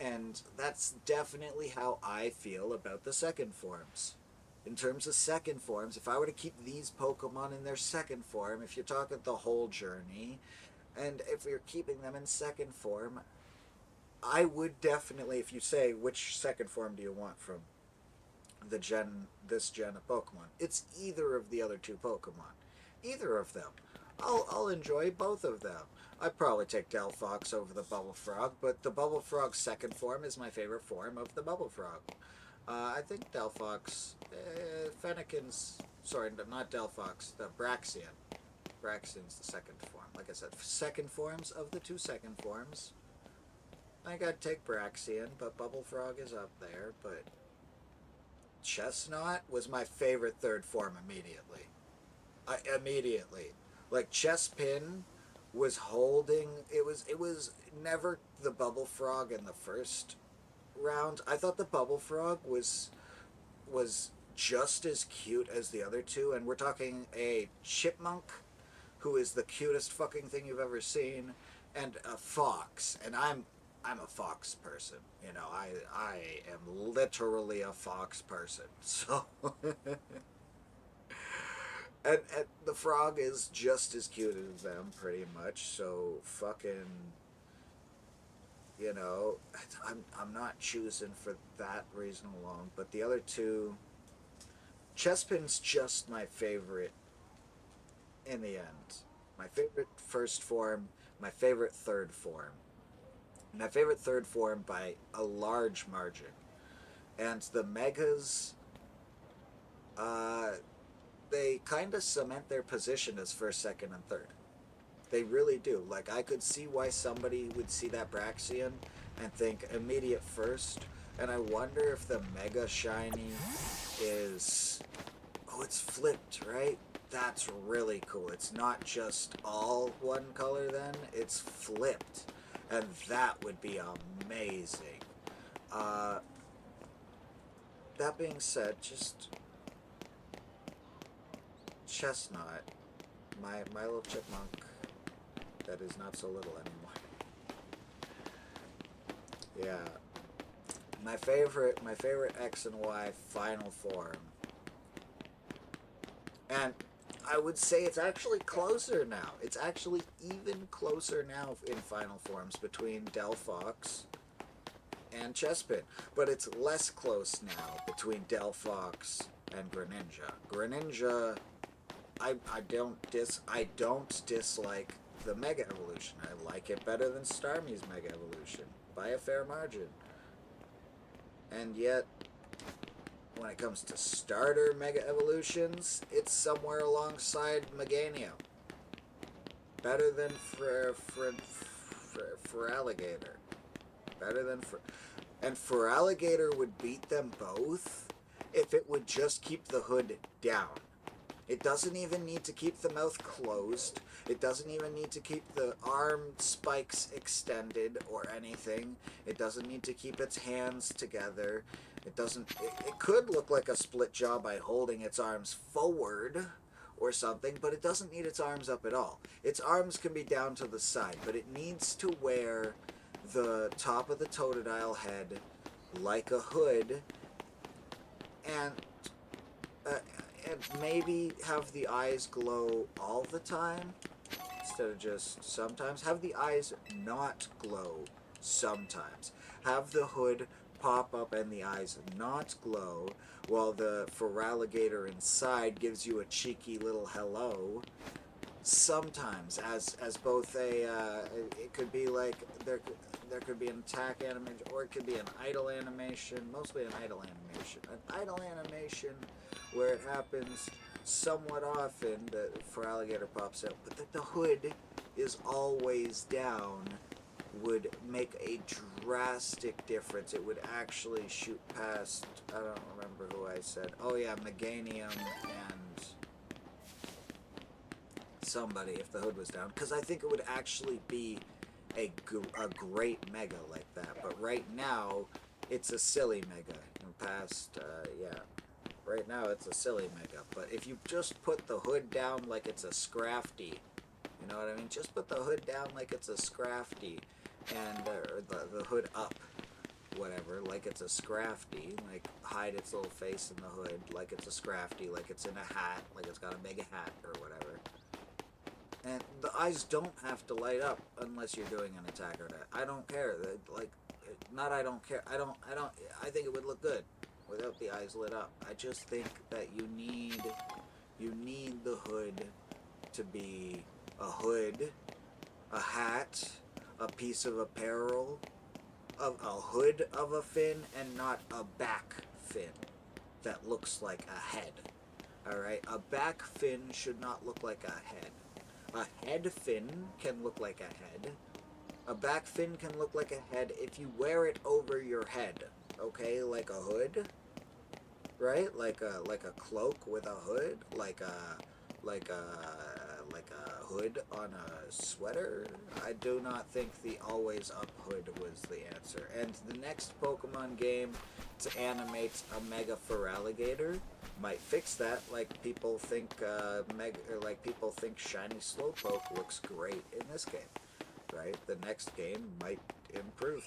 S1: And that's definitely how I feel about the second forms. In terms of second forms, if I were to keep these Pokemon in their second form, if you're talking the whole journey, and if you're keeping them in second form, I would definitely, if you say, which second form do you want from this gen of Pokemon, it's either of the other two Pokemon. Either of them. I'll enjoy both of them. I'd probably take Delphox over the Bubble Frog, but the Bubble Frog's second form is my favorite form of the Bubble Frog. I think Delphox, Fennekin's, sorry, not Delphox, the Braxian. Braxian's the second form. Like I said, second forms of the two second forms. I think I'd take Braxian, but Bubble Frog is up there, but Chestnut was my favorite third form immediately. Immediately. Like, Chespin was holding, it was never the Bubble Frog in the first round. I thought the Bubble Frog was just as cute as the other two, and we're talking a chipmunk who is the cutest fucking thing you've ever seen, and a fox, and I'm a fox person, you know. I am literally a fox person. So and the frog is just as cute as them, pretty much. So fucking, you know, I'm not choosing for that reason alone. But the other two, Chespin's just my favorite in the end. My favorite first form, my favorite third form. My favorite third form by a large margin. And the Megas, They kind of cement their position as first, second, and third. They really do. Like, I could see why somebody would see that Braxian and think immediate first. And I wonder if the Mega Shiny is... Oh, it's flipped, right? That's really cool. It's not just all one color then. It's flipped. And that would be amazing. That being said, just... Chestnut. My little chipmunk that is not so little anymore. Yeah. My favorite X and Y final form. And I would say it's actually closer now. It's actually even closer now in final forms between Delphox and Chespin. But it's less close now between Delphox and Greninja. Greninja, I don't dislike the Mega Evolution. I like it better than Starmie's Mega Evolution by a fair margin. And yet, when it comes to starter Mega Evolutions, it's somewhere alongside Meganium. Better than Feraligatr. Better than and Feraligatr would beat them both if it would just keep the hood down. It doesn't even need to keep the mouth closed. It doesn't even need to keep the arm spikes extended or anything. It doesn't need to keep its hands together. It doesn't... It could look like a split jaw by holding its arms forward or something, but it doesn't need its arms up at all. Its arms can be down to the side, but it needs to wear the top of the Totodile head like a hood, and maybe have the eyes glow all the time instead of just sometimes. Have the eyes not glow sometimes. Have the hood pop up and the eyes not glow, while the Feraligatr inside gives you a cheeky little hello. Sometimes, as both a, it could be like, there could be an attack animation, or it could be an idle animation, mostly an idle animation. An idle animation where it happens somewhat often that Feraligatr pops up, but that the hood is always down would make a drastic difference. It would actually shoot past, I don't remember who I said, oh yeah, Meganium and somebody if the hood was down, because I think it would actually be a great Mega like that. But right now, it's a silly Mega. In the past, yeah. Right now, it's a silly Mega. But if you just put the hood down like it's a Scrafty, you know what I mean? Just put the hood down like it's a Scrafty, and the hood up, whatever, like it's a Scrafty, like hide its little face in the hood like it's a Scrafty, like it's in a hat, like it's got a mega hat or whatever. And the eyes don't have to light up unless you're doing an attack or that. I don't care. Like, not I don't care. I think it would look good without the eyes lit up. I just think that you need the hood to be a hood, a hat, a piece of apparel, a hood of a fin, and not a back fin that looks like a head. Alright? A back fin should not look like a head. A head fin can look like a head. A back fin can look like a head if you wear it over your head. Okay? Like a hood. Right? Like a cloak with a hood. Like a hood on a sweater. I do not think the always up hood was the answer. And the next Pokemon game to animate a Mega Feraligatr might fix that. Like people think Shiny Slowpoke looks great in this game, right? The next game might improve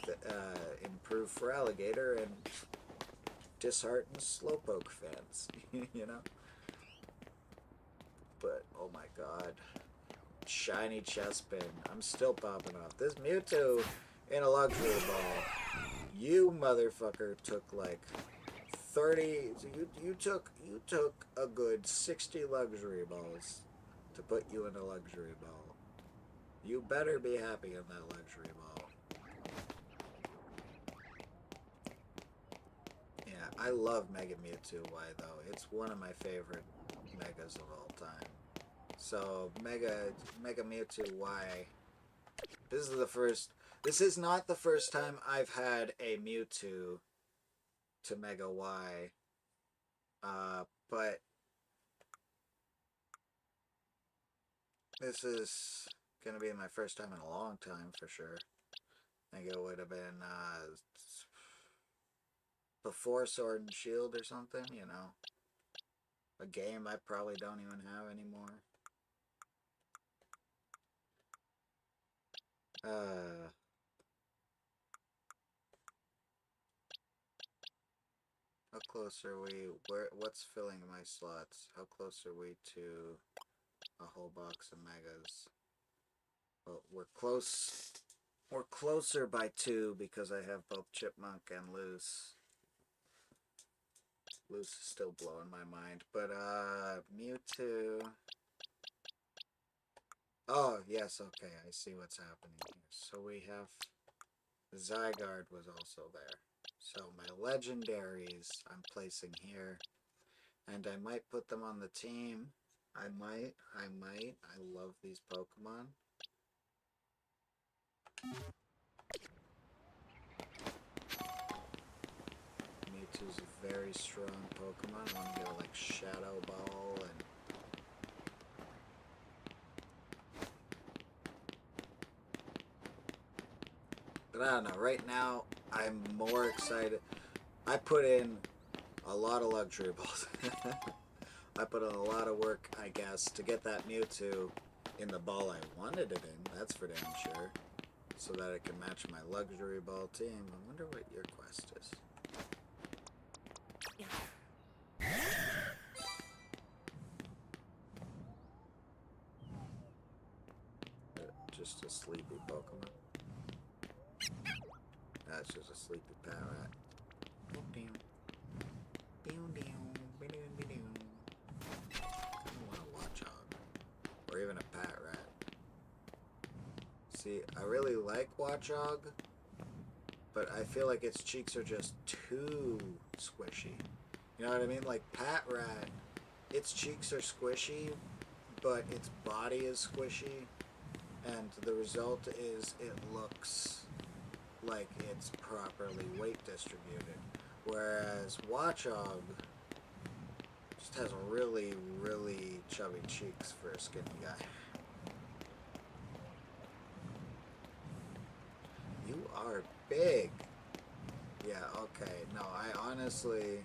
S1: Feraligatr and dishearten Slowpoke fans, you know. But oh my god, shiny Chespin! I'm still popping off this Mewtwo in a luxury ball. You motherfucker took like 30. You took a good 60 luxury balls to put you in a luxury ball. You better be happy in that luxury ball. Yeah, I love Mega Mewtwo Y though. It's one of my favorite Megas of all time. So Mega Mewtwo Y. This is the first. This is not the first time I've had a Mewtwo to Mega Y. But this is gonna be my first time in a long time for sure. I think it would have been before Sword and Shield or something, you know. A game I probably don't even have anymore. How close are we? What's filling my slots? How close are we to a whole box of Megas? Well, we're close. We're closer by 2 because I have both Chipmunk and Loose. Loose is still blowing my mind. But, Mewtwo. Oh, yes, okay, I see what's happening here. So we have... Zygarde was also there. So my legendaries I'm placing here. And I might put them on the team. I might. I love these Pokemon. Mewtwo's a very strong Pokemon. I want to get like Shadow Ball and... But I don't know. Right now, I'm more excited. I put in a lot of luxury balls. I put in a lot of work, I guess, to get that Mewtwo in the ball I wanted it in. That's for damn sure. So that it can match my luxury ball team. I wonder what your quest is. Just a sleepy Pokemon. That's just a sleepy parrot. I want a Watchog. Or even a Pat Rat. See, I really like Watchog, but I feel like its cheeks are just too squishy. You know what I mean? Like Pat Rat, its cheeks are squishy, but its body is squishy, and the result is it looks like it's properly weight distributed. Whereas Watchog just has really, really chubby cheeks for a skinny guy. You are big. Yeah, okay. No, I honestly...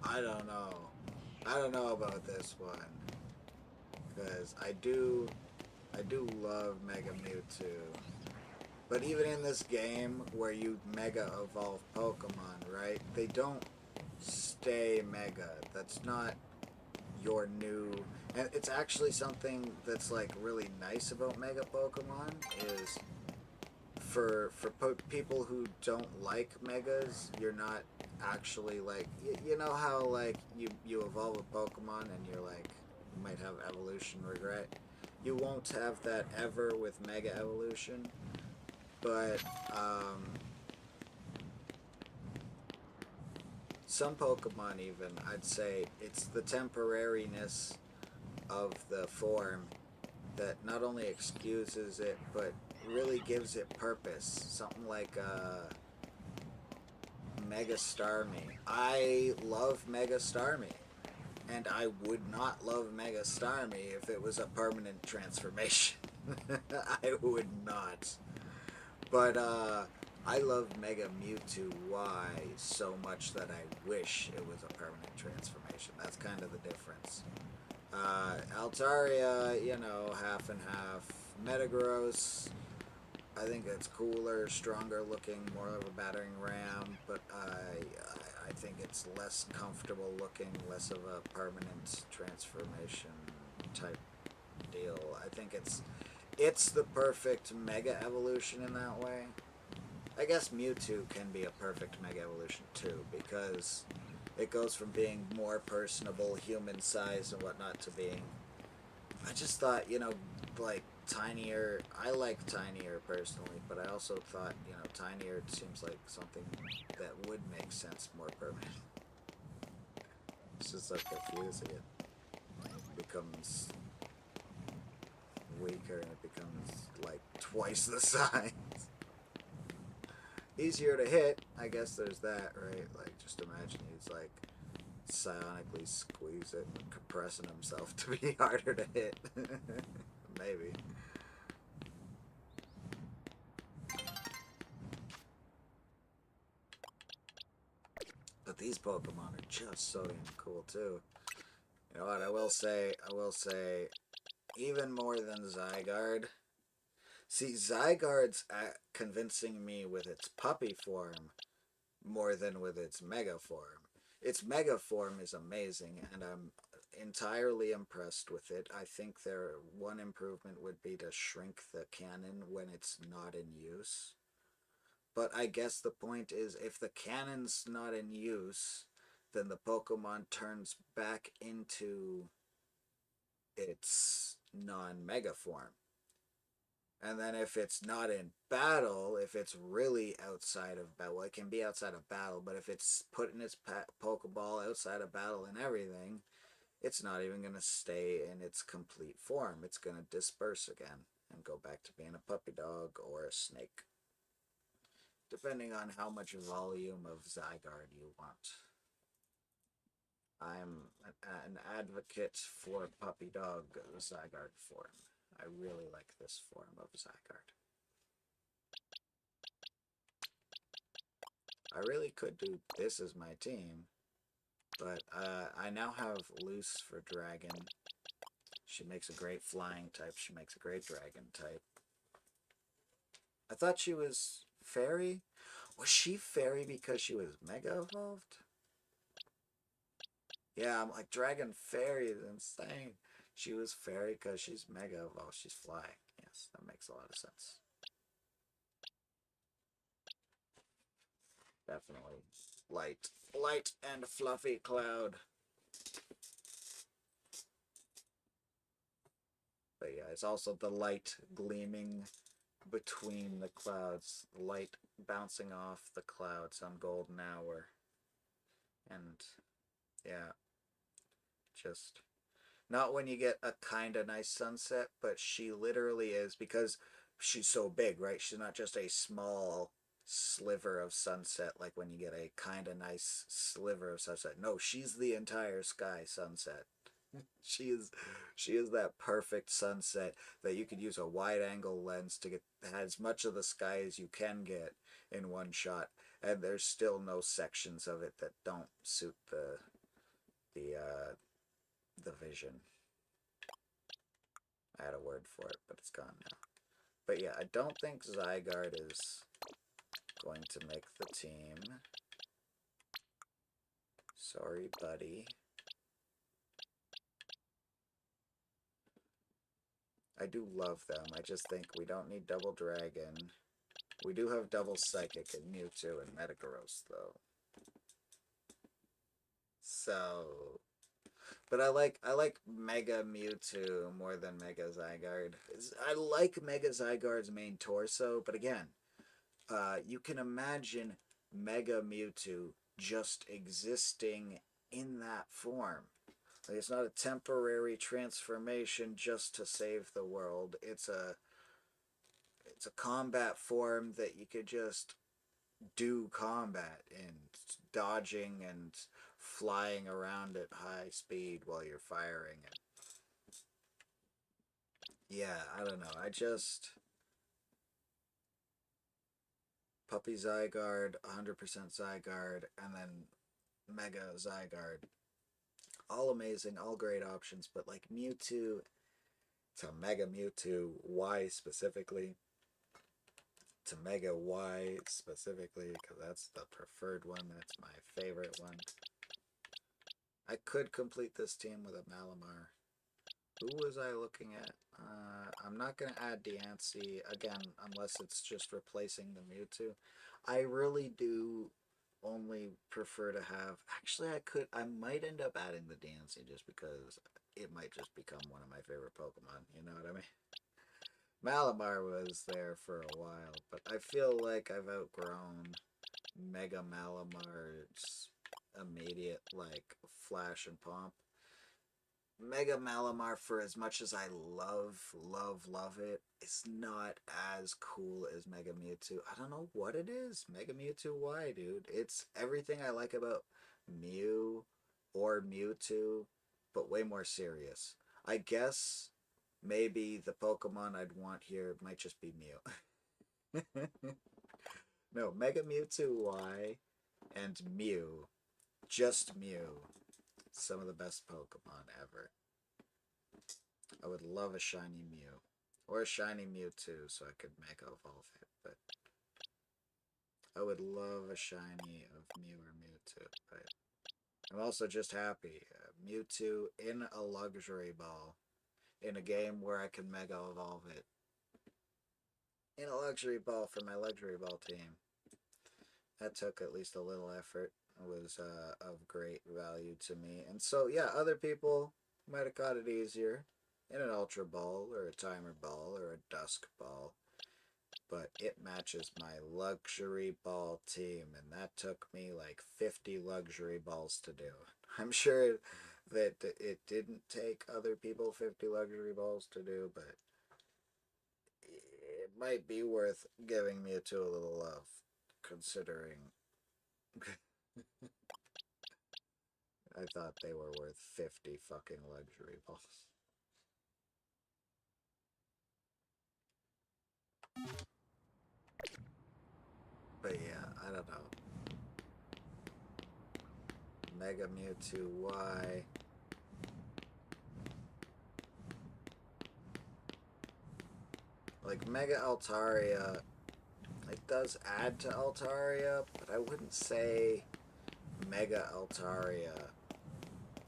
S1: I don't know. I don't know about this one. Because I do love Mega Mewtwo. But even in this game where you Mega Evolve Pokemon, right? They don't stay Mega. That's not your new... And it's actually something that's like really nice about Mega Pokemon is... For people who don't like Megas, you're not actually like... You know how like you evolve a Pokemon and you're like... You might have evolution regret. You won't have that ever with Mega Evolution. But, some Pokemon even, I'd say, it's the temporariness of the form that not only excuses it, but really gives it purpose. Something like, Mega Starmie. I love Mega Starmie. And I would not love Mega Starmie if it was a permanent transformation. I would not. But, I love Mega Mewtwo Y so much that I wish it was a permanent transformation. That's kind of the difference. Altaria, you know, half and half. Metagross, I think it's cooler, stronger looking, more of a battering ram, but I think it's less comfortable looking, less of a permanent transformation type deal. I think it's the perfect Mega Evolution in that way. I guess Mewtwo can be a perfect Mega Evolution too, because it goes from being more personable, human-sized and whatnot, to being... I just thought, you know, like, Tinier, I like Tinier personally, but I also thought, you know, Tinier seems like something that would make sense more permanent. It's just like confusing it. Becomes weaker and it becomes like twice the size. Easier to hit, I guess there's that, right? Like, just imagine he's like psionically squeeze it, compressing himself to be harder to hit. Maybe. But these Pokemon are just so damn cool too. You know what? I will say, even more than Zygarde. See, Zygarde's convincing me with its puppy form more than with its mega form. Its mega form is amazing, and I'm entirely impressed with it. I think one improvement would be to shrink the cannon when it's not in use. But I guess the point is, if the cannon's not in use, then the Pokemon turns back into its non-mega form. And then if it's not in battle, if it's really outside of battle, well, it can be outside of battle, but if it's putting its Pokeball outside of battle and everything, it's not even going to stay in its complete form. It's going to disperse again and go back to being a puppy dog or a snake, depending on how much volume of Zygarde you want. I'm an advocate for puppy dog Zygarde form. I really like this form of Zygarde. I really could do this as my team, but I now have Loose for Dragon. She makes a great flying type. She makes a great dragon type. I thought she was fairy. Was she fairy because she was mega evolved? Yeah, I'm like, Dragon Fairy is insane. She was fairy because she's mega evolved. She's flying. Yes, that makes a lot of sense. Definitely. Light and fluffy cloud. But yeah, it's also the light gleaming between the clouds, light bouncing off the clouds on golden hour. And yeah, just not when you get a kind of nice sunset, but she literally is, because she's so big, right? She's not just a small sliver of sunset like when you get a kind of nice sliver of sunset. No, she's the entire sky sunset. She is that perfect sunset that you could use a wide angle lens to get as much of the sky as you can get in one shot, and there's still no sections of it that don't suit the vision. I had a word for it, but it's gone now. But yeah, I don't think Zygarde is going to make the team. Sorry, buddy. I do love them. I just think we don't need Double Dragon. We do have Double Psychic and Mewtwo and Metagross, though. So, but I like Mega Mewtwo more than Mega Zygarde. I like Mega Zygarde's main torso, but again, you can imagine Mega Mewtwo just existing in that form. Like, it's not a temporary transformation just to save the world. It's a combat form that you could just do combat in, dodging and flying around at high speed while you're firing. And yeah, I don't know. I just Puppy Zygarde, 100% Zygarde, and then Mega Zygarde. All amazing, all great options, but like Mewtwo to Mega Mewtwo Y specifically, to Mega Y specifically, because that's the preferred one, that's my favorite one. I could complete this team with a Malamar. Who was I looking at? I'm not going to add Diancie again, unless it's just replacing the Mewtwo. I really do only prefer to have... Actually, I might end up adding the Diancie just because it might just become one of my favorite Pokemon. You know what I mean? Malamar was there for a while, but I feel like I've outgrown Mega Malamar's immediate, like, flash and pomp. Mega Malamar, for as much as I love it, it's not as cool as Mega Mewtwo. I don't know what it is. Mega Mewtwo, why, dude? It's everything I like about Mew or Mewtwo, but way more serious. I guess maybe the Pokemon I'd want here might just be Mew. No, Mega Mewtwo Y and Mew. Just Mew. Some of the best Pokemon ever. I would love a shiny Mew. Or a shiny Mewtwo so I could Mega Evolve it, but I would love a shiny of Mew or Mewtwo. But I'm also just happy. Mewtwo in a luxury ball. In a game where I can Mega Evolve it. In a luxury ball for my luxury ball team. That took at least a little effort. It was of great value to me. And so, yeah, other people might have got it easier in an Ultra Ball or a Timer Ball or a Dusk Ball. But it matches my luxury ball team, and that took me like 50 luxury balls to do. I'm sure that it didn't take other people 50 luxury balls to do, but it might be worth giving Mewtwo a little love, considering I thought they were worth 50 fucking luxury balls. But yeah, I don't know. Mega Mewtwo Y. Like Mega Altaria, it does add to Altaria, but I wouldn't say Mega Altaria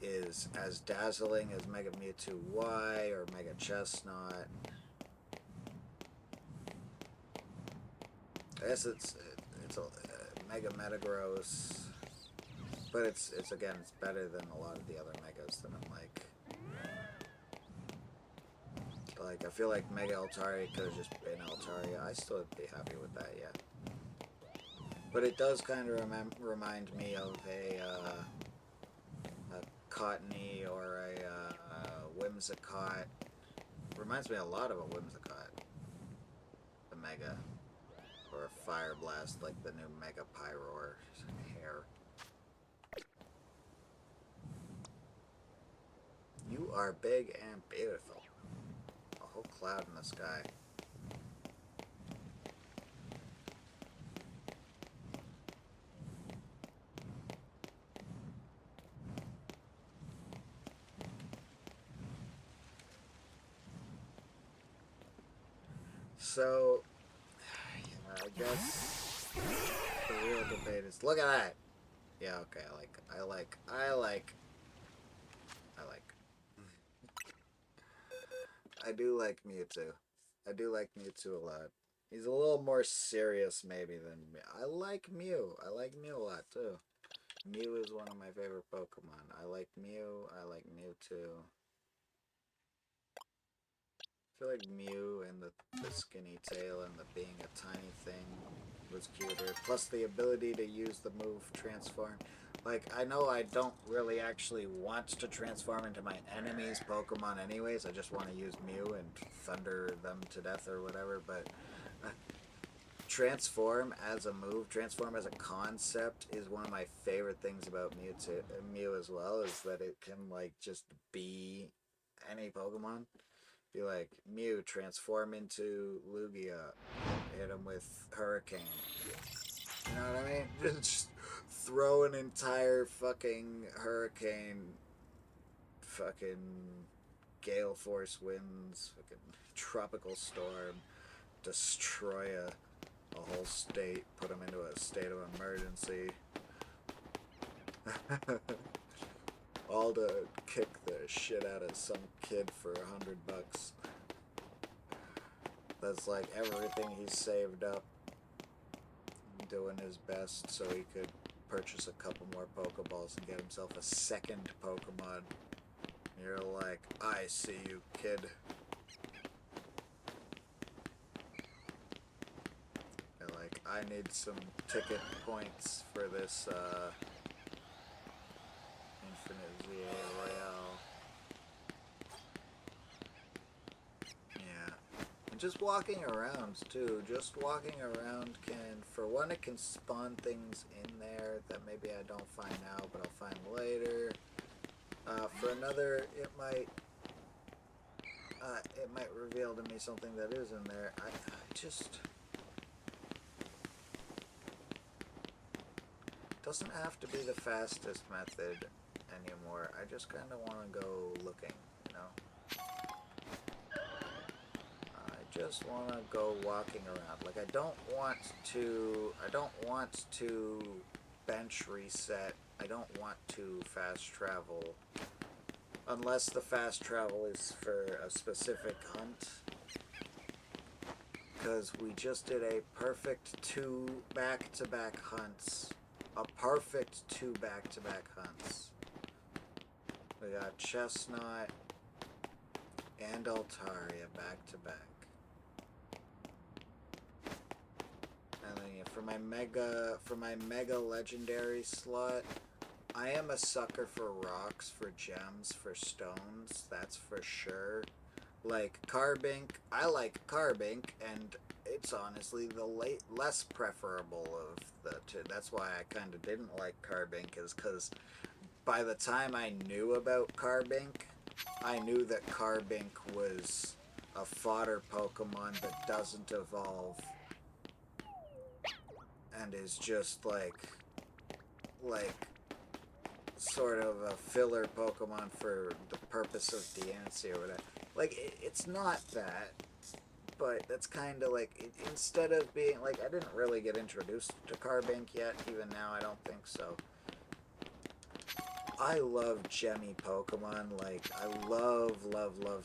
S1: is as dazzling as Mega Mewtwo Y or Mega Chestnut. I guess it's a Mega Metagross, but it's again it's better than a lot of the other Megas that I'm like. Like I feel like Mega Altaria could have just been Altaria. I still would be happy with that, yeah. But it does kind of remind me of a Cottony or a Whimsicott. Reminds me a lot of a Whimsicott. The Mega. Or a Fire Blast like the new Mega Pyroar hair. You are big and beautiful. A whole cloud in the sky. So, I guess the real debate is, look at that! Yeah, okay, I like. I do like Mewtwo. I do like Mewtwo a lot. He's a little more serious maybe than me. I like Mew. I like Mew a lot too. Mew is one of my favorite Pokemon. I like Mew. I like Mewtwo. I feel like Mew and the skinny tail and the being a tiny thing was cuter. Plus the ability to use the move transform. Like, I know I don't really actually want to transform into my enemy's Pokemon anyways. I just want to use Mew and thunder them to death or whatever, but transform as a move, transform as a concept is one of my favorite things about Mew as well, is that it can, like, just be any Pokemon. Be like, Mew, transform into Lugia, hit him with Hurricane. You know what I mean? Just throw an entire fucking hurricane, fucking gale force winds, fucking tropical storm, destroy a whole state, put them into a state of emergency. All to kick the shit out of some kid for $100. That's like everything he's saved up, doing his best so he could purchase a couple more Pokeballs and get himself a second Pokemon. You're like, I see you, kid. I need some ticket points for this Infinite ZA Royale. Yeah. And just walking around too. Just walking around can, for one, it can spawn things in there that maybe I don't find now, but I'll find later. For another, it might reveal to me something that is in there. I just... Doesn't have to be the fastest method anymore. I just kind of want to go looking, you know? I just want to go walking around. Like, I don't want to bench reset. I don't want to fast travel. Unless the fast travel is for a specific hunt. Because we just did a perfect 2 back-to-back hunts. A perfect 2 back-to-back hunts. We got Chestnut and Altaria back-to-back. And then yeah, for my mega legendary slot, I am a sucker for rocks, for gems, for stones, that's for sure. Like Carbink, I like Carbink, and it's honestly the less preferable of the two. That's why I kind of didn't like Carbink, is because by the time I knew about Carbink, I knew that Carbink was a fodder Pokemon that doesn't evolve and is just like sort of a filler Pokemon for the purpose of Deancey or whatever. Like, it's not that, but that's kind of like, instead of being, like, I didn't really get introduced to Carbink yet, even now I don't think so. I love gemmy Pokemon, like, I love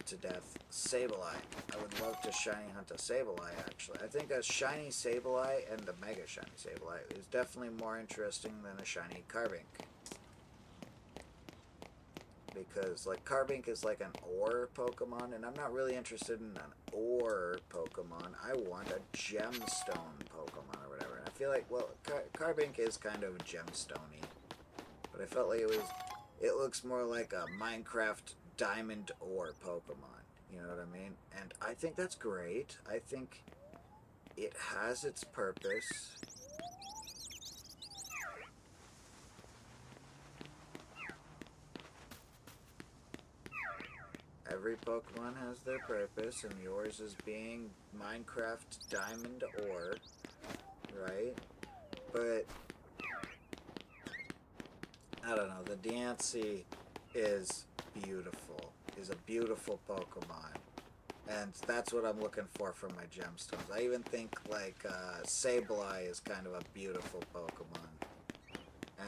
S1: to death Sableye. I would love to shiny hunt a Sableye, actually. I think a shiny Sableye and the Mega Shiny Sableye is definitely more interesting than a shiny Carbink. Because, like, Carbink is like an ore Pokemon, and I'm not really interested in an ore Pokemon. I want a gemstone Pokemon or whatever. And I feel like, well, Carbink is kind of gemstone-y. But I felt like it looks more like a Minecraft diamond ore Pokemon. You know what I mean? And I think that's great. I think it has its purpose. Every Pokemon has their purpose, and yours is being Minecraft Diamond Ore, right? But, I don't know, the Deancey is beautiful, is a beautiful Pokemon, and that's what I'm looking for my gemstones. I even think, like, Sableye is kind of a beautiful Pokemon.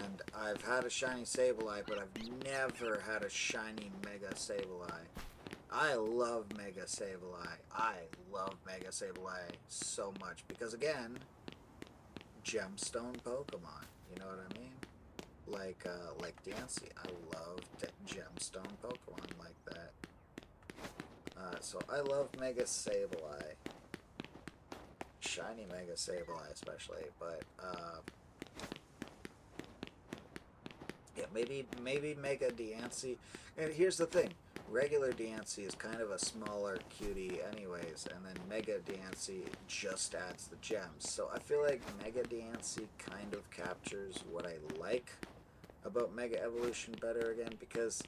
S1: And I've had a shiny Sableye, but I've never had a shiny Mega Sableye. I love Mega Sableye. I love Mega Sableye so much because, again, gemstone Pokemon. You know what I mean? Like Deancey. I love gemstone Pokemon like that. So I love Mega Sableye. Shiny Mega Sableye especially, but, yeah, maybe Mega Deancey. And here's the thing. Regular Deancey is kind of a smaller cutie anyways, and then Mega Deancey just adds the gems. So I feel like Mega Deancey kind of captures what I like about Mega Evolution better again, because,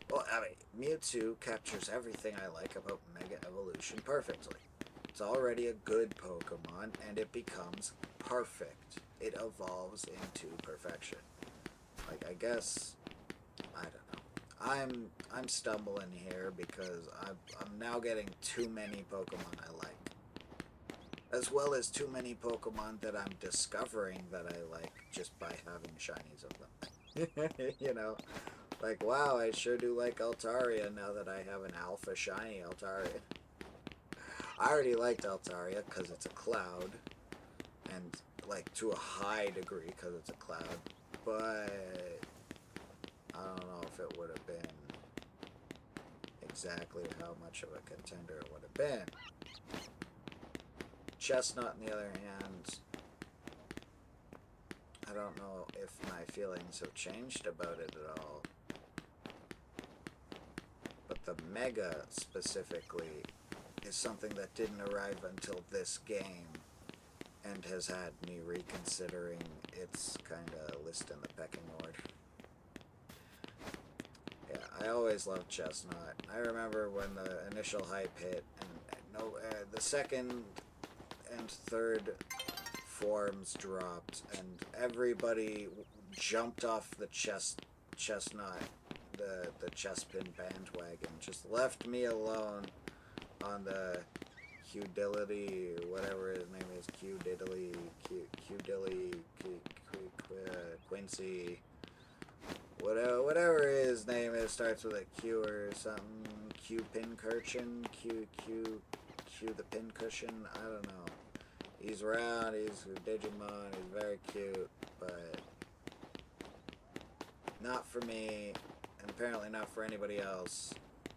S1: well, I mean, Mewtwo captures everything I like about Mega Evolution perfectly. It's already a good Pokemon, and it becomes perfect. It evolves into perfection. Like, I guess, I don't know. I'm stumbling here because I'm now getting too many Pokemon I like. As well as too many Pokemon that I'm discovering that I like just by having shinies of them. You know? Like, wow, I sure do like Altaria now that I have an alpha shiny Altaria. I already liked Altaria because it's a cloud. And, like, to a high degree because it's a cloud. But I don't know if it would have been exactly how much of a contender it would have been. Chestnut, on the other hand, I don't know if my feelings have changed about it at all. But the Mega specifically is something that didn't arrive until this game and has had me reconsidering its kind of list in the pecking order. Yeah, I always loved Chestnut. I remember when the initial hype hit, and the second and third forms dropped, and everybody jumped off the Chestnut, the Chespin bandwagon, just left me alone on the Q-Dilly, whatever his name is, Q-Diddly, Quincy, whatever his name is, starts with a Q or something, Q Pincushion, Q the Pincushion, I don't know. He's round, he's a Digimon, he's very cute, but not for me, and apparently not for anybody else.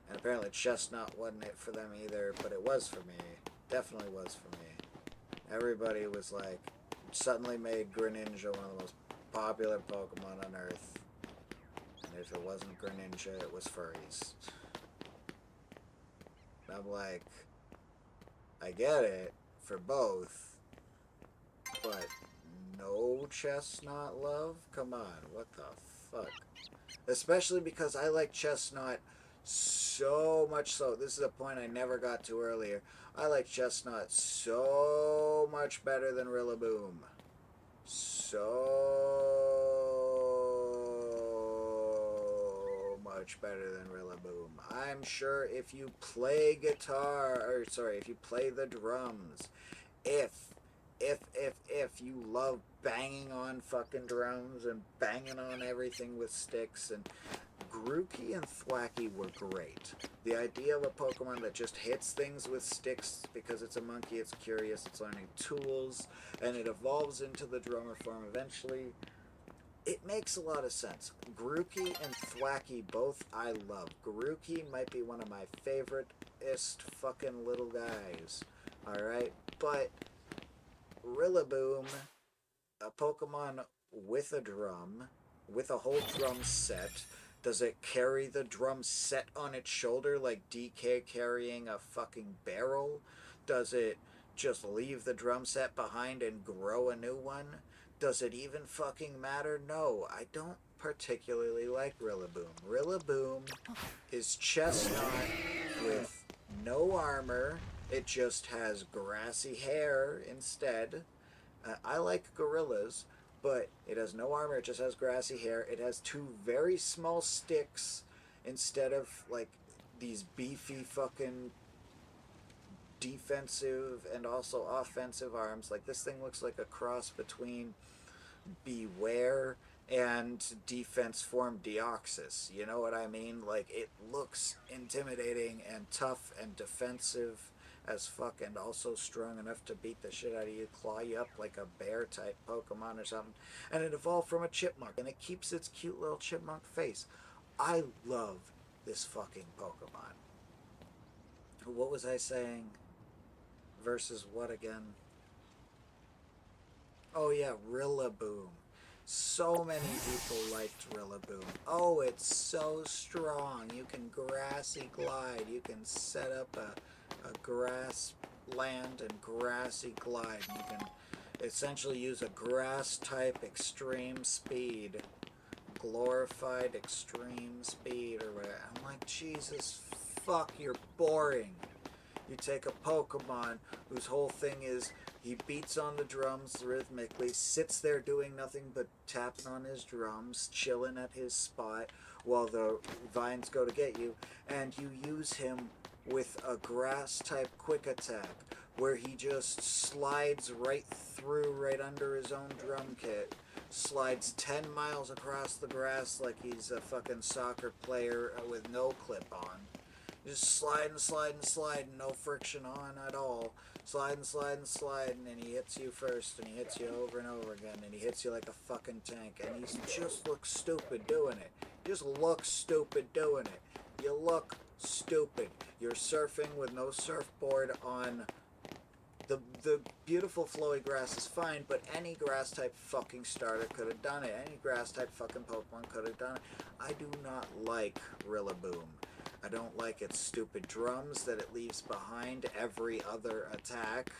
S1: And apparently Chestnut wasn't it for them either, but it was for me. Definitely was for me. Everybody was like, suddenly made Greninja one of the most popular Pokemon on Earth. And if it wasn't Greninja, it was furries. And I'm like, I get it for both, but no Chestnut love? Come on, what the fuck? Especially because I like Chestnut so much so. This is a point I never got to earlier. I like Chestnut so much better than Rillaboom. So much better than Rillaboom. I'm sure if you play if you play the drums, if you love banging on fucking drums and banging on everything with sticks, and Grookey and Thwacky were great. The idea of a Pokemon that just hits things with sticks because it's a monkey, it's curious, it's learning tools, and it evolves into the drummer form eventually, it makes a lot of sense. Grookey and Thwacky both I love. Grookey might be one of my favoriteest fucking little guys. Alright? But Rillaboom, a Pokemon with a drum, with a whole drum set. Does it carry the drum set on its shoulder like DK carrying a fucking barrel? Does it just leave the drum set behind and grow a new one? Does it even fucking matter? No, I don't particularly like Rillaboom. Rillaboom is Chestnut with no armor. It just has grassy hair instead. I like gorillas, but it has no armor, it just has grassy hair. It has two very small sticks instead of, like, these beefy fucking defensive and also offensive arms. Like, this thing looks like a cross between Beware and Defense Form Deoxys. You know what I mean? Like, it looks intimidating and tough and defensive as fuck, and also strong enough to beat the shit out of you, claw you up like a bear type Pokemon or something. And it evolved from a chipmunk, and it keeps its cute little chipmunk face. I love this fucking Pokemon. What was I saying? Versus what again? Oh yeah, Rillaboom. So many people liked Rillaboom. Oh, it's so strong. You can grassy glide. You can set up a grass land and grassy glide. You can essentially use a grass type extreme speed. Glorified extreme speed or whatever. I'm like, Jesus fuck, you're boring. You take a Pokemon whose whole thing is he beats on the drums rhythmically, sits there doing nothing but tapping on his drums, chilling at his spot while the vines go to get you, and you use him with a grass type quick attack where he just slides right through, right under his own drum kit, slides 10 miles across the grass like he's a fucking soccer player with no clip on. Just sliding, sliding, sliding, no friction on at all. Sliding, sliding, sliding, and he hits you first, and he hits you over and over again, and he hits you like a fucking tank, and he just looks stupid doing it. Just look stupid doing it. You look stupid. You're surfing with no surfboard on The beautiful flowy grass is fine, but any grass type fucking starter could have done it. Any grass type fucking Pokemon could have done it. I do not like Rillaboom. I don't like its stupid drums that it leaves behind every other attack.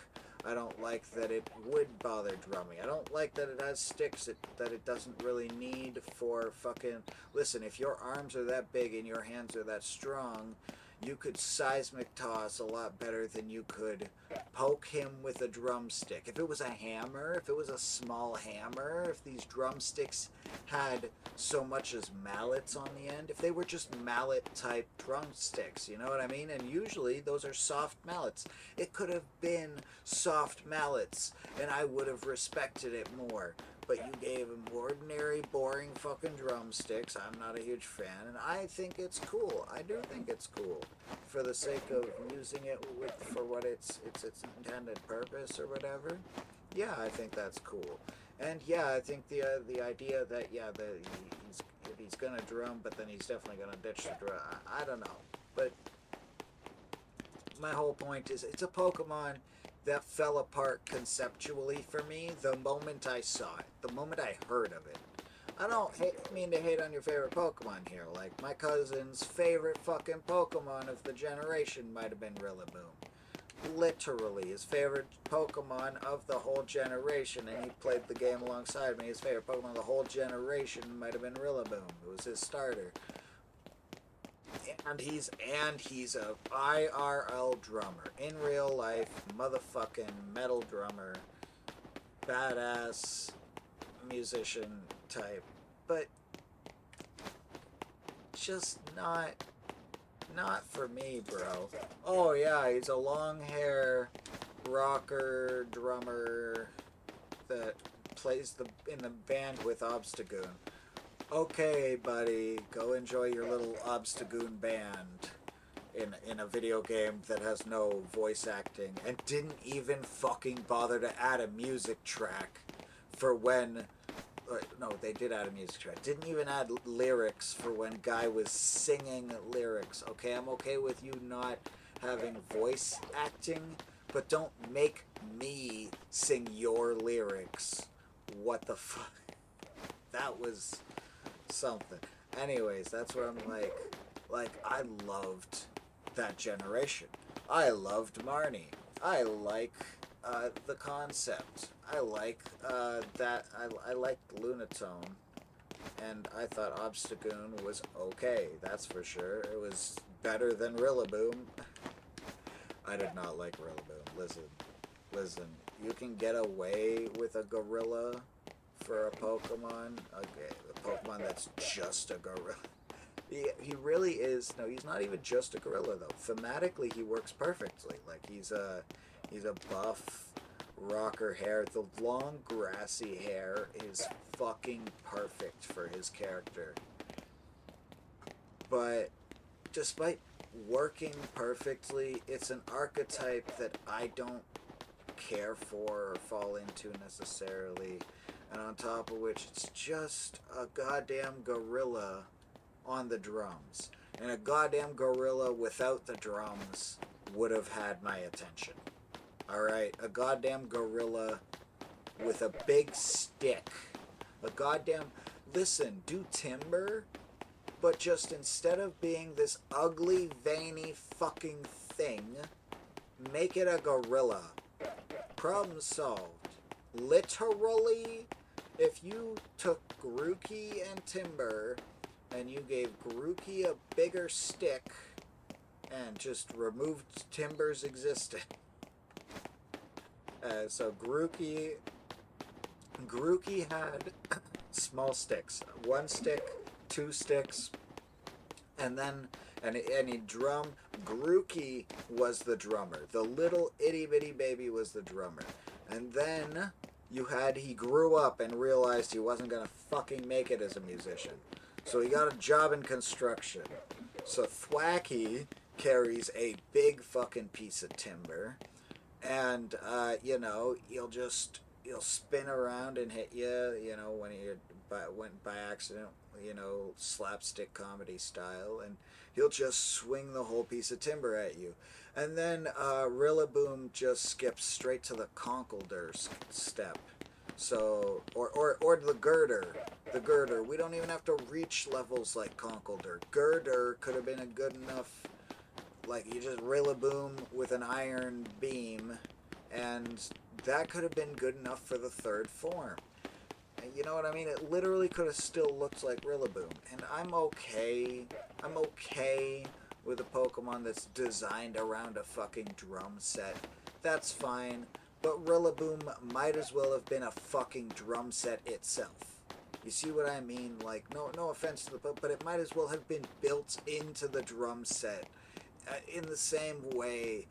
S1: I don't like that it would bother drumming. I don't like that it has sticks that it doesn't really need for fucking... Listen, if your arms are that big and your hands are that strong, you could seismic toss a lot better than you could poke him with a drumstick. If it was a hammer, if it was a small hammer, if these drumsticks had so much as mallets on the end, if they were just mallet type drumsticks, you know what I mean? And usually those are soft mallets. It could have been soft mallets and I would have respected it more. But you gave him ordinary, boring fucking drumsticks. I'm not a huge fan, and I think it's cool. I do think it's cool, for the sake of using it for what its intended purpose or whatever. Yeah, I think that's cool. And yeah, I think the idea that he's gonna drum, but then he's definitely gonna ditch the drum. I don't know, but my whole point is it's a Pokemon that fell apart conceptually for me the moment I saw it, the moment I heard of it. I don't mean to hate on your favorite Pokemon here. Like, my cousin's favorite fucking Pokemon of the generation might have been Rillaboom. Literally, his favorite Pokemon of the whole generation, and he played the game alongside me, his favorite Pokemon of the whole generation might have been Rillaboom. It was his starter. And he's a IRL drummer. In real life, motherfucking metal drummer. Badass musician type. But just not for me, bro. Oh yeah, he's a long hair rocker drummer that plays in the band with Obstagoon. Okay, buddy, go enjoy your little Obstagoon band in a video game that has no voice acting and didn't even fucking bother to add a music track for when... No, they did add a music track. Didn't even add lyrics for when Guy was singing lyrics. Okay, I'm okay with you not having voice acting, but don't make me sing your lyrics. What the fuck? That was... something. Anyways, that's where I'm like I loved that generation. I loved Marnie. I like the concept. I like that. I liked Lunatone, and I thought Obstagoon was okay. That's for sure. It was better than Rillaboom. I did not like Rillaboom. Listen. You can get away with a gorilla for a Pokemon. Okay, a Pokemon that's just a gorilla. He really is. No, he's not even just a gorilla though. Thematically, he works perfectly. Like he's a buff rocker hair. The long grassy hair is fucking perfect for his character. But despite working perfectly, it's an archetype that I don't care for or fall into necessarily. And on top of which, it's just a goddamn gorilla on the drums. And a goddamn gorilla without the drums would have had my attention. Alright? A goddamn gorilla with a big stick. A goddamn... Listen, do Timber, but just instead of being this ugly, veiny fucking thing, make it a gorilla. Problem solved. Literally, if you took Grookey and Timber and you gave Grookey a bigger stick and just removed Timber's existence. So Grookey had small sticks. 1 stick, 2 sticks, and then any drum. Grookey was the drummer. The little itty bitty baby was the drummer. And then he grew up and realized he wasn't gonna fucking make it as a musician. So he got a job in construction. So Thwacky carries a big fucking piece of timber, and he'll spin around and hit you, when he went by accident. you know, slapstick comedy style, and he'll just swing the whole piece of timber at you. And then Rillaboom just skips straight to the Conkeldurr step. So, or the Girder. The Girder. We don't even have to reach levels like Conkeldurr. Girder could have been a good enough, like, you just Rillaboom with an iron beam, and that could have been good enough for the third form. You know what I mean? It literally could have still looked like Rillaboom. And I'm okay. I'm okay with a Pokemon that's designed around a fucking drum set. That's fine. But Rillaboom might as well have been a fucking drum set itself. You see what I mean? Like, no offense to the but it might as well have been built into the drum set. In the same way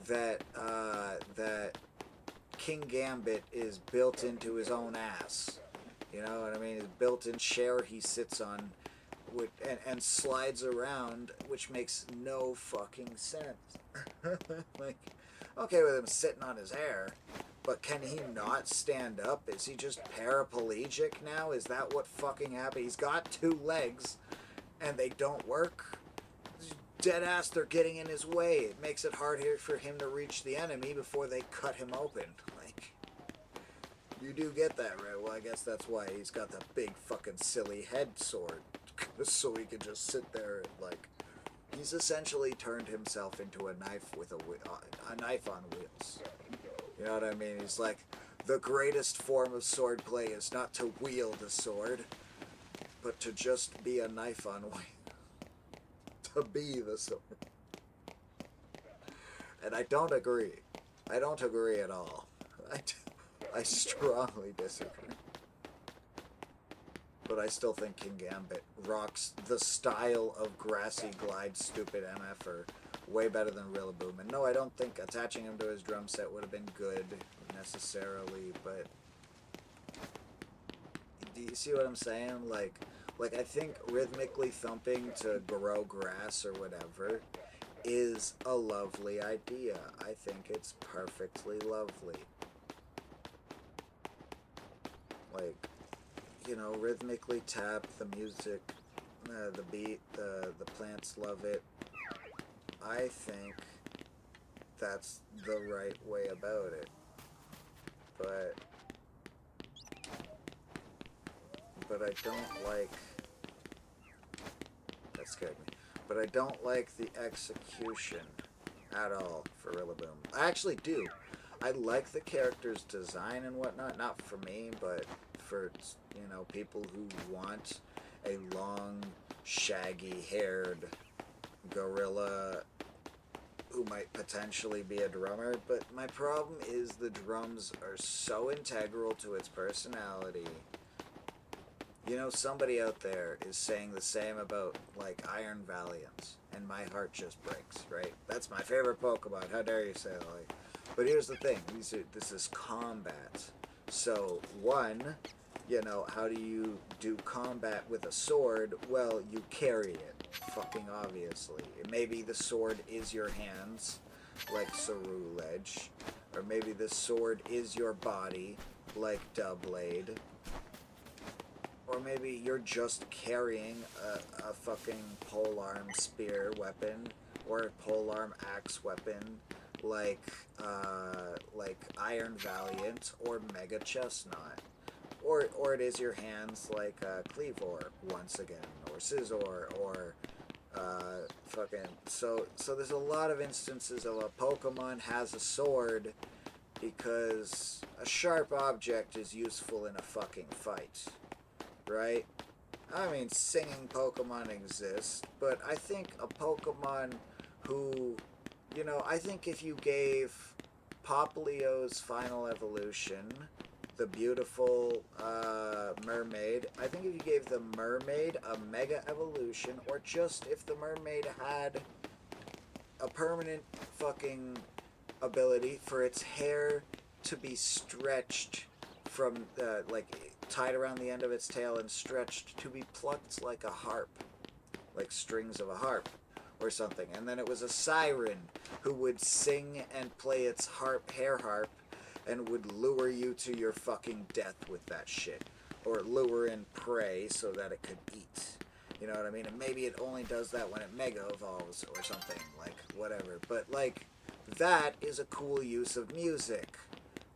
S1: that that King Gambit is built into his own ass. You know what I mean? His built-in chair he sits on and slides around, which makes no fucking sense. Like, okay with him sitting on his hair, but can he not stand up? Is he just paraplegic now? Is that what fucking happened? He's got 2 legs, and they don't work? Dead ass, they're getting in his way. It makes it harder for him to reach the enemy before they cut him open. Like, you do get that, right? Well, I guess that's why he's got that big fucking silly head sword. So he can just sit there and, like, he's essentially turned himself into a knife with a knife on wheels. You know what I mean? He's like, the greatest form of swordplay is not to wield a sword, but to just be a knife on wheels. To be the sword. And I don't agree. I don't agree at all. I strongly disagree. But I still think King Gambit rocks the style of Grassy Glide stupid MFer way better than Rillaboom. And no, I don't think attaching him to his drum set would have been good necessarily, but do you see what I'm saying? Like I think rhythmically thumping to grow grass or whatever is a lovely idea. I think it's perfectly lovely. Like, you know, rhythmically tap the music, the beat, the plants love it. I think that's the right way about it. But I don't like, that scared me, but I don't like the execution at all for Rillaboom. I actually do. I like the character's design and whatnot, not for me, but for, you know, people who want a long, shaggy-haired gorilla who might potentially be a drummer. But my problem is the drums are so integral to its personality. You know, somebody out there is saying the same about, like, Iron Valiant, and my heart just breaks, right? That's my favorite Pokemon. How dare you say that? Like, but here's the thing. This is combat. So, one, you know, how do you do combat with a sword? Well, you carry it, fucking obviously. Maybe the sword is your hands, like Ceruledge. Or maybe the sword is your body, like Doublade. Or maybe you're just carrying a fucking polearm spear weapon, or a polearm axe weapon, like Iron Valiant or Mega Chestnut, or it is your hands like Cleavor once again, or Scizor, or fucking. So there's a lot of instances of a Pokemon has a sword because a sharp object is useful in a fucking fight. Right? I mean, singing Pokemon exist, but I think a Pokemon who, you know, I think if you gave Popplio's final evolution, the beautiful mermaid, I think if you gave the mermaid a mega evolution, or just if the mermaid had a permanent fucking ability for its hair to be stretched from, like, tied around the end of its tail and stretched to be plucked like a harp, like strings of a harp or something, and then it was a siren who would sing and play its hair harp and would lure you to your fucking death with that shit. or lure in prey so that it could eat. You know what I mean? And maybe it only does that when it mega evolves or something, like, whatever. But, like, that is a cool use of music.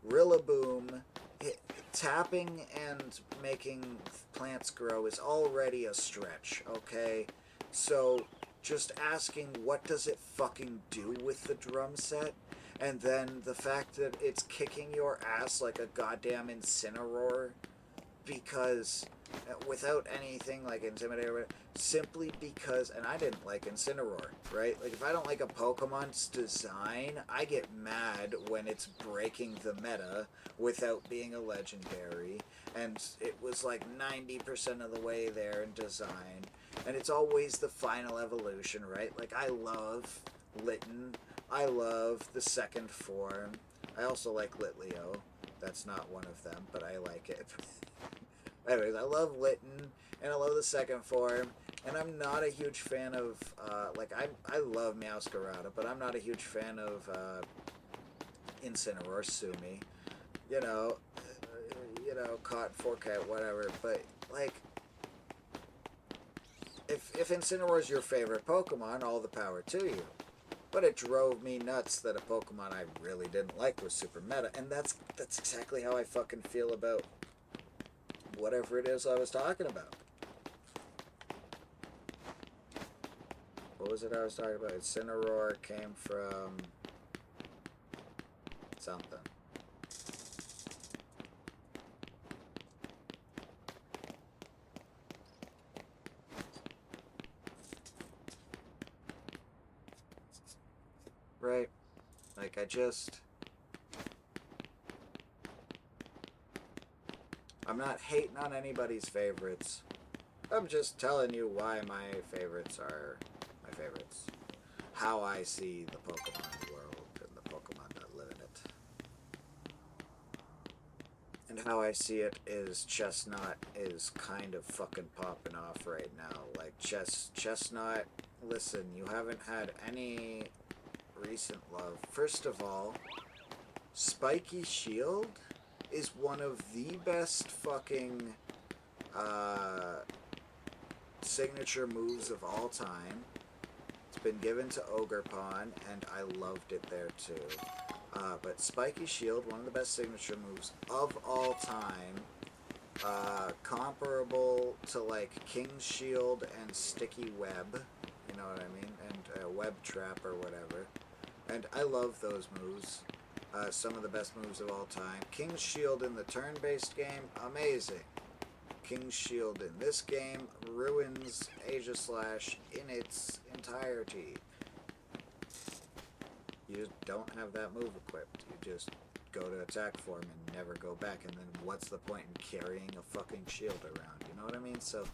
S1: Rillaboom, tapping and making plants grow is already a stretch, okay? So, just asking what does it fucking do with the drum set, and then the fact that it's kicking your ass like a goddamn Incineroar, because without anything like Intimidate or whatever, simply because, and I didn't like Incineroar, right? Like, if I don't like a Pokemon's design, I get mad when it's breaking the meta without being a legendary, and it was like 90% of the way there in design, and it's always the final evolution, right? Like, I love Litten, I love the second form, I also like Litleo, that's not one of them, but I like it. Anyways, I love Litten, and I love the second form, and I'm not a huge fan of, like, I love Meowscarada, but I'm not a huge fan of, Incineroar, Sumi, you know, Cotton, Forecat, whatever, but, like, if Incineroar is your favorite Pokemon, all the power to you. But it drove me nuts that a Pokemon I really didn't like was super meta, and that's exactly how I fucking feel about whatever it is I was talking about. What was it I was talking about? Incineroar came from something. Right? Like, I'm not hating on anybody's favorites. I'm just telling you why my favorites are my favorites. How I see the Pokemon world and the Pokemon that live in it. And how I see it is Chestnut is kind of fucking popping off right now. Like, Chestnut, listen, you haven't had any recent love. First of all, Spiky Shield is one of the best fucking signature moves of all time. It's been given to Ogerpon, and I loved it there too. But Spiky Shield, one of the best signature moves of all time. Comparable to like King's Shield and Sticky Web, you know what I mean? And Web Trap or whatever. And I love those moves. Some of the best moves of all time. King's Shield in the turn-based game, amazing. King's Shield in this game ruins Aegislash in its entirety. You just don't have that move equipped. You just go to attack form and never go back, and then what's the point in carrying a fucking shield around? You know what I mean? So,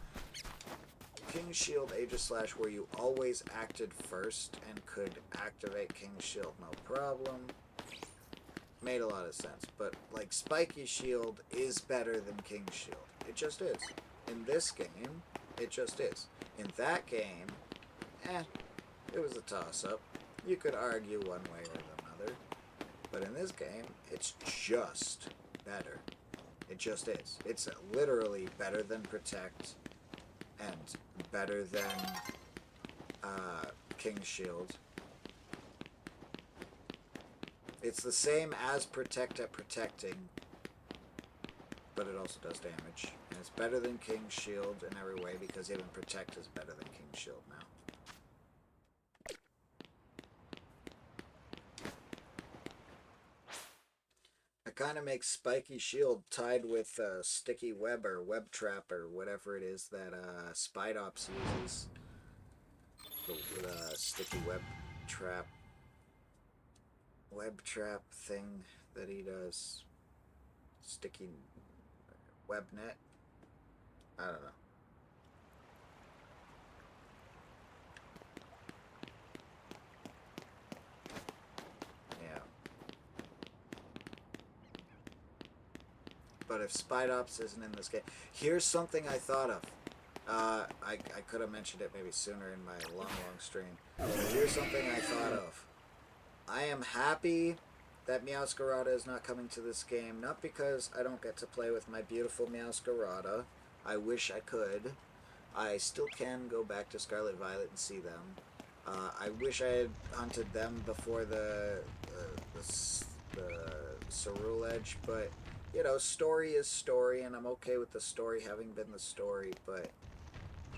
S1: King's Shield Aegislash, where you always acted first and could activate King's Shield no problem, made a lot of sense. But, like, Spiky Shield is better than King's Shield. It just is. In this game, it just is. In that game, it was a toss-up. You could argue one way or another. But in this game, it's just better. It just is. It's literally better than Protect and better than King's Shield. It's the same as Protect at Protecting, but it also does damage. And it's better than King's Shield in every way, because even Protect is better than King's Shield now. It kind of makes Spiky Shield tied with Sticky Web or Web Trap or whatever it is that Spidops uses. The Sticky Web Trap thing that he does. Sticky Web Net. I don't know. Yeah. But if Spidops isn't in this game, here's something I thought of. I could have mentioned it maybe sooner in my long stream. But here's something I thought of. I am happy that Meowscarada is not coming to this game, not because I don't get to play with my beautiful Meowscarada. I wish I could. I still can go back to Scarlet Violet and see them. I wish I had hunted them before the Ceruledge, but, you know, story is story, and I'm okay with the story having been the story, but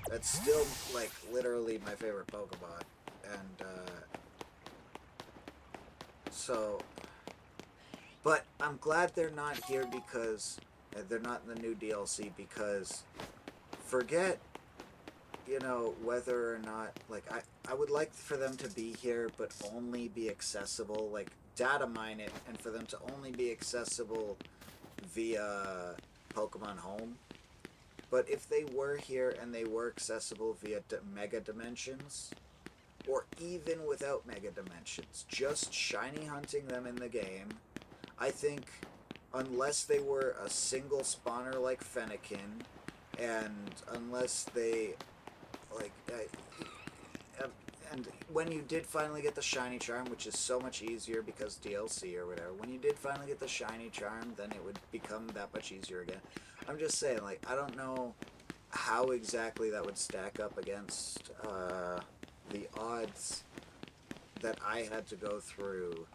S1: that's still, like, literally my favorite Pokemon, and, so, but I'm glad they're not here because, they're not in the new DLC, because, forget, you know, whether or not, like, I would like for them to be here, but only be accessible, like, data mine it, and for them to only be accessible via Pokemon Home. But if they were here and they were accessible via Mega Dimensions, or even without Mega Dimensions, just shiny hunting them in the game, I think, unless they were a single spawner like Fennekin, and unless they, like, and when you did finally get the shiny charm, which is so much easier because DLC or whatever, when you did finally get the shiny charm, then it would become that much easier again. I'm just saying, like, I don't know how exactly that would stack up against the odds that I had to go through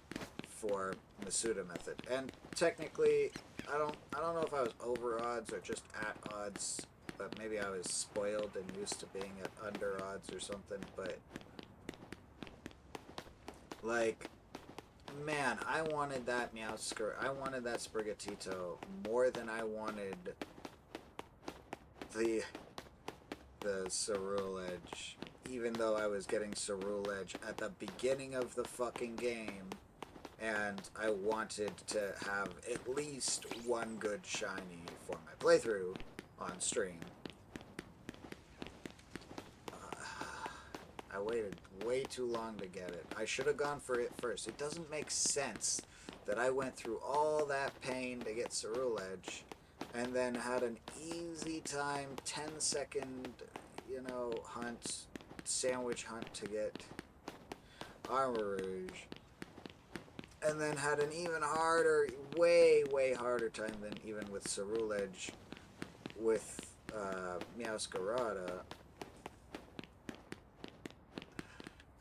S1: for Masuda method. And technically, I don't know if I was over odds or just at odds, but maybe I was spoiled and used to being at under odds or something, but, like, man, I wanted that I wanted that Sprigatito more than I wanted the Ceruledge, even though I was getting Ceruledge at the beginning of the fucking game, and I wanted to have at least one good shiny for my playthrough on stream. I waited way too long to get it. I should have gone for it first. It doesn't make sense that I went through all that pain to get Ceruledge and then had an easy time, 10-second, you know, hunt, sandwich hunt to get Armor Rouge, and then had an even harder, way harder time than even with Ceruledge with Meowscarada.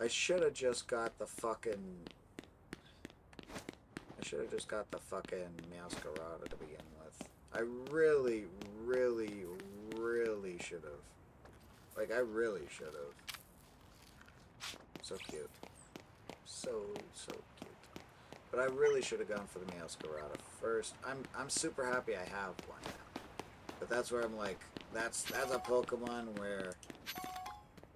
S1: I should have just got the fucking Meowscarada to begin with. I really should have. Like, I really should have. So cute. So cute. But I really should have gone for the Meowscarada first. I'm super happy I have one now. But that's where I'm like, that's a Pokemon where,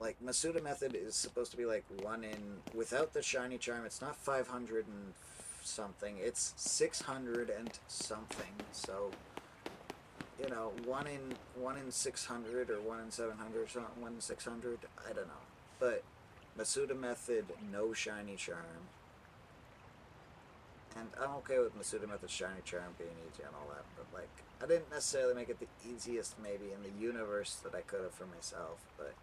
S1: like, Masuda method is supposed to be like 1 in, without the shiny charm, it's not 500 and something, it's 600 and something. So, you know, 1 in 600 or 1 in 700 or something, 1 in 600, I don't know. But Masuda method, no shiny charm. And I'm okay with Masuda method shiny charm being easy and all that, but, like, I didn't necessarily make it the easiest maybe in the universe that I could have for myself, but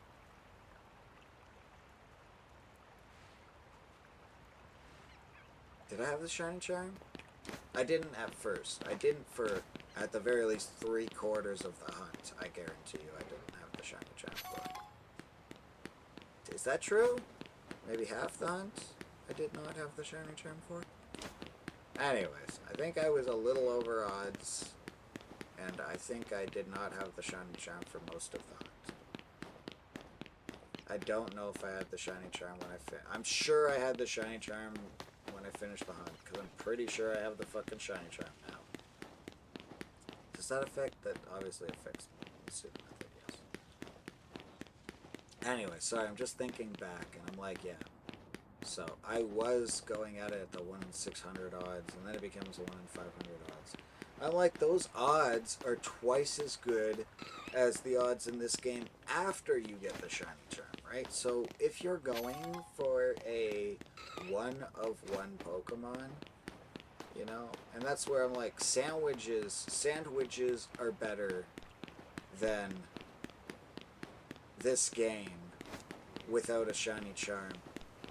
S1: did I have the shiny charm? I didn't at first. I didn't for, at the very least, 3/4 of the hunt. I guarantee you I didn't have the shiny charm for. Is that true? Maybe half the hunt I did not have the shiny charm for? Anyways, I think I was a little over odds, and I think I did not have the shiny charm for most of the hunt. I don't know if I had the shiny charm when I'm sure I had the shiny charm when I finished the hunt, because I'm pretty sure I have the fucking shiny charm now. Does that affect? That obviously affects the super method, yes. Anyway, sorry, I'm just thinking back, and I'm like, yeah. So, I was going at it at the 1 in 600 odds, and then it becomes 1 in 500 odds. I'm like, those odds are twice as good as the odds in this game after you get the shiny charm, right? So, if you're going for a 1 of 1 Pokemon, you know, and that's where I'm like, sandwiches are better than this game without a shiny charm.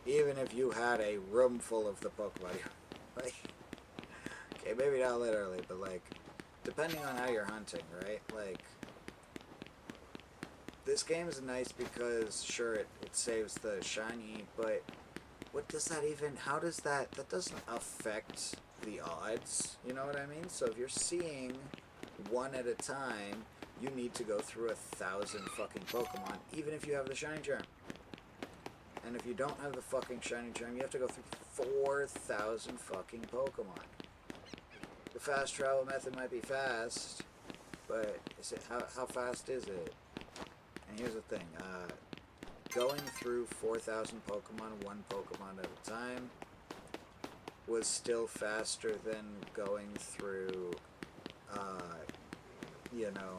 S1: Even if you had a room full of the Pokemon. Like, okay, maybe not literally, but like, depending on how you're hunting, right? Like, this game is nice because, sure, it saves the shiny, but what does that even, how does that doesn't affect the odds, you know what I mean? So if you're seeing one at a time, you need to go through 1,000 fucking Pokemon, even if you have the shiny charm. And if you don't have the fucking shiny charm, you have to go through 4,000 fucking Pokemon. The fast travel method might be fast, but is it, how fast is it? And here's the thing, going through 4,000 Pokemon, one Pokemon at a time, was still faster than going through, you know,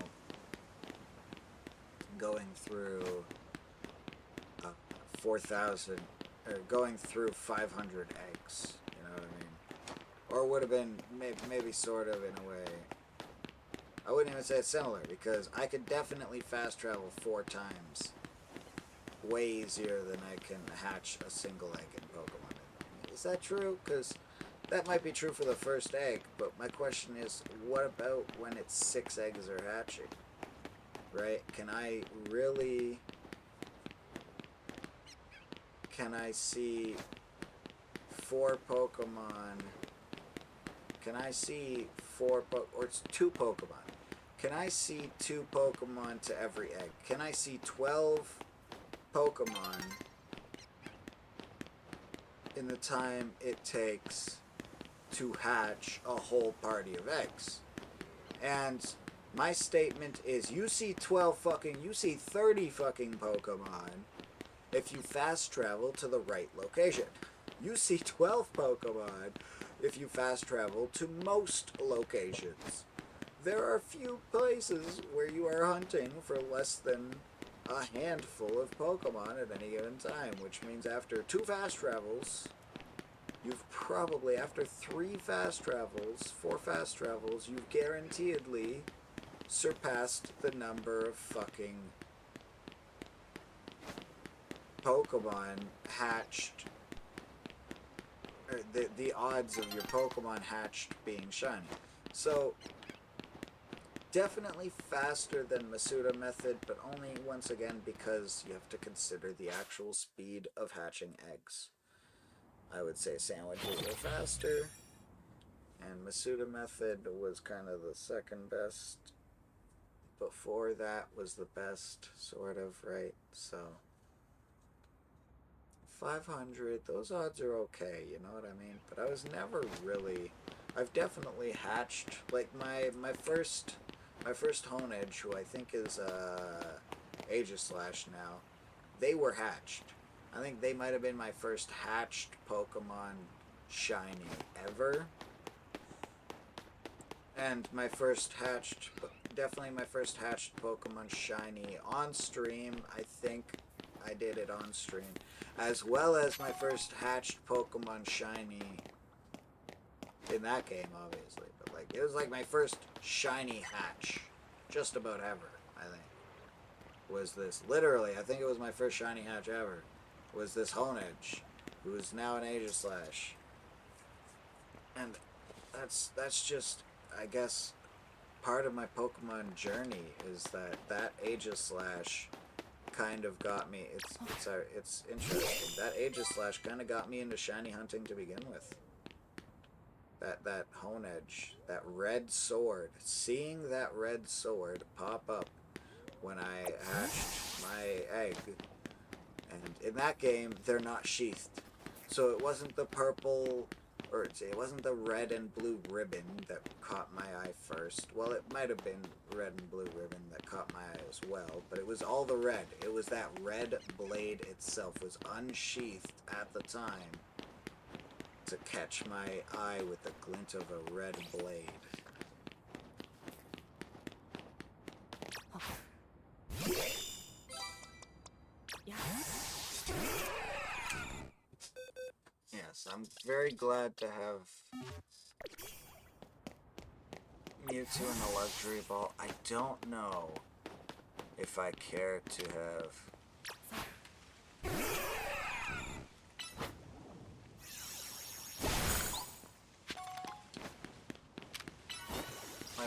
S1: going through 4,000, or going through 500 eggs, you know what I mean? Or would have been maybe sort of in a way. I wouldn't even say it's similar, because I could definitely fast travel 4 times way easier than I can hatch a single egg in Pokemon. Is that true? Because that might be true for the first egg, but my question is, what about when it's 6 eggs are hatching? Right? Can I really... Can I see 4 Pokemon? Can I see 4 or it's 2 Pokemon? Can I see 2 Pokemon to every egg? Can I see 12 Pokemon in the time it takes to hatch a whole party of eggs? And my statement is, you see 30 fucking Pokemon if you fast travel to the right location. You see 12 Pokemon if you fast travel to most locations. There are few places where you are hunting for less than a handful of Pokemon at any given time, which means after 2 fast travels, you've probably, after 3 fast travels, 4 fast travels, you've guaranteedly surpassed the number of fucking Pokemon hatched, or the odds of your Pokemon hatched being shiny. So, definitely faster than Masuda method, but only, once again, because you have to consider the actual speed of hatching eggs. I would say sandwiches are faster, and Masuda method was kind of the second best. Before that was the best, sort of, right? So 500, those odds are okay, you know what I mean? But I was never really... I've definitely hatched, like my first Honedge, who I think is Aegislash now, they were hatched. I think they might have been my first hatched Pokemon shiny ever. And my first hatched, definitely my first hatched Pokemon shiny on stream. I think I did it on stream. As well as my first hatched Pokemon shiny in that game, obviously. But like, it was like my first shiny hatch, just about ever, I think. Was this, literally, I think it was my first shiny hatch ever, was this Honedge, who is now an Aegislash. And that's just, I guess, part of my Pokemon journey, is that Aegislash kind of got me, it's interesting, that Aegislash kind of got me into shiny hunting to begin with. That Honedge, that red sword, seeing that red sword pop up when I hatched my egg, and in that game, they're not sheathed. So it wasn't the purple, or it wasn't the red and blue ribbon that caught my eye first. Well, it might have been red and blue ribbon that caught my eye as well, but it was all the red. It was that red blade itself was unsheathed at the time to catch my eye with the glint of a red blade. Yes, I'm very glad to have Mewtwo in the luxury vault. I don't know if I care to have...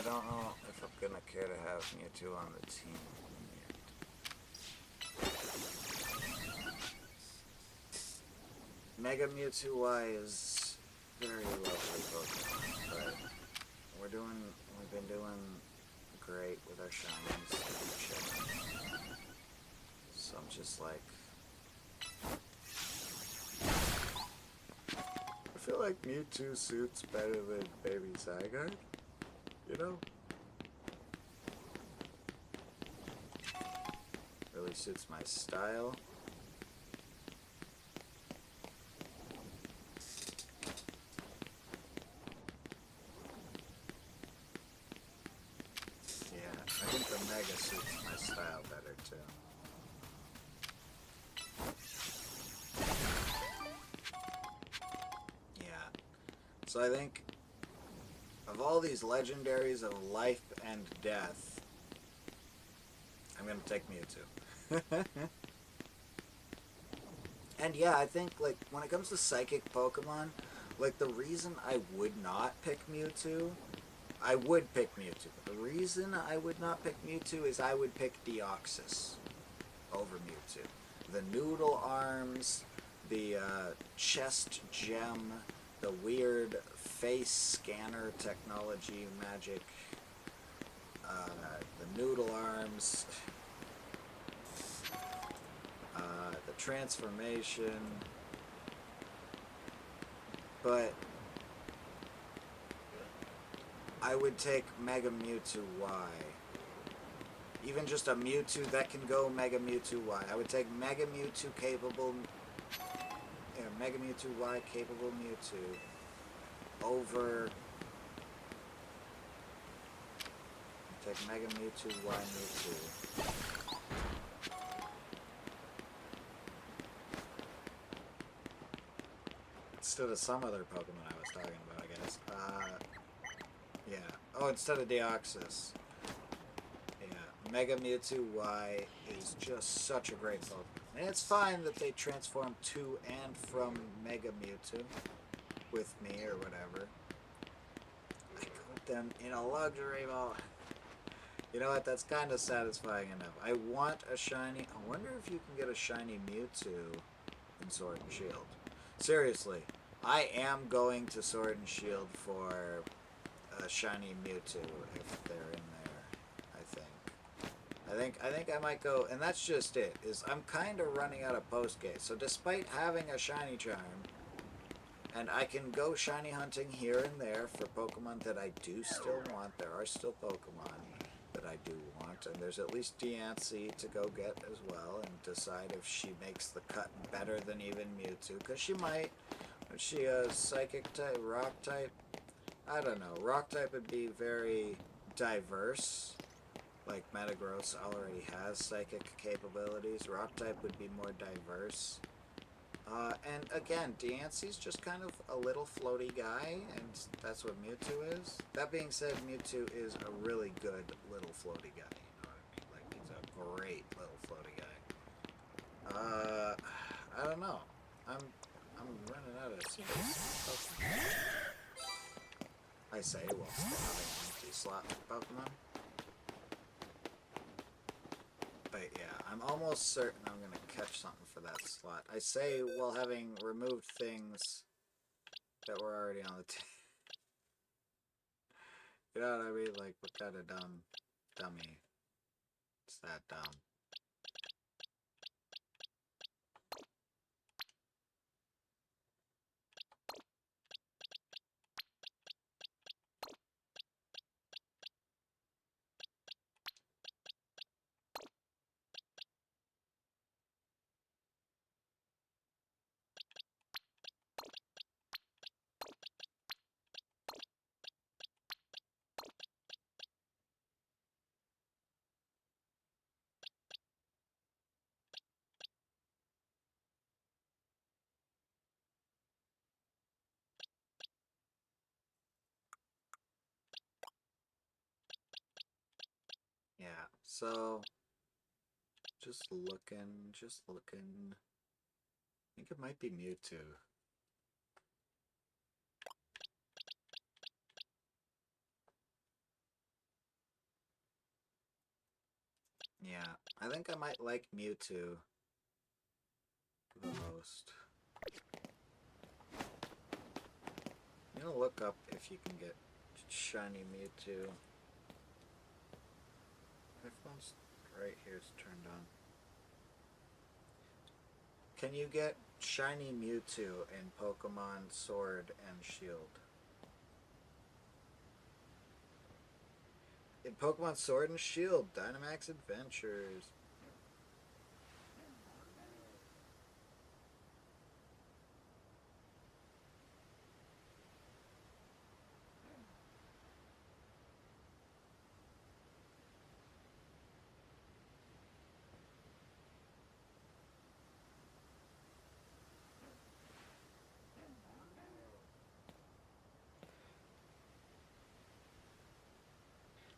S1: don't know if I'm gonna care to have Mewtwo on the team yet. Mega Mewtwo Y is very lovely Pokemon, but we've been doing great with our shinies and shit. So I'm just like, I feel like Mewtwo suits better than Baby Zygarde, you know? Really suits my style. Yeah, I think the Mega suits my style better too. Yeah. So I think of all these legendaries of life and death, I'm gonna take Mewtwo. And yeah, I think like when it comes to psychic Pokemon, like the reason I would not pick Mewtwo, I would pick Mewtwo. But the reason I would not pick Mewtwo is I would pick Deoxys over Mewtwo. The noodle arms, the chest gem, the weird face scanner technology magic, the noodle arms, the transformation, but I would take Mega Mewtwo Y. Even just a Mewtwo that can go Mega Mewtwo Y. I would take Mega Mewtwo capable, Mega Mewtwo Y capable Mewtwo over. Take Mega Mewtwo Y Mewtwo. Instead of some other Pokemon I was talking about, I guess. Yeah. Oh, instead of Deoxys. Yeah. Mega Mewtwo Y is just such a great Pokemon. And it's fine that they transform to and from Mega Mewtwo with me or whatever. I put them in a luxury ball. You know what? That's kind of satisfying enough. I want a shiny. I wonder if you can get a shiny Mewtwo in Sword and Shield. Seriously, I am going to Sword and Shield for a shiny Mewtwo if they're in there. I think I might go, and that's just it. Is I'm kind of running out of post gates. So despite having a shiny charm, and I can go shiny hunting here and there for Pokemon that I do still want. There are still Pokemon that I do want, and there's at least Diancie to go get as well, and decide if she makes the cut better than even Mewtwo, because she might. Is she a Psychic type, Rock type? I don't know. Rock type would be very diverse, like Metagross already has Psychic capabilities. Rock type would be more diverse. And again, Diancie's just kind of a little floaty guy, and that's what Mewtwo is. That being said, Mewtwo is a really good little floaty guy, you know what I mean? Like, he's a great little floaty guy. I don't know. I'm running out of space. Okay. I say while still having an empty slot for Pokemon. But yeah, I'm almost certain I'm going to catch something for that slot. I say while having removed things that were already on the team. You know what I mean? Like, what kind of dummy? It's that dumb. Yeah, so just looking. I think it might be Mewtwo. I think I might like Mewtwo the most. I'm gonna look up if you can get shiny Mewtwo. My phone's right here is turned on. Can you get shiny Mewtwo in Pokemon Sword and Shield? In Pokemon Sword and Shield, Dynamax Adventures.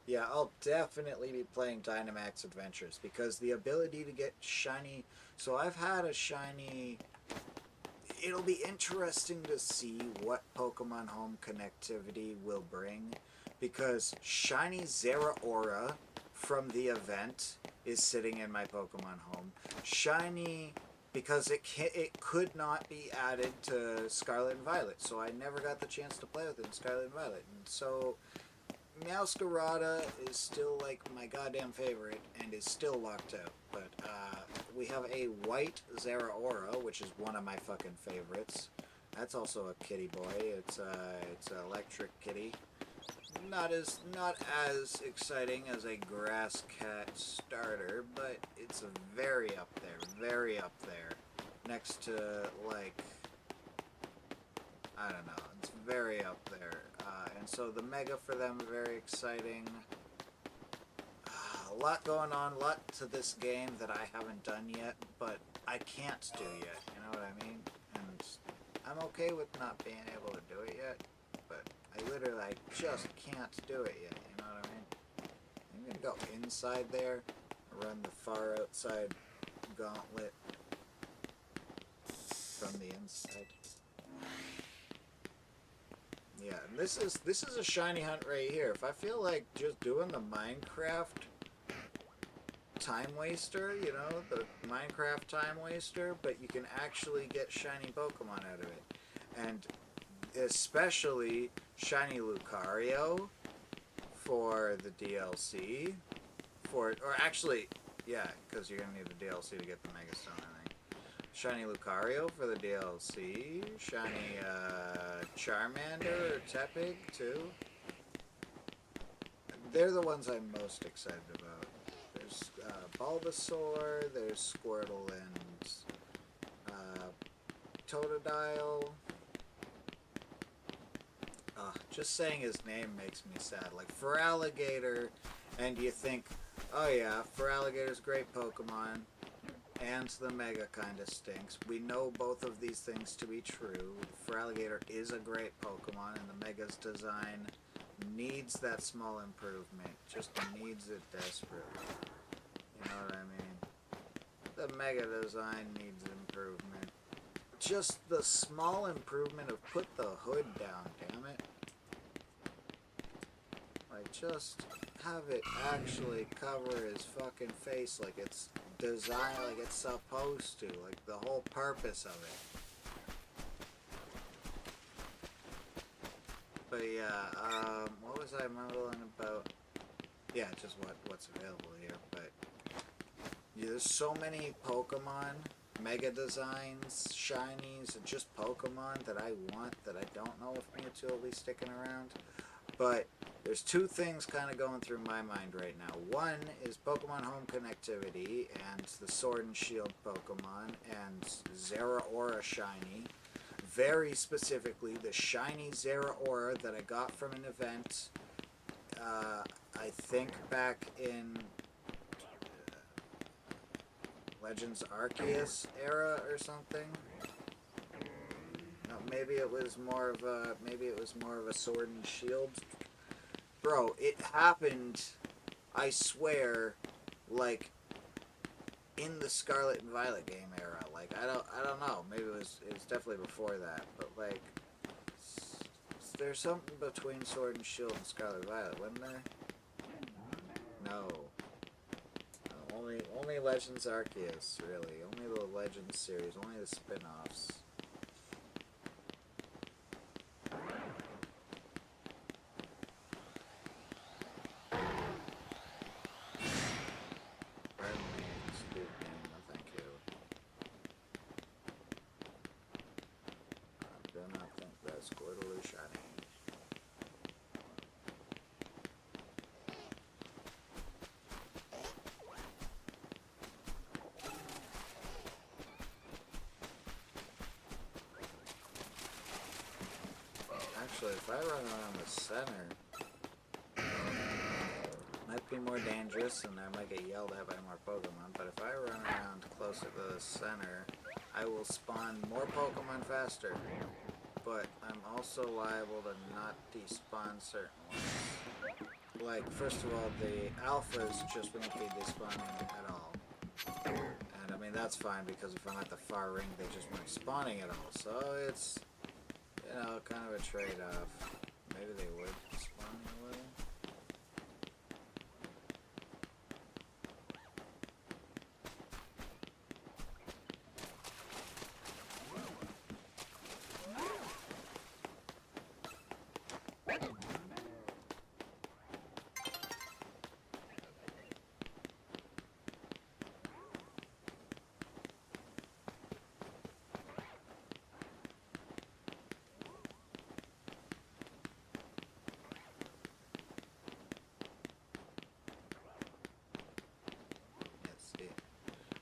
S1: Yeah, I'll definitely be playing Dynamax Adventures because the ability to get shiny. So I've had a shiny. It'll be interesting to see what Pokemon Home connectivity will bring because shiny Zeraora from the event is sitting in my Pokemon Home. Shiny because it could not be added to Scarlet and Violet, so I never got the chance to play with it in Scarlet and Violet. And so Meowscarada is still like my goddamn favorite and is still locked out. But we have a white Zeraora, which is one of my fucking favorites. That's also a kitty boy. It's an electric kitty. Not as exciting as a grass cat starter, but it's very up there, next to like I don't know. It's very up there. And so the Mega for them, very exciting. A lot going on, a lot to this game that I haven't done yet, but I can't do yet, you know what I mean? And I'm okay with not being able to do it yet, but I just can't do it yet, you know what I mean? I'm gonna go inside there, run the far outside gauntlet from the inside. Yeah, and this is a shiny hunt right here. If I feel like just doing the Minecraft time waster, you know, the Minecraft time waster, but you can actually get shiny Pokemon out of it. And especially shiny Lucario for the DLC. Or actually, yeah, because you're going to need the DLC to get the Mega Stone, I think. Shiny Lucario for the DLC. Shiny Charmander or Tepig, too. They're the ones I'm most excited about. There's Bulbasaur, there's Squirtle and Totodile. Just saying his name makes me sad. Like, Feraligatr, and you think, oh yeah, Feraligator's a great Pokemon. And the Mega kind of stinks. We know both of these things to be true. Feraligatr is a great Pokemon, and the Mega's design needs that small improvement. Just needs it desperately. You know what I mean? The Mega design needs improvement. Just the small improvement of put the hood down, damn it. Like, just have it actually cover his fucking face like it's designed, like it's supposed to, like the whole purpose of it. But yeah, what was I mumbling about? Yeah, just what's available here. But yeah, there's so many Pokemon, Mega designs, shinies, and just Pokemon that I want that I don't know if Mewtwo will be sticking around. But there's two things kind of going through my mind right now. One is Pokemon Home connectivity and the Sword and Shield Pokemon and Zeraora shiny. Very specifically, the shiny Zeraora that I got from an event, I think back in Legends Arceus era or something. No, maybe it was more of a Sword and Shield. Bro, it happened, I swear, like in the Scarlet and Violet game era. Like I don't know. Maybe it was definitely before that. But like, there's something between Sword and Shield and Scarlet and Violet, wasn't there? No. Oh Only Legends Arceus, really. Only the Legends series, only the spin-offs. Actually, if I run around the center, might be more dangerous and I might get yelled at by more Pokemon, but if I run around closer to the center, I will spawn more Pokemon faster. But I'm also liable to not despawn certain ones. Like, first of all, the alphas just won't be despawning at all. And I mean, that's fine because if I'm at the far ring, they just weren't spawning at all. So it's, you know, kind of a trade-off. Maybe they would spawn in a way.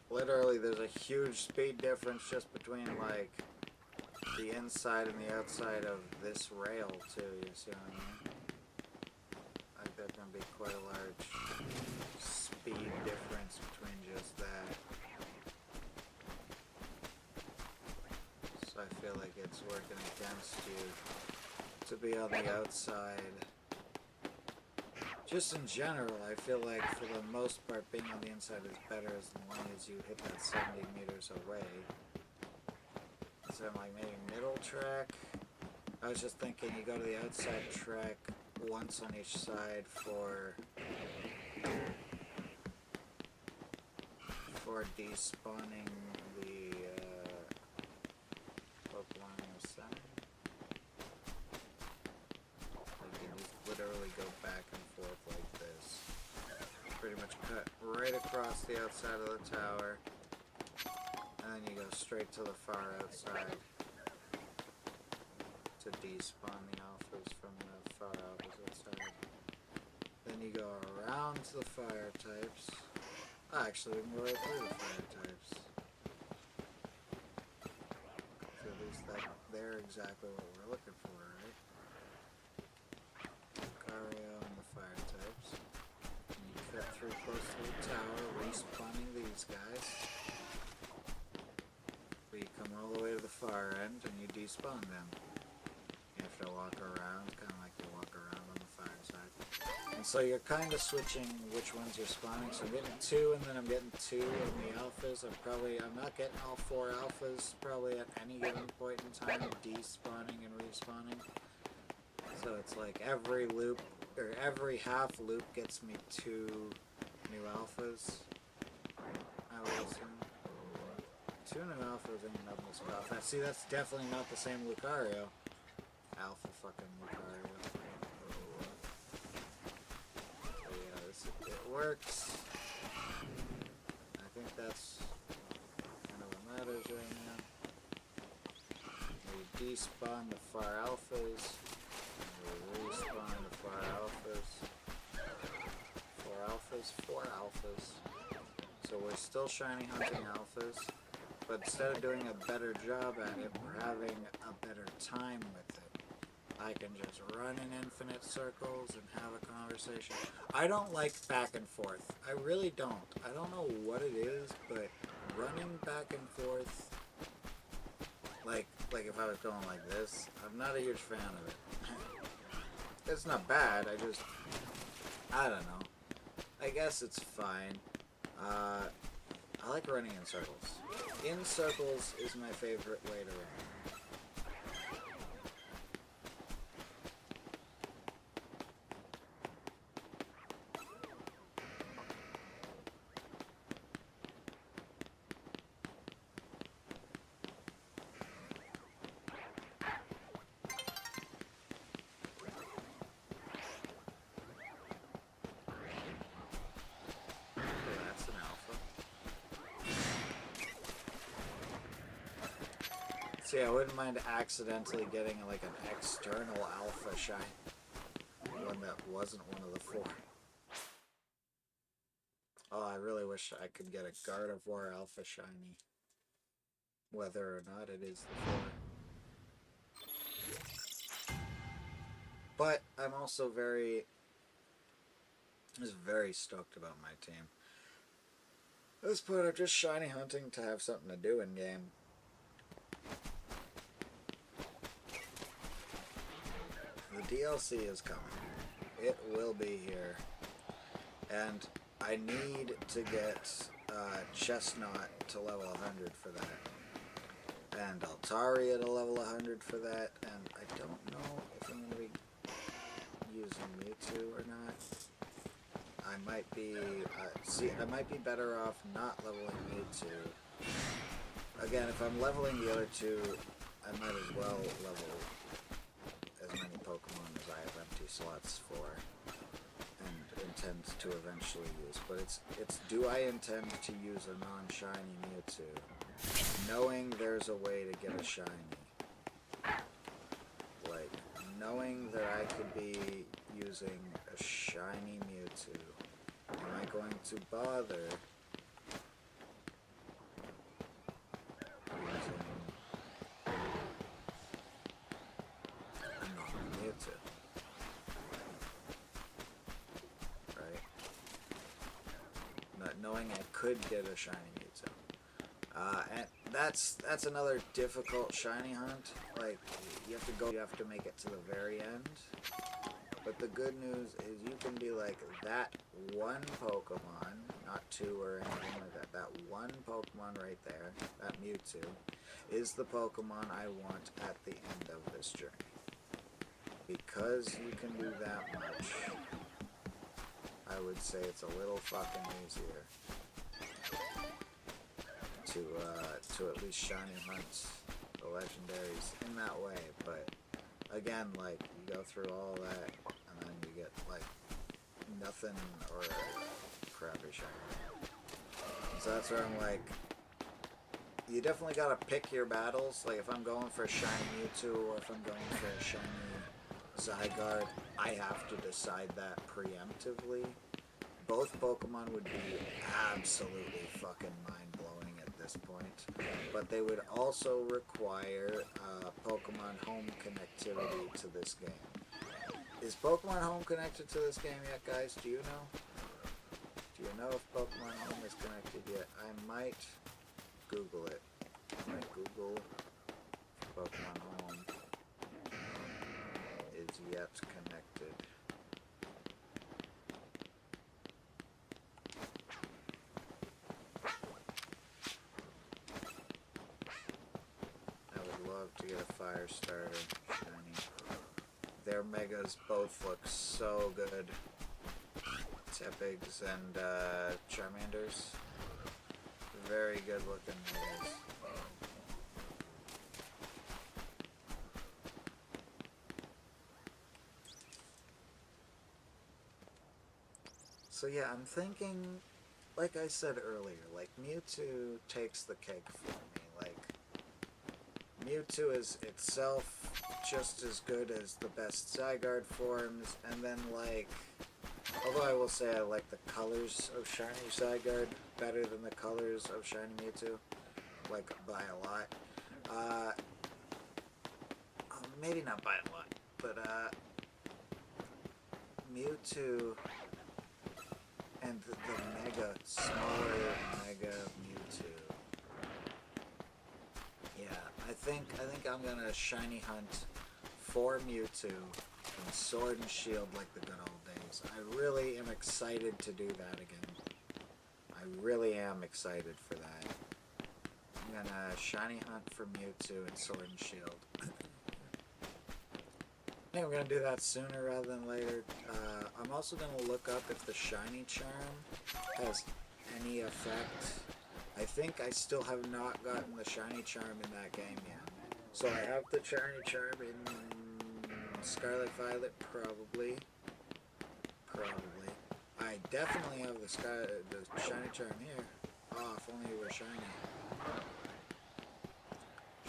S1: Literally, there's a huge speed difference just between, like, the inside and the outside of this rail, too, you see what I mean? Like, there can be quite a large speed difference between just that. So I feel like it's working against you to be on the outside. Just in general, I feel like for the most part being on the inside is better as long as you hit that 70 meters away. So I'm like maybe middle track. I was just thinking you go to the outside track once on each side for despawning the Pokemon in the center. Like you just literally go back and forth like this. Pretty much cut right across the outside of the tower. And then you go straight to the far outside to despawn the alphas from the far opposite side. Then you go around to the fire types. Actually, we can go right through the fire types. So at least they're exactly what we're looking for, right? Lucario and the fire types. And you cut through close to the tower, respawning these guys. But you come all the way to the far end and you despawn them. You have to walk around, kind of like you walk around on the fire side. And so you're kind of switching which ones you're spawning. So I'm getting 2 and then I'm getting 2 of the alphas. I'm not getting all 4 alphas probably at any given point in time, despawning and respawning. So it's like every loop, or every half loop gets me 2 new alphas. I would assume. 2 new alphas ain't nothing to scoff at. See, that's definitely not the same Lucario. Alpha fucking Lucario. But yeah, it works. I think that's kind of what matters right now. We despawn the far alphas. We respawn the far alphas. 4 alphas. So we're still shiny hunting alphas. But instead of doing a better job at it, we're having a better time with it. I can just run in infinite circles and have a conversation. I don't like back and forth. I really don't. I don't know what it is, but running back and forth, like if I was going like this, I'm not a huge fan of it. It's not bad, I don't know. I guess it's fine. I like running in circles. In circles is my favorite way to run. See, I wouldn't mind accidentally getting like an external alpha shine. One that wasn't one of the 4. Oh, I really wish I could get a Gardevoir alpha shiny. Whether or not it is the 4. But I'm also very stoked about my team. At this point, I'm just shiny hunting to have something to do in game. The DLC is coming. It will be here. And I need to get Chestnut to level 100 for that. And Altaria to level 100 for that. And I don't know if I'm going to be using Mewtwo or not. I might be, I might be better off not leveling Mewtwo. Again, if I'm leveling the other 2, I might as well level as many Pokemon as I have empty slots for and intend to eventually use. But it's do I intend to use a non-shiny Mewtwo, knowing there's a way to get a shiny. Like, knowing that I could be using a shiny Mewtwo, am I going to bother using a non-Mewtwo? Right? Not knowing I could get a shiny Mewtwo. And that's another difficult shiny hunt. Like, you have to make it to the very end. But the good news is you can be like, that one Pokemon, not 2 or anything like that, that one Pokemon right there, that Mewtwo, is the Pokemon I want at the end of this journey. Because you can do that much, I would say it's a little fucking easier to at least shiny hunt the legendaries in that way. But again, like, you go through all that and then you get like nothing or crappy shiny. So that's where I'm like, you definitely gotta pick your battles. Like, if I'm going for a shiny Mewtwo or if I'm going for a shiny Zygarde, I have to decide that preemptively. Both Pokemon would be absolutely fucking mind-blowing at this point, but they would also require Pokemon Home connectivity to this game. Is Pokemon Home connected to this game yet, guys? Do you know? Do you know if Pokemon Home is connected yet? I might Google it. I might Google if Pokemon Home is yet connected. I would love to get a fire starter shiny. Their megas both look so good. Tepigs and Charmanders. Very good looking megas. So yeah, I'm thinking, like I said earlier, like, Mewtwo takes the cake for me. Like, Mewtwo is itself just as good as the best Zygarde forms, and then, like, although I will say I like the colors of shiny Zygarde better than the colors of shiny Mewtwo, like, by a lot. Maybe not by a lot, but Mewtwo and the smaller Mega Mewtwo. Yeah, I think I'm gonna shiny hunt for Mewtwo in Sword and Shield like the good old days. I really am excited to do that again. I really am excited for that. I'm gonna shiny hunt for Mewtwo in Sword and Shield. I think I'm going to do that sooner rather than later. I'm also going to look up if the Shiny Charm has any effect. I think I still have not gotten the Shiny Charm in that game yet. So I have the Shiny Charm in Scarlet Violet, probably. I definitely have the Shiny Charm here. Oh, if only it were shiny.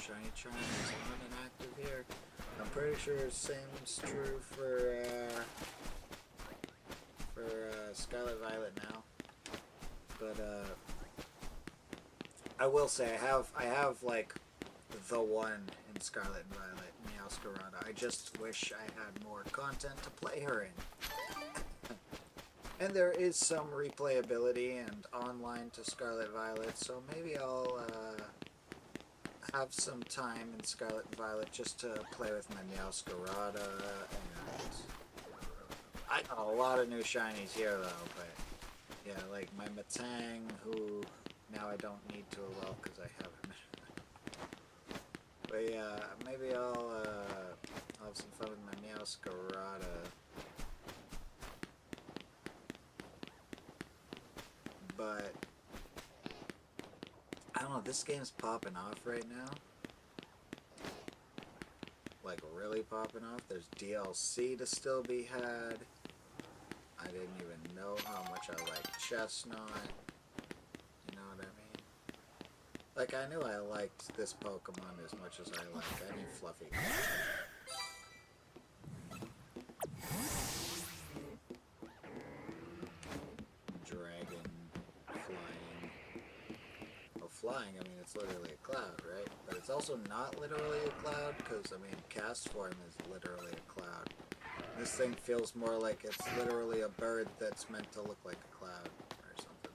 S1: shiny charm is on and active here. I'm pretty sure the same's true for Scarlet Violet now. But I will say I have like the one in Scarlet and Violet, Meowscarada. I just wish I had more content to play her in. And there is some replayability and online to Scarlet Violet, so maybe I'll have some time in Scarlet and Violet just to play with my Meowscarada. And I got a lot of new shinies here though, but yeah, like my Matang, who now I don't need to well because I have him. But yeah, maybe I'll have some fun with my Meowscarada. But I don't know, this game's popping off right now. Like really popping off. There's DLC to still be had. I didn't even know how much I like Chestnut. You know what I mean? Like I knew I liked this Pokemon as much as I like any fluffy Pokemon. Flying, I mean, it's literally a cloud, right? But it's also not literally a cloud, because, I mean, cast form is literally a cloud. This thing feels more like it's literally a bird that's meant to look like a cloud, or something.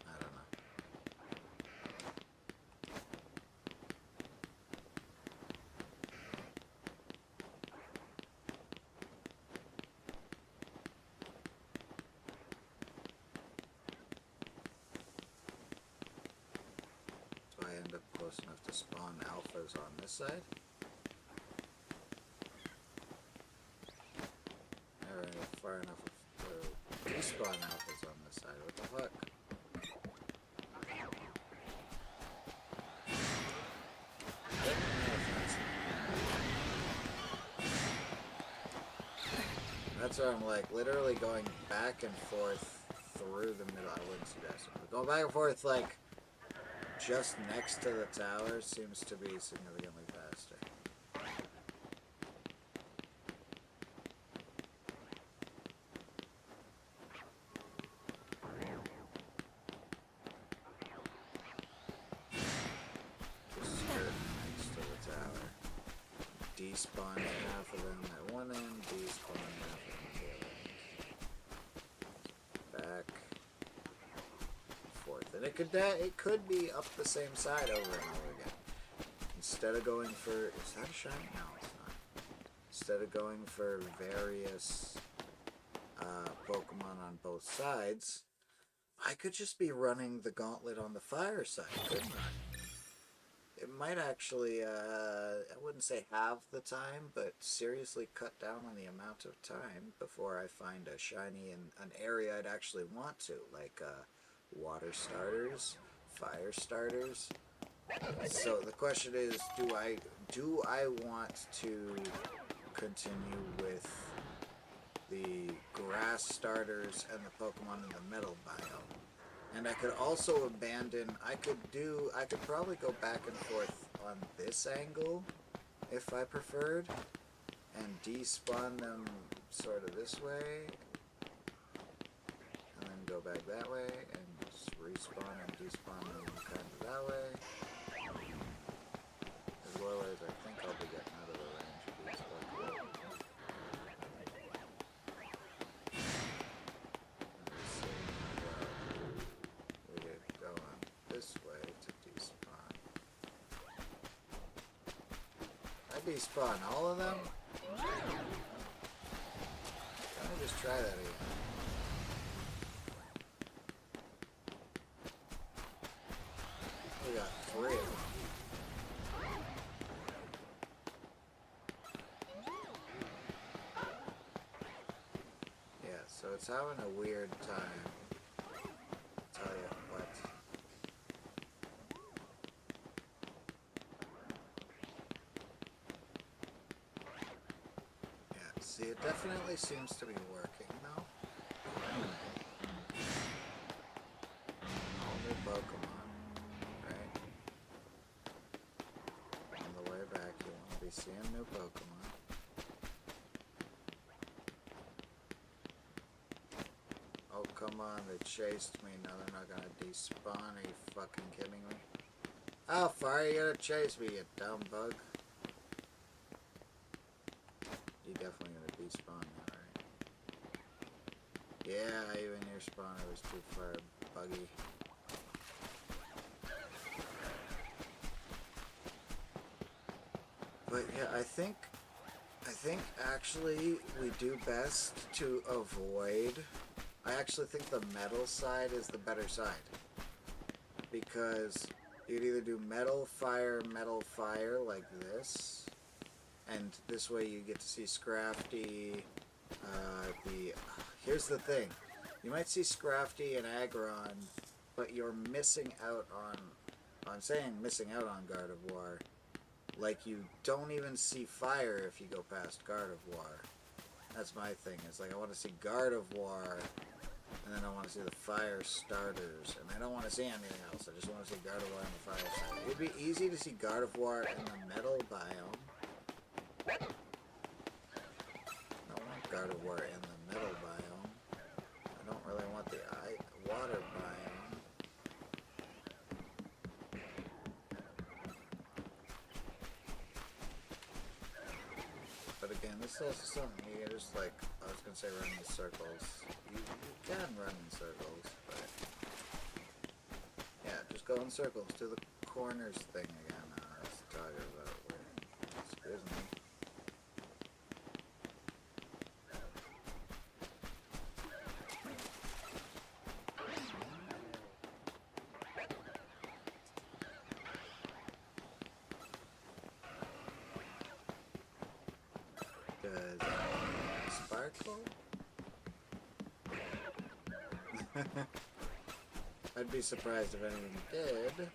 S1: I don't know. I end up close enough to spawn alphas on this side. Alright, far enough to despawn alphas on this side. What the fuck? That's where I'm like literally going back and forth through the middle. I wouldn't suggest it, but going back and forth like just next to the tower seems to be significantly faster. Just skirt next to the tower. Despawn half of them at one end, despawn half of them at the other end. Back. Forth. And it could be up the same side over and over again. Instead of going for, is that a shiny? No, it's not. Instead of going for various Pokemon on both sides, I could just be running the gauntlet on the fire side, couldn't I? It might actually, I wouldn't say halve the time, but seriously cut down on the amount of time before I find a shiny in an area I'd actually want to, like water starters, fire starters. So the question is, do I want to continue with the grass starters and the Pokemon in the metal biome? And I could also abandon, I could probably go back and forth on this angle if I preferred and despawn them sort of this way and then go back that way and just respawn and despawn them kind of that way, as well as I think I'll be getting out of the range of these Pokemon. We're going this way to despawn. I despawn all of them? Let me just try that again. We got 3 of them. Yeah, so it's having a weird time. I'll tell you what. Yeah, see, it definitely seems to be working now. All new Pokemon, right? seeing new Pokemon. Oh, come on, they chased me. Now they're not gonna despawn. Are you fucking kidding me? How far are you gonna chase me, you dumb bug? You definitely gonna despawn now, right? Yeah, even your spawner was too far buggy. But yeah, I think actually we do best to avoid. I actually think the metal side is the better side, because you'd either do metal, fire, like this, and this way you get to see Scrafty. Here's the thing, you might see Scrafty and Aggron, but you're missing out on. I'm saying missing out on Gardevoir. Like, you don't even see fire if you go past Gardevoir. That's my thing. It's like, I want to see Gardevoir, and then I want to see the fire starters, and I don't want to see anything else. I just want to see Gardevoir on the fire side. It'd be easy to see Gardevoir in the metal biome. I don't want Gardevoir in the metal biome. I don't really want the water biome. But again, this is also something you just like, I was going to say run in circles. You can run in circles, but yeah, just go in circles. Do the corners thing again. Let's talk about where. Excuse me. Does Sparkle? I'd be surprised if anything did,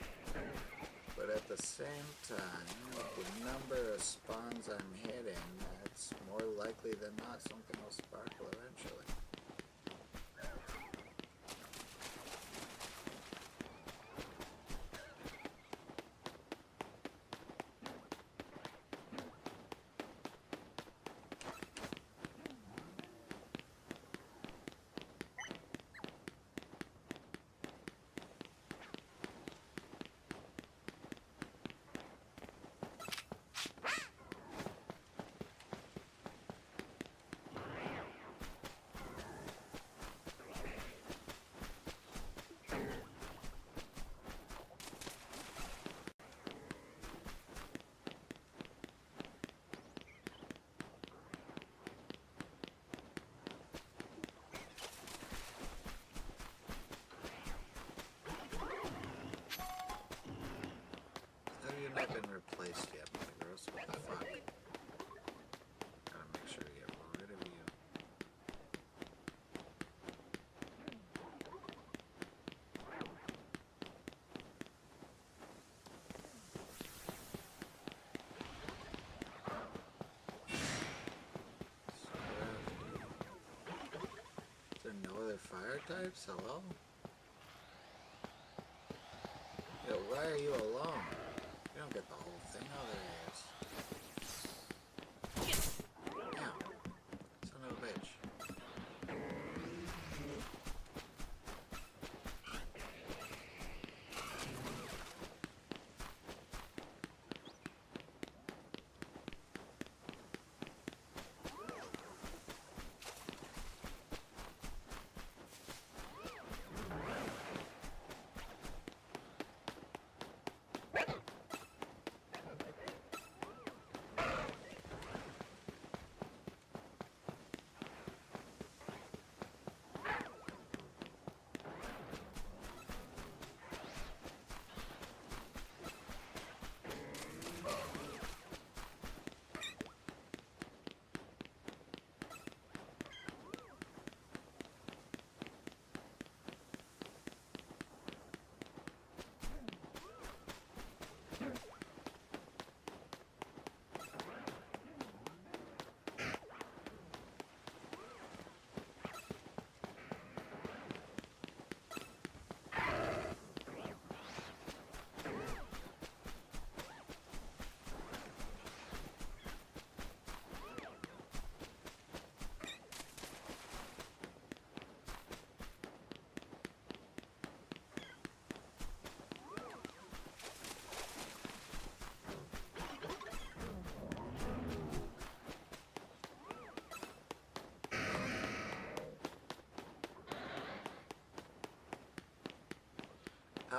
S1: but at the same time, with the number of spawns I'm hitting, it's more likely than not something will sparkle eventually. Have you not been replaced yet, Metagross? What the fuck? Gotta make sure to get rid of you. Is there no other fire types? Hello? Yo, why are you alone? You don't get the whole thing. Oh, there he is. Ow. Son of a bitch.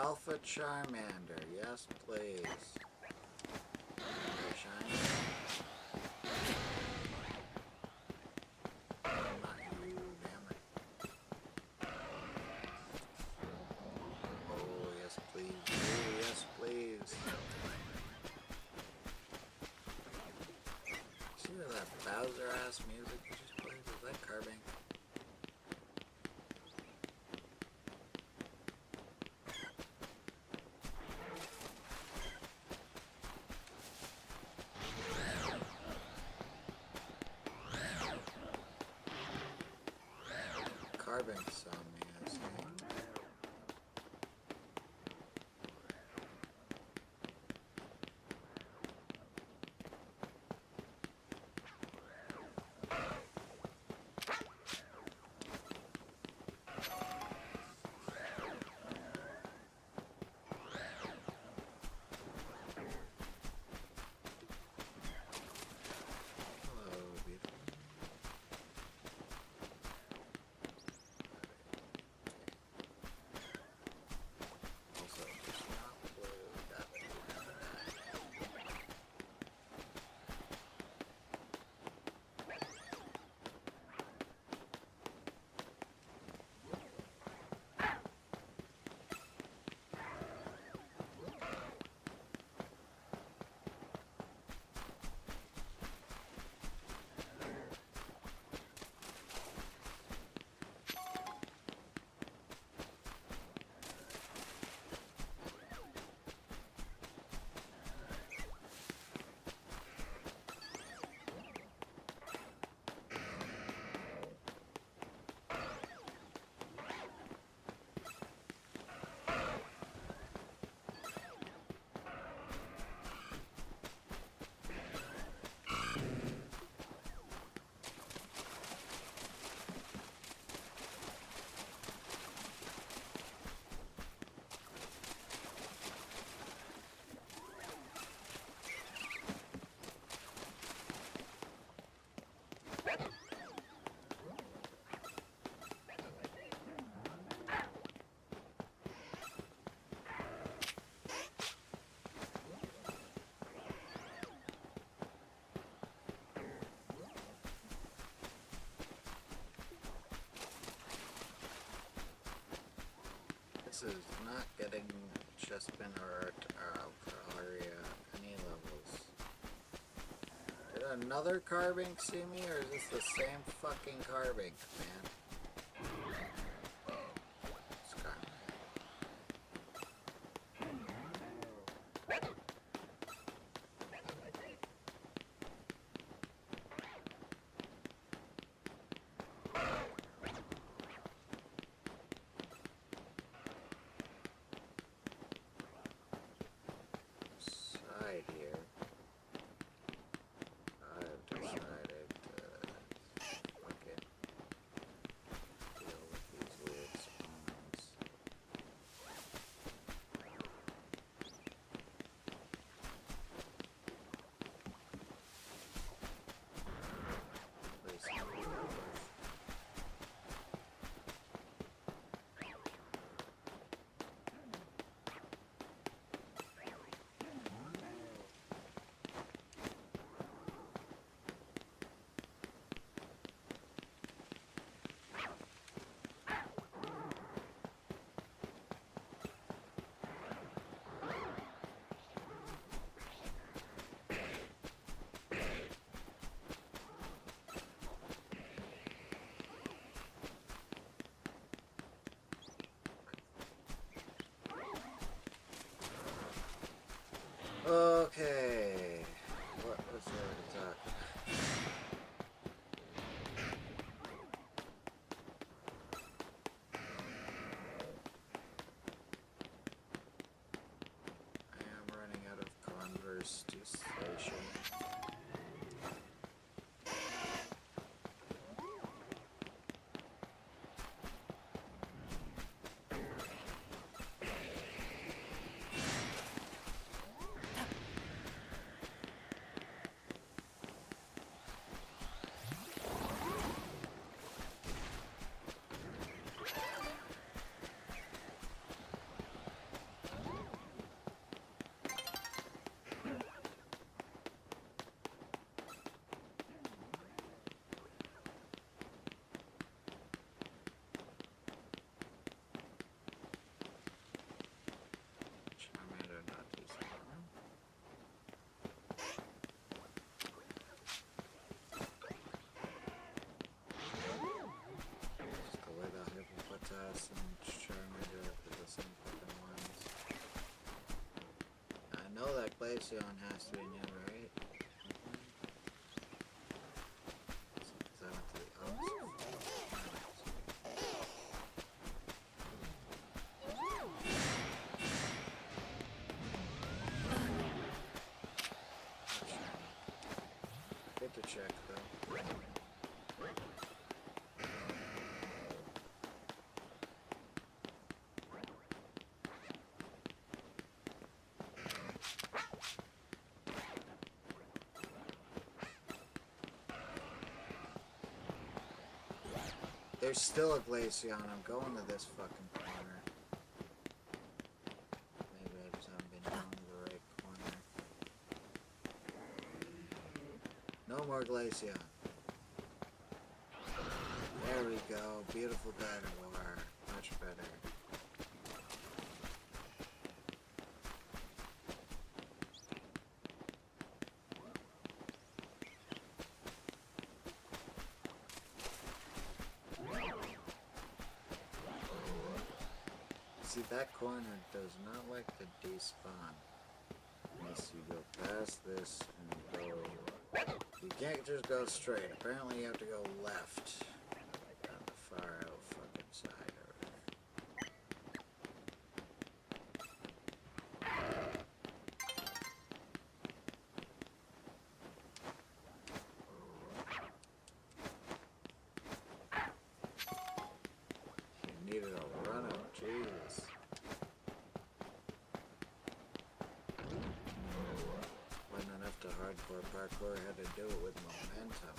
S1: Alpha Charmander. Yes, please. Okay, shiny. Not you, damn it. Oh, yes, please. Oh, yes, please. See where that Bowser ass music you just played? Is that carving? Carving saw me, I see. Hello, beautiful. Also, it's not blue. Got it. This is not getting Chespin or Aria any levels. Did another carving see me, or is this the same fucking carving, man? It's carving. Side here. I've decided to fuck it. Glaceon has to be new, right? So I went to the good to check though. There's still a Glaceon. I'm going to this fucking corner. Maybe I just haven't been down to the right corner. No more Glaceon. There we go. Beautiful Gardevoir. Much better. See, that corner does not like to despawn. Unless you go past this and go... You can't just go straight. Apparently you have to go left. On the far out fucking side over there. You needed a run up, Jesus. Wasn't enough to hardcore parkour, had to do it with momentum.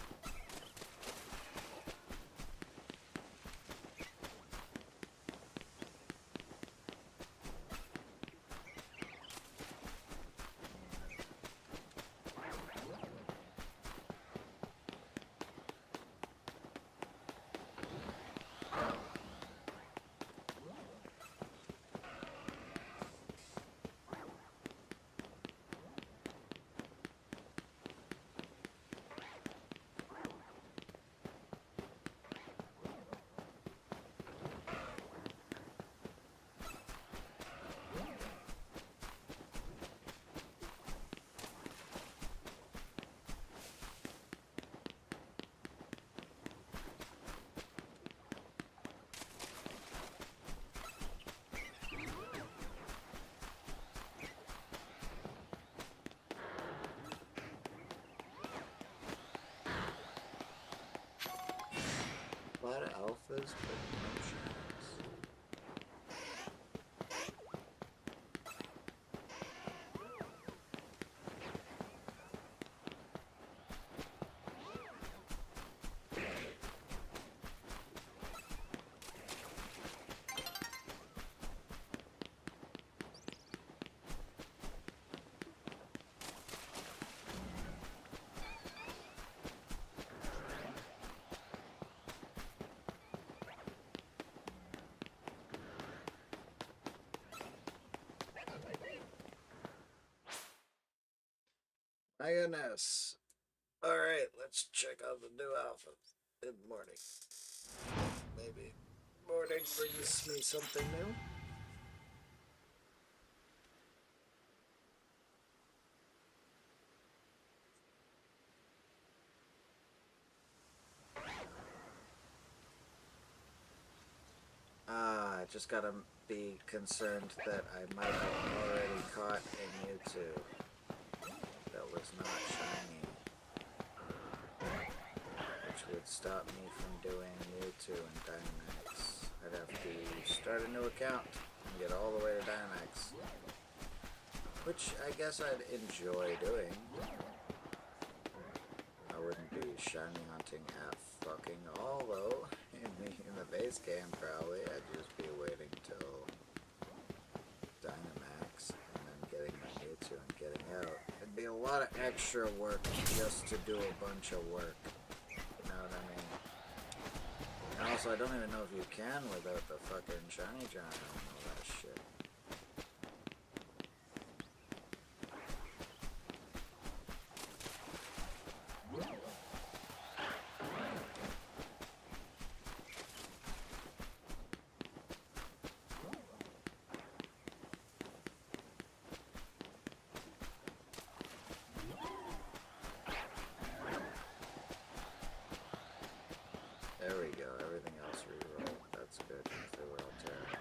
S1: A lot of alphas, but no shinies. My goodness. Alright, let's check out the new alpha. Good morning. Maybe morning brings me something new. I just gotta be concerned that I might have already caught a Mewtwo that was not shiny, which would stop me from doing Mewtwo and Dynamax. I'd have to start a new account and get all the way to Dynamax, which I guess I'd enjoy doing. I wouldn't be shiny hunting at fucking all though. In the base game, probably I'd just be waiting till Dynamax and then getting my Mewtwo and getting out. It'd be a lot of extra work just to do a bunch of work. You know what I mean? And also, I don't even know if you can without the fucking shiny giant and all that shit. good, 'cause they were all terrible.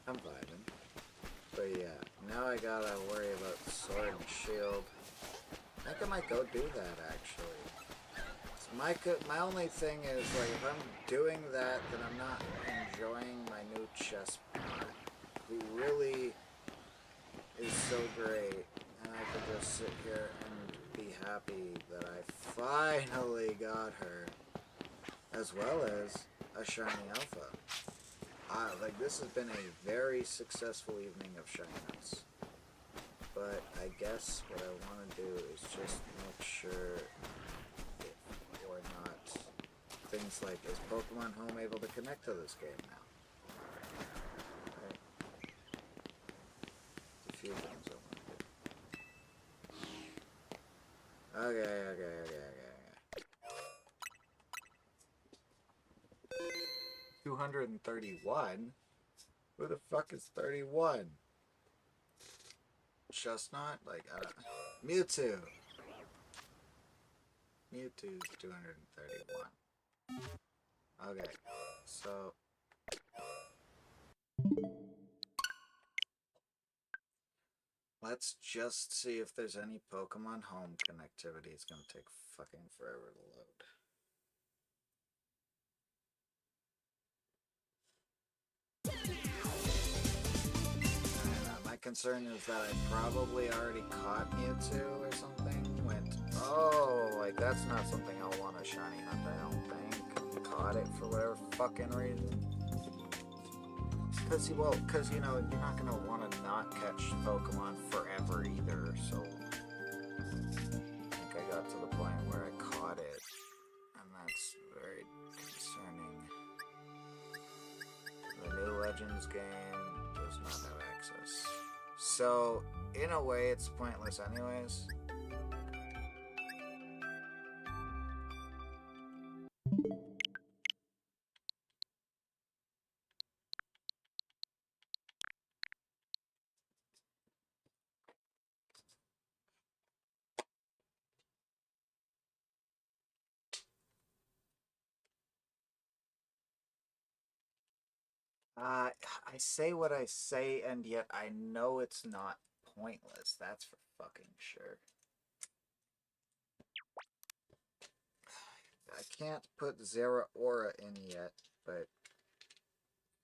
S1: I'm vibing. But yeah, now I gotta worry about sword and shield. I think I might go do that actually. So my only thing is, like, if I'm doing that, then I'm not enjoying my new chess partner, who really is so great, and I could just sit here and be happy that I finally got her, as well as a shiny alpha. Like, this has been a very successful evening of shinies. But I guess what I want to do is just make sure if or not things like, is Pokemon Home able to connect to this game now? Right. A few things I want to do. Okay. 231? Who the fuck is 31? Chestnut? Like, I don't know. Mewtwo! Mewtwo's 231. Okay, so... let's just see if there's any Pokemon Home connectivity. It's gonna take fucking forever to load. My concern is that I probably already caught Mewtwo or something. Went, oh, like, that's not something I'll want to shiny hunt, I don't think. Caught it for whatever fucking reason. Because, you know, you're not going to want to not catch Pokemon forever either, so... I think I got to the point where I caught it, and that's very concerning. The new Legends game does not have access. So, in a way, it's pointless anyways. I say what I say, and yet I know it's not pointless. That's for fucking sure. I can't put Zera Aura in yet, but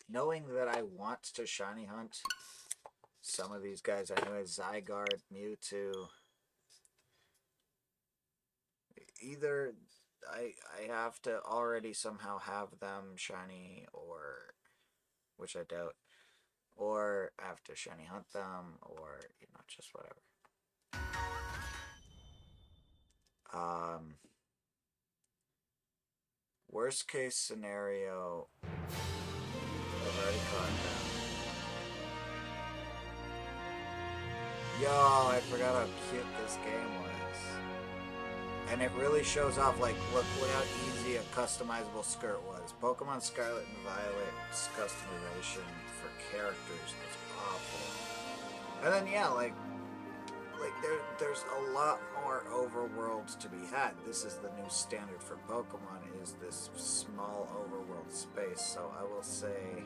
S1: knowing that I want to shiny hunt some of these guys, anyways, Zygarde, Mewtwo, either I have to already somehow have them shiny, or, which I doubt, or I have to shiny hunt them, or, you know, just whatever. Worst case scenario, I've already caught them. Yo, I forgot how cute this game was. And it really shows off, like, look how easy a customizable skirt was. Pokemon Scarlet and Violet's customization for characters was awful. And then, yeah, like there's a lot more overworlds to be had. This is the new standard for Pokemon, is this small overworld space. So I will say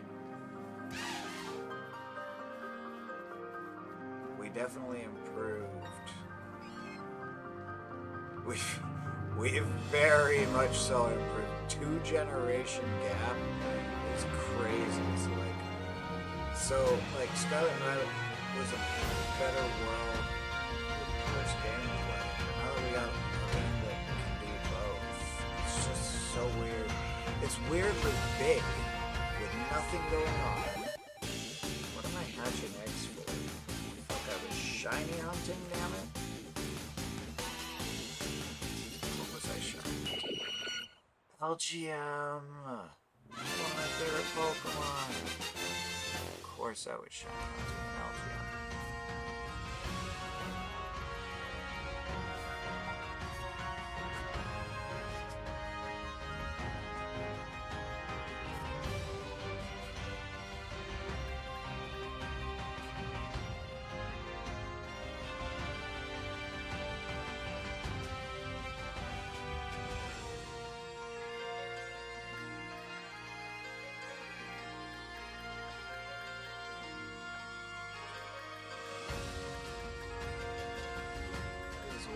S1: we definitely improved. We've very much so improved. 2-generation gap is crazy. So Scarlet Violet was a better world with the first game play. Now that we got a game that can do both, it's just so weird. It's weirdly big with nothing going on. What am I hatching eggs for? Fuck, I was shiny hunting, damn it. What was I shiny? LGM. One of my favorite Pokemon. Of course I was shiny hunting an LGM.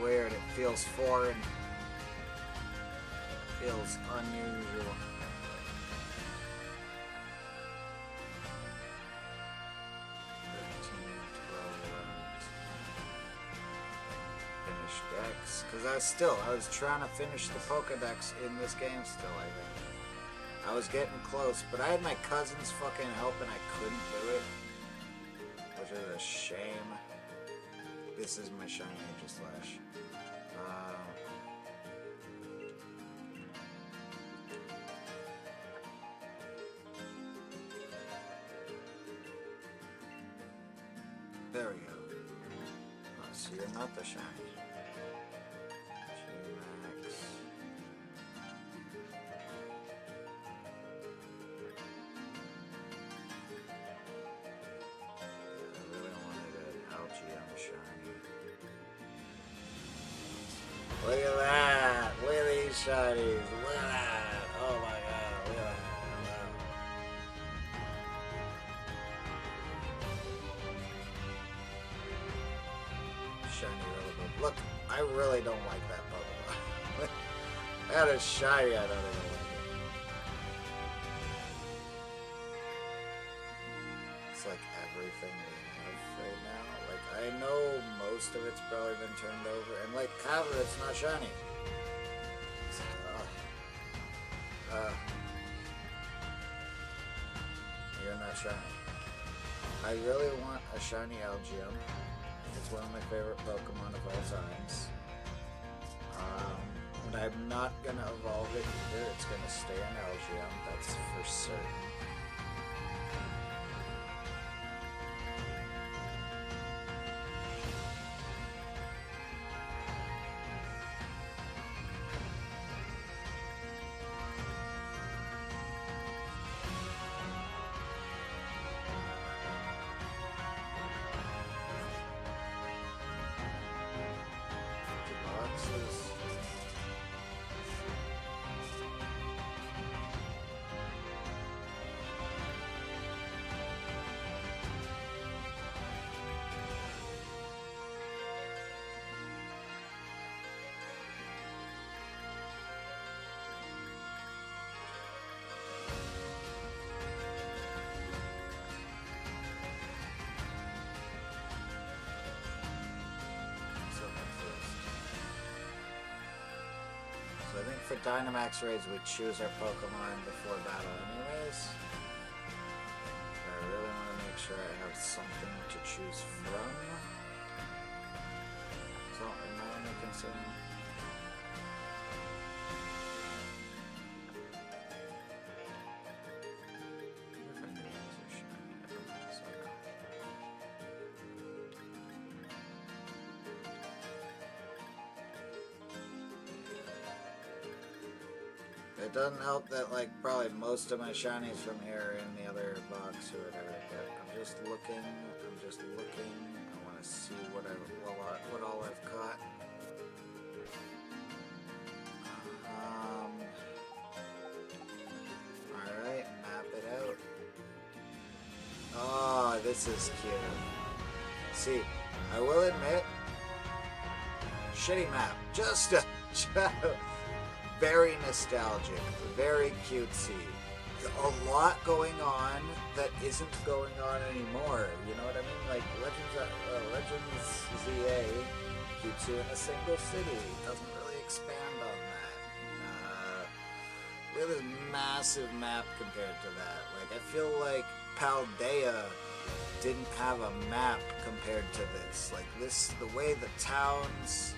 S1: Weird, it feels foreign. It feels unusual. Finish decks. Because I was trying to finish the Pokedex in this game still, I think. I was getting close, but I had my cousin's fucking help and I couldn't do it. Which is a shame. This is my shiny Aegislash. There we go. Oh, so you're not the shiny. G-Max. I really wanted an LGM shiny. Look at that! Look at these shinies! Look at that! Oh my god, look at that! Shiny Rillaboom. Look, I really don't like that Pokemon. That is shiny, I don't even like it. It's like everything we have right now. Like, I know most of it's probably been turned over, and like Cover, it's not shiny. You're not shiny. I really want a shiny LGM. It's one of my favorite Pokemon of all times. And I'm not gonna evolve it either. It's gonna stay an LGM, that's for certain. So I think for Dynamax raids we choose our Pokemon before battle anyways. But I really want to make sure I have something to choose from. So am I making some? It doesn't help that, like, probably most of my shinies from here are in the other box or whatever, but I'm just looking, I want to see what all I've caught. Alright, map it out. Oh, this is cute. See, I will admit, shitty map, just a very nostalgic, very cutesy. A lot going on that isn't going on anymore. You know what I mean? Like Legends ZA keeps you in a single city. Doesn't really expand on that. We have this massive map compared to that. Like I feel like Paldea didn't have a map compared to this. Like this, the way the towns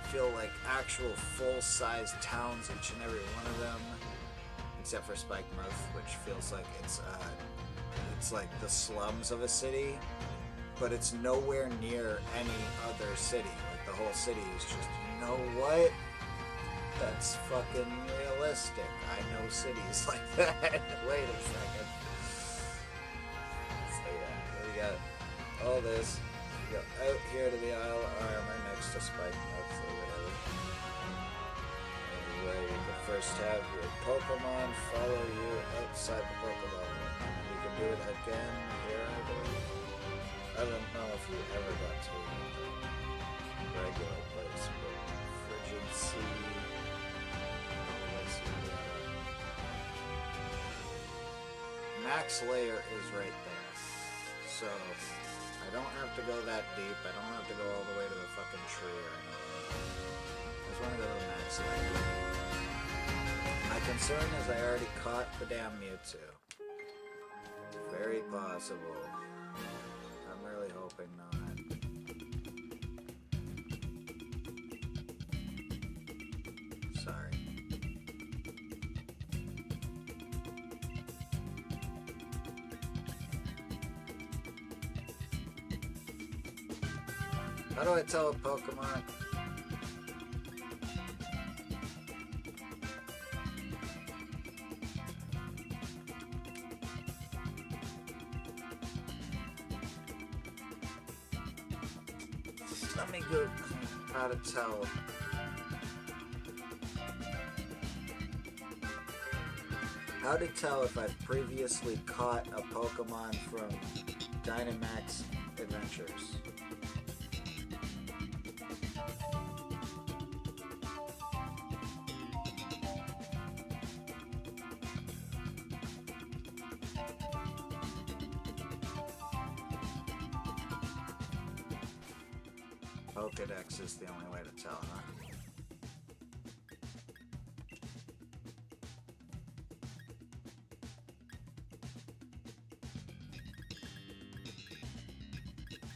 S1: feel like actual full-size towns, each and every one of them. Except for Spikemuth, which feels like it's like the slums of a city, but it's nowhere near any other city. Like the whole city is just, you know what? That's fucking realistic. I know cities like that. Wait a second. So yeah, we got all this. We go out here to the Isle of Armor next to Spikemuth or whatever. Where you can first have your Pokemon follow you outside the Pokemon. You can do it again here, I believe. I don't know if you ever got to the regular place, but Frigid Sea. Max Layer is right there. So I don't have to go that deep. I don't have to go all the way to the fucking tree or anything. I just want to go to the Max Layer. My concern is I already caught the damn Mewtwo. Very possible. I'm really hoping not. Sorry. How do I tell a Pokemon? Let me go how to tell. How to tell if I've previously caught a Pokemon from Dynamax Adventures. Pokedex is the only way to tell, huh?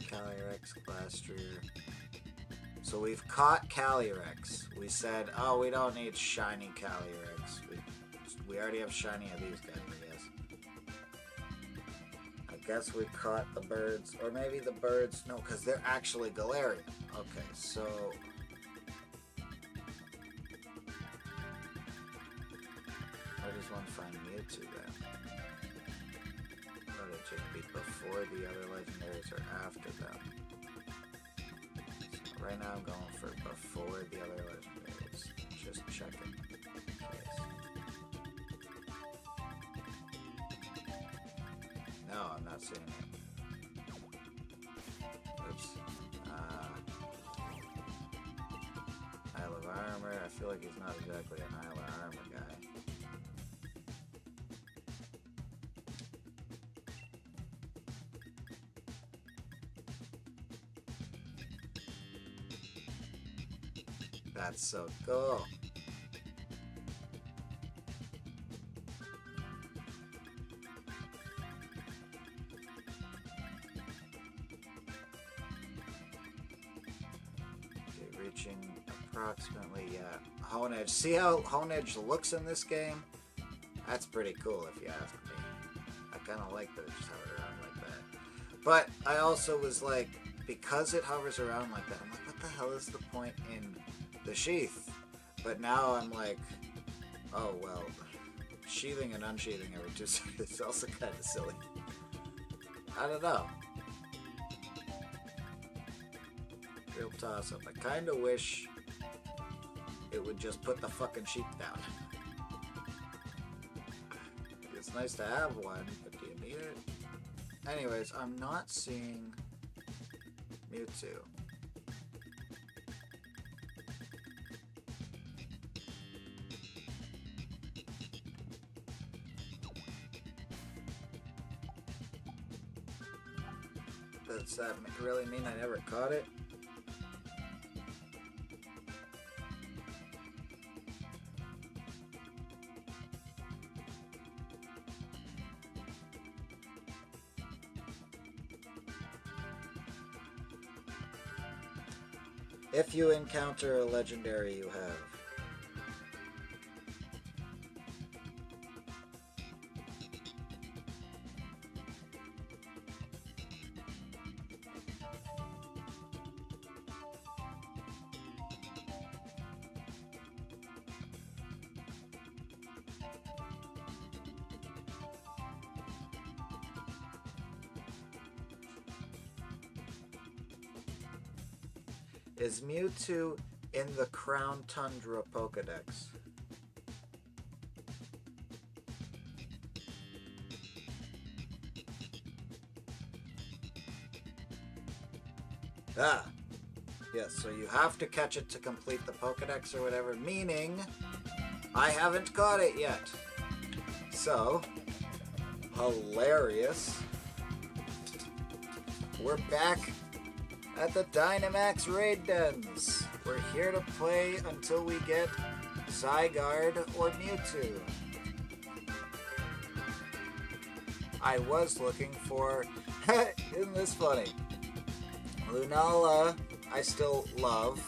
S1: Calyrex, Glastrier. So we've caught Calyrex. We said, oh, we don't need shiny Calyrex. We already have shiny of these guys, I guess. I guess we caught the birds. Or maybe the birds, no, because they're actually Galarian. Okay, so... I just want to find Mewtwo then. Would it just be before the other legendaries or after them? So right now I'm going for before the other legendaries. Just checking. No, I'm not seeing it. Oops. Isle of Armor. I feel like he's not exactly an Isle of Armor guy. That's so cool. Okay, reaching approximately, Honedge. See how Honedge looks in this game? That's pretty cool if you ask me. I kind of like that it just hovered around like that. But I also was like, because it hovers around like that, I'm like, what the hell is the point in the sheath? But now I'm like, oh well, sheathing and unsheathing every 2 seconds is also kind of silly. I don't know. Real toss up. I kind of wish it would just put the fucking sheath down. It's nice to have one, but do you need it? Anyways, I'm not seeing Mewtwo. Does that really mean I never caught it? If you encounter a legendary, you have. Is Mewtwo in the Crown Tundra Pokedex? Ah! Yes, so you have to catch it to complete the Pokedex or whatever, meaning I haven't caught it yet. So, hilarious. We're back at the Dynamax Raid Dens. We're here to play until we get Zygarde or Mewtwo. I was looking for, isn't this funny? Lunala, I still love,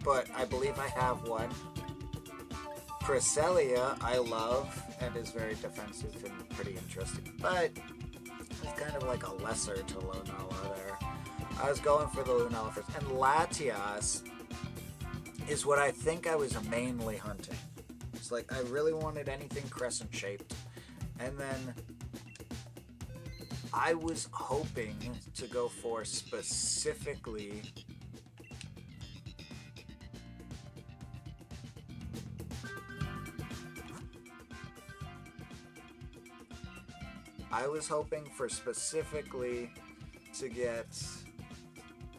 S1: but I believe I have one. Cresselia, I love, and is very defensive and pretty interesting, but it's kind of like a lesser to Lunala there. I was going for the Lunala first. And Latias is what I think I was mainly hunting. It's like I really wanted anything crescent shaped. And then I was hoping to go for specifically to get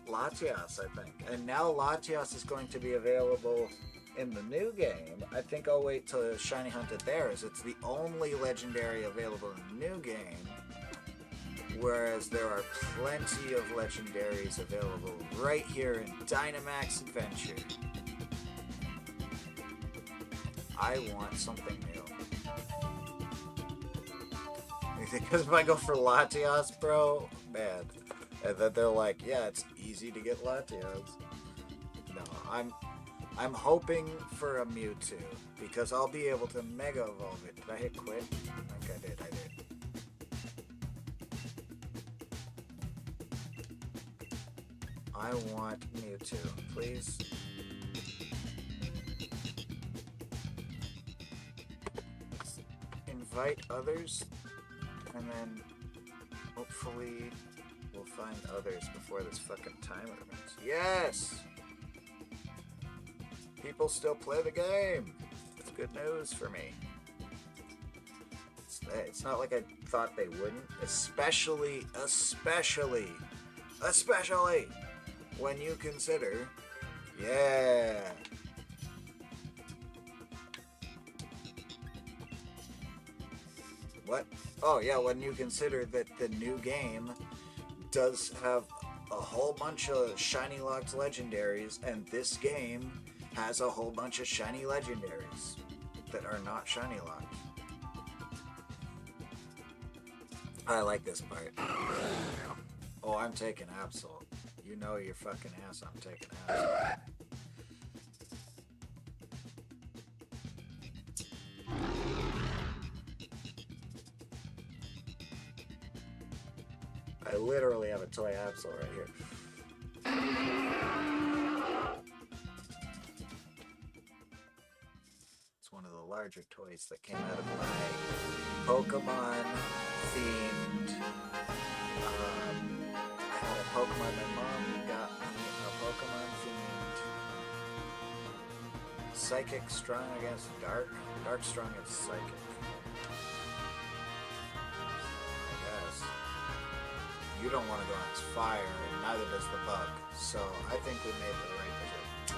S1: Latias, I think. And now Latias is going to be available in the new game. I think I'll wait till Shiny Hunt it there, as it's the only legendary available in the new game. Whereas there are plenty of legendaries available right here in Dynamax Adventure. I want something new. Because if I go for Latias, bro, man. And then they're like, yeah, it's easy to get Latias. No, I'm hoping for a Mewtwo, because I'll be able to Mega Evolve it. Did I hit quit? I think I did. I want Mewtwo, please. Invite others, and then hopefully we'll find others before this fucking timer ends. Yes! People still play the game. It's good news for me. It's not like I thought they wouldn't, especially when you consider, yeah. What? Oh yeah, when you consider that the new game does have a whole bunch of shiny locked legendaries, and this game has a whole bunch of shiny legendaries that are not shiny locked. I like this part. Oh, I'm taking Absol. You know your fucking ass, I'm taking Absol. I literally have a toy Absol right here. It's one of the larger toys that came out of my Pokemon themed. I had a Pokemon, my mom got me a Pokemon themed Psychic Strong against Dark. Dark Strong against Psychic. You don't want to go against fire, and neither does the bug. So I think we made the right decision.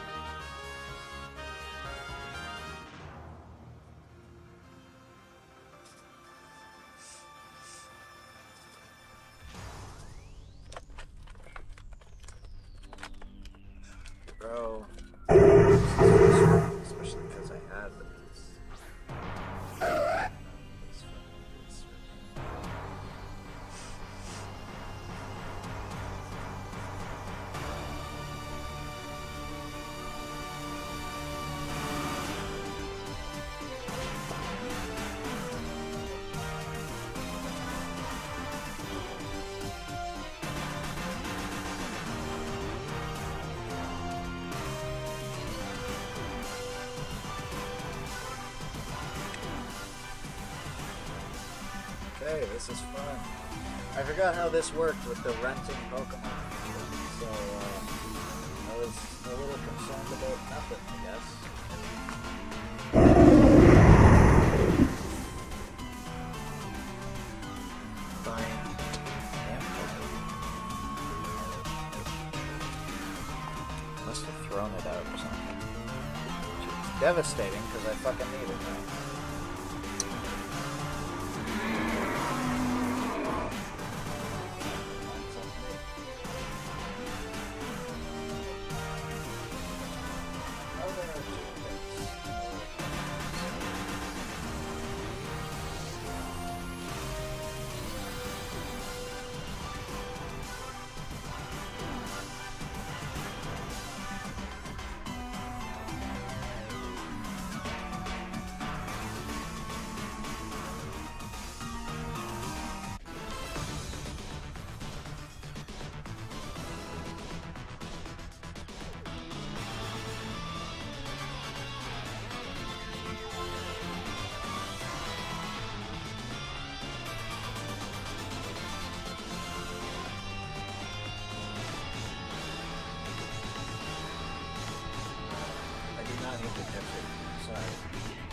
S1: Bro. Especially because I had this. Okay, this is fun. I forgot how this worked with the renting Pokemon. So, I was a little concerned about nothing, I guess. Fine. Must have thrown it out or something. It's devastating because I fucking need it now.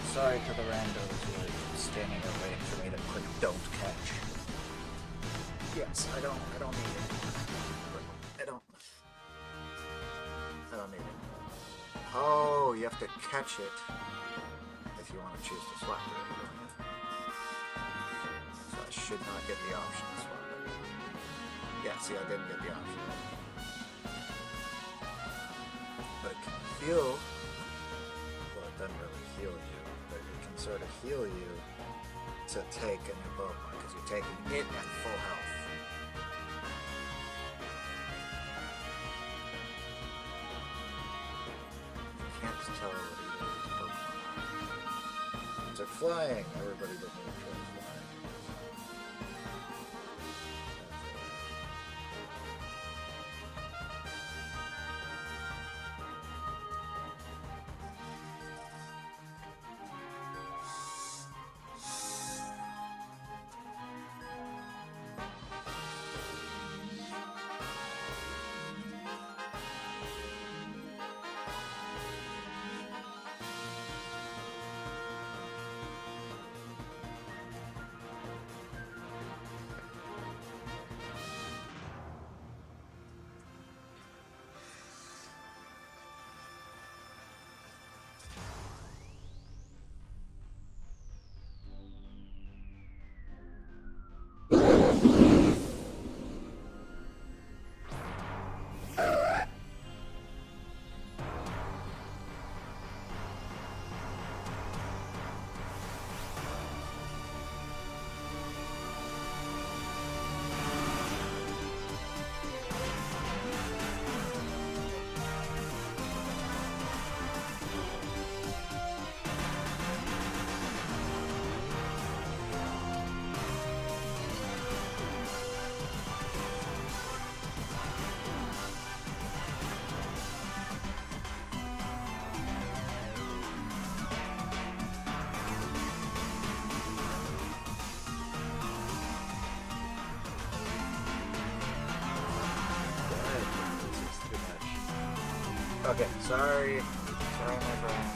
S1: Sorry to the randos who are standing there waiting for me to click don't catch. Yes, I don't need it. I don't need it. Oh, you have to catch it if you want to choose to swap it. So I should not get the option to swap it. Yeah, see, I didn't get the option. But it can feel, well, it doesn't really heal you. Sort of heal you to take a new Pokemon because you're taking it at full health. You can't tell what either of these Pokemon are. Took flying. Everybody but me tried flying. Okay, sorry. Sorry, my friends.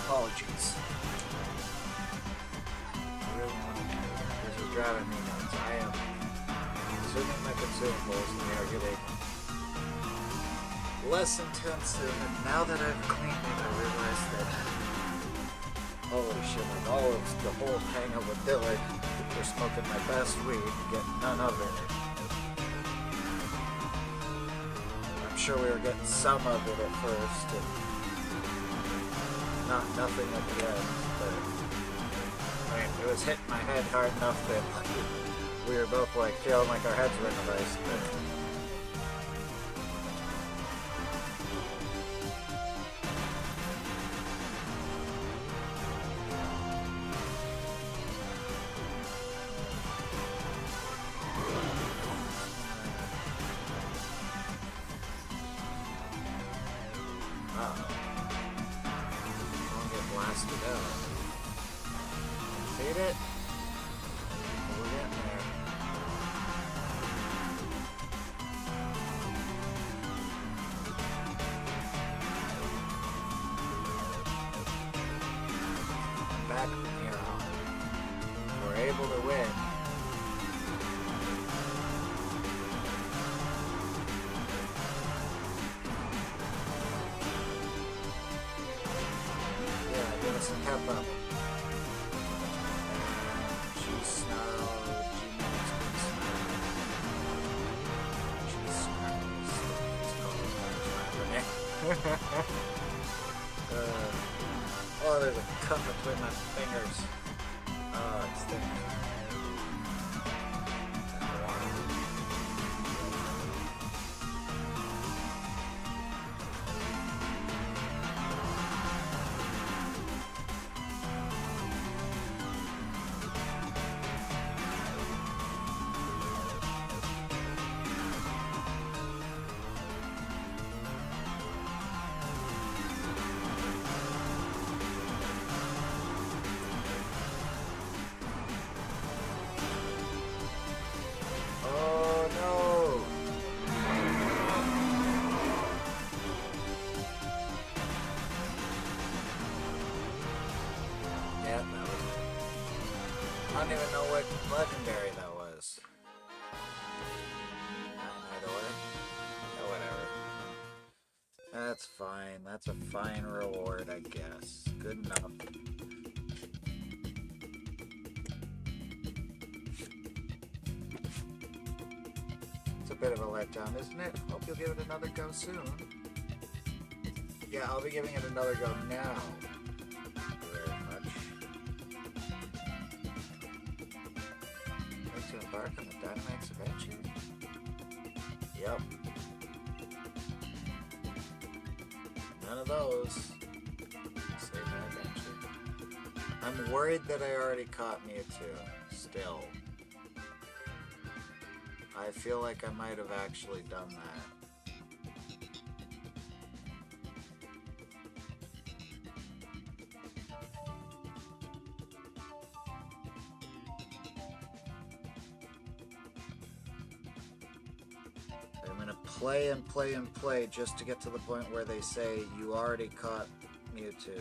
S1: apologies. I really want to do that. This is driving me nuts. I am consuming my consumables and they are getting less intensive, and now that I've cleaned it, I realize that holy shit, like all of the whole hang up with Dylan, we're smoking my best weed, get none of it. I'm sure we were getting some of it at first, and nothing at the end, but I mean, it was hitting my head hard enough that we were both like feeling like our heads were in the ice. Don't get blasted out. Feed it. We're getting there. And back from here on. We're able to win. Give us a pep up. And cheese snarl, G-Max good snarl. Cheese snarls. It's called oh, there's a cut between my fingers. Oh, it's thick. I don't even know what legendary that was. Night away? Oh, whatever. That's fine. That's a fine reward, I guess. Good enough. It's a bit of a letdown, isn't it? Hope you'll give it another go soon. Yeah, I'll be giving it another go now. Embark on the Dynamax adventure? Yep. None of those. Save my adventure. I'm worried that I already caught Mewtwo. Still. I feel like I might have actually done that. I'm gonna play and play and play just to get to the point where they say you already caught Mewtwo.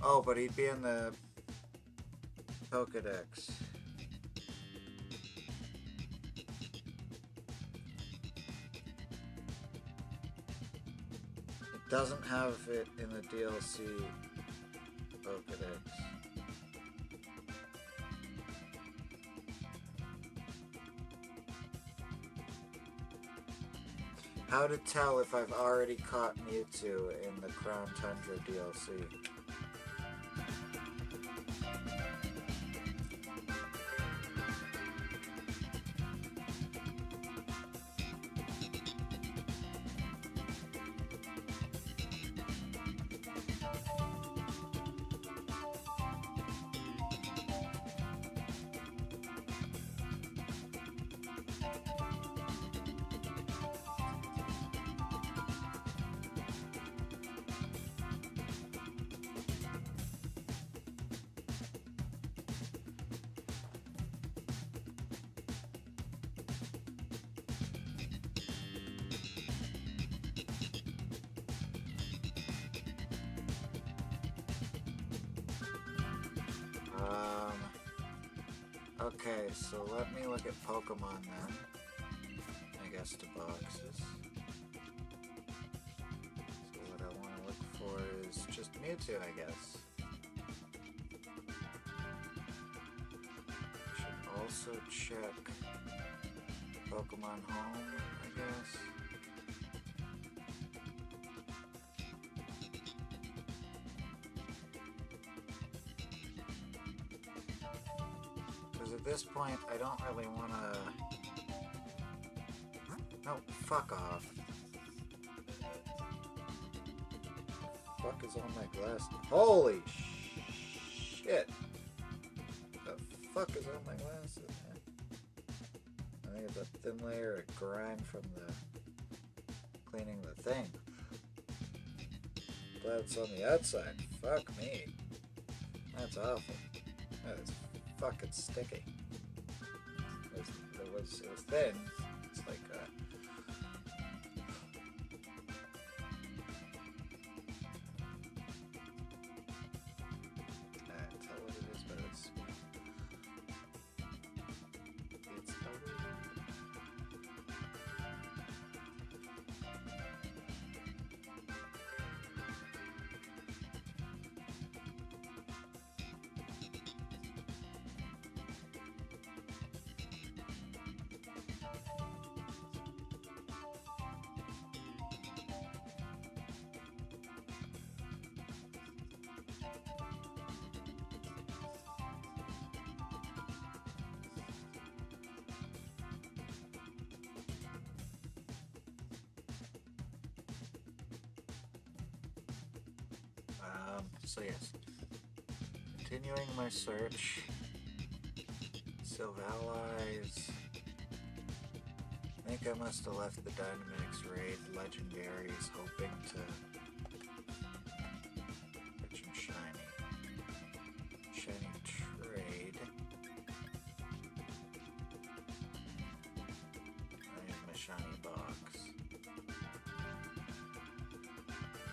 S1: Oh, but he'd be in the Pokedex. It doesn't have it in the DLC Pokedex. How to tell if I've already caught Mewtwo in the Crown Tundra DLC. Okay, so let me look at Pokemon then. I guess the boxes. So what I want to look for is just Mewtwo, I guess. Should also check Pokemon Home, I guess. Because at this point, I don't really want to... No, fuck off. Fuck is on my glasses? Holy shit! The fuck is on my glasses, man? I think it's a thin layer of grime from the cleaning the thing. Glad it's on the outside. Fuck me. That's awful. That is fucking sticky. It was thin. It's like can't tell what it is, but it's so yes, continuing my search. Sylvallies. I think I must have left the Dynamax raid legendaries hoping to catch them shiny. Shiny trade. I have my shiny box.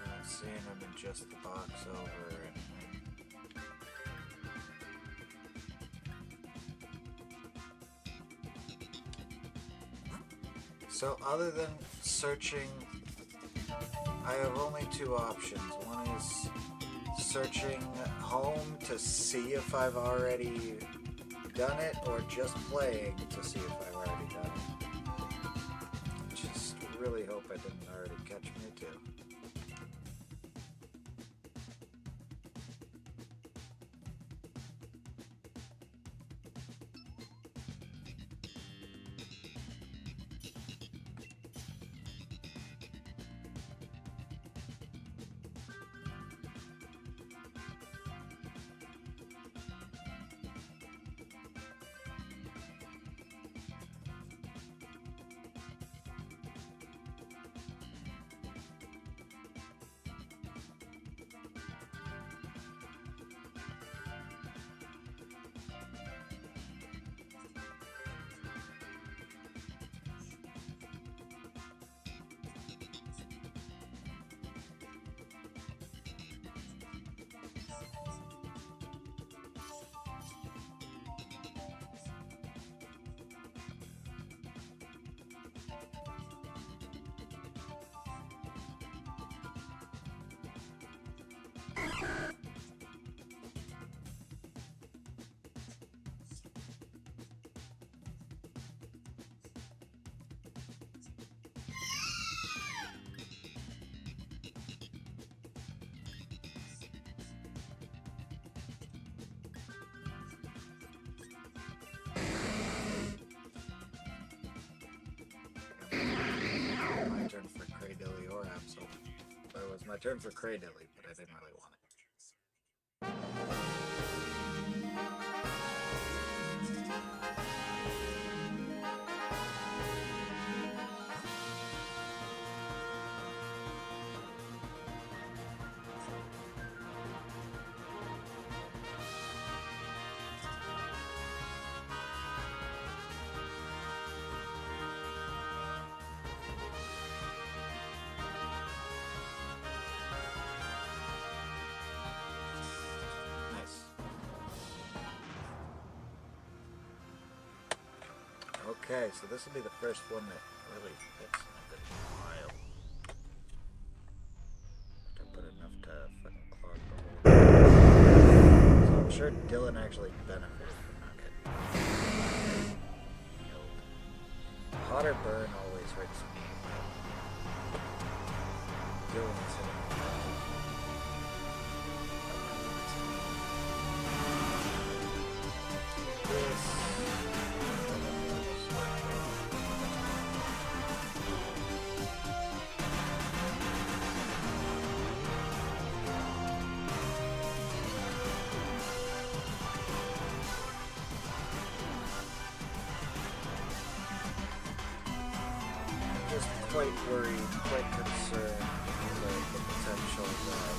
S1: Not seeing them in just the box over or anything. So other than searching, I have only two options. One is searching home to see if I've already done it, or just playing to see if I've already done it. Just really hope I didn't already catch Mewtwo. My turn for Cradilly or Absol. It was my turn for Cradilly, but I didn't really want it. Okay, so this will be the first one that really hits in a good while. To put enough to fucking clog the hole. So I'm sure Dylan actually benefited from not getting killed. Hotter burn always hurts me. Dylan's hitting me. Just quite worried, quite concerned about the potential that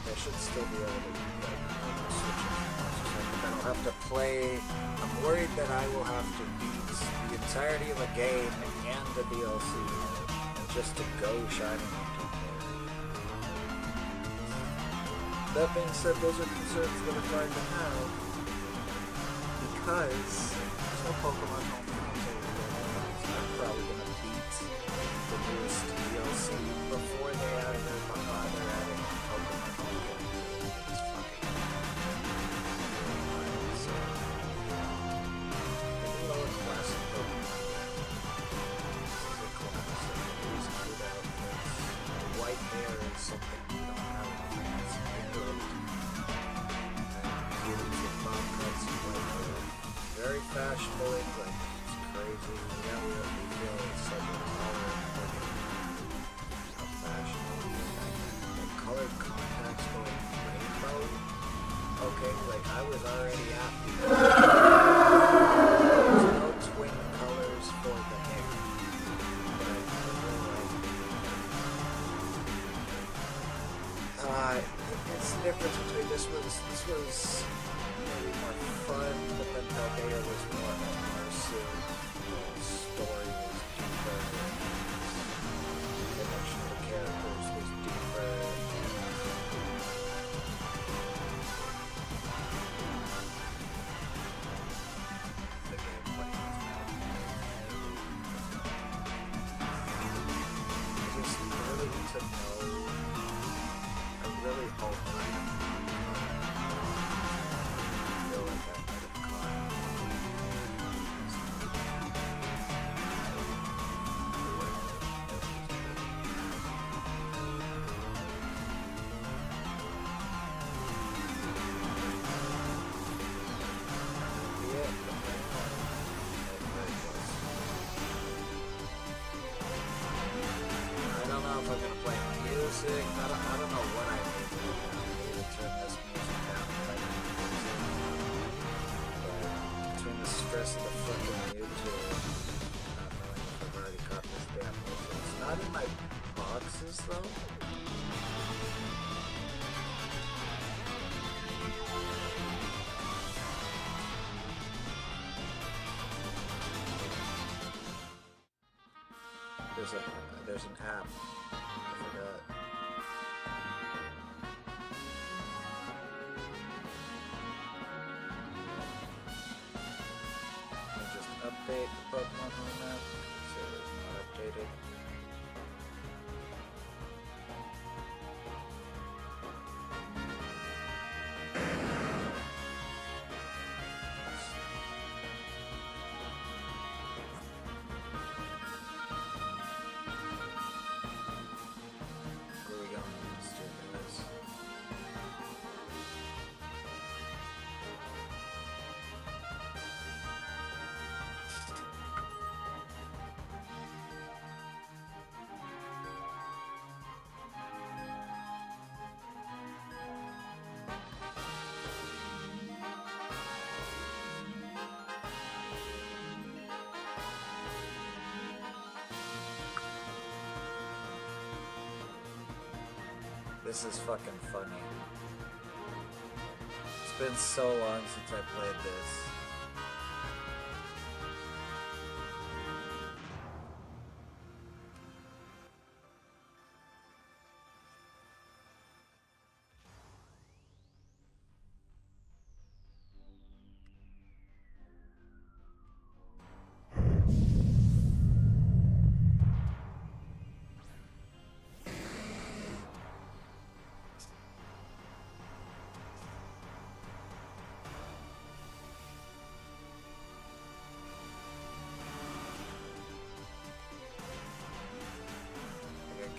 S1: I should still be able to switch it. I'll have to play. I'm worried that I will have to beat the entirety of a game and the DLC just to go shiny. That being said, those are concerns that are fine to have because there's no Pokemon home console. I'm probably gonna beat the newest DLC before they add their they're adding Pokemon home games. It's fucking wild. So maybe lower classic Pokemon. This is a classic. These cute outfits. White hair is something we don't have in France. England. And kids with bob cuts and white hair. Very fashionable England. Crazy. Yeah, we feel it's such a color how fashionable the colored contacts going rainbow. Okay, like I was already at the there's no twin colors for the hair. But it's the difference between this was maybe more fun, but then Paldea was more immersive. Story was deeper, the connection of the characters was deeper. The gameplay was I just really need to know. I really hope that I have feel like I might have caught. I don't know if I'm gonna play music. I don't know what I need to do. I need to turn this music down if I need music. But between the stress of the fucking YouTube, not knowing if I've already caught this damn music. It's not in my boxes though. There's an app. I forgot. Let me just update the Pokemon home app. So it's not updated. Where are we going? Let's do this. This is fucking funny. It's been so long since I played this.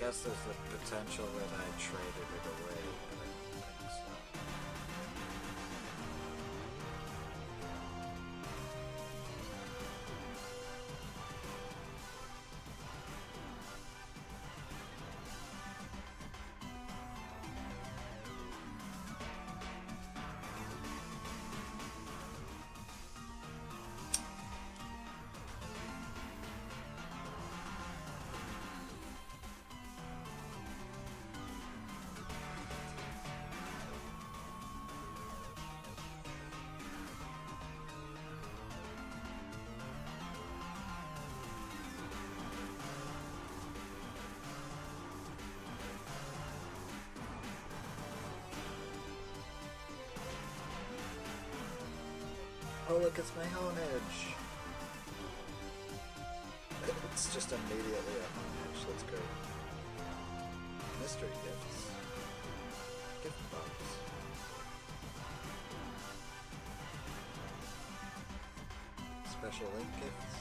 S1: guess there's the potential that I traded it away, but I don't think so. Oh look, it's my Honedge! It's just immediately a Honedge, that's great. Mystery gifts. Gift box. Special link gifts.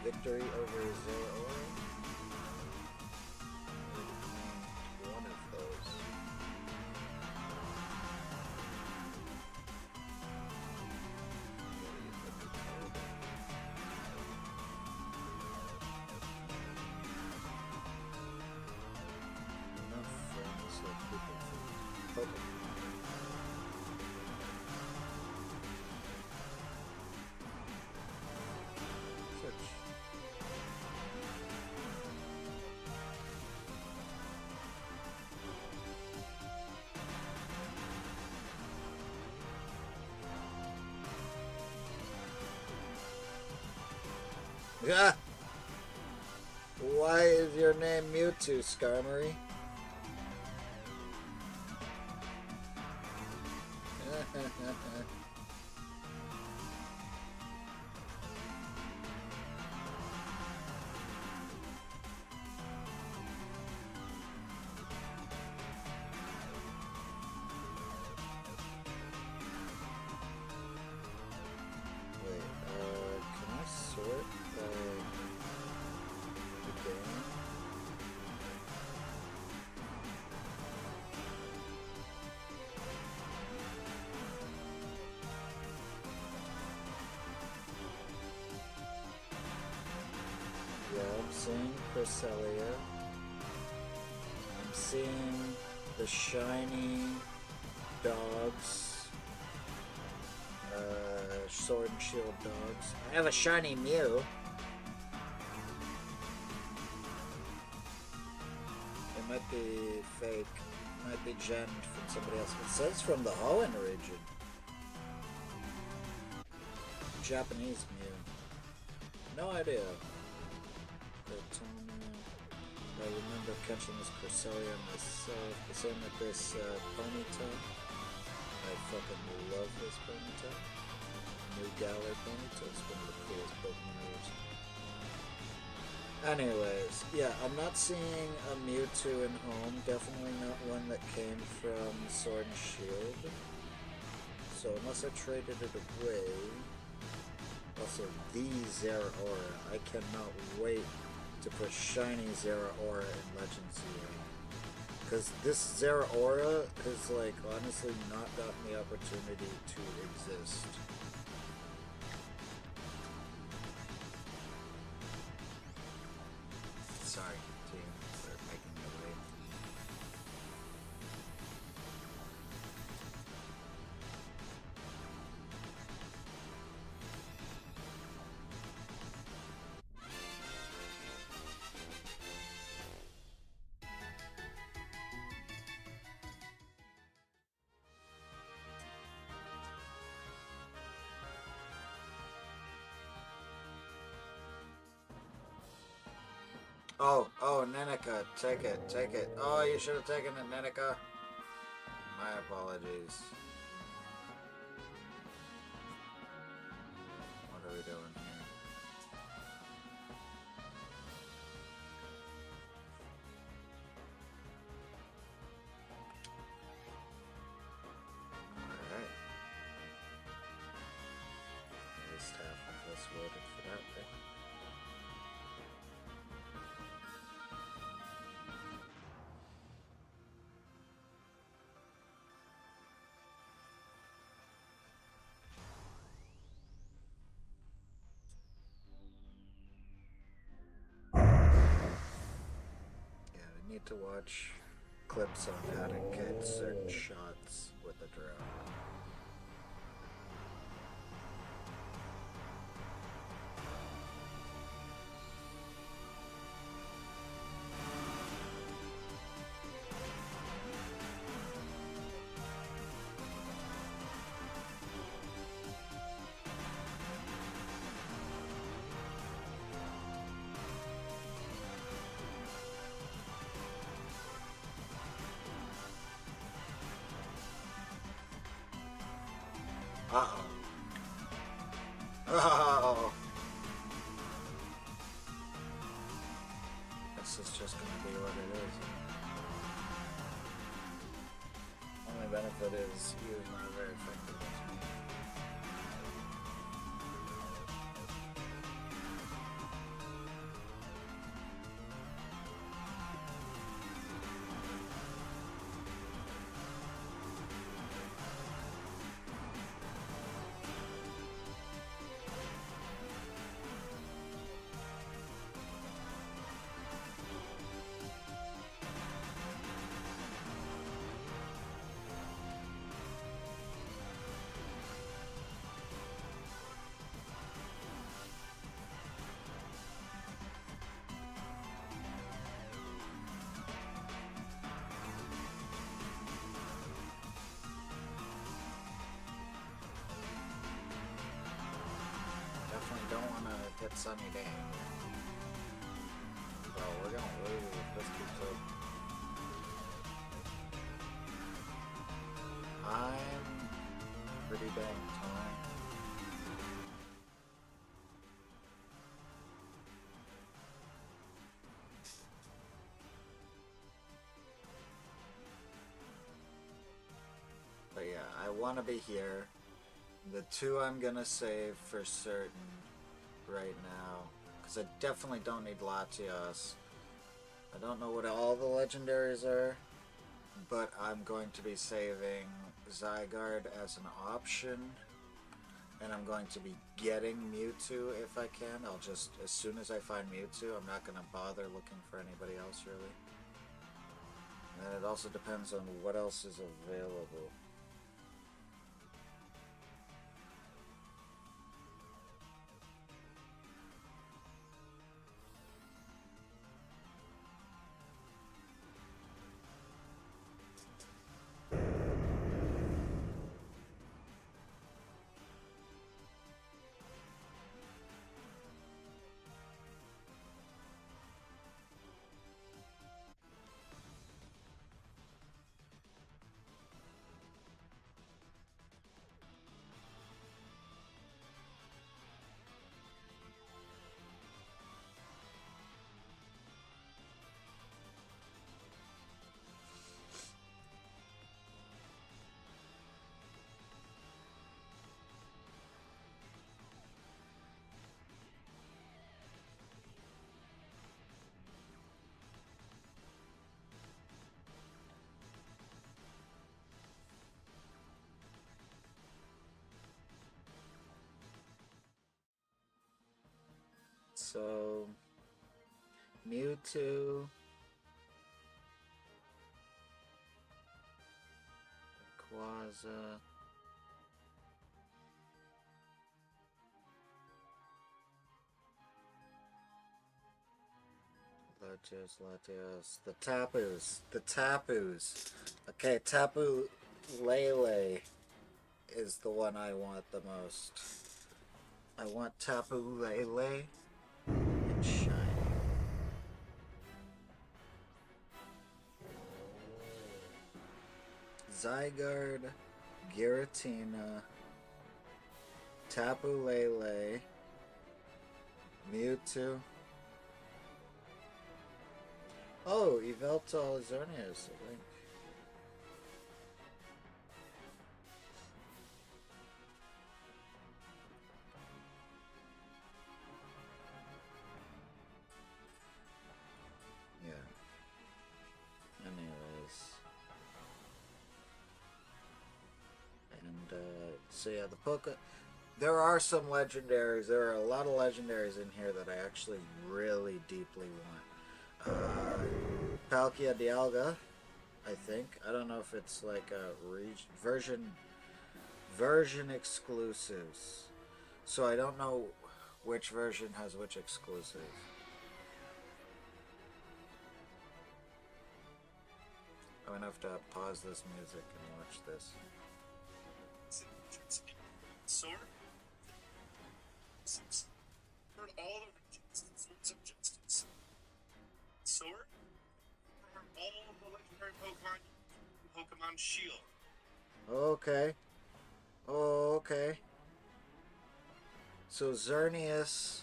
S1: Victory over Zeraora. Already claimed one of those. Enough friends so people can help them. Search. Yeah. Why is your name Mewtwo, Skarmory? Wait, can I sort by the game? Yeah, I'm seeing Cresselia. I'm seeing the shiny dogs. Sword and Shield dogs. I have a shiny Mew. It might be fake. It might be gemmed from somebody else. It says from the Hoenn region. Japanese Mew. No idea. I remember catching this Cresselia myself. The same with this Ponyta. I fucking love this Ponyta. New Galar Ponyta is one of the coolest Pokemon ever. Anyways, yeah, I'm not seeing a Mewtwo in home. Definitely not one that came from Sword and Shield. So unless I traded it away. Also, the Zeraora. I cannot wait to put shiny Zeraora in Legend Zero. Because this Zeraora has, like, honestly not gotten the opportunity to exist. Sorry, team, for making me wait. Oh, Nenica, take it. Oh, you should have taken it, Nenica. My apologies. What are we doing here? Alright. At least half of us voted for that thing. need to watch clips on how to get certain shots with a drone. Uh-oh. Oh! This is just gonna be what it is. Only benefit is he was not very effective as me. Definitely don't want to get Sunny Day. Bro, we're gonna lose if this keeps up. I'm pretty dang torn. But yeah, I want to be here. The two I'm gonna save for certain right now, because I definitely don't need Latios. I don't know what all the legendaries are, but I'm going to be saving Zygarde as an option, and I'm going to be getting Mewtwo if I can. I'll just, as soon as I find Mewtwo, I'm not going to bother looking for anybody else really. And it also depends on what else is available. So, Mewtwo, Quasar, Latios, the Tapus. Okay, Tapu Lele is the one I want the most. I want Tapu Lele and Shiny. Zygarde, Giratina, Tapu Lele, Mewtwo. Oh, Yveltal Xerneas, I think. Yeah. Anyways. And, so yeah, the Poke... There are some legendaries. There are a lot of legendaries in here that I actually really deeply want. Palkia Dialga, I think. I don't know if it's like a version exclusives. So I don't know which version has which exclusive. I'm gonna have to pause this music and watch this.
S4: Sword. Heard all the regions and swords of justice. Sword. Heard all the legendary Pokemon Shield.
S1: Okay. Oh, okay. So Xerneas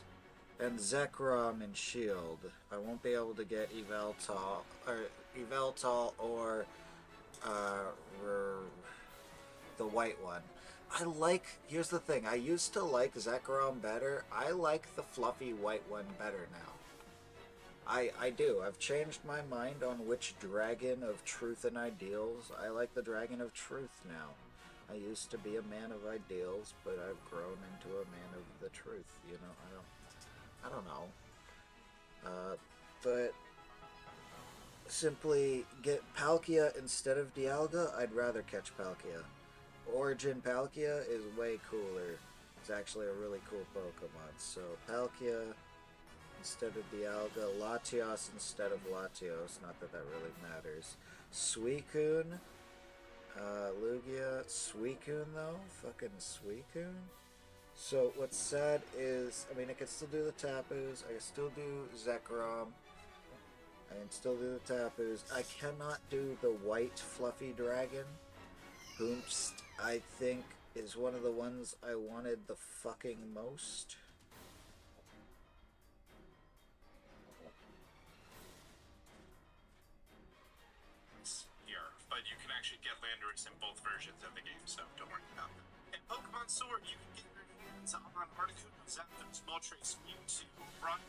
S1: and Zekrom and Shield. I won't be able to get Yveltal or the white one. Here's the thing, I used to like Zekrom better. I like the fluffy white one better now. I do. I've changed my mind on which Dragon of Truth and Ideals. I like the Dragon of Truth now. I used to be a man of ideals, but I've grown into a man of the truth. You know, I don't know. But simply get Palkia instead of Dialga. I'd rather catch Palkia. Origin Palkia is way cooler. It's actually a really cool Pokemon. So Palkia instead of Dialga, Latios instead of Latios. Not that that really matters. Suicune. Lugia, Suicune though? Fucking Suicune? So what's sad is, I mean, I can still do the Tapus, I can still do Zekrom, I can still do the Tapus. I cannot do the white fluffy dragon. Boomst, I think, is one of the ones I wanted the fucking most.
S4: But you can actually get Landorus in both versions of the game, so don't worry about it. In Pokemon Sword, you can get your hands on Articuno, Zapdos, Moltres, Mewtwo, Brock,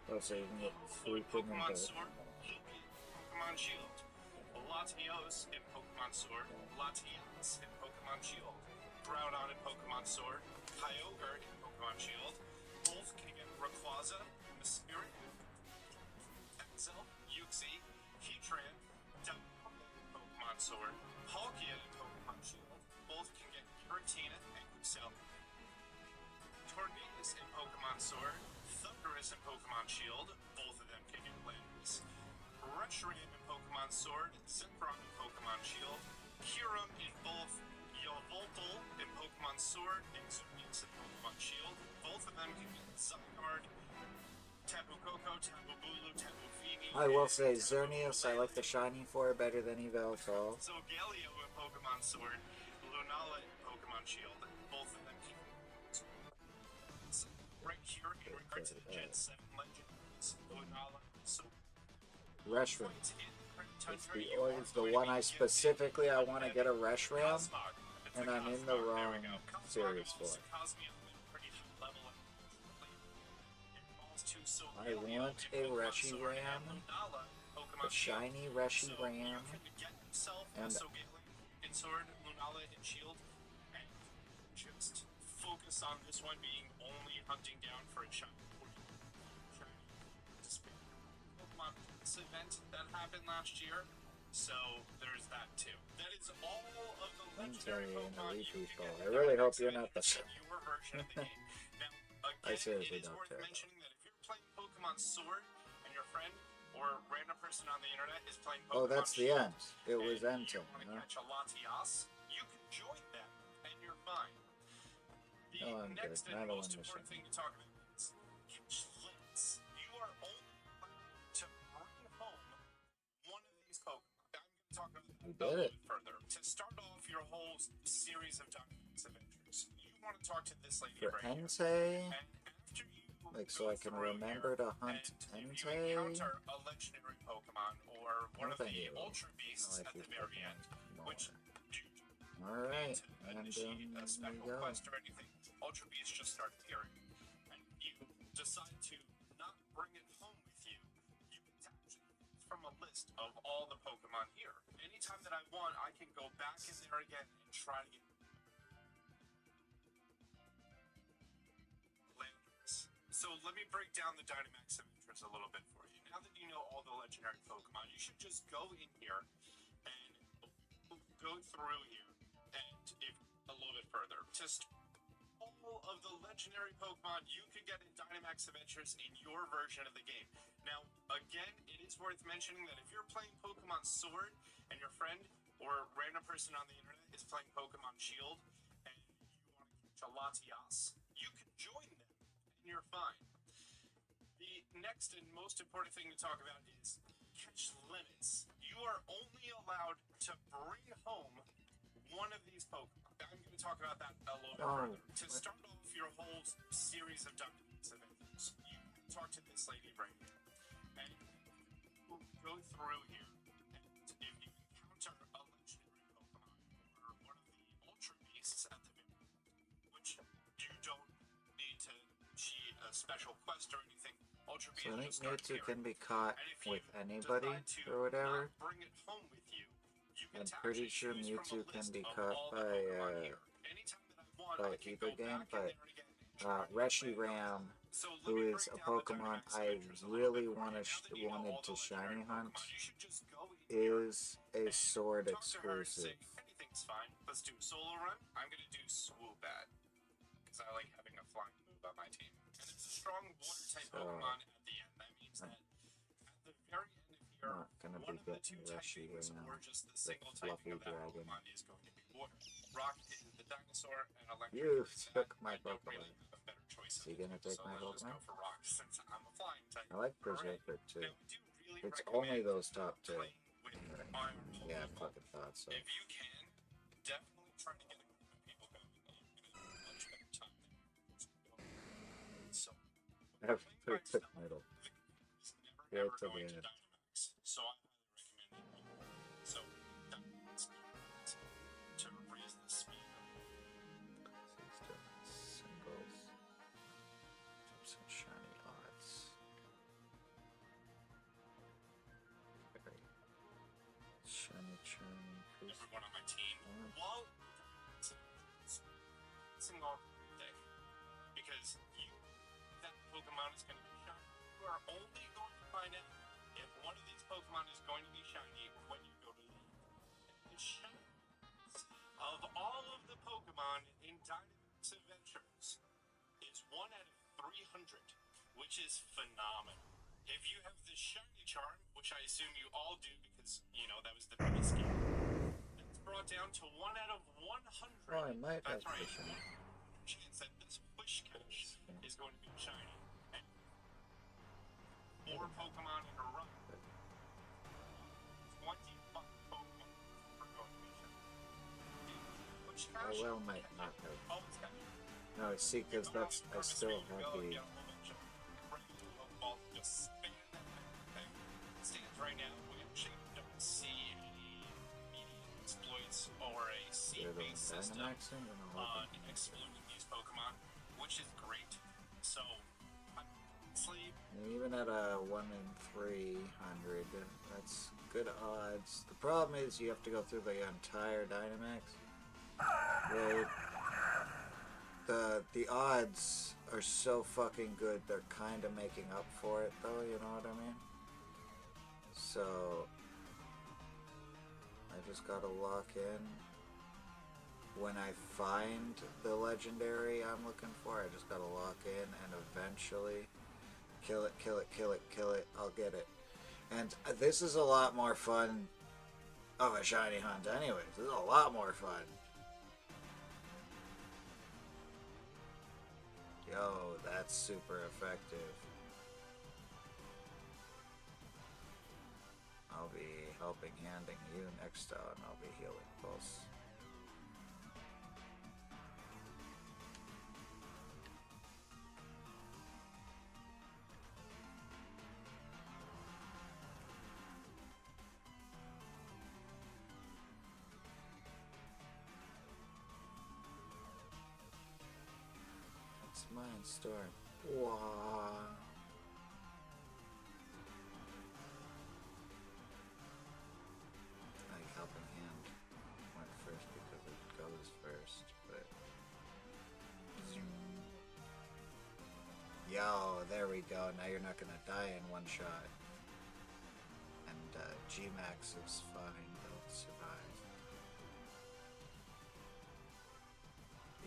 S1: Oh, so you can get Suicune in
S4: Pokemon
S1: both.
S4: Sword, Pokemon Shield, Latios in Pokemon Sword, Latias in Pokemon Shield, Groudon in Pokemon Sword, Kyogre in Pokemon Shield. Both can get Rayquaza, Spirit, Excel, Uxie, Heatran, Pokemon Sword, Palkia in Pokemon Shield. Both can get Giratina and Excel. Tornadus in Pokemon Sword, Thundurus in Pokemon Shield. Both of them can get Landorus. Reshiram in Pokemon Sword, Zekrom in Pokemon Shield, Kyurem in both Yveltal in Pokemon Sword, and Xerneas in Pokemon Shield. Both of them can get Zygarde, Tapu Koko, Tapu Bulu, Tapu Fini.
S1: I will say Xerneas, I like the shiny for better than Yveltal.
S4: Zogalio in Pokemon Sword, Lunala in Pokemon Shield. Both of them can get right here in regards to the Gen 7 Legends, Lunala, so
S1: Reshiram. It's the one I specifically I want to get a Reshiram, and I'm in the wrong series for it. I want a Reshiram, a shiny Reshiram, and
S4: Sword, Lunala, and Shield, and just focus on this one being only hunting down for a shiny. Pokemon event that happened last year, so there's that too. That is all of the legendary Pokemon you can get.
S1: I really hope you're not the
S4: your version of the game. Now,
S1: I
S4: again,
S1: seriously
S4: it is
S1: don't
S4: worth
S1: care.
S4: mentioning that if you're playing Pokemon Sword and your friend or random person on the internet is playing
S1: Oh,
S4: Pokemon
S1: that's the
S4: Shield,
S1: end. It was
S4: and
S1: Entei,
S4: you want to
S1: huh?
S4: catch a Latias, you can join them, and you're fine. The
S1: Oh, I'm
S4: next
S1: good.
S4: and
S1: I don't
S4: most
S1: want
S4: important
S1: mission.
S4: thing to talk about is catch links. You are only allowed to bring home one of these Pokemon. I'm going to talk about that
S1: You
S4: a
S1: did
S4: little
S1: it.
S4: bit further. To start off your whole series of Dynamax adventures, you want to talk to this lady
S1: For
S4: right here.
S1: Entei,
S4: And after you
S1: like so
S4: go
S1: I can
S4: through
S1: remember
S4: here,
S1: to hunt
S4: and if you
S1: Entei.
S4: encounter a legendary Pokemon or one
S1: No,
S4: of
S1: thank
S4: the
S1: you.
S4: Ultra
S1: I
S4: Beasts
S1: like
S4: at the
S1: these
S4: very
S1: Pokemon
S4: end,
S1: more.
S4: which
S1: Alright,
S4: to
S1: and
S4: initiate a
S1: we
S4: special
S1: go.
S4: quest or anything, Ultra Beasts just start appearing. And you decide to not bring it home with you. You can actually choose from a list of all the Pokemon here. Anytime that I want, I can go back in there again and try to get Landorus. So let me break down the Dynamax adventures a little bit for you. now that you know all the legendary Pokemon, you should just go in here and go through here and if a little bit further. Just all of the legendary Pokemon you could get in Dynamax Adventures in your version of the game. Now, again, it is worth mentioning that if you're playing Pokemon Sword and your friend or a random person on the internet is playing Pokemon Shield and you want to catch a Latias, you can join them and you're fine. The next and most important thing to talk about is catch limits. You are only allowed to bring home one of these Pokemon. I'm going to talk about that a little bit further. To start off your whole series of Dynamax Adventures, you talk to this lady right here. And we'll go through here. And if you encounter a legendary Pokemon or one of the Ultra Beasts at the very end, which you don't need to cheat a special quest or anything, Ultra
S1: So I think
S4: Beasts just start
S1: Mewtwo can
S4: appearing.
S1: be caught
S4: And if you
S1: with anybody
S4: decide to
S1: or whatever.
S4: not bring it home with you, you
S1: I'm
S4: get to
S1: pretty
S4: actually
S1: sure
S4: choose from
S1: Mewtwo
S4: a
S1: can
S4: list
S1: be
S4: of
S1: caught
S4: all the
S1: by
S4: Pokemon here. Anytime that I want, I can
S1: either
S4: go
S1: game,
S4: back in
S1: but
S4: there again and try to
S1: Reshiram,
S4: so let
S1: who
S4: me
S1: is
S4: break
S1: a
S4: down the
S1: Pokemon
S4: Dynamax
S1: I
S4: Adventures a little
S1: really
S4: bit for you.
S1: wanted
S4: Now that you know all
S1: to
S4: the legendary
S1: shiny hunt,
S4: Pokemon, you should just go in here
S1: is a
S4: and
S1: sword
S4: talk to her and say,
S1: exclusive.
S4: anything's fine. Let's do a solo run. I'm going to do Swoobat because I like having a flying move on my team. And there's a strong water type
S1: So,
S4: Pokemon at the end. That means that at the very end of here,
S1: Not gonna
S4: one
S1: be
S4: of the
S1: getting
S4: two
S1: Reshiram,
S4: typings or just the
S1: the
S4: single typing
S1: fluffy
S4: of that
S1: dragon.
S4: Pokemon is going to be water. Rock is the dinosaur, and electric
S1: You
S4: is
S1: took
S4: that.
S1: my
S4: I don't
S1: Pokemon.
S4: really have a better choice
S1: Is he
S4: of the
S1: gonna
S4: two,
S1: take
S4: so
S1: my
S4: let's just go
S1: Pokemon?
S4: for Rock since I'm a flying type.
S1: I like
S4: Alright.
S1: Berserker too.
S4: Now, I do really
S1: It's
S4: recommend
S1: only those top two.
S4: playing with Iron
S1: Yeah, I
S4: Pokemon.
S1: fucking thought so.
S4: If you can, definitely try to get a group of people going. You're going to have a much better time there. So,
S1: I
S4: playing by
S1: took
S4: yourself,
S1: middle.
S4: the group is never
S1: Yeah,
S4: ever
S1: to the
S4: going to
S1: end.
S4: Dynamax. So I highly recommend it. So Dynamax to raise the speed up.
S1: Singles. Some shiny odds. Very shiny churn increase.
S4: Everyone on my team while single day because that Pokemon is going to be shiny. You are only going to find out if one of these Pokemon is going to be shiny when you go to leave. And the shinies of all of the Pokemon in Dynamax Adventures is 1 out of 300, which is phenomenal. If you have the shiny charm, which I assume you all do because, you know, that was the base game, that's brought down to 1 out of 100.
S1: Oh, I might have
S4: That's right,
S1: the shiny.
S4: chance that this Wish Cache is going to be shiny. And 4 Pokemon in a row. 25 Pokemon are going to be shiny. Wish
S1: I
S4: Cache?
S1: well might not have.
S4: Oh, it's got
S1: No, see, because that's I still have the.
S4: Just spin that thing. Stands right now. We actually don't see any exploits or a seed-based system
S1: Dynamaxing and all
S4: on
S1: that.
S4: exploiting these Pokemon, which is great. So, honestly,
S1: Even at a 1 in 300, that's good odds. The problem is you have to go through the entire Dynamax. The odds are so fucking good, they're kind of making up for it, though, you know what I mean? So, I just gotta lock in. When I find the legendary I'm looking for, I just gotta lock in and eventually kill it, kill it, kill it, kill it, I'll get it. And this is a lot more fun of a shiny hunt anyways. This is a lot more fun. Yo, that's super effective. I'll be helping handing you next out, and I'll be healing Pulse. It's mine, Storm. Wow. Like helping hand went first because it goes first, but yo, there we go. Now you're not gonna die in one shot. G-Max is fine, they'll survive.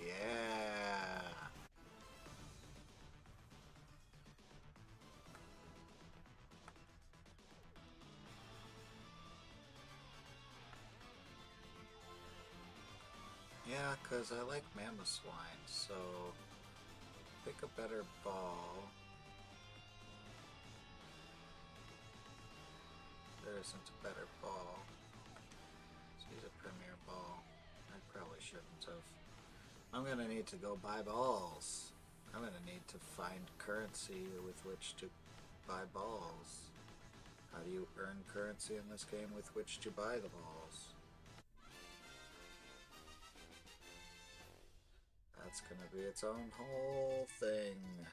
S1: Yeah! Yeah, because I like mammoth swine, so pick a better ball. There isn't a better ball. Let's use a premier ball. I probably shouldn't have. I'm gonna need to go buy balls. I'm gonna need to find currency with which to buy balls. How do you earn currency in this game with which to buy the balls? That's gonna be its own whole thing.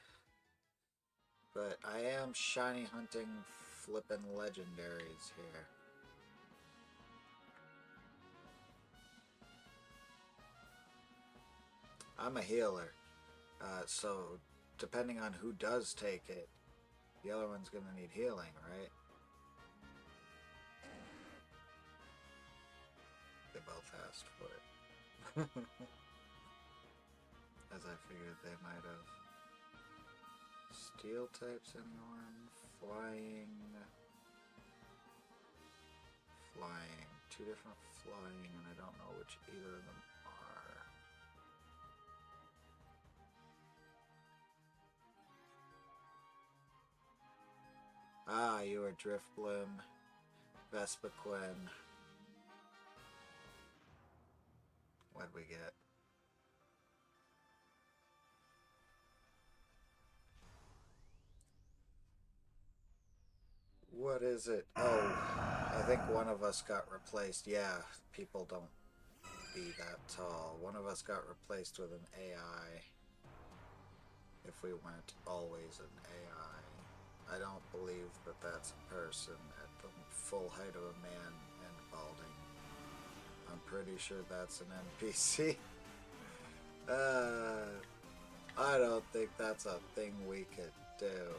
S1: But I am shiny hunting flippin' legendaries here. I'm a healer, so depending on who does take it, the other one's gonna need healing, right? They both asked for it. As I figured they might have. Steel types anyone? Flying. Flying. Two different flying, and I don't know which either of them are. Ah, you are Driftbloom, Vespiquen. What'd we get? What is it? Oh, I think one of us got replaced. Yeah, people don't be that tall. One of us got replaced with an AI. If we weren't always an AI. I don't believe that that's a person at the full height of a man and balding. I'm pretty sure that's an NPC. I don't think that's a thing we could do.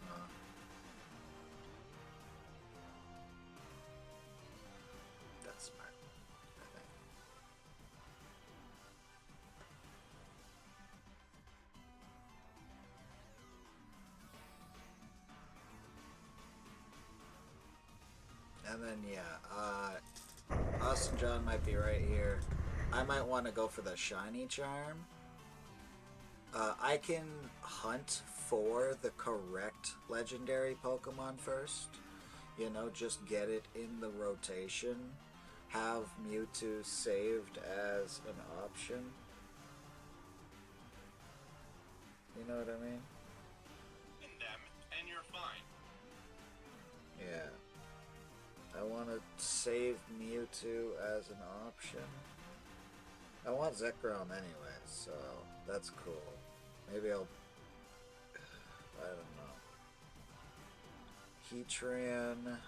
S1: Huh? That's smart, I think. And then, yeah, us and John might be right here. I might want to go for the shiny charm. I can hunt for the correct legendary Pokemon first. You know, just get it in the rotation. Have Mewtwo saved as an option. You know what I mean?
S4: In them, and you're fine.
S1: Yeah. I want to save Mewtwo as an option. I want Zekrom anyway, so that's cool. Maybe I'll... I don't know. Heatran,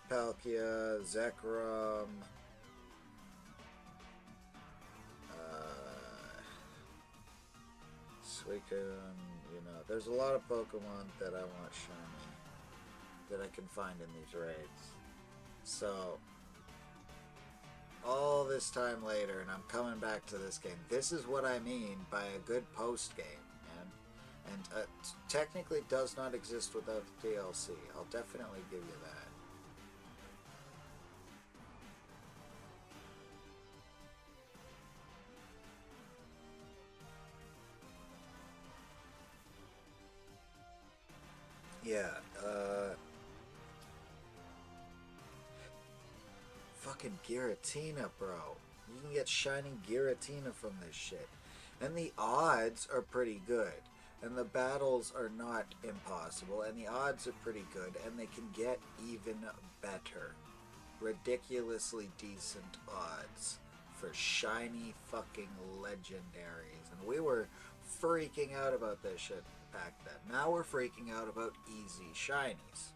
S1: Palkia, Zekrom... Suicune, you know. There's a lot of Pokemon that I want shiny that I can find in these raids. So, all this time later, and I'm coming back to this game. This is what I mean by a good post-game, man. And technically does not exist without the DLC. I'll definitely give you that. Yeah, fucking Giratina, bro. You can get shiny Giratina from this shit. And the odds are pretty good. And the battles are not impossible. And the odds are pretty good. And they can get even better. Ridiculously decent odds for shiny fucking legendaries. And we were freaking out about this shit back then. Now we're freaking out about easy shinies.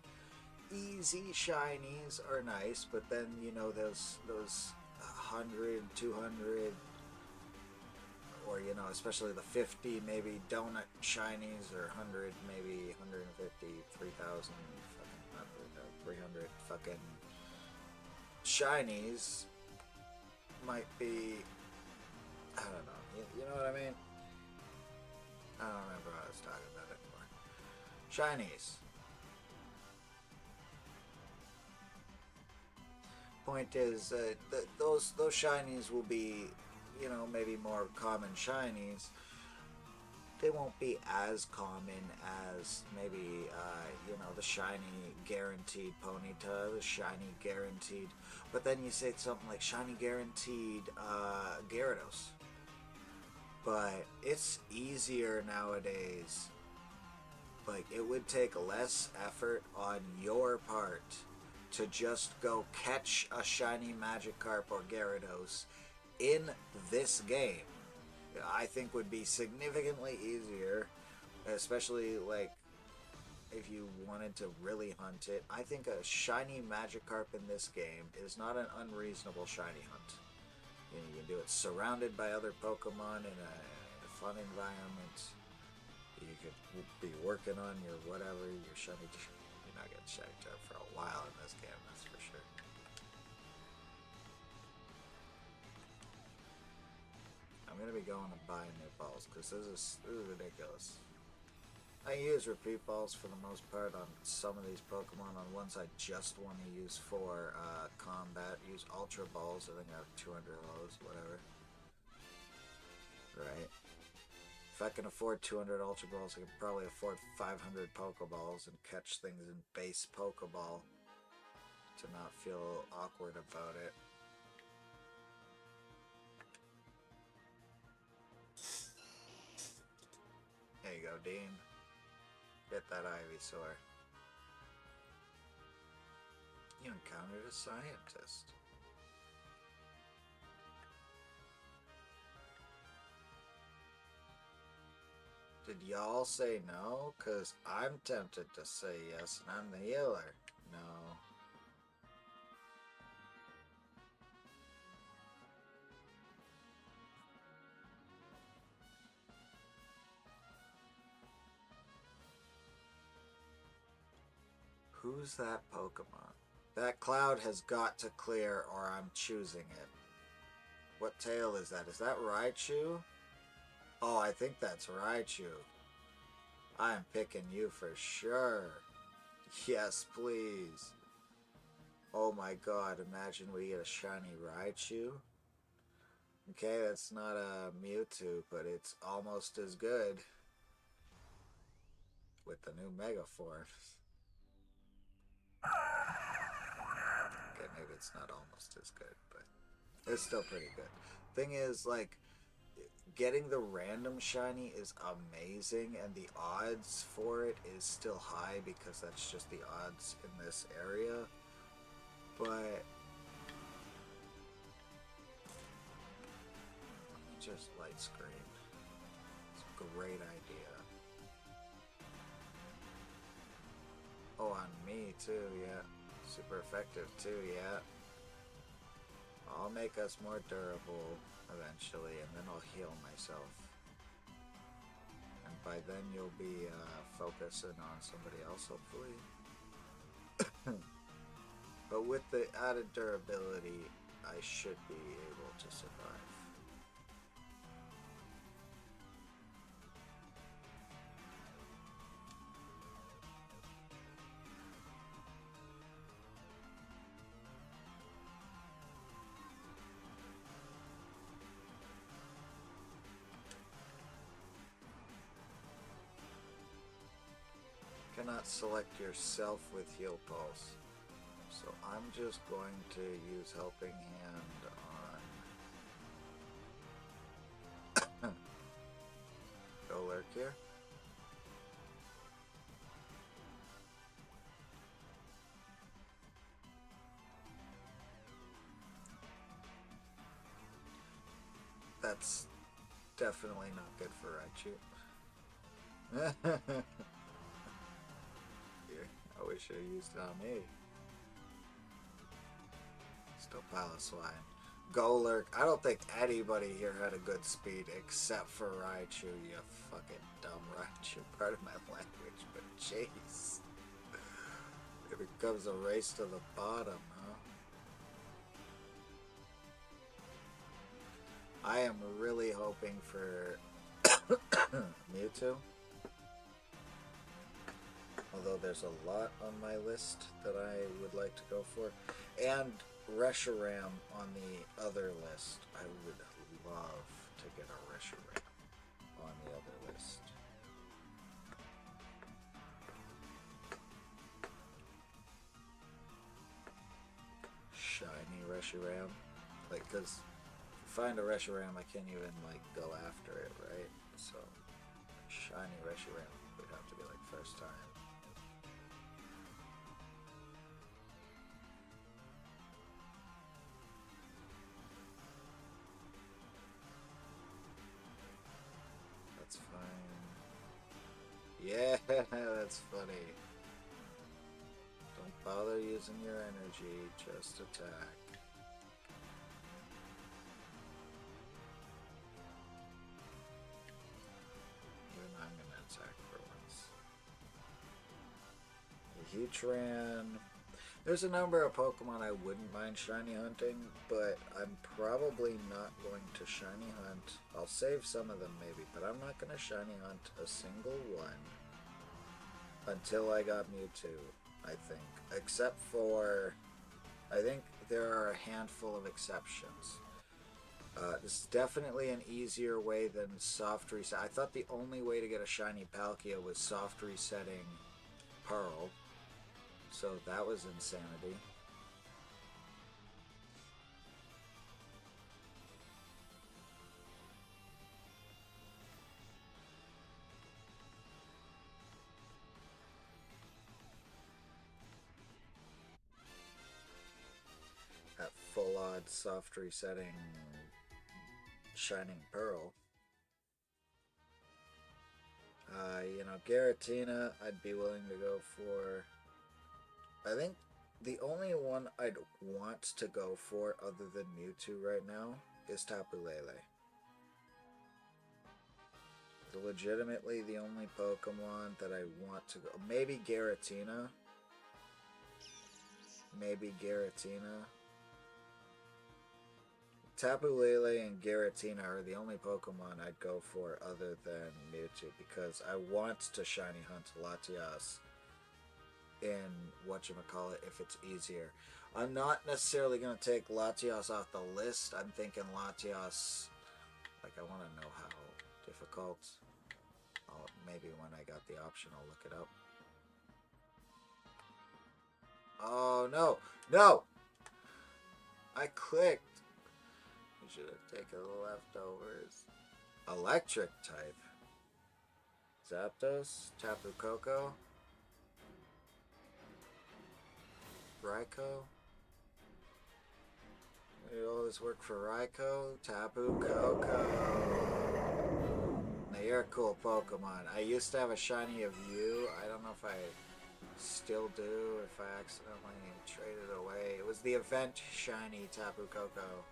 S1: Easy shinies are nice, but then, you know, those 100, 200, or, you know, especially the 50 maybe donut shinies, or 100 maybe 150, 3,000, fucking not 300 fucking shinies might be, I don't know, you know what I mean? I don't remember what I was talking about anymore. Shinies. Point is, those shinies will be, you know, maybe more common shinies. They won't be as common as maybe, you know, the shiny guaranteed Ponyta, the shiny guaranteed. But then you say something like shiny guaranteed Gyarados. But it's easier nowadays. Like, it would take less effort on your part to just go catch a shiny Magikarp or Gyarados in this game. I think would be significantly easier, especially like if you wanted to really hunt it. I think a shiny Magikarp in this game is not an unreasonable shiny hunt. You know, you can do it surrounded by other Pokemon in a fun environment. You could be working on your whatever, your shiny. You're not getting shiny type for a while in this game, that's for sure. I'm gonna be going and buying new balls because this is ridiculous. I use repeat balls for the most part on some of these Pokemon. On ones I just want to use for combat, use Ultra Balls. I think I have 200 of those, whatever. Right. If I can afford 200 Ultra Balls, I can probably afford 500 Pokeballs and catch things in base Pokeball to not feel awkward about it. There you go, Dean. Get that Ivysaur. You encountered a scientist. Did y'all say no? Cause I'm tempted to say yes and I'm the healer. No. Who's that Pokemon? That cloud has got to clear or I'm choosing it. What tail is that? Is that Raichu? Oh, I think that's Raichu. I am picking you for sure. Yes, please. Oh my god, imagine we get a shiny Raichu. Okay, that's not a Mewtwo, but it's almost as good with the new Mega Forms. Okay, maybe it's not almost as good, but it's still pretty good. Thing is, like, getting the random shiny is amazing, and the odds for it is still high because that's just the odds in this area. But just light screen. It's a great idea. Oh, on me too, yeah. Super effective too, yeah. I'll make us more durable eventually, and then I'll heal myself. And by then you'll be focusing on somebody else, hopefully. But with the added durability, I should be able to survive. Cannot select yourself with Heal Pulse. So I'm just going to use Helping Hand on Go Lurk here. That's definitely not good for Raichu. I wish I used it on me. Still pile of swine. Go Lurk. I don't think anybody here had a good speed except for Raichu, you fucking dumb Raichu. Part of my language, but jeez. It becomes a race to the bottom, huh? I am really hoping for Mewtwo. Although there's a lot on my list that I would like to go for. And Reshiram on the other list. I would love to get a Reshiram on the other list. Shiny Reshiram. Like, because find a Reshiram, I can't even, like, go after it, right? So, shiny Reshiram would have to be, like, first time. That's fine. Yeah, that's funny. Don't bother using your energy, just attack. Even I'm gonna attack for once. Heatran. There's a number of Pokemon I wouldn't mind shiny hunting, but I'm probably not going to shiny hunt. I'll save some of them maybe, but I'm not going to shiny hunt a single one until I got Mewtwo, I think. Except for, I think there are a handful of exceptions. This is definitely an easier way than soft reset. I thought the only way to get a shiny Palkia was soft resetting Pearl. So that was insanity. At full odd soft resetting Shining Pearl. You know, Giratina I'd be willing to go for. I think the only one I'd want to go for other than Mewtwo right now is Tapu Lele. Legitimately the only Pokemon that I want to go. Maybe Giratina. Maybe Giratina. Tapu Lele and Giratina are the only Pokemon I'd go for other than Mewtwo because I want to shiny hunt Latias in whatchamacallit if it's easier. I'm not necessarily going to take Latias off the list. I'm thinking Latias, like I want to know how difficult. Maybe when I got the option I'll look it up. Oh no, no! I clicked. We should have taken the leftovers. Electric type. Zapdos, Tapu Koko. Raikou? We did all this work for Raikou? Tapu Koko. Now you're a cool Pokemon. I used to have a shiny of you. I don't know if I still do, if I accidentally traded away. It was the event shiny Tapu Koko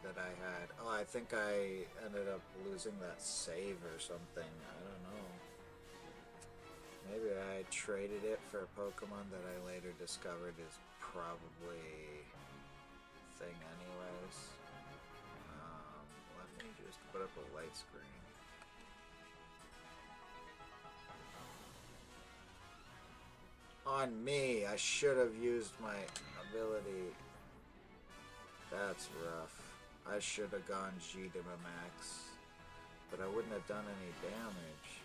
S1: that I had. Oh, I think I ended up losing that save or something. I don't know. Maybe I traded it for a Pokemon that I later discovered is probably a thing anyways. Let me just put up a light screen. On me, I should have used my ability. That's rough. I should have gone G-Max, but I wouldn't have done any damage.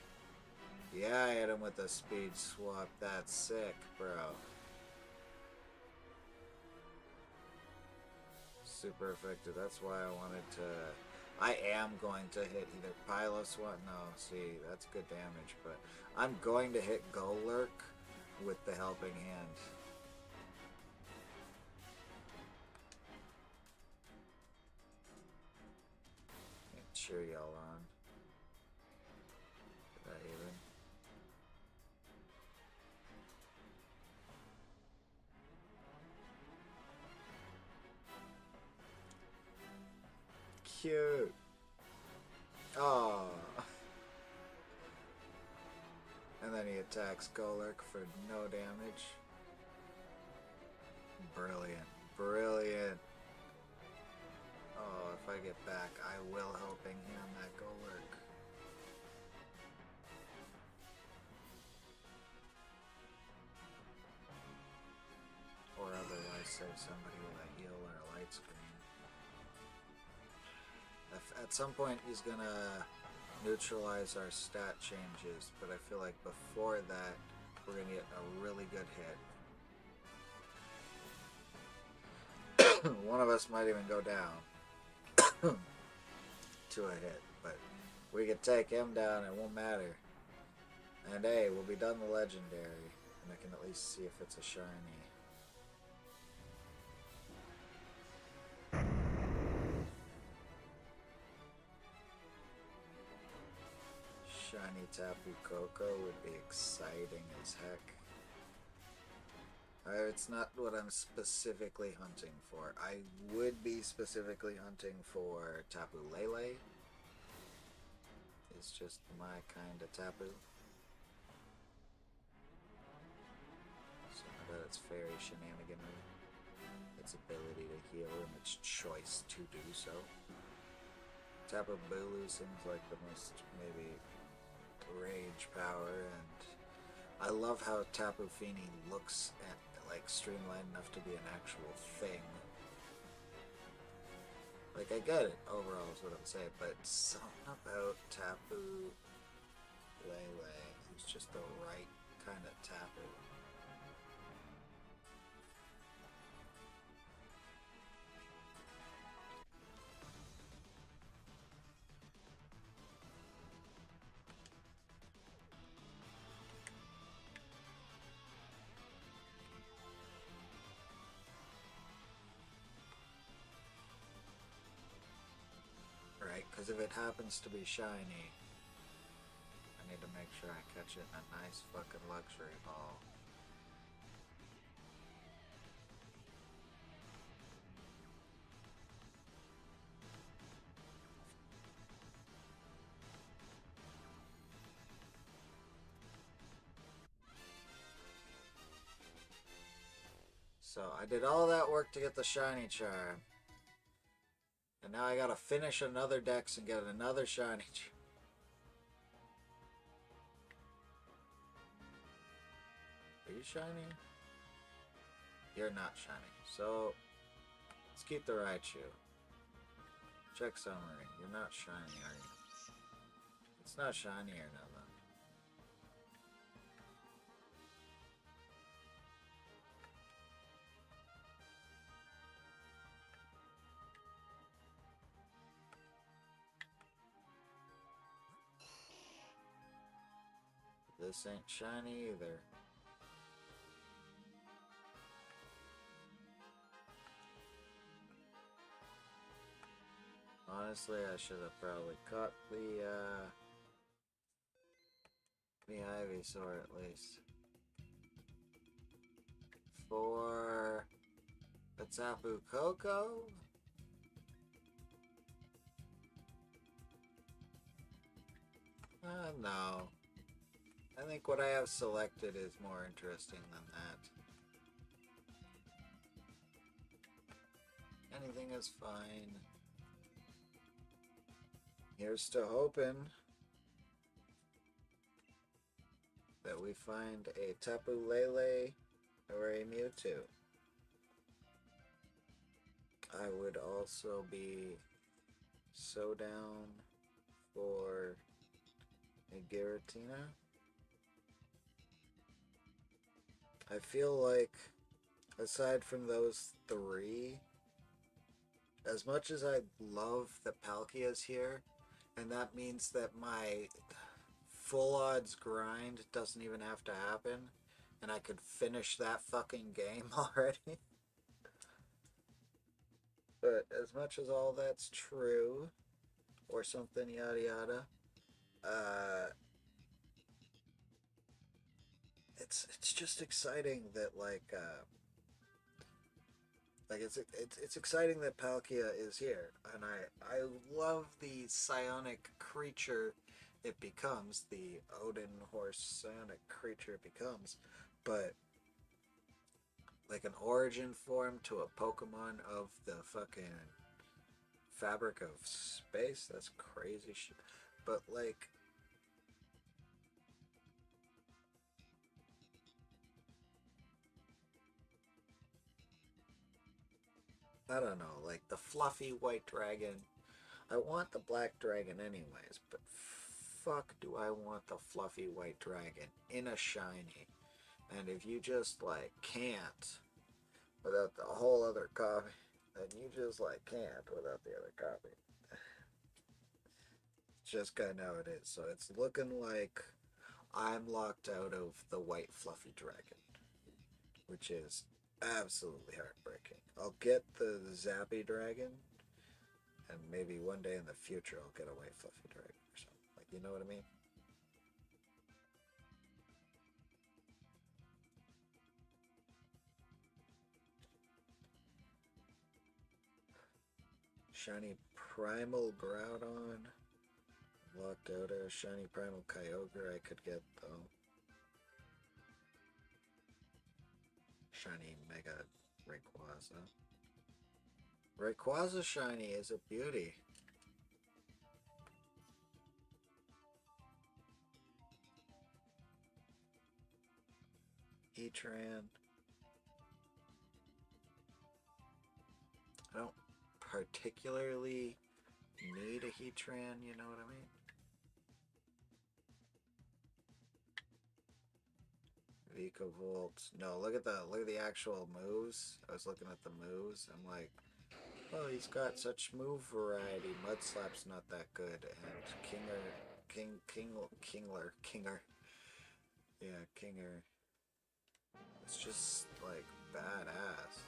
S1: Yeah, I hit him with a speed swap. That's sick, bro. Super effective. That's why I wanted to... I am going to hit either Piloswine... No, see, that's good damage, but I'm going to hit Golurk with the Helping Hand. Cheer y'all on. Did I even? Cute. Oh. And then he attacks Golurk for no damage. Brilliant. Brilliant. if I get back, I will helping him that Golurk. Or otherwise save somebody with a heal or a light screen. At some point he's gonna neutralize our stat changes, but I feel like before that we're gonna get a really good hit. One of us might even go down to a hit, but we can take him down, it won't matter. And hey, we'll be done the legendary, and I can at least see if it's a shiny. Shiny Tapu Koko would be exciting as heck. However, it's not what I'm specifically hunting for. I would be specifically hunting for Tapu Lele. It's just my kind of Tapu. So I bet it's fairy shenaniganry. Its ability to heal and its choice to do so. Tapu Bulu seems like the most maybe rage power, and I love how Tapu Fini looks at like streamlined enough to be an actual thing. Like, I get it overall is what I'm saying, but something about Tapu Lele is just the right kind of Tapu. Right, because if it happens to be shiny, I need to make sure I catch it in a nice fucking luxury ball. So I did all that work to get the shiny charm. And now I gotta finish another dex and get another shiny. Are you shiny? You're not shiny. So let's keep the Raichu. Check summary. You're not shiny, are you? It's not shiny or nothing. This ain't shiny either. Honestly, I should have probably caught the Ivysaur at least. For the Tapu Koko? No. I think what I have selected is more interesting than that. Anything is fine. Here's to hoping that we find a Tapu Lele or a Mewtwo. I would also be so down for a Giratina. I feel like, aside from those three, as much as I love that Palkia's here, and that means that my full odds grind doesn't even have to happen, and I could finish that fucking game already. But as much as all that's true, or something yada yada, it's just exciting that it's exciting that Palkia is here, and I love the psionic creature it becomes, the Odin horse psionic creature it becomes, but like an origin form to a Pokemon of the fucking fabric of space. That's crazy shit. But like, I don't know, like the fluffy white dragon. I want the black dragon anyways, but fuck do I want the fluffy white dragon in a shiny. And if you just like can't without the whole other copy, then you just like can't without the other copy. It's just kind of how it is. So it's looking like I'm locked out of the white fluffy dragon, which is absolutely heartbreaking. I'll get the zappy dragon, and maybe one day in the future I'll get a white fluffy dragon or something. Like, you know what I mean? Shiny Primal Groudon. Locked out a shiny Primal Kyogre I could get though. Shiny Mega Rayquaza. Rayquaza shiny is a beauty. Heatran. I don't particularly need a Heatran, you know what I mean? Vikavolt. No, look at the actual moves. I was looking at the moves. I'm like, oh, he's got such move variety. Mudslap's not that good, and Kinger. Yeah, Kinger. It's just like badass.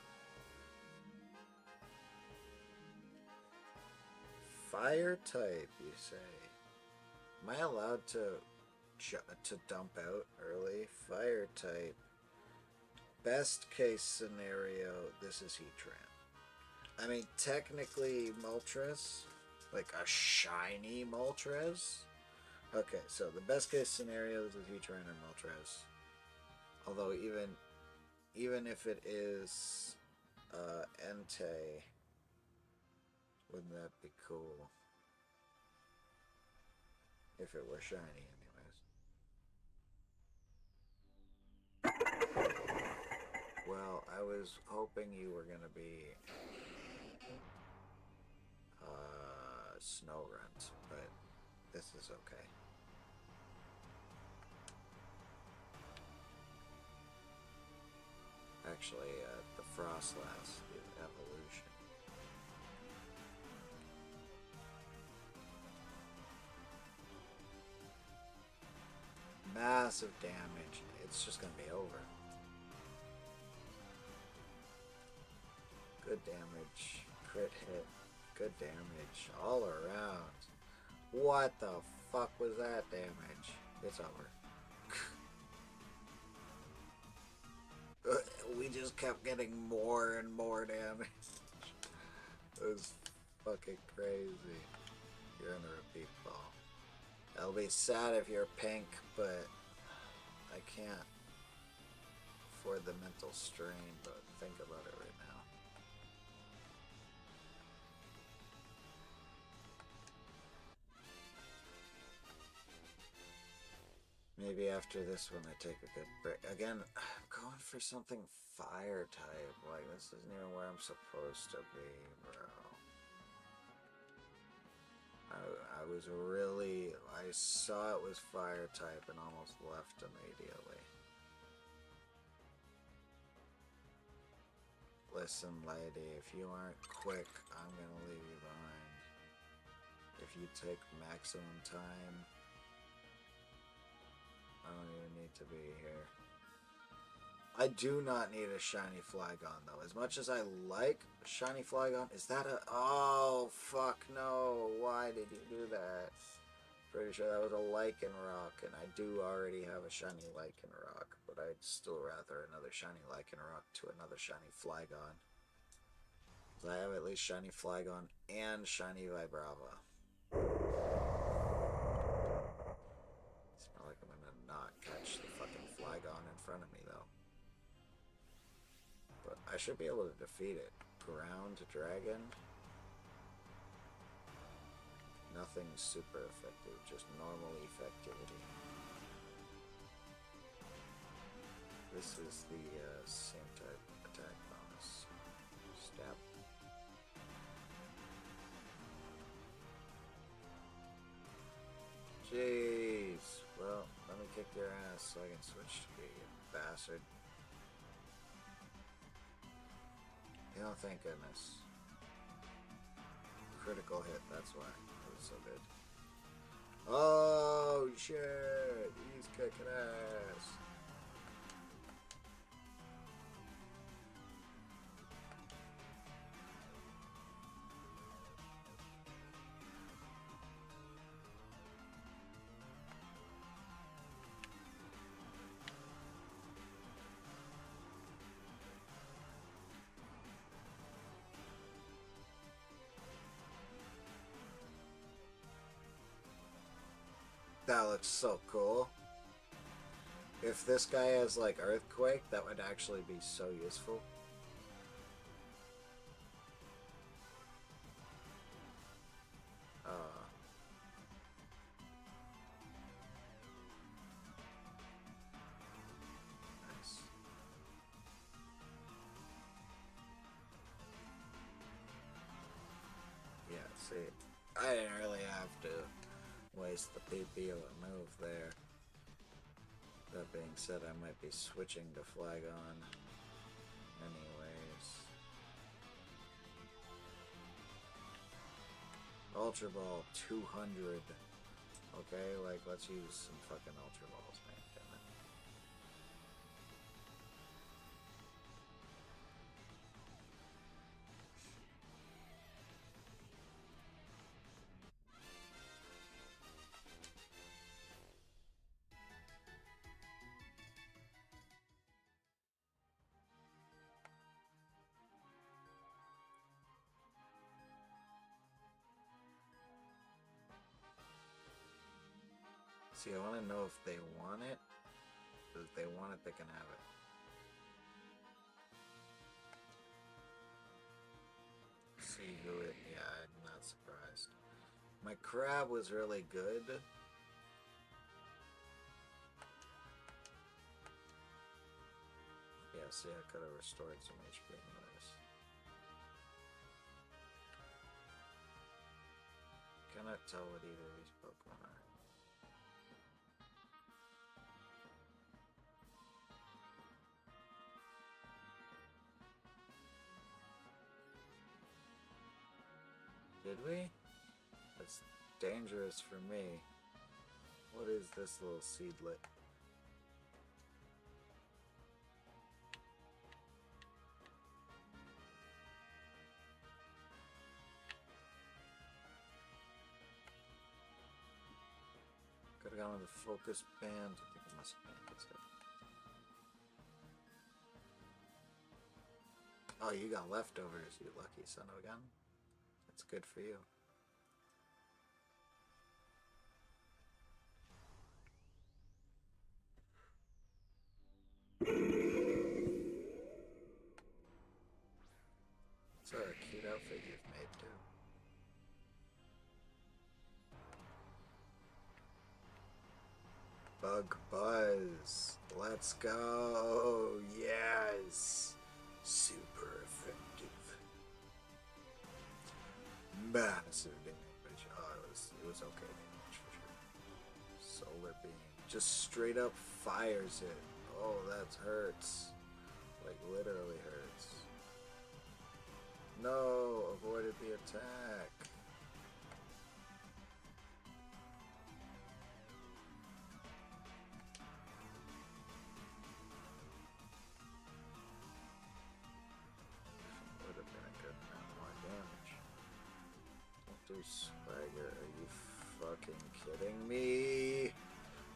S1: Fire type, you say? Am I allowed to dump out early? Fire type. Best case scenario, this is Heatran. I mean, technically Moltres, like a shiny Moltres. Okay, so the best case scenario is Heatran or Moltres. Although even if it is Entei, wouldn't that be cool? If it were shiny, anyways. Well, I was hoping you were gonna be Snorunt, but this is okay. Actually, the Frostlass, the evolution. Massive damage. It's just gonna be over. Good damage. Crit hit. Good damage. All around. What the fuck was that damage? It's over. We just kept getting more and more damage. It was fucking crazy. You're in a repeat ball. I'll be sad if you're pink, but I can't afford the mental strain to think about it right now. Maybe after this one I take a good break. Again, I'm going for something fire type. Like, this isn't even where I'm supposed to be, bro. I was really... I saw it was fire type and almost left immediately. Listen, lady, if you aren't quick, I'm gonna leave you behind. If you take maximum time, I don't even need to be here. I do not need a shiny Flygon, though. As much as I like shiny Flygon, is that a... Oh, fuck no. Why did you do that? Pretty sure that was a Lycanroc, and I do already have a shiny Lycanroc, but I'd still rather another shiny Lycanroc to another shiny Flygon. I have at least shiny Flygon and shiny Vibrava. It's not like I'm gonna not catch the fucking Flygon in front of me, though. But I should be able to defeat it. Ground Dragon. Nothing super effective, just normal effectivity. This is the same type attack bonus. Stab. Jeez. Well, let me kick your ass so I can switch to you, bastard. Oh, thank goodness. Critical hit, that's why. It was so good. Oh, shit! He's kicking ass. That looks so cool. If this guy has like Earthquake, that would actually be so useful. Nice. Yeah, see, I didn't really have to waste the PP of a move there. That being said, I might be switching to Flagon anyways. Ultra Ball 200. Okay, like, let's use some fucking Ultra Balls, man. Damn it. See, I want to know if they want it. If they want it, they can have it. See who it. Yeah, I'm not surprised. My crab was really good. Yeah, see, I could have restored some HP anyways. Cannot tell what either of these Pokemon are. Did we? That's dangerous for me. What is this little seedlet? Could have gone with the focus band. I think it must have been. That's it. Oh, you got leftovers, you lucky son of a gun. That's good for you. It's a cute outfit you've made too. Bug Buzz. Let's go. Yes. Super effective. Massive damage. Oh, it was okay damage for sure. Solar Beam. Just straight up fires it. Oh, that hurts. Like literally hurts. No, avoided the attack. Would have been a good amount more damage. Don't do swagger. Are you fucking kidding me?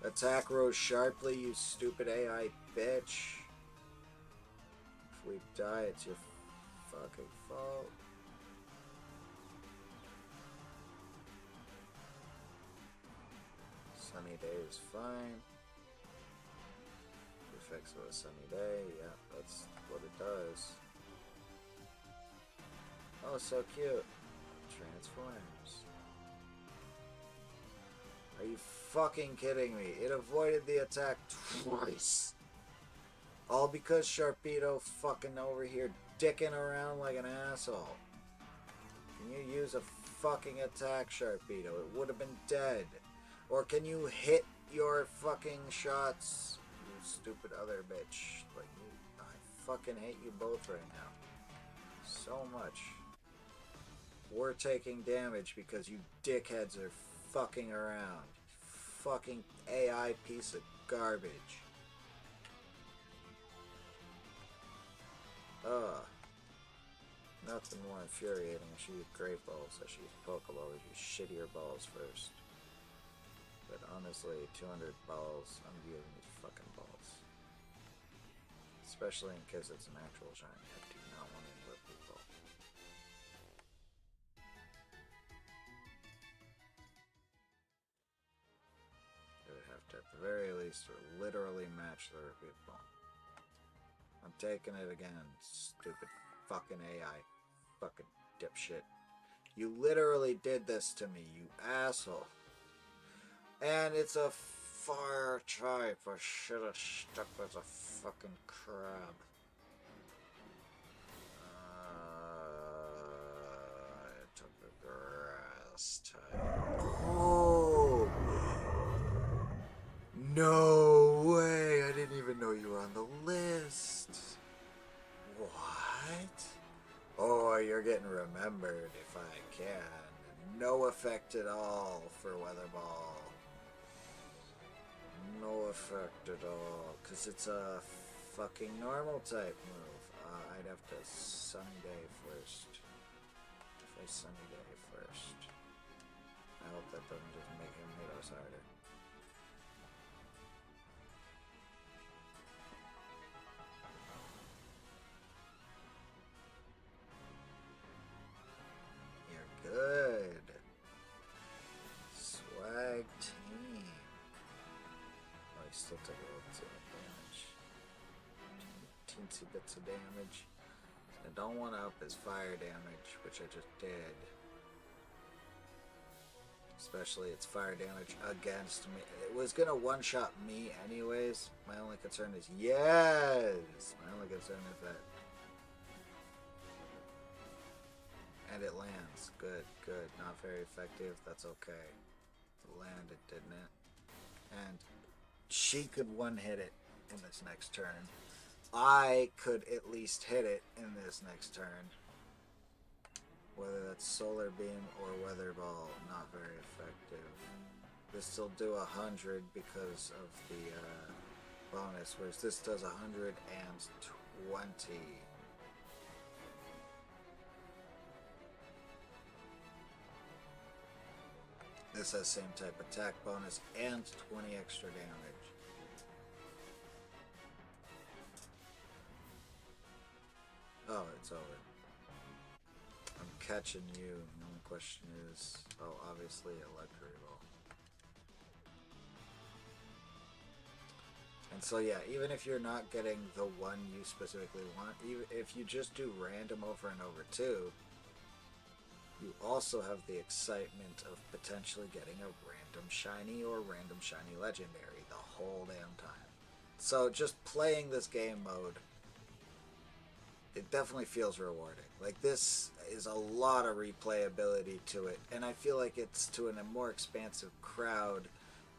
S1: Attack Rose sharply, you stupid AI bitch. If we die, it's your fucking fault. Sunny day is fine. The effects of a sunny day, yeah, that's what it does. Oh, so cute. Transforms. Are you fucking kidding me? It avoided the attack twice. All because Sharpedo fucking over here dicking around like an asshole. Can you use a fucking attack, Sharpedo? It would have been dead. Or can you hit your fucking shots, you stupid other bitch? Like, I fucking hate you both right now. So much. We're taking damage because you dickheads are fucking around. Fucking AI piece of garbage. Ugh. Nothing more infuriating if she used Great Balls as she used Pokeballs. You shittier balls first. But honestly, 200 balls, I'm giving these fucking balls. Especially in case it's an actual shiny. I do not want to let people. They would have to, at the very least, literally match the repeat ball. I'm taking it again, stupid fucking AI. Fucking dipshit. You literally did this to me, you asshole. And it's a fire type. I should have stuck with a fucking crab. I took the grass type. Oh! No way! I didn't even know you were on the list. What? Oh, you're getting remembered if I can. No effect at all for Weather Ball. No effect at all, because it's a fucking normal type move. I'd have to Sunny Day first. If I Sunny Day first. I hope that doesn't just make him hit us harder. You're good. Swag team. Oh, he still took a little bit of damage. Teensy bits of damage. I don't want to up his fire damage, which I just did. Especially its fire damage against me. It was gonna one-shot me anyways. My only concern is yes! My only concern is that. And it lands. Good, good. Not very effective. That's okay. It landed, didn't it? And she could one-hit it in this next turn. I could at least hit it in this next turn. Whether that's Solar Beam or Weather Ball, not very effective. This will do 100 because of the bonus, whereas this does 120. This has same type attack bonus and 20 extra damage. Oh, it's over. I'm catching you. The only question is, oh, obviously Electric Ball. And so yeah, even if you're not getting the one you specifically want, even if you just do random over and over too, you also have the excitement of potentially getting a random shiny or random shiny legendary the whole damn time. So just playing this game mode, it definitely feels rewarding. Like, this is a lot of replayability to it, and I feel like it's to a more expansive crowd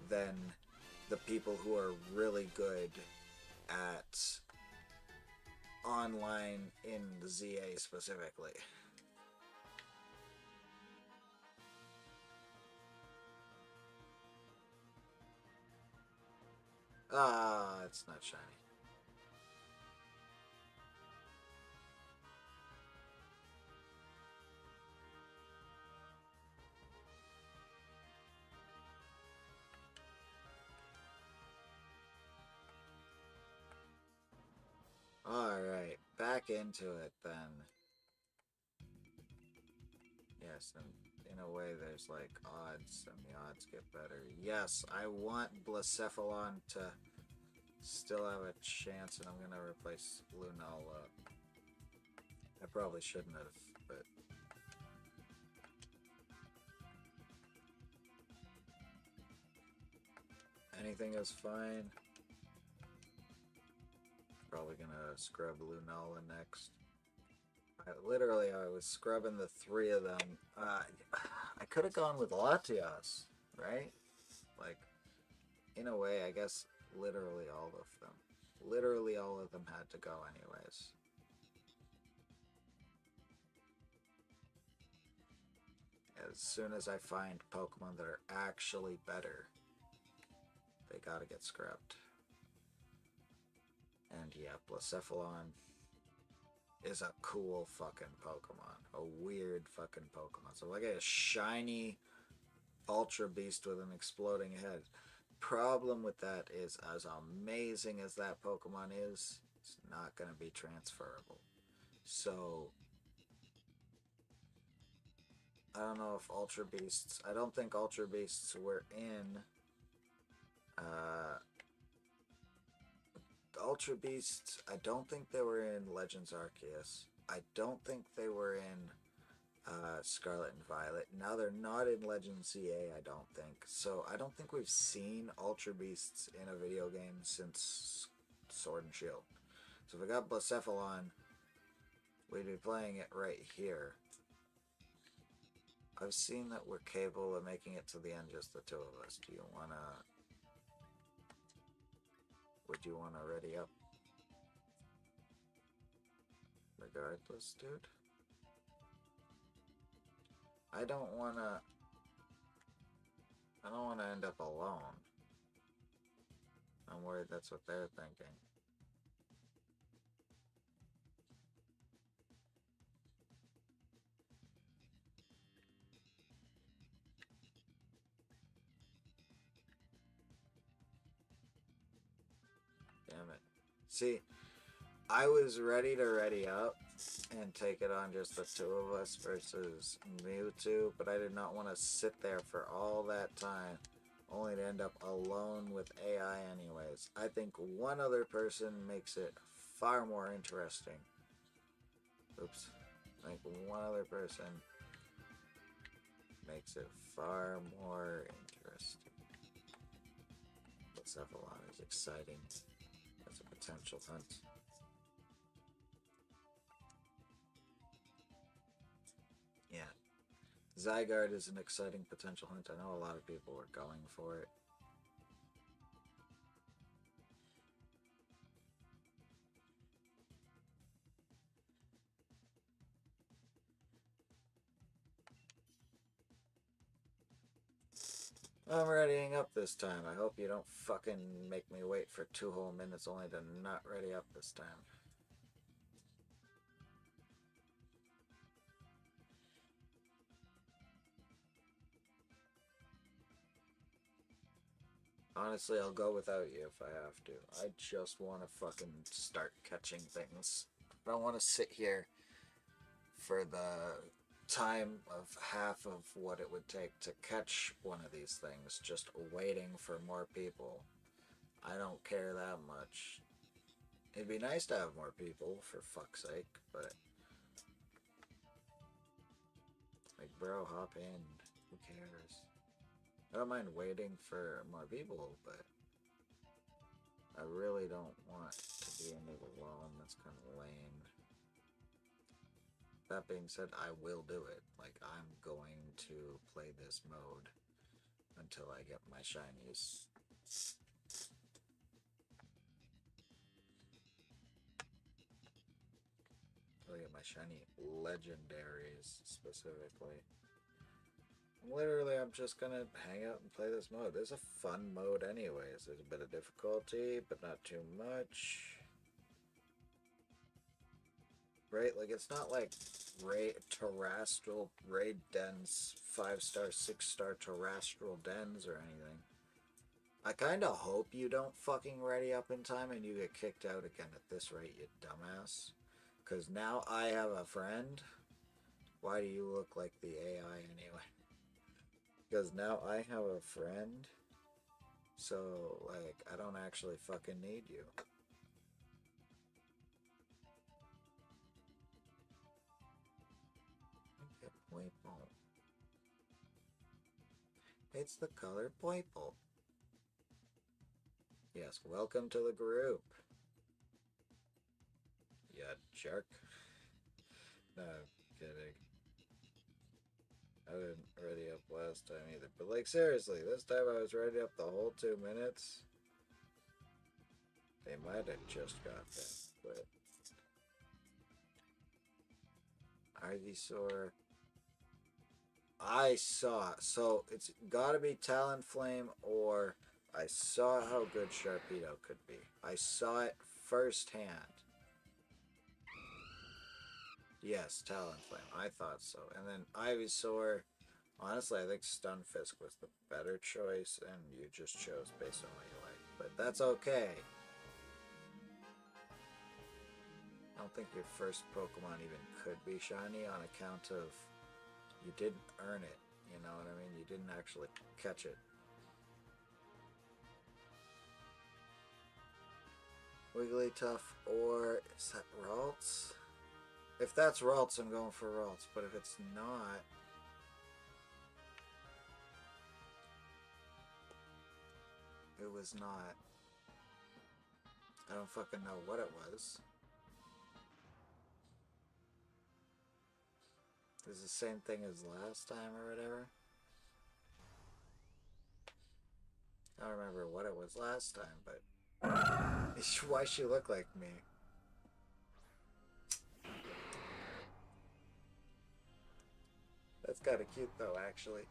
S1: than the people who are really good at online in the ZA specifically. Ah, it's not shiny. Alright, back into it then. Yes, and in a way there's like odds, and the odds get better. Yes, I want Blacephalon to still have a chance, and I'm gonna replace Lunala. I probably shouldn't have, but anything is fine. Probably gonna scrub Lunala next. I was scrubbing the three of them. I could have gone with Latias, right? Like, in a way, I guess literally all of them. Literally all of them had to go anyways. As soon as I find Pokemon that are actually better, they gotta get scrubbed. And yeah, Blacephalon is a cool fucking Pokemon. A weird fucking Pokemon. So like a shiny Ultra Beast with an exploding head. Problem with that is, as amazing as that Pokemon is, it's not going to be transferable. So I don't know if Ultra Beasts, I don't think Ultra Beasts were in Ultra Beasts, I don't think they were in Legends Arceus. I don't think they were in Scarlet and Violet. Now they're not in Legends CA, I don't think. So I don't think we've seen Ultra Beasts in a video game since Sword and Shield. So if we got Blacephalon, we'd be playing it right here. I've seen that we're capable of making it to the end, just the two of us. Do you wanna... Would you wanna ready up? Regardless, dude. I don't wanna end up alone. I'm worried that's what they're thinking. Damn it. See, I was ready to ready up and take it on just the two of us versus Mewtwo, but I did not want to sit there for all that time only to end up alone with AI anyways. I think one other person makes it far more interesting. Oops. I think one other person makes it far more interesting. Blacephalon is exciting as a potential hunt. Yeah. Zygarde is an exciting potential hunt. I know a lot of people were going for it. I'm readying up this time. I hope you don't fucking make me wait for 2 whole minutes only to not ready up this time. Honestly, I'll go without you if I have to. I just want to fucking start catching things. I don't want to sit here for the time of half of what it would take to catch one of these things, just waiting for more people. I don't care that much. It'd be nice to have more people, for fuck's sake, but... Like, bro, hop in. Who cares? I don't mind waiting for more people, but... I really don't want to be in it alone. That's kind of lame. That being said, I will do it. Like, I'm going to play this mode until I get my shinies. I'll get my shiny legendaries, specifically. Literally, I'm just gonna hang out and play this mode. This is a fun mode anyways. There's a bit of difficulty, but not too much. Right? Like, it's not like terrestrial raid dens, 5-star, 6-star terrestrial dens or anything. I kinda hope you don't fucking ready up in time and you get kicked out again at this rate, you dumbass. Because now I have a friend. Why do you look like the AI anyway? Because now I have a friend. So, like, I don't actually fucking need you. Purple. It's the color purple. Yes, welcome to the group. You jerk. No, kidding. I didn't ready up last time either. But like seriously, this time I was ready up the whole 2 minutes. They might have just got that, but Ivysaur. I saw it. So it's gotta be Talonflame, or I saw how good Sharpedo could be. I saw it firsthand. Yes, Talonflame. I thought so. And then Ivysaur. Honestly, I think Stunfisk was the better choice, and you just chose based on what you like. But that's okay. I don't think your first Pokemon even could be shiny on account of you didn't earn it. You know what I mean? You didn't actually catch it. Wigglytuff, or is that Ralts? If that's Ralts, I'm going for Ralts. But if it's not, it was not. I don't fucking know what it was. It's the same thing as last time or whatever. I don't remember what it was last time, but why she look like me? That's kind of cute though, actually.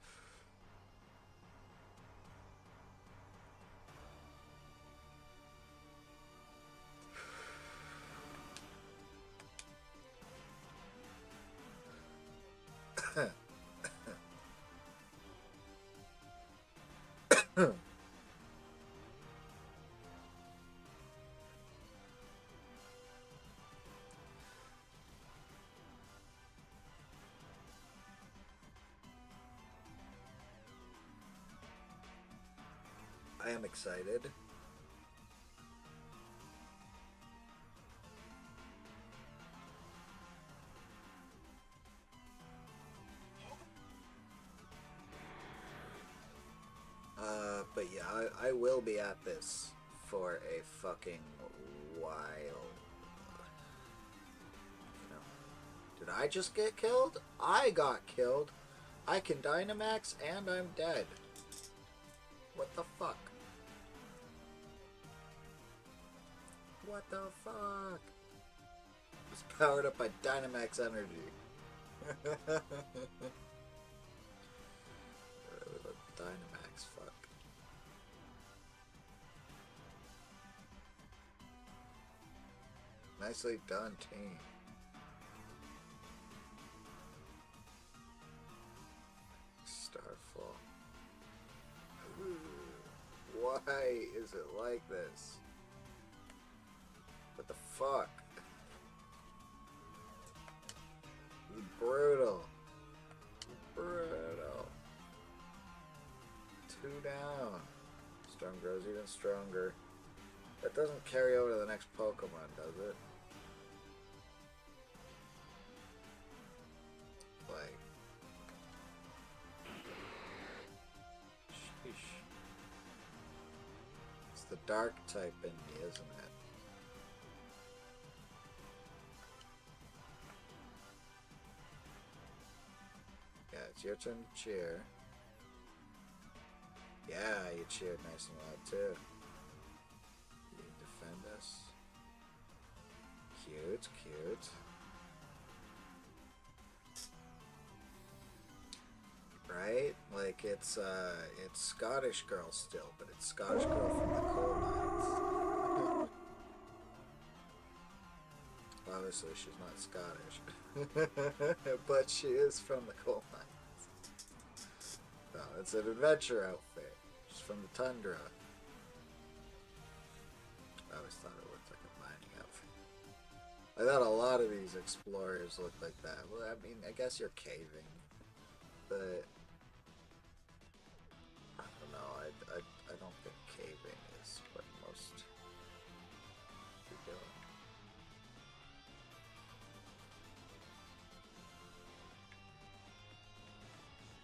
S1: I am excited. But yeah, I will be at this for a fucking while. You know, did I just get killed? I got killed. I can Dynamax and I'm dead. What the fuck? What the fuck? It's powered up by Dynamax energy. Dynamax, fuck. Nicely done, team. Starfall. Why is it like this? What the fuck? Brutal. Brutal. 2 down. Storm grows even stronger. That doesn't carry over to the next Pokemon, does it? Like... Sheesh. It's the dark type in me, isn't it? Yeah, it's your turn to cheer. Yeah, you cheered nice and loud too. You defend us. Cute, cute. Right? Like it's Scottish girl still, but it's Scottish girl from the coal mines. Obviously she's not Scottish. But she is from the coal mines. No, it's an adventure outfit. She's from the tundra. I always thought it looked like a mining outfit. I thought a lot of these explorers look like that. Well, I mean, I guess you're caving. But I don't know, I don't think caving is what most are doing.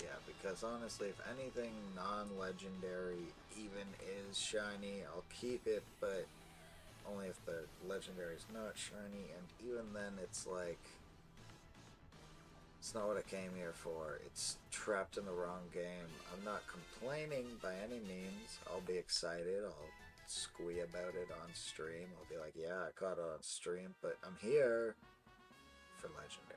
S1: Yeah, because honestly, if anything non-legendary even is shiny, I'll keep it, but only if the legendary is not shiny, and even then it's like, it's not what I came here for. It's trapped in the wrong game. I'm not complaining by any means. I'll be excited. I'll squee about it on stream. I'll be like, yeah, I caught it on stream, but I'm here for legendaries.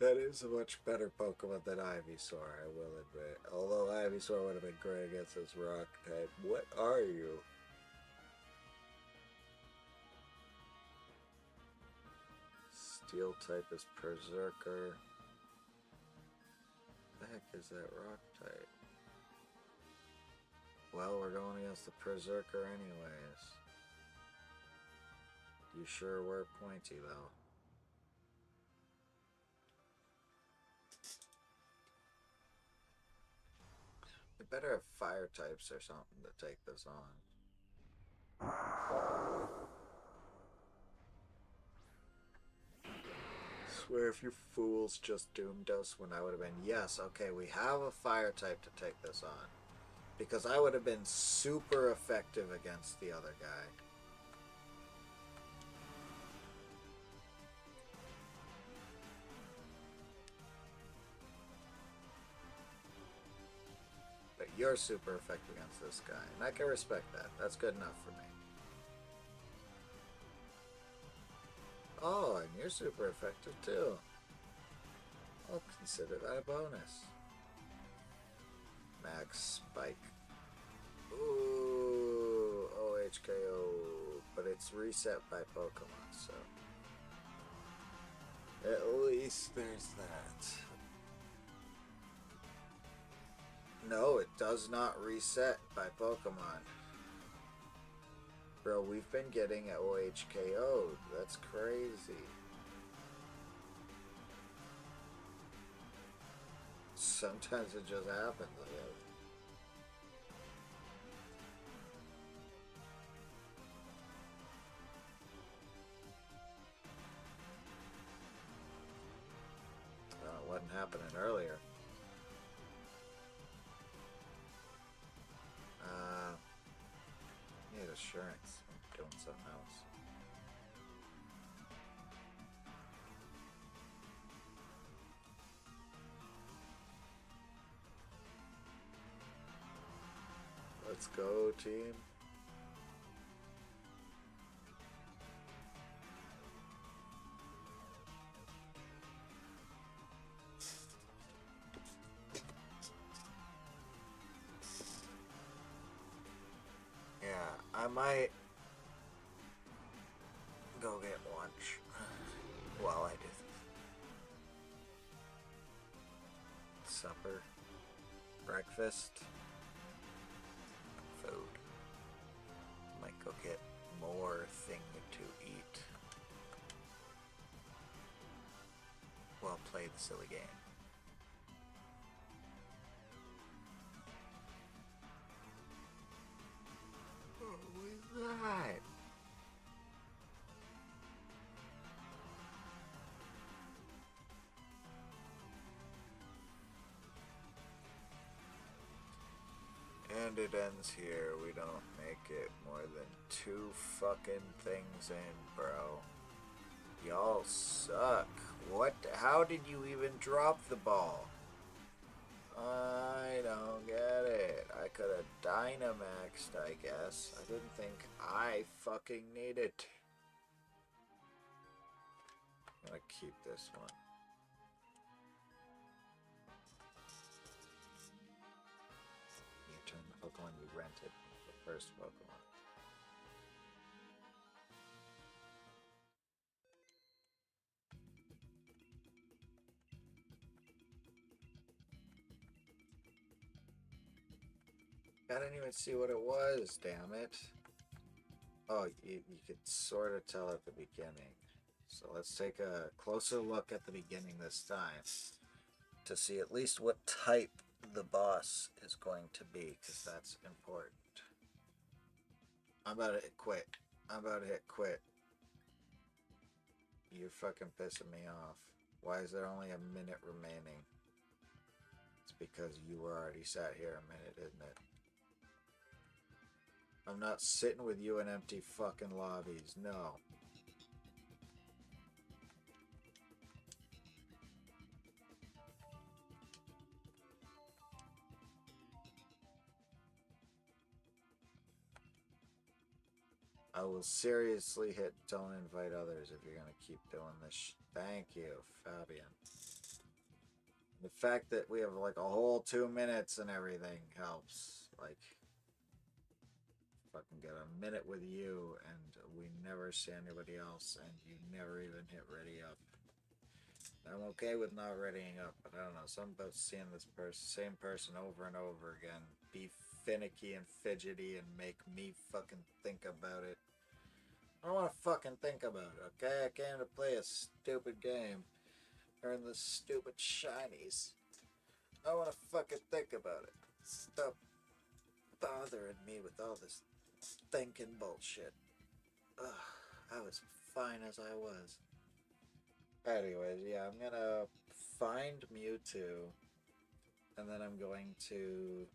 S1: That is a much better Pokemon than Ivysaur, I will admit. Although Ivysaur would have been great against this rock type. What are you? Steel type is Berserker. What the heck is that rock type? Well, we're going against the Berserker anyways. You sure were pointy though. We better have fire types or something to take this on. Swear if you fools just doomed us when I would have been, yes, okay, we have a fire type to take this on. Because I would have been super effective against the other guy. But you're super effective against this guy, and I can respect that. That's good enough for me. Oh, and you're super effective too. I'll consider that a bonus. Max Spike. Ooh, OHKO. But it's reset by Pokemon, so. At least there's that. No, it does not reset by Pokemon. Bro, we've been getting OHKO'd. That's crazy. Sometimes it just happens, I guess. It wasn't happening earlier. Need assurance. I'm doing something else. Let's go, team. Yeah, I might go get lunch while I do this. Supper, breakfast, food. Might go get more thing to eat while play the silly game. What was that? And it ends here. We don't make it more than 2 fucking things in, bro. Y'all suck. What? How did you even drop the ball? I don't get it. I could have Dynamaxed, I guess. I didn't think I fucking needed. I'm gonna keep this one. You turn the Pokemon you rented. The first Pokemon. I didn't even see what it was, damn it. Oh, you could sort of tell at the beginning. So let's take a closer look at the beginning this time to see at least what type the boss is going to be, because that's important. I'm about to hit quit. I'm about to hit quit. You're fucking pissing me off. Why is there only a minute remaining? It's because you were already sat here a minute, isn't it? I'm not sitting with you in empty fucking lobbies. No. I will seriously hit don't invite others if you're gonna keep doing this. Thank you, Fabian. The fact that we have like a whole 2 minutes and everything helps. Like, fucking get a minute with you and we never see anybody else and you never even hit ready up. I'm okay with not readying up, but I don't know, something about seeing this same person over and over again be finicky and fidgety and make me fucking think about it. I don't want to fucking think about it, okay? I came to play a stupid game. Earn the stupid shinies. I don't want to fucking think about it. Stop bothering me with all this thinking bullshit. Ugh, I was fine as I was. Anyways, yeah, I'm gonna find Mewtwo, and then I'm going to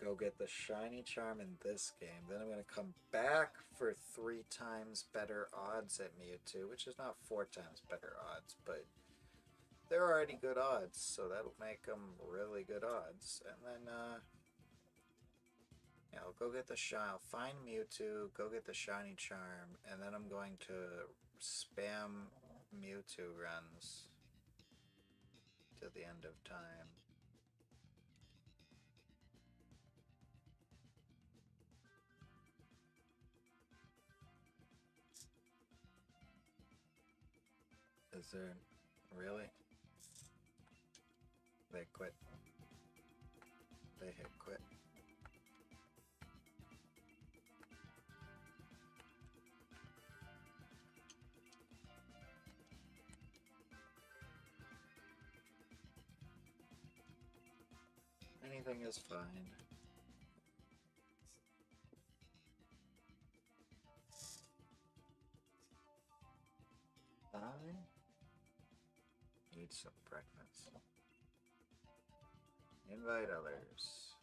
S1: go get the shiny charm in this game. Then I'm gonna come back for 3 times better odds at Mewtwo, which is not 4 times better odds, but they're already good odds, so that'll make them really good odds. And then, yeah, I'll go get the I'll find Mewtwo, go get the shiny charm, and then I'm going to spam Mewtwo runs to the end of time. Is there really? They quit. They hit quit. Anything is fine. I need some breakfast. Invite others.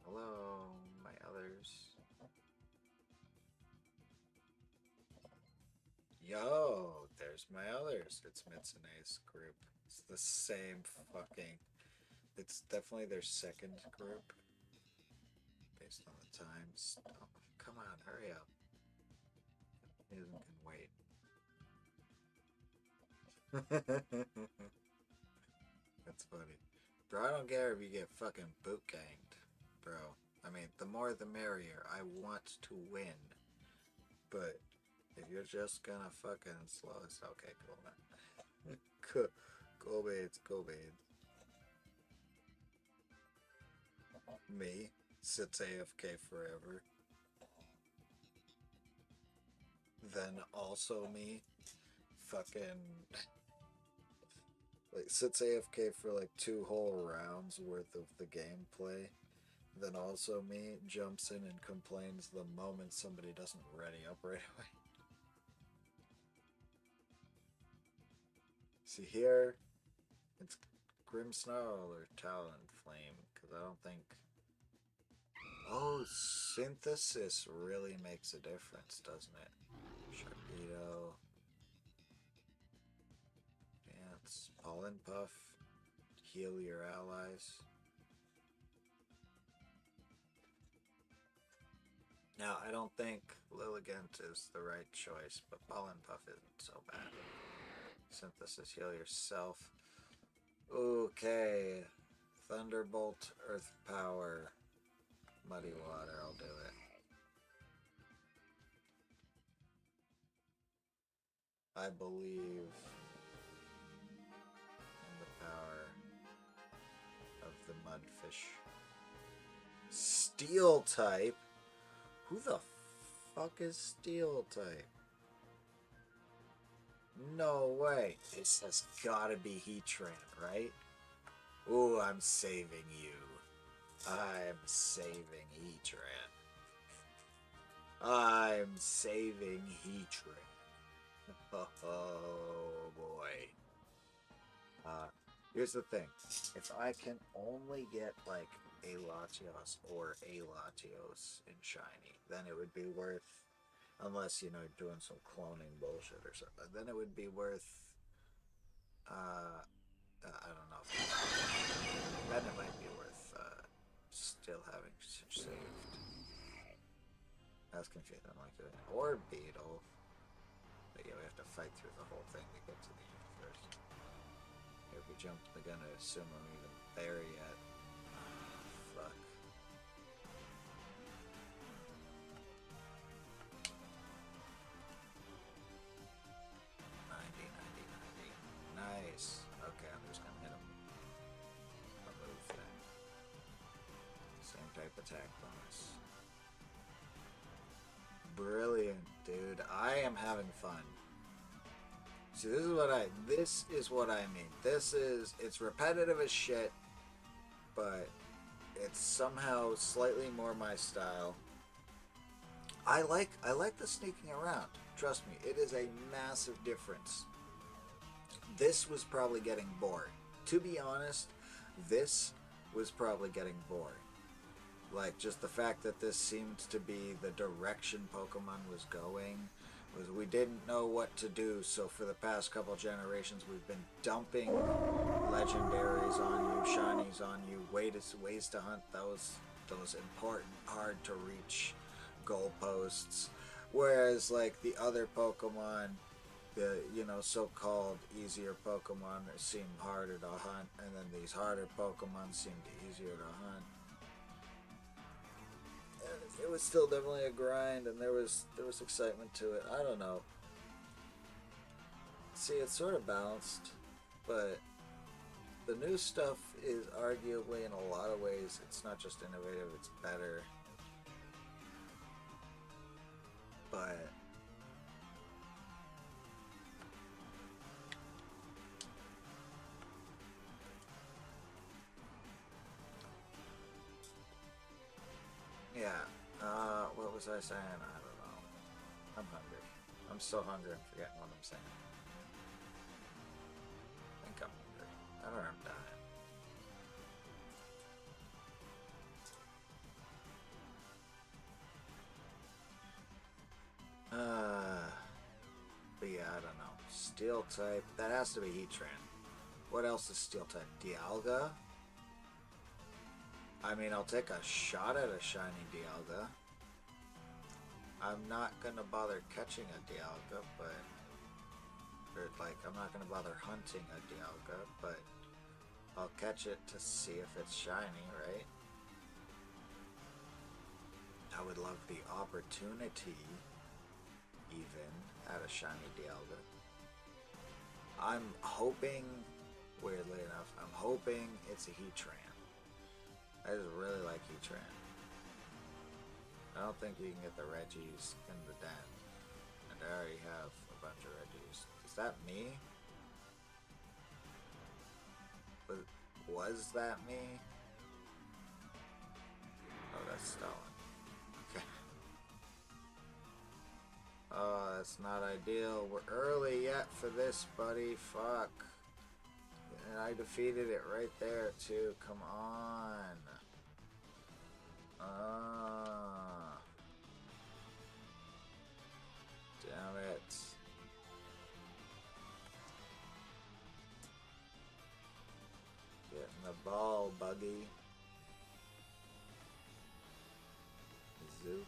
S1: Hello, my others. Yo, there's my others. It's Mitsune's group. It's the same fucking... It's definitely their second group. Based on the times. Oh, come on, hurry up. It can wait. That's funny. Bro, I don't care if you get fucking boot ganged, bro. I mean, the more the merrier. I want to win. But if you're just gonna fucking slow us, okay, cool, man. Go babes, go babes. Me sits AFK forever. Then also me fucking like sits AFK for like 2 whole rounds worth of the gameplay. Then also me jumps in and complains the moment somebody doesn't ready up right away. See here, it's Grimmsnarl or Talonflame, because I don't think... Oh, synthesis really makes a difference, doesn't it? Sharpedo. Dance. Pollen Puff. Heal your allies. Now, I don't think Lilligant is the right choice, but Pollen Puff isn't so bad. Synthesis, heal yourself. Okay. Thunderbolt, Earth Power, Muddy Water, I'll do it. I believe in the power of the Mudfish. Steel type? Who the fuck is Steel type? No way. This has gotta be Heatran, right? Ooh, I'm saving you. I'm saving Heatran. I'm saving Heatran. Oh boy. Here's the thing. If I can only get like a Latios or a Latios in shiny, then it would be worth, unless you know doing some cloning bullshit or something, then it would be worth I don't know. Then it might be worth still having such saved. That's confusing. Like an or beetle. But yeah, we have to fight through the whole thing to get to the end first. If we jump the gun, I assume I'm even there yet. Fuck. 90. Nice. Okay, I'm just gonna hit him. A move then. Same type attack bonus. Brilliant, dude. I am having fun. See, this is what I mean. It's repetitive as shit, but it's somehow slightly more my style. I like the sneaking around. Trust me, it is a massive difference. This was probably getting boring. To be honest, this was probably getting boring. Like, just the fact that this seemed to be the direction Pokemon was going, was we didn't know what to do, so for the past couple generations we've been dumping legendaries on you, shinies on you, ways to hunt those important, hard to reach goalposts. Whereas like the other Pokemon, the so-called easier Pokemon seem harder to hunt, and then these harder Pokemon seemed easier to hunt. It was still definitely a grind, and there was excitement to it. I don't know. See, it's sort of balanced, but the new stuff is arguably, in a lot of ways, it's not just innovative, it's better. But yeah, what was I saying? I don't know. I'm hungry. I'm so hungry I'm forgetting what I'm saying. I think I'm hungry. I don't know, I'm dying. But yeah, I don't know. Steel type, that has to be Heatran. What else is steel type? Dialga? I mean, I'll take a shot at a shiny Dialga. I'm not gonna bother catching a Dialga, but... Or, like, I'm not gonna bother hunting a Dialga, but... I'll catch it to see if it's shiny, right? I would love the opportunity, even, at a shiny Dialga. I'm hoping, weirdly enough, I'm hoping it's a Heatran. I just really like Heatran. I don't think you can get the Reggies in the den. And I already have a bunch of Reggies. Is that me? Was that me? Oh, that's Stalin. Okay. Oh, that's not ideal. We're early yet for this, buddy. Fuck. And I defeated it right there, too. Come on. Damn it. Getting the ball, Buggy. Zoop.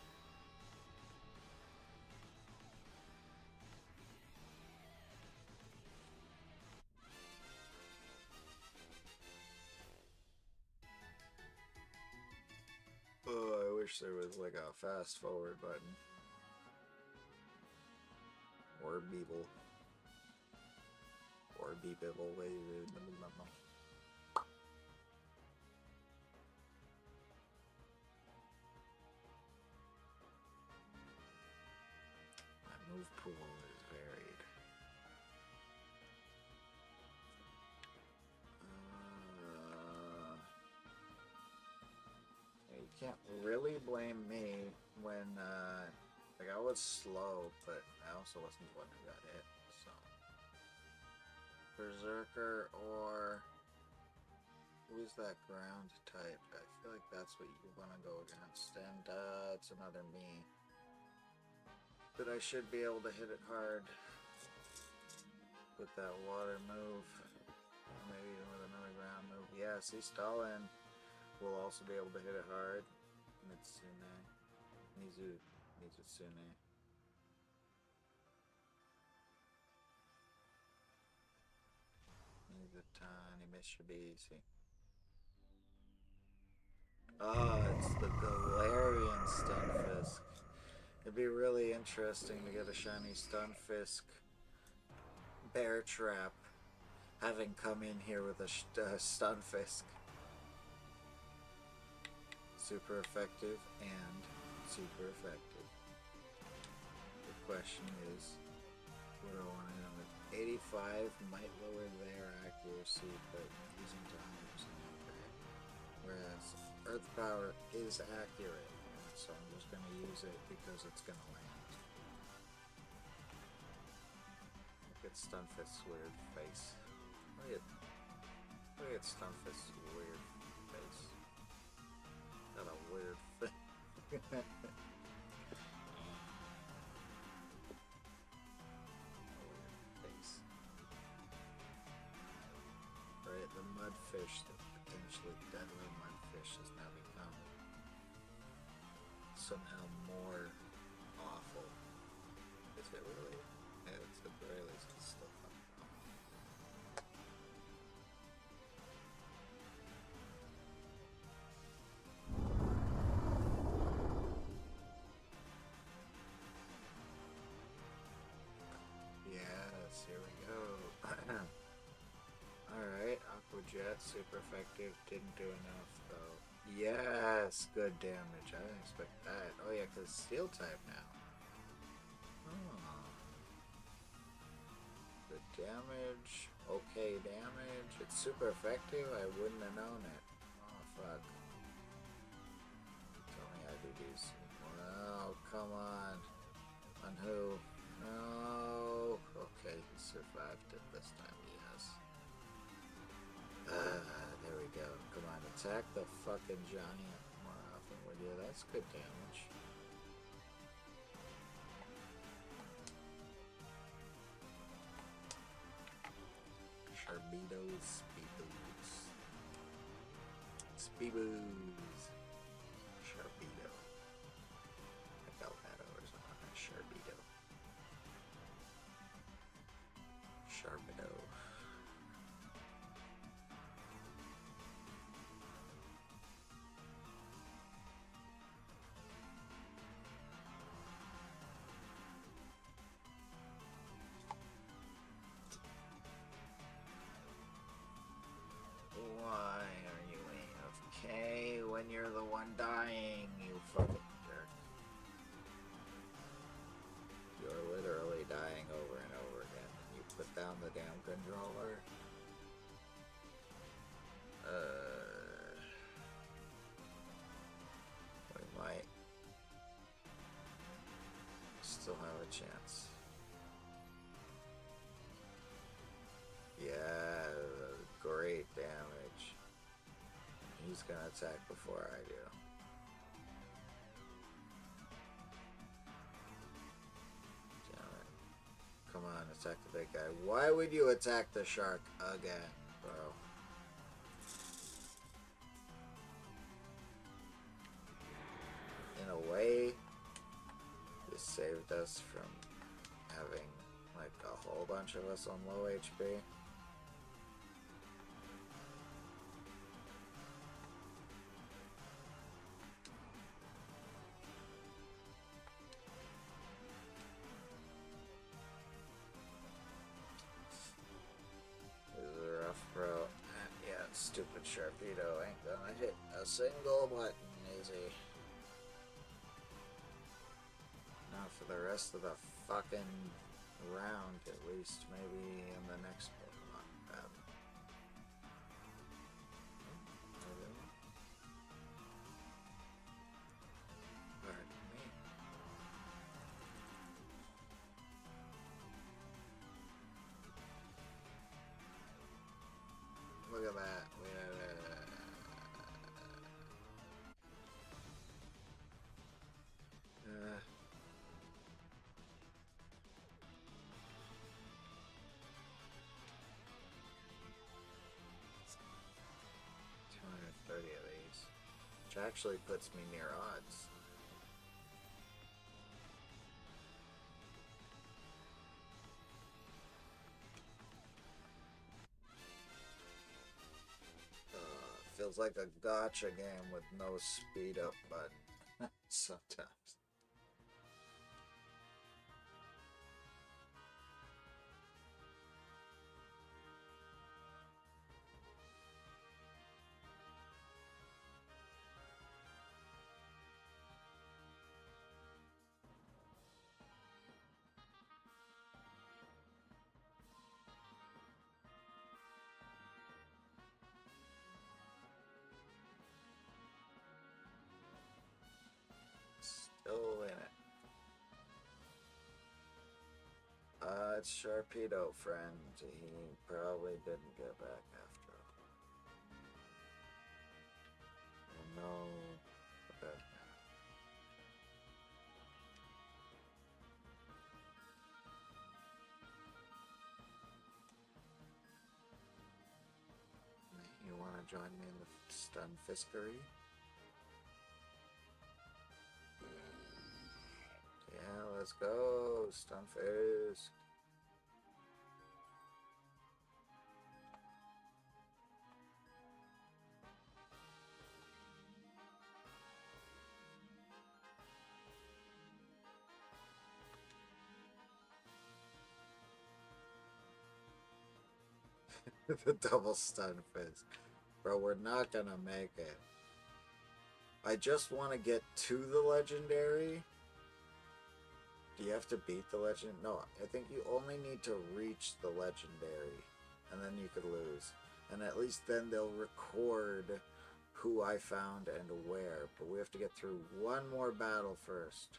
S1: Oh, I wish there was like a fast forward button. Or Beeble. Or Beeble. My move pool is varied. You can't really blame me when Like, I was slow, but I also wasn't the one who got hit, so. Berserker or... Who's that ground type? I feel like that's what you want to go against. And, it's another me. But I should be able to hit it hard with that water move. Or maybe even with another ground move. Yeah, see, Stalin will also be able to hit it hard. Mitsune. Mizusune. He's a tiny Mitsubishi. Oh, it's the Galarian Stunfisk. It'd be really interesting to get a shiny Stunfisk Bear Trap, having come in here with a Stunfisk. Super effective and super effective. The question is, what do I want to hit with? 85 might lower their accuracy, but using times okay. Whereas Earth Power is accurate, so I'm just going to use it because it's going to land. Look at Stunfisk's weird face. Look at Stunfisk's weird face. Got a weird face. Right, the mudfish, the potentially deadly mudfish, has now become somehow more awful. Is it really? Yeah, it's at the very least it's still fun. Yes, here we go. Alright, Aqua Jet, super effective, didn't do enough though. Yes, good damage, I didn't expect that. Oh yeah, because Steel type now. Oh. Good damage, okay damage, it's super effective, I wouldn't have known it. Oh fuck. Tell me I do these. Oh, come on. On who? No. Okay, he survived it this time, yes. There we go. Come on, attack the fucking giant more often, would you? That's good damage. Sharpedos, Speeboos. Sharpedo. I felt that over something. Sharpedo. Sharpedo. Why are you AFK when you're the one dying, you fucking jerk? You're literally dying over and over again, and you put down the damn controller. We might still have a chance. Yeah, great damage. He's gonna attack before I do. Damn it. Come on, attack the big guy. Why would you attack the shark again, bro? In a way, this saved us from having like a whole bunch of us on low HP. This is a rough bro. Yeah, stupid Sharpedo ain't gonna hit a single button, is he? Not for the rest of the fucking round, at least. Maybe in the next Pokemon battle. Pardon me. which actually puts me near odds. Feels like a gotcha game with no speed up button sometimes. Still in it. It's Sharpedo, friend. He probably didn't get back after all. Oh no. Okay. You want to join me in the stun fiskery? Yeah, let's go, Stunfisk. The double Stunfisk. Bro, we're not gonna make it. I just want to get to the legendary. Do you have to beat the legend? No, I think you only need to reach the legendary, and then you could lose. And at least then they'll record who I found and where. But we have to get through one more battle first.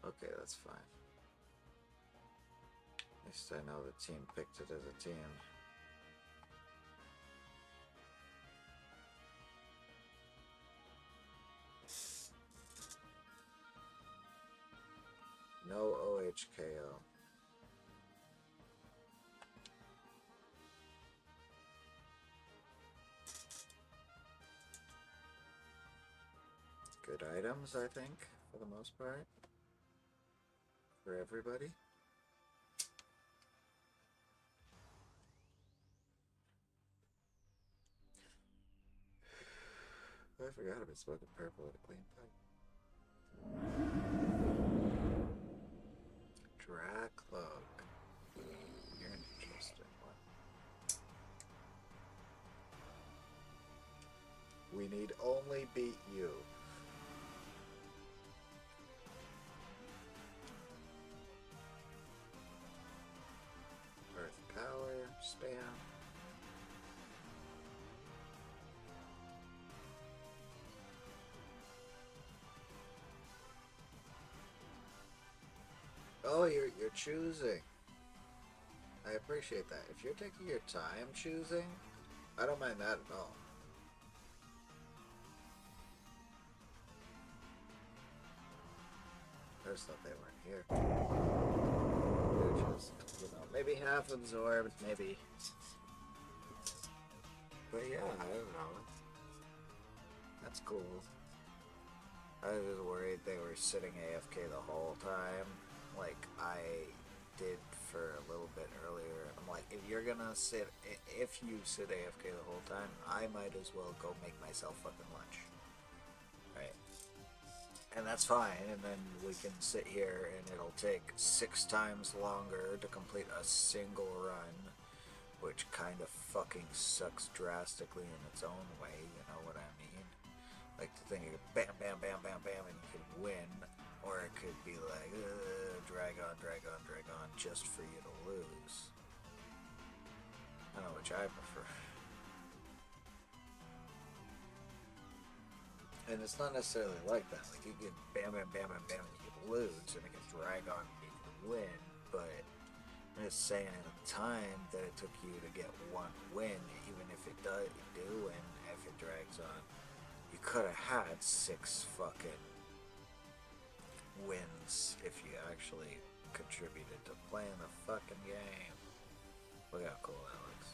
S1: Okay, that's fine. At least I know the team picked it as a team. No OHKO. Good items, I think, for the most part. For everybody. I forgot about smoking purple at a clean pipe. Dracloak. You're an interesting one. We need only beat you. Earth power, spam. Oh, you're choosing. I appreciate that. If you're taking your time choosing, I don't mind that at all. I just thought they weren't here. They're just, maybe half absorbed, maybe. But yeah, I don't know. That's cool. I was just worried they were sitting AFK the whole time, like I did for a little bit earlier. I'm like, if you sit AFK the whole time, I might as well go make myself fucking lunch. Right? And that's fine, and then we can sit here and it'll take 6 times longer to complete a single run, which kind of fucking sucks drastically in its own way, you know what I mean? Like the thing, you bam, bam, bam, bam, bam, and you could win, or it could be like, drag on, drag on, drag on, just for you to lose. I don't know which I prefer. And it's not necessarily like that. Like, you can bam, bam, bam, bam, bam, and you can lose, and it can drag on and you can win, but I'm just saying at the time that it took you to get one win, even if it do win, if it drags on, you could have had 6 fucking wins if you actually contributed to playing the fucking game. Look how cool that looks.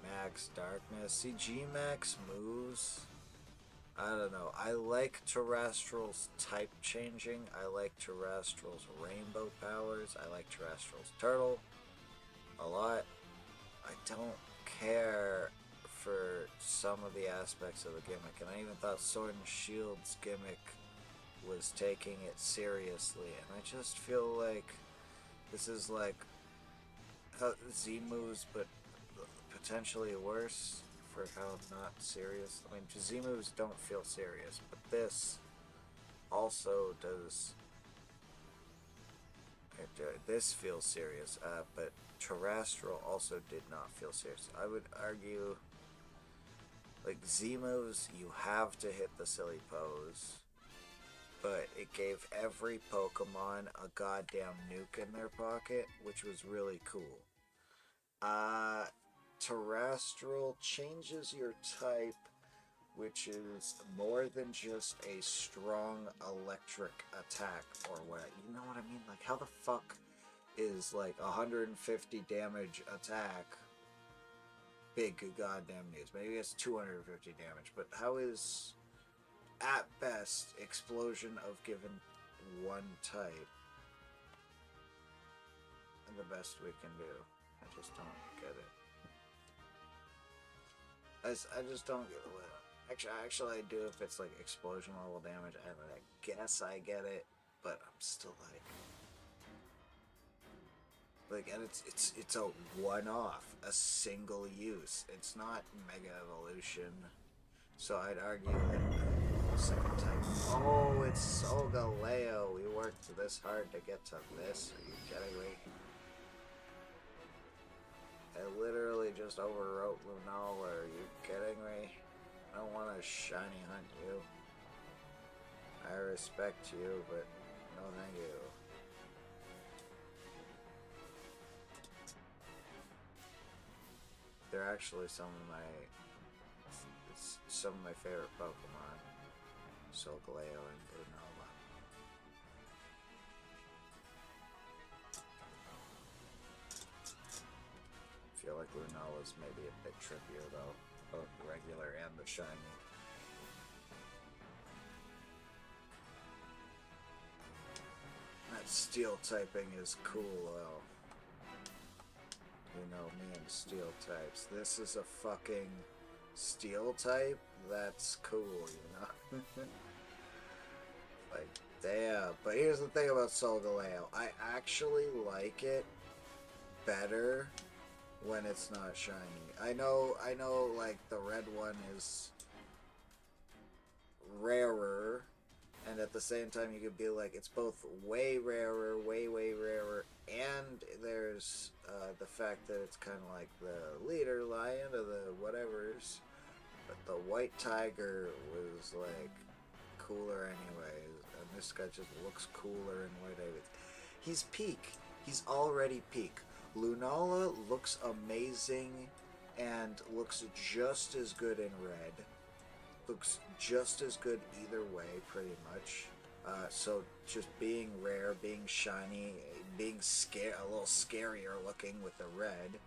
S1: Max Darkness. See, G-Max moves. I don't know. I like Terrestrial's type changing. I like Terrestrial's rainbow powers. I like Terrestrial's turtle a lot. I don't care for some of the aspects of the gimmick, and I even thought Sword and Shield's gimmick was taking it seriously, and I just feel like this is like Z moves, but potentially worse for how not serious. I mean, Z moves don't feel serious, but this also does. This feels serious, but Terrestrial also did not feel serious. I would argue, like, Z moves, you have to hit the silly pose, but it gave every Pokemon a goddamn nuke in their pocket, which was really cool. Terrestrial changes your type, which is more than just a strong electric attack or what. You know what I mean? Like, how the fuck is like 150 damage attack big goddamn news? Maybe it's 250 damage, but how is at best explosion of given one type and the best we can do? I just don't get it. I just don't get it. Actually, I do if it's like explosion level damage. I guess I get it, but I'm still like, and it's a one-off, a single use. It's not Mega Evolution, so I'd argue that second type. Oh, it's Solgaleo. We worked this hard to get to this. Are you kidding me? I literally just overwrote Lunala. Are you kidding me? I don't want to shiny hunt you. I respect you, but no thank you. They're actually some of my favorite Pokemon. Solgaleo and Lunala. I feel like Lunala's maybe a bit trippier though, both the regular and the shiny. That steel typing is cool though. You know me and steel types. This is a fucking steel type? That's cool, you know? Like, damn. But here's the thing about Solgaleo. I actually like it better when it's not shiny. I know, like, the red one is rarer, and at the same time you could be like, it's both way rarer, way rarer, and there's the fact that it's kind of like the leader lion or the whatevers, but the white tiger was like cooler anyways, and this guy just looks cooler in white anyways. He's peak. He's already peak. Lunala looks amazing and looks just as good in red. Looks just as good either way, pretty much. So just being rare, being shiny, being a little scarier looking with the red,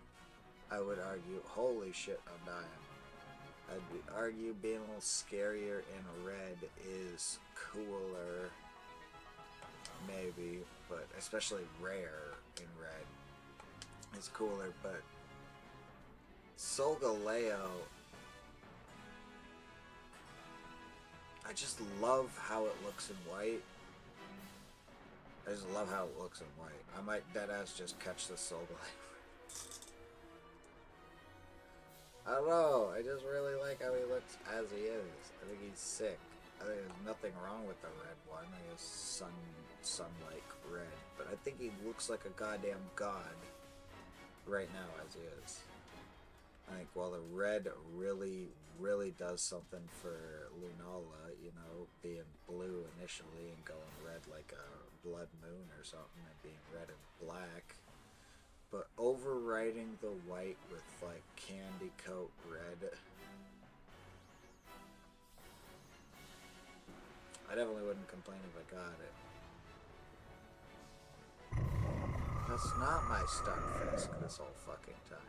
S1: I would argue, holy shit, I'm dying. I'd argue being a little scarier in red is cooler, maybe, but especially rare in red is cooler, but Solgaleo, I just love how it looks in white. I just love how it looks in white. I might deadass just catch this Solgaleo. I don't know. I just really like how he looks as he is. I think he's sick. I think there's nothing wrong with the red one. I think it's sun-like red. But I think he looks like a goddamn god right now as he is. I think while the red really does something for Lunala, you know, being blue initially and going red like a blood moon or something and being red and black, but overwriting the white with like candy coat red, I definitely wouldn't complain if I got it. That's not my Stunfisk this whole fucking time.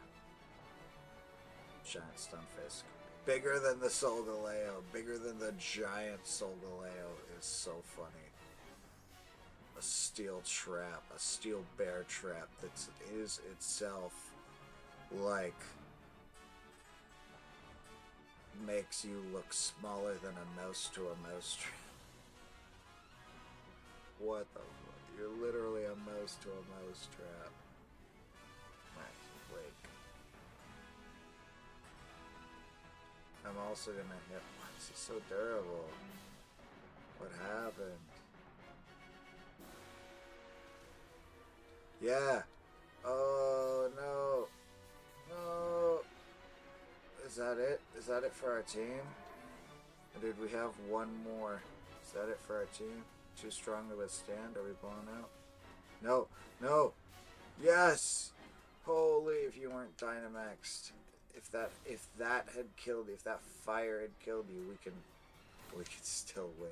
S1: Giant Stunfisk. Bigger than the Solgaleo. Bigger than the giant Solgaleo is so funny. A steel trap. A steel bear trap that is itself like makes you look smaller than a mouse to a mouse trap. What the fuck? You're literally a mouse to a mouse trap. Nice. Wake. I'm also gonna hit. This is so durable. What happened? Yeah. Oh no. No. Is that it? Is that it for our team? Or did we have one more? Is that it for our team? Too strong to withstand? Are we blown out? No. No. Yes. Holy! If you weren't Dynamaxed. If that had killed you, if that fire had killed you, we could still win.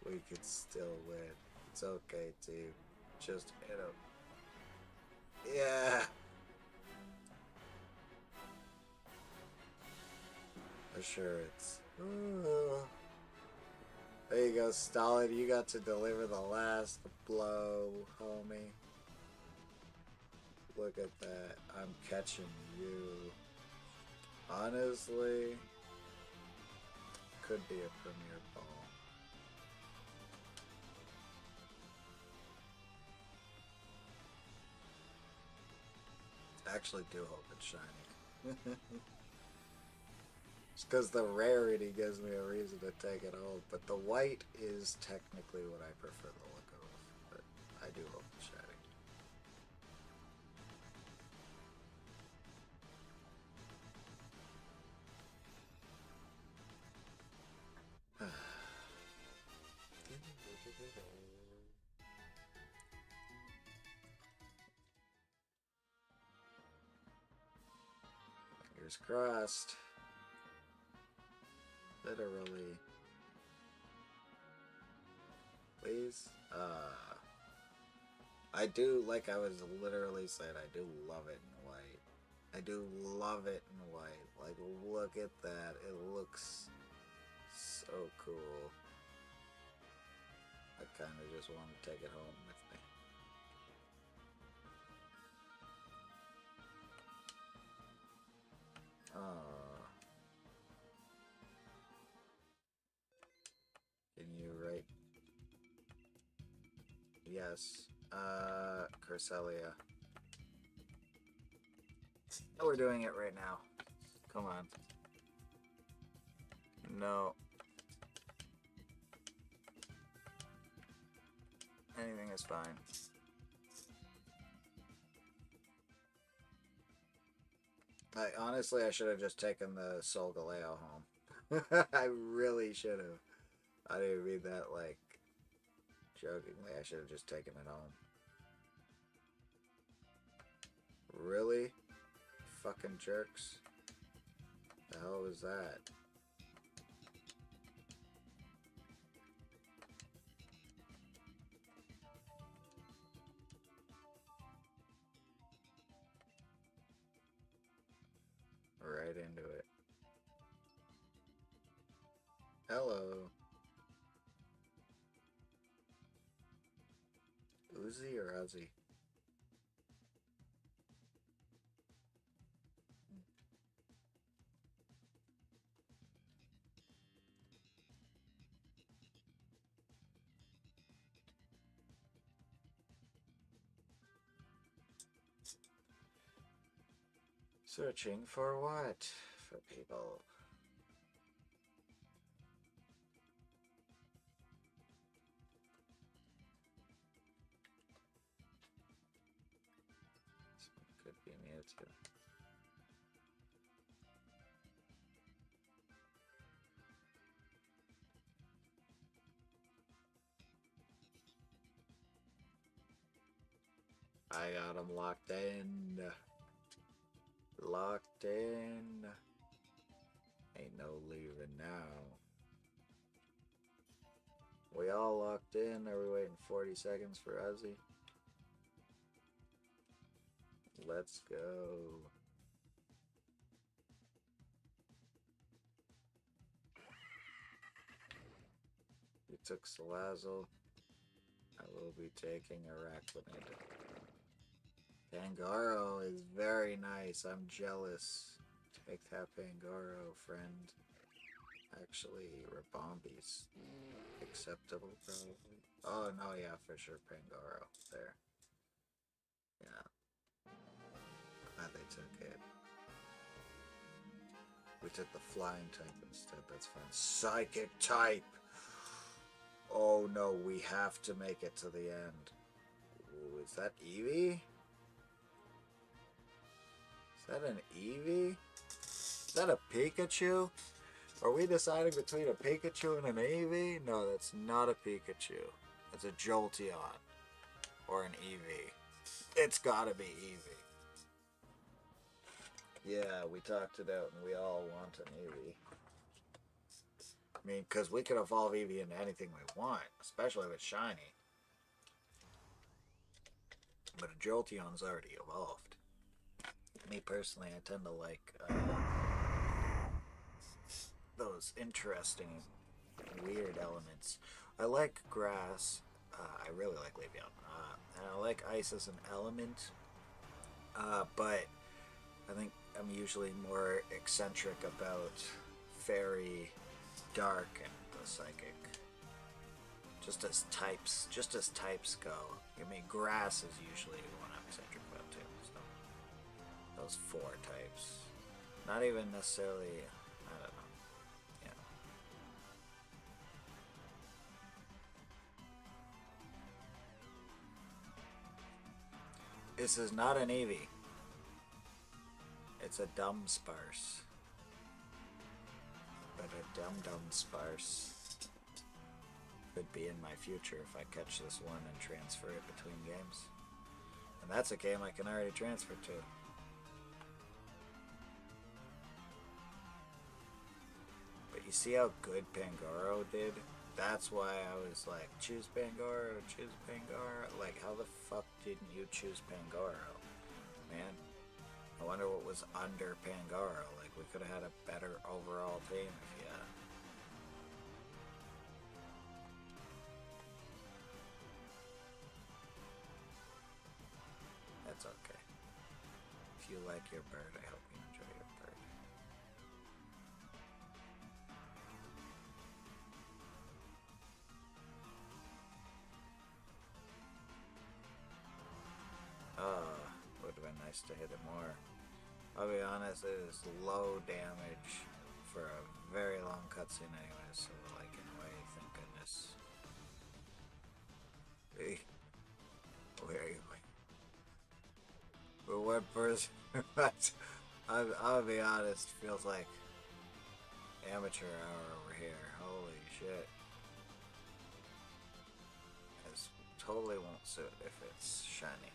S1: We could still win. It's okay, team. Just hit him. Yeah. Assurance. Ooh. There you go, Stalin. You got to deliver the last blow, homie. Look at that. I'm catching you. Honestly, could be a premier ball. I actually do hope it's shiny. It's because the rarity gives me a reason to take it home, but the white is technically what I prefer the look of, but I do hope it's shiny. Fingers crossed. Literally. Please? I do, like I was literally saying, I do love it in white. I do love it in white. Like, look at that. It looks so cool. I kind of just want to take it home with me. Can you write? Yes. Cresselia. Oh, we're doing it right now. Come on. No. Anything is fine. Honestly, I should have just taken the Solgaleo home. I really should have. I didn't mean that, like, jokingly. I should have just taken it home. Really? Fucking jerks. The hell was that? Right into it. Hello. Uzi or Ozzy? Searching for what? For people. Could be Mewtwo. I got him locked in. Locked in. Ain't no leaving now. We all locked in. Are we waiting 40 seconds for Ozzy? Let's go. We took Salazzle. I will be taking Arachnid. Pangoro is very nice. I'm jealous. Take that Pangoro, friend. Actually, Rabombi's acceptable, probably. Oh, no, yeah, for sure, Pangoro. There. Yeah. Glad they took it. We took the flying type instead. That's fine. Psychic type! Oh, no, we have to make it to the end. Ooh, is that Eevee? Is that an Eevee? Is that a Pikachu? Are we deciding between a Pikachu and an Eevee? No, that's not a Pikachu. That's a Jolteon. Or an Eevee. It's gotta be Eevee. Yeah, we talked it out and we all want an Eevee. I mean, because we could evolve Eevee into anything we want, especially with shiny. But a Jolteon's already evolved. Me personally, I tend to like those interesting, weird elements. I like grass. I really like Leafeon. And I like ice as an element. But I think I'm usually more eccentric about fairy, dark, and the psychic. Just as types go. I mean, grass is usually one I'm eccentric about too. So those 4 types. Not even necessarily. I don't know. Yeah. This is not an Eevee. It's a dumb sparse. But a dumb sparse could be in my future if I catch this one and transfer it between games. And that's a game I can already transfer to. But you see how good Pangoro did? That's why I was like, choose Pangoro, choose Pangoro. Like, how the fuck didn't you choose Pangoro? Man, I wonder what was under Pangoro. Like, we could have had a better overall team if you had. That's okay. If you like your bird, I hope you enjoy your bird. Would have been nice to hit it more. I'll be honest, it is low damage for a very long cutscene anyway, so like in a way, thank goodness. Hey, where are you? For one person, I'll be honest, feels like amateur hour over here. Holy shit. This totally won't suit if it's shiny.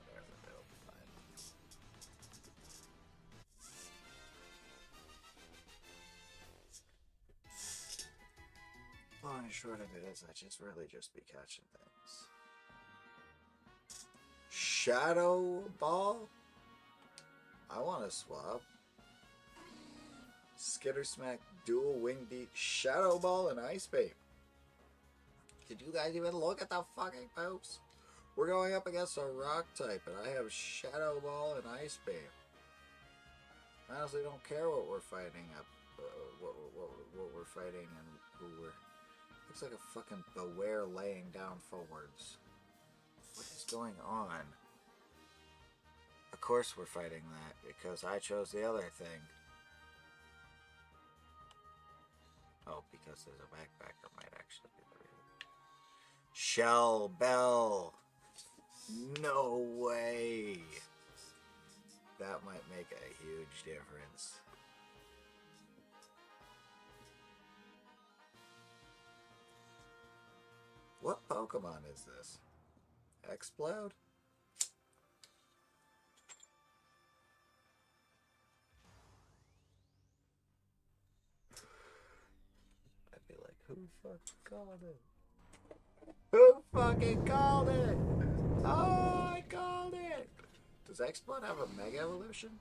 S1: Whatever, they'll be fine. Long and short of it is, I just really just be catching things. Shadow Ball? I want to swap. Skitter Smack, Dual Wing Beat, Shadow Ball, and Ice Beam. Did you guys even look at the fucking posts? We're going up against a rock type, and I have Shadow Ball and Ice Beam. I honestly don't care what we're fighting up, what we're fighting and who we're. Looks like a fucking Beware laying down forwards. What is going on? Of course we're fighting that, because I chose the other thing. Oh, because there's a backpacker might actually be the reason. Shell Bell! No way! That might make a huge difference. What Pokemon is this? Explode? Who fucking called it? Who fucking called it? Oh, I called it! Does X-Blood have a Mega Evolution?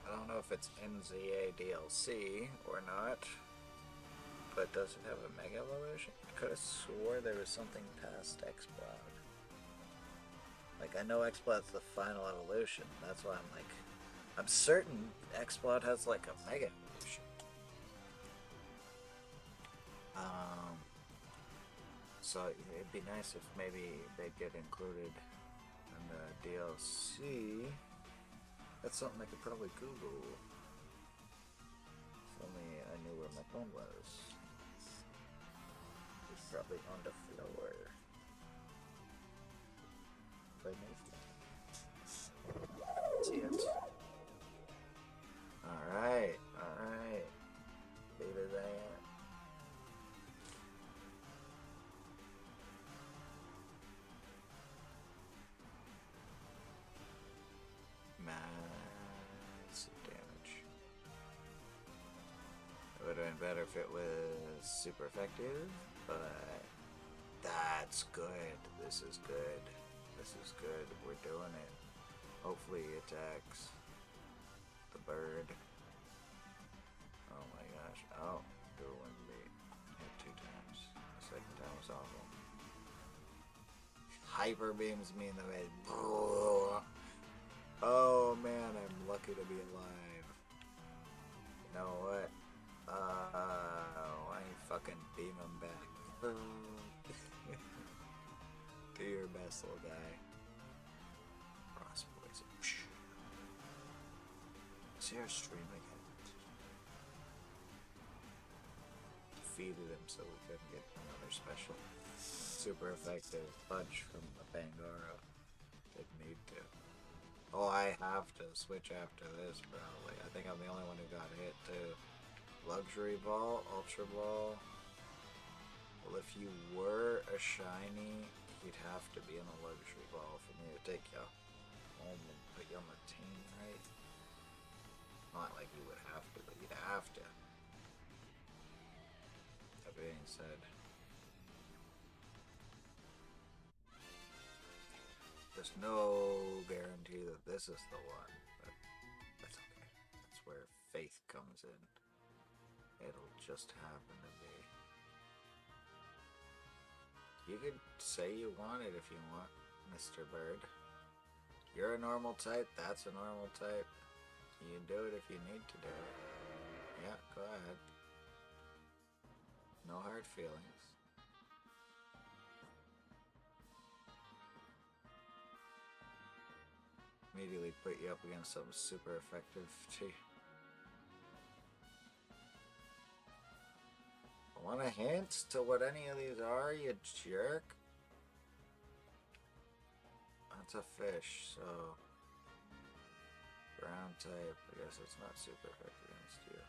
S1: I don't know if it's NZA DLC or not, but does it have a Mega Evolution? I could have swore there was something past X-Blood. Like, I know X-Blood's the final evolution, that's why I'm like, I'm certain X-Blood has like a Mega Evolution. So it'd be nice if maybe they'd get included in the DLC. That's something I could probably Google. If only I knew where my phone was. It's probably on the floor. If I see it. Alright, alright. Beta that. Massive damage. It would have been better if it was super effective, but that's good. This is good. This is good. We're doing it. Hopefully he attacks the bird. Oh my gosh. Oh, do it when we hit 2 times. The second time was awful. Hyper beams me in the head. Oh man, I'm lucky to be alive. You know what? Why don't you fucking beam him back? Do your best, little guy. Cross poison. See our stream again. Defeated him so we couldn't get another special. Super effective punch from the Pangoro. Didn't need to. Oh, I have to switch after this, probably. I think I'm the only one who got hit, too. Luxury Ball, Ultra Ball. Well, if you were a shiny, you'd have to be in a Luxury Ball for me to take you home and put you on the team, right? Not like you would have to, but you'd have to. That being said, there's no guarantee that this is the one, but that's okay. That's where faith comes in. It'll just happen to be. You could say you want it if you want, Mr. Bird. You're a normal type, that's a normal type. You can do it if you need to do it. Yeah, go ahead. No hard feelings. Immediately put you up against something super effective. Gee. Want a hint to what any of these are, you jerk? That's a fish, so ground type. I guess it's not super effective against you.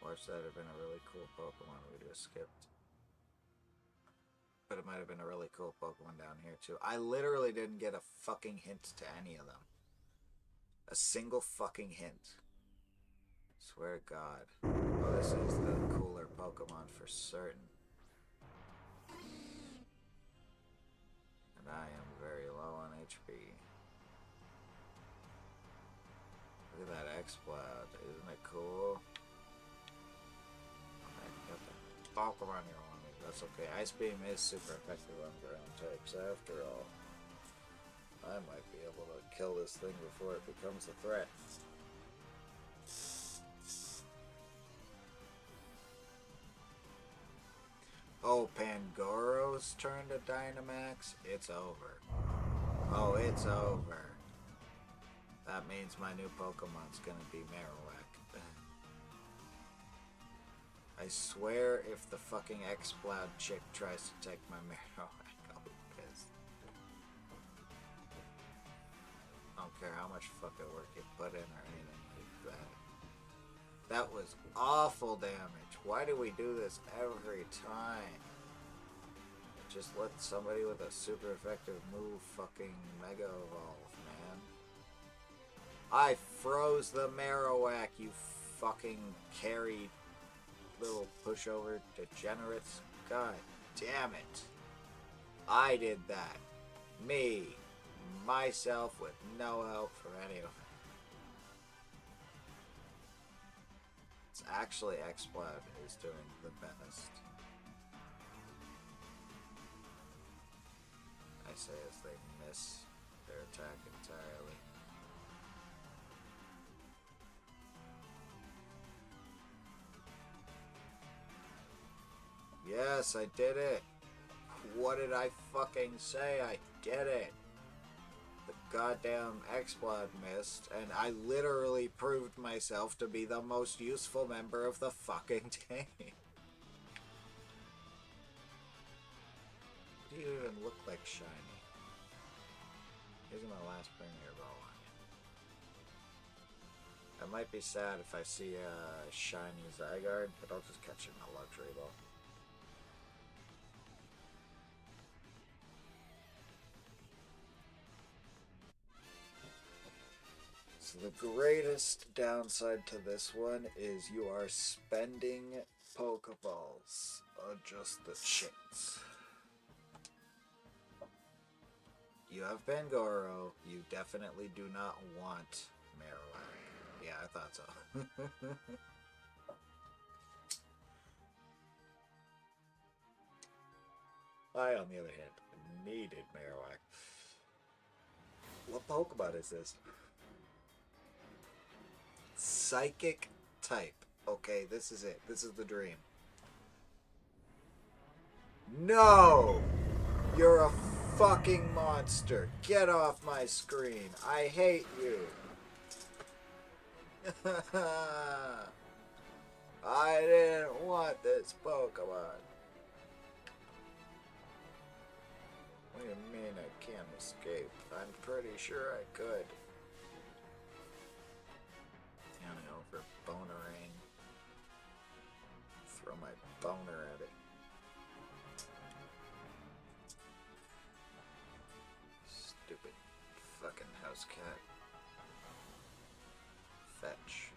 S1: Watch that have been a really cool Pokemon we just skipped. But it might have been a really cool Pokemon down here too. I literally didn't get a fucking hint to any of them. A single fucking hint. Swear to God. Oh, this is the cooler Pokemon for certain. And I am very low on HP. Look at that X-Cloud. Isn't it cool? I got the Pokemon here on me. That's okay. Ice Beam is super effective on ground types after all. I might be able to kill this thing before it becomes a threat. Oh, Pangoro's turn to Dynamax? It's over. Oh, it's over. That means my new Pokemon's gonna be Marowak. I swear if the fucking X-Cloud chick tries to take my Marowak, I'll be pissed. I don't care how much fucking work you put in or anything like that. That was awful damage. Why do we do this every time? Just let somebody with a super effective move fucking Mega Evolve, man. I froze the Marowak, you fucking carry little pushover degenerates. God damn it. I did that. Me. Myself with no help from anyone. It's actually X-Blood is doing the best. I say as they miss their attack entirely. Yes, I did it. What did I fucking say? I did it. The goddamn X-Blood missed, and I literally proved myself to be the most useful member of the fucking team. Do you even look like Shiny? Here's my last Premier Ball on you. I might be sad if I see a shiny Zygarde, but I'll just catch it in a luxury ball. So the greatest downside to this one is you are spending Pokeballs on just the shits. You have Pangoro. You definitely do not want Marowak. Yeah, I thought so. I, on the other hand, needed Marowak. What Pokemon is this? Psychic type. Okay, this is it. This is the dream. No! You're a fucking monster. Get off my screen. I hate you. I didn't want this Pokemon. What do you mean I can't escape? I'm pretty sure I could. I'm gonna go for Bonerain. Throw my boner at it. Stupid fucking house cat. Fetch.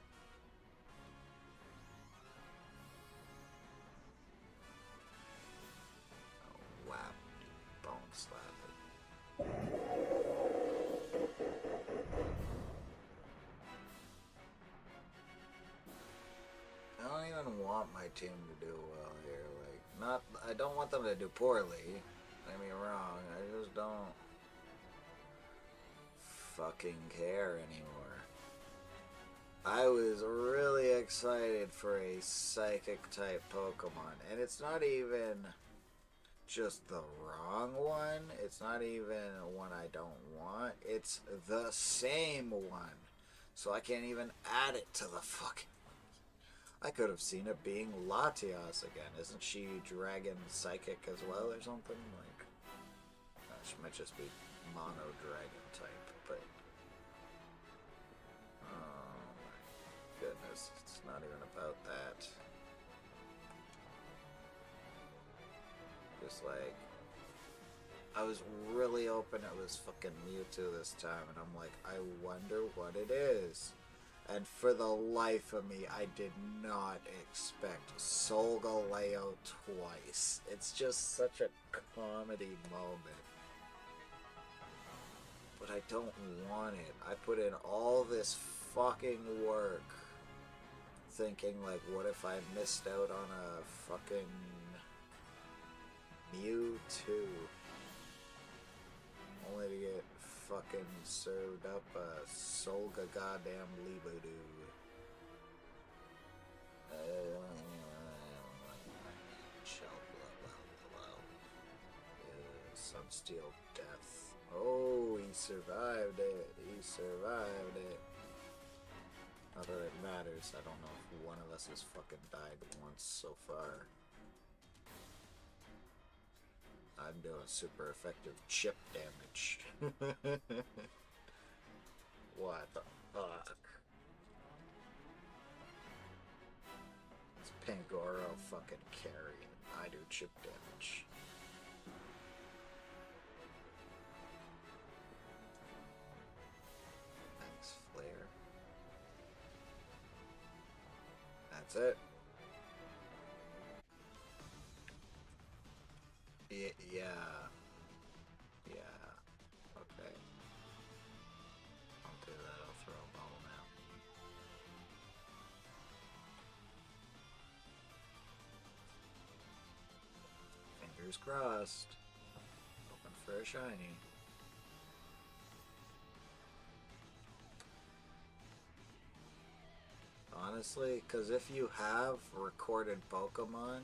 S1: Oh, whap. Bone slap it. I don't even want my team to do well here. I don't want them to do poorly. Don't get me wrong. I just don't fucking care anymore. I was really excited for a psychic type Pokemon, and it's not even just the wrong one. It's not even one I don't want. It's the same one. So I can't even add it to the fucking... I could have seen it being Latias again. Isn't she Dragon Psychic as well or something? Like, she might just be Mono Dragon type, but... Oh my goodness, it's not even about that. Just like... I was really hoping it was fucking Mewtwo this time, and I'm like, I wonder what it is. And for the life of me, I did not expect Solgaleo twice. It's just such a comedy moment. But I don't want it. I put in all this fucking work thinking, like, what if I missed out on a fucking Mewtwo? Only to get fucking served up a Solga goddamn Leebadoo. Sunsteel Death. Oh, he survived it. He survived it. Not that it matters. I don't know if one of us has fucking died once so far. I'm doing super effective chip damage. What the fuck? It's Pangoro fucking carry. I do chip damage. Thanks, Flare. That's it. Yeah. Okay. I'll do that. I'll throw a ball now. Fingers crossed. Hoping for a shiny. Honestly, because if you have recorded Pokemon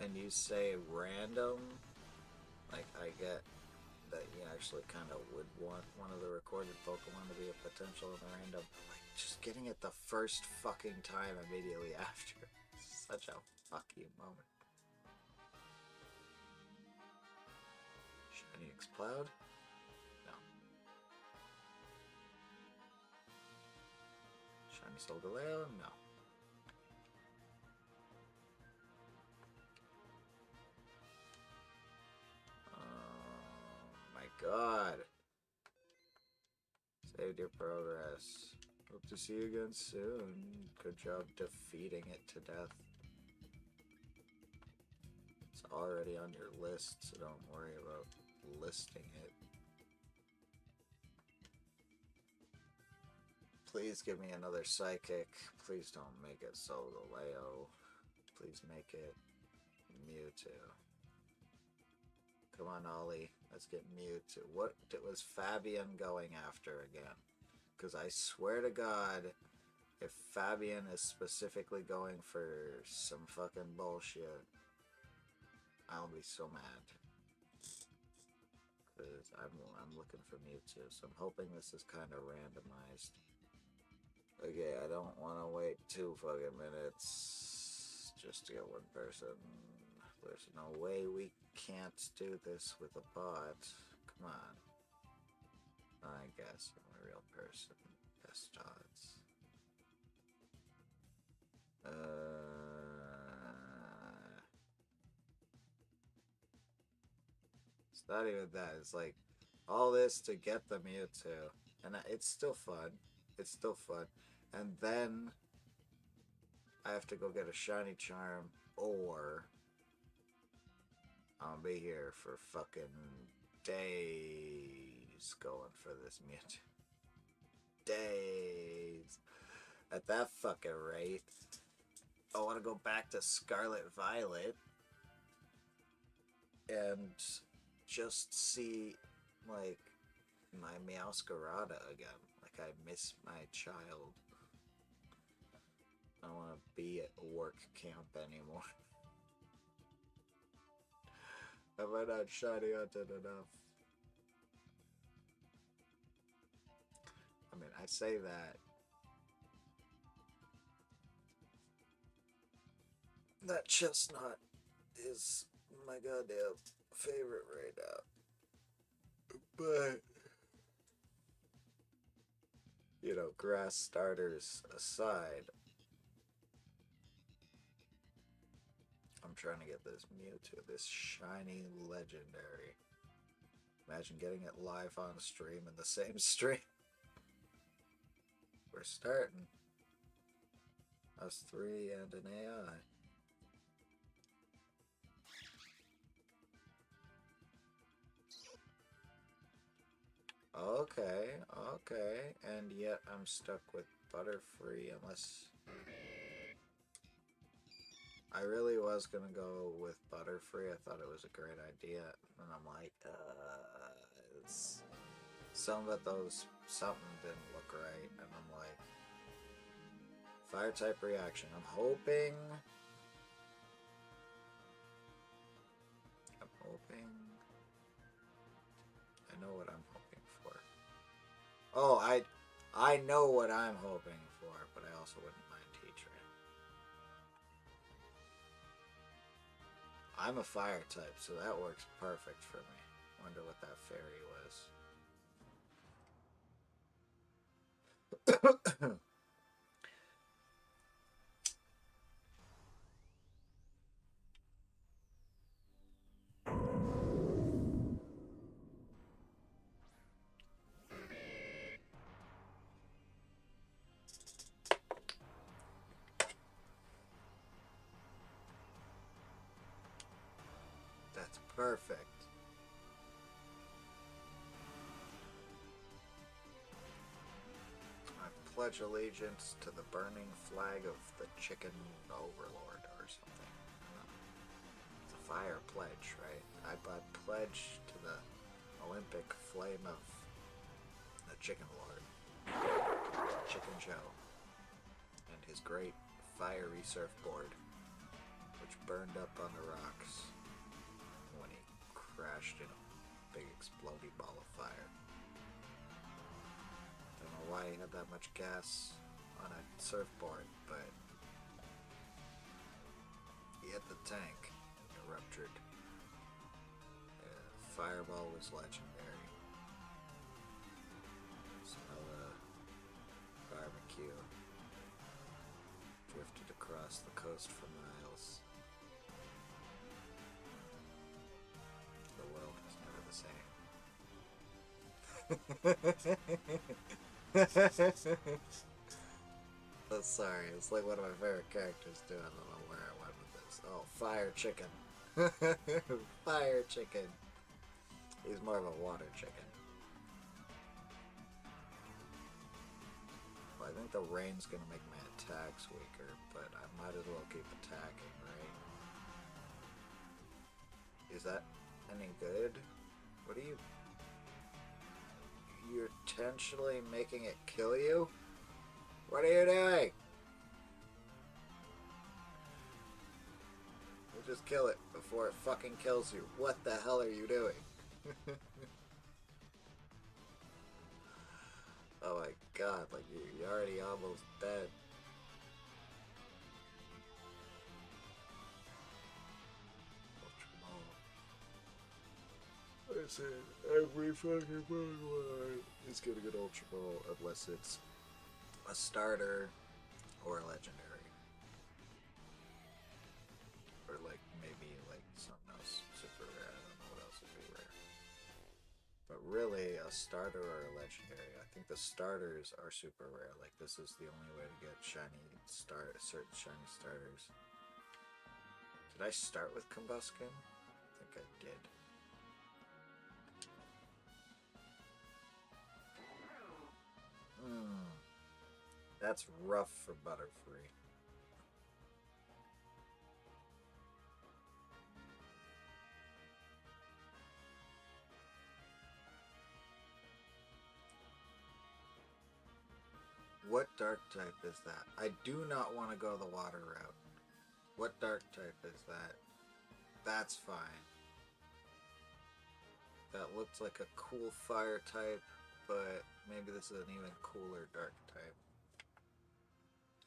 S1: and you say random, like I get that you actually kind of would want one of the recorded Pokemon to be a potential in the random. Like just getting it the first fucking time immediately after. Such a fuck you moment. Shiny X-Cloud? No. Shiny Solgaleo? No. Oh my god. Saved your progress. Hope to see you again soon. Good job defeating it to death. It's already on your list, so don't worry about listing it. Please give me another psychic. Please don't make it Solgaleo. Please make it Mewtwo. Come on, Ollie. Let's get Mewtwo. What was Fabian going after again? Because I swear to God, if Fabian is specifically going for some fucking bullshit, I'll be so mad. Because I'm looking for Mewtwo, so I'm hoping this is kind of randomized. Okay, I don't want to wait 2 fucking minutes just to get one person. There's no way we can't do this with a bot. Come on. I guess I'm a real person. Best odds. It's not even that. It's like all this to get the Mewtwo. And it's still fun. It's still fun. And then I have to go get a shiny charm, or I'll be here for fucking days going for this Mewtwo. Days. At that fucking rate, I want to go back to Scarlet Violet and just see, like, my Meowscarada again. Like, I miss my child. I don't want to be at work camp anymore. Have I not shiny hunted enough? I mean, I say that. That chestnut is my goddamn favorite right now. But, you know, grass starters aside, I'm trying to get this Mewtwo, this shiny legendary. Imagine getting it live on stream in the same stream. We're starting. Us 3 and an AI. Okay, and yet I'm stuck with Butterfree unless... I really was gonna go with Butterfree. I thought it was a great idea, and I'm like, it's... Some of those, something didn't look right, and I'm like, fire type reaction. I'm hoping. I know what I'm hoping for. Oh, I know what I'm hoping for, but I also wouldn't mind teaching. I'm a fire type, so that works perfect for me. Wonder what that fairy was. Perfect. I pledge allegiance to the burning flag of the chicken overlord or something. It's a fire pledge, right? I pledge to the Olympic flame of the chicken lord, Chicken Joe, and his great fiery surfboard, which burned up on the rocks when he crashed in a big exploding ball of fire. Don't know why he had that much gas on a surfboard, but he hit the tank. It ruptured. Fireball was legendary. Smell the barbecue. Drifted across the coast for miles. The world was never the same. Oh, sorry, it's like one of my favorite characters too. I don't know where I went with this. Oh, fire chicken. Fire chicken. He's more of a water chicken. Well, I think the rain's gonna make my attacks weaker, but I might as well keep attacking, right? Is that any good? What are you... You're intentionally making it kill you? What are you doing? We'll just kill it before it fucking kills you. What the hell are you doing? Oh my god, like you're already almost dead. Ultra Ball. I said every fucking Pokemon is gonna get Ultra Ball unless it's a starter or a legendary. Or like maybe like something else super rare. I don't know what else would be rare. But really, a starter or a legendary. I think the starters are super rare. Like, this is the only way to get certain shiny starters. Did I start with Combuskin? I think I did. That's rough for Butterfree. What dark type is that? I do not want to go the water route. What dark type is that? That's fine. That looked like a cool fire type, but maybe this is an even cooler dark type.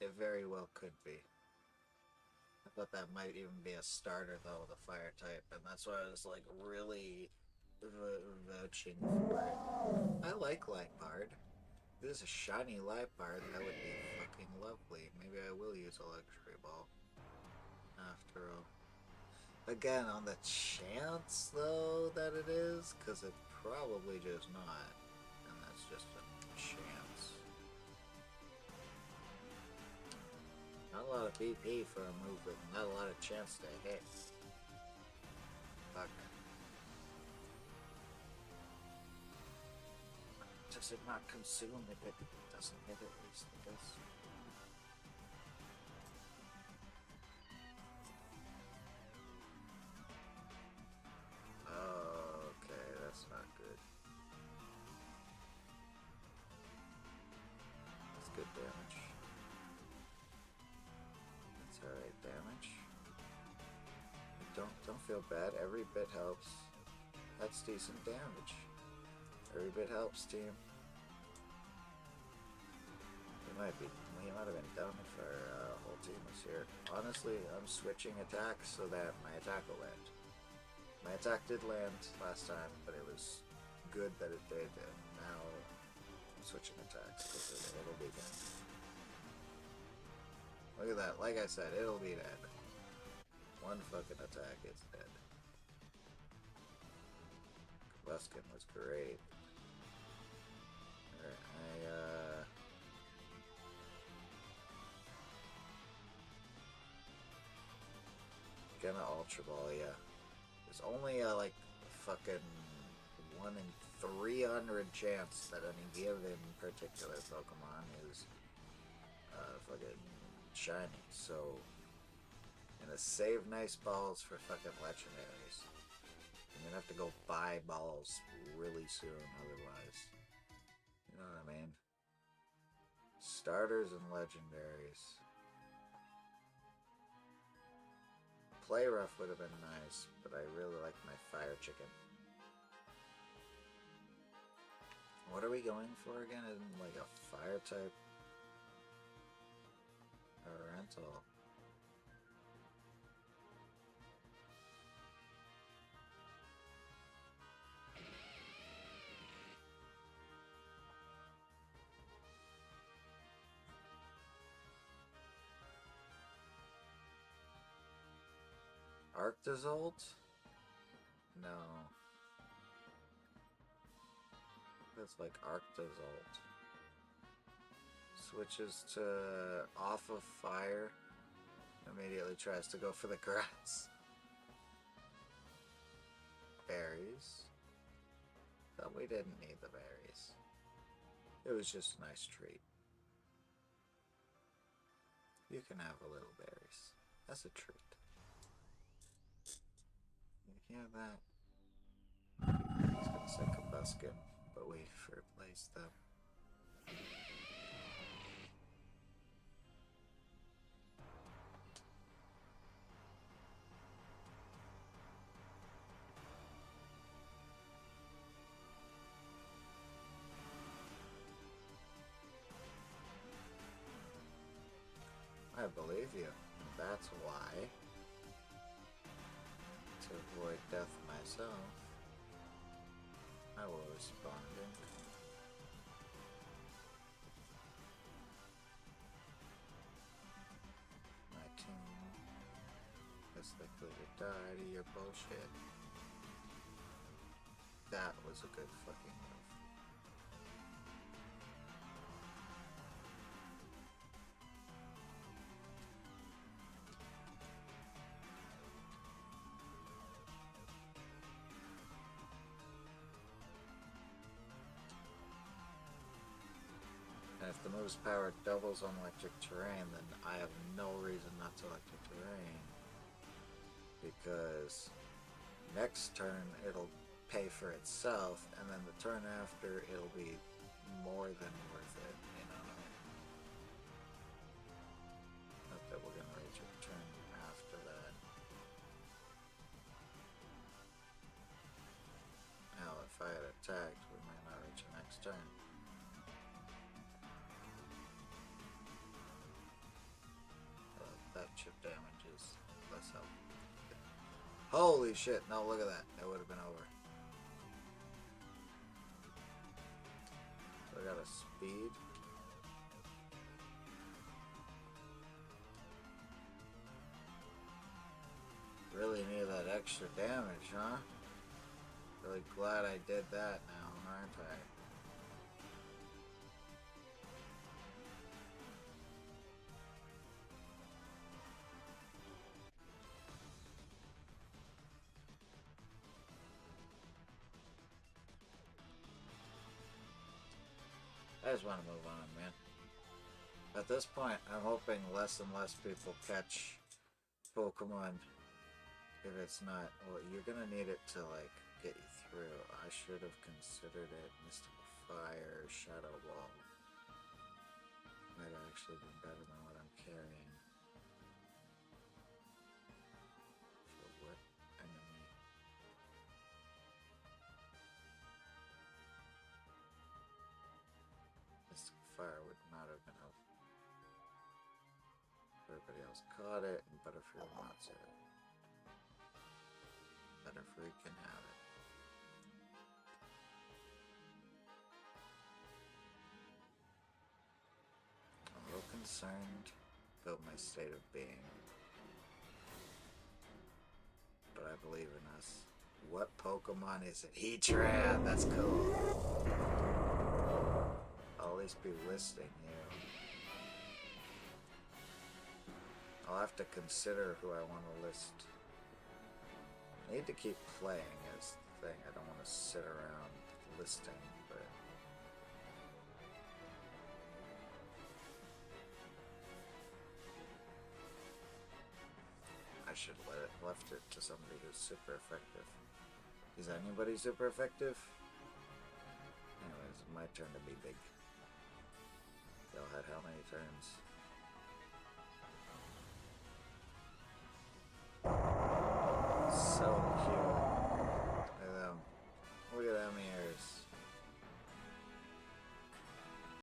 S1: It very well could be. I thought that might even be a starter though with a fire type, and that's why I was like really vouching for it. I like Liepard. If this is a shiny Liepard, that would be fucking lovely. Maybe I will use a luxury ball. After all. Again, on the chance though that it is, because it's probably just not. And that's just a chance. Not a lot of BP for a move with not a lot of chance to hit. Fuck. Does it not consume if it doesn't hit at least, I guess? Okay, that's not good. That's good damage. That's alright damage. Don't feel bad, every bit helps. That's decent damage. Every bit helps, team. We might have been done if our whole team was here. Honestly, I'm switching attacks so that my attack will land. My attack did land last time, but it was good that it did, and now I'm switching attacks because it'll be dead. Look at that, like I said, it'll be dead. One fucking attack, it's dead. Combuskin was great. Alright, gonna Ultra Ball, yeah. There's only a like fucking 1 in 300 chance that any given particular Pokemon is fucking shiny. So, I'm gonna save nice balls for fucking legendaries. I'm gonna have to go buy balls really soon otherwise. You know what I mean? Starters and legendaries. Play rough would have been nice, but I really like my fire chicken. What are we going for again? Isn't like a fire type or rental? Arctozolt? No. That's like Arctozolt. Switches to off of fire. Immediately tries to go for the grass. Berries. Thought we didn't need the berries. It was just a nice treat. You can have a little berries. That's a treat. You hear that? I was gonna say Combuskin, but we replaced them. I believe you. That's why. To avoid death myself, I will respond in. My team is likely to die to your bullshit. That was a good fucking move. And if the move's power doubles on electric terrain, then I have no reason not to electric terrain. Because next turn it'll pay for itself, and then the turn after it'll be more than worth it, you know. Not that we're gonna reach a turn after that. Now if I had attacked, we might not reach the next turn. That chip damage is less help. Holy shit, no, look at that. That would have been over. So I got a speed. Really need that extra damage, huh? Really glad I did that now, aren't I? I just want to move on, man. At this point, I'm hoping less and less people catch Pokemon. If it's not, well, you're gonna need it to, like, get you through. I should have considered it. Mystical Fire, Shadow Wall. Might have actually been better than what I'm carrying. For what enemy? Mystical Fire would not have been helpful. Everybody else caught it, and Butterfree wants it. Butterfree can have it. I'm a little concerned about my state of being, but I believe in us. What Pokemon is it? Heatran! That's cool. I'll at least be listing you. I'll have to consider who I want to list I need to keep playing is the thing. I don't want to sit around listing, but I should left it to somebody who's super effective. Is anybody super effective? Anyways, my turn to be big. Y'all had how many turns?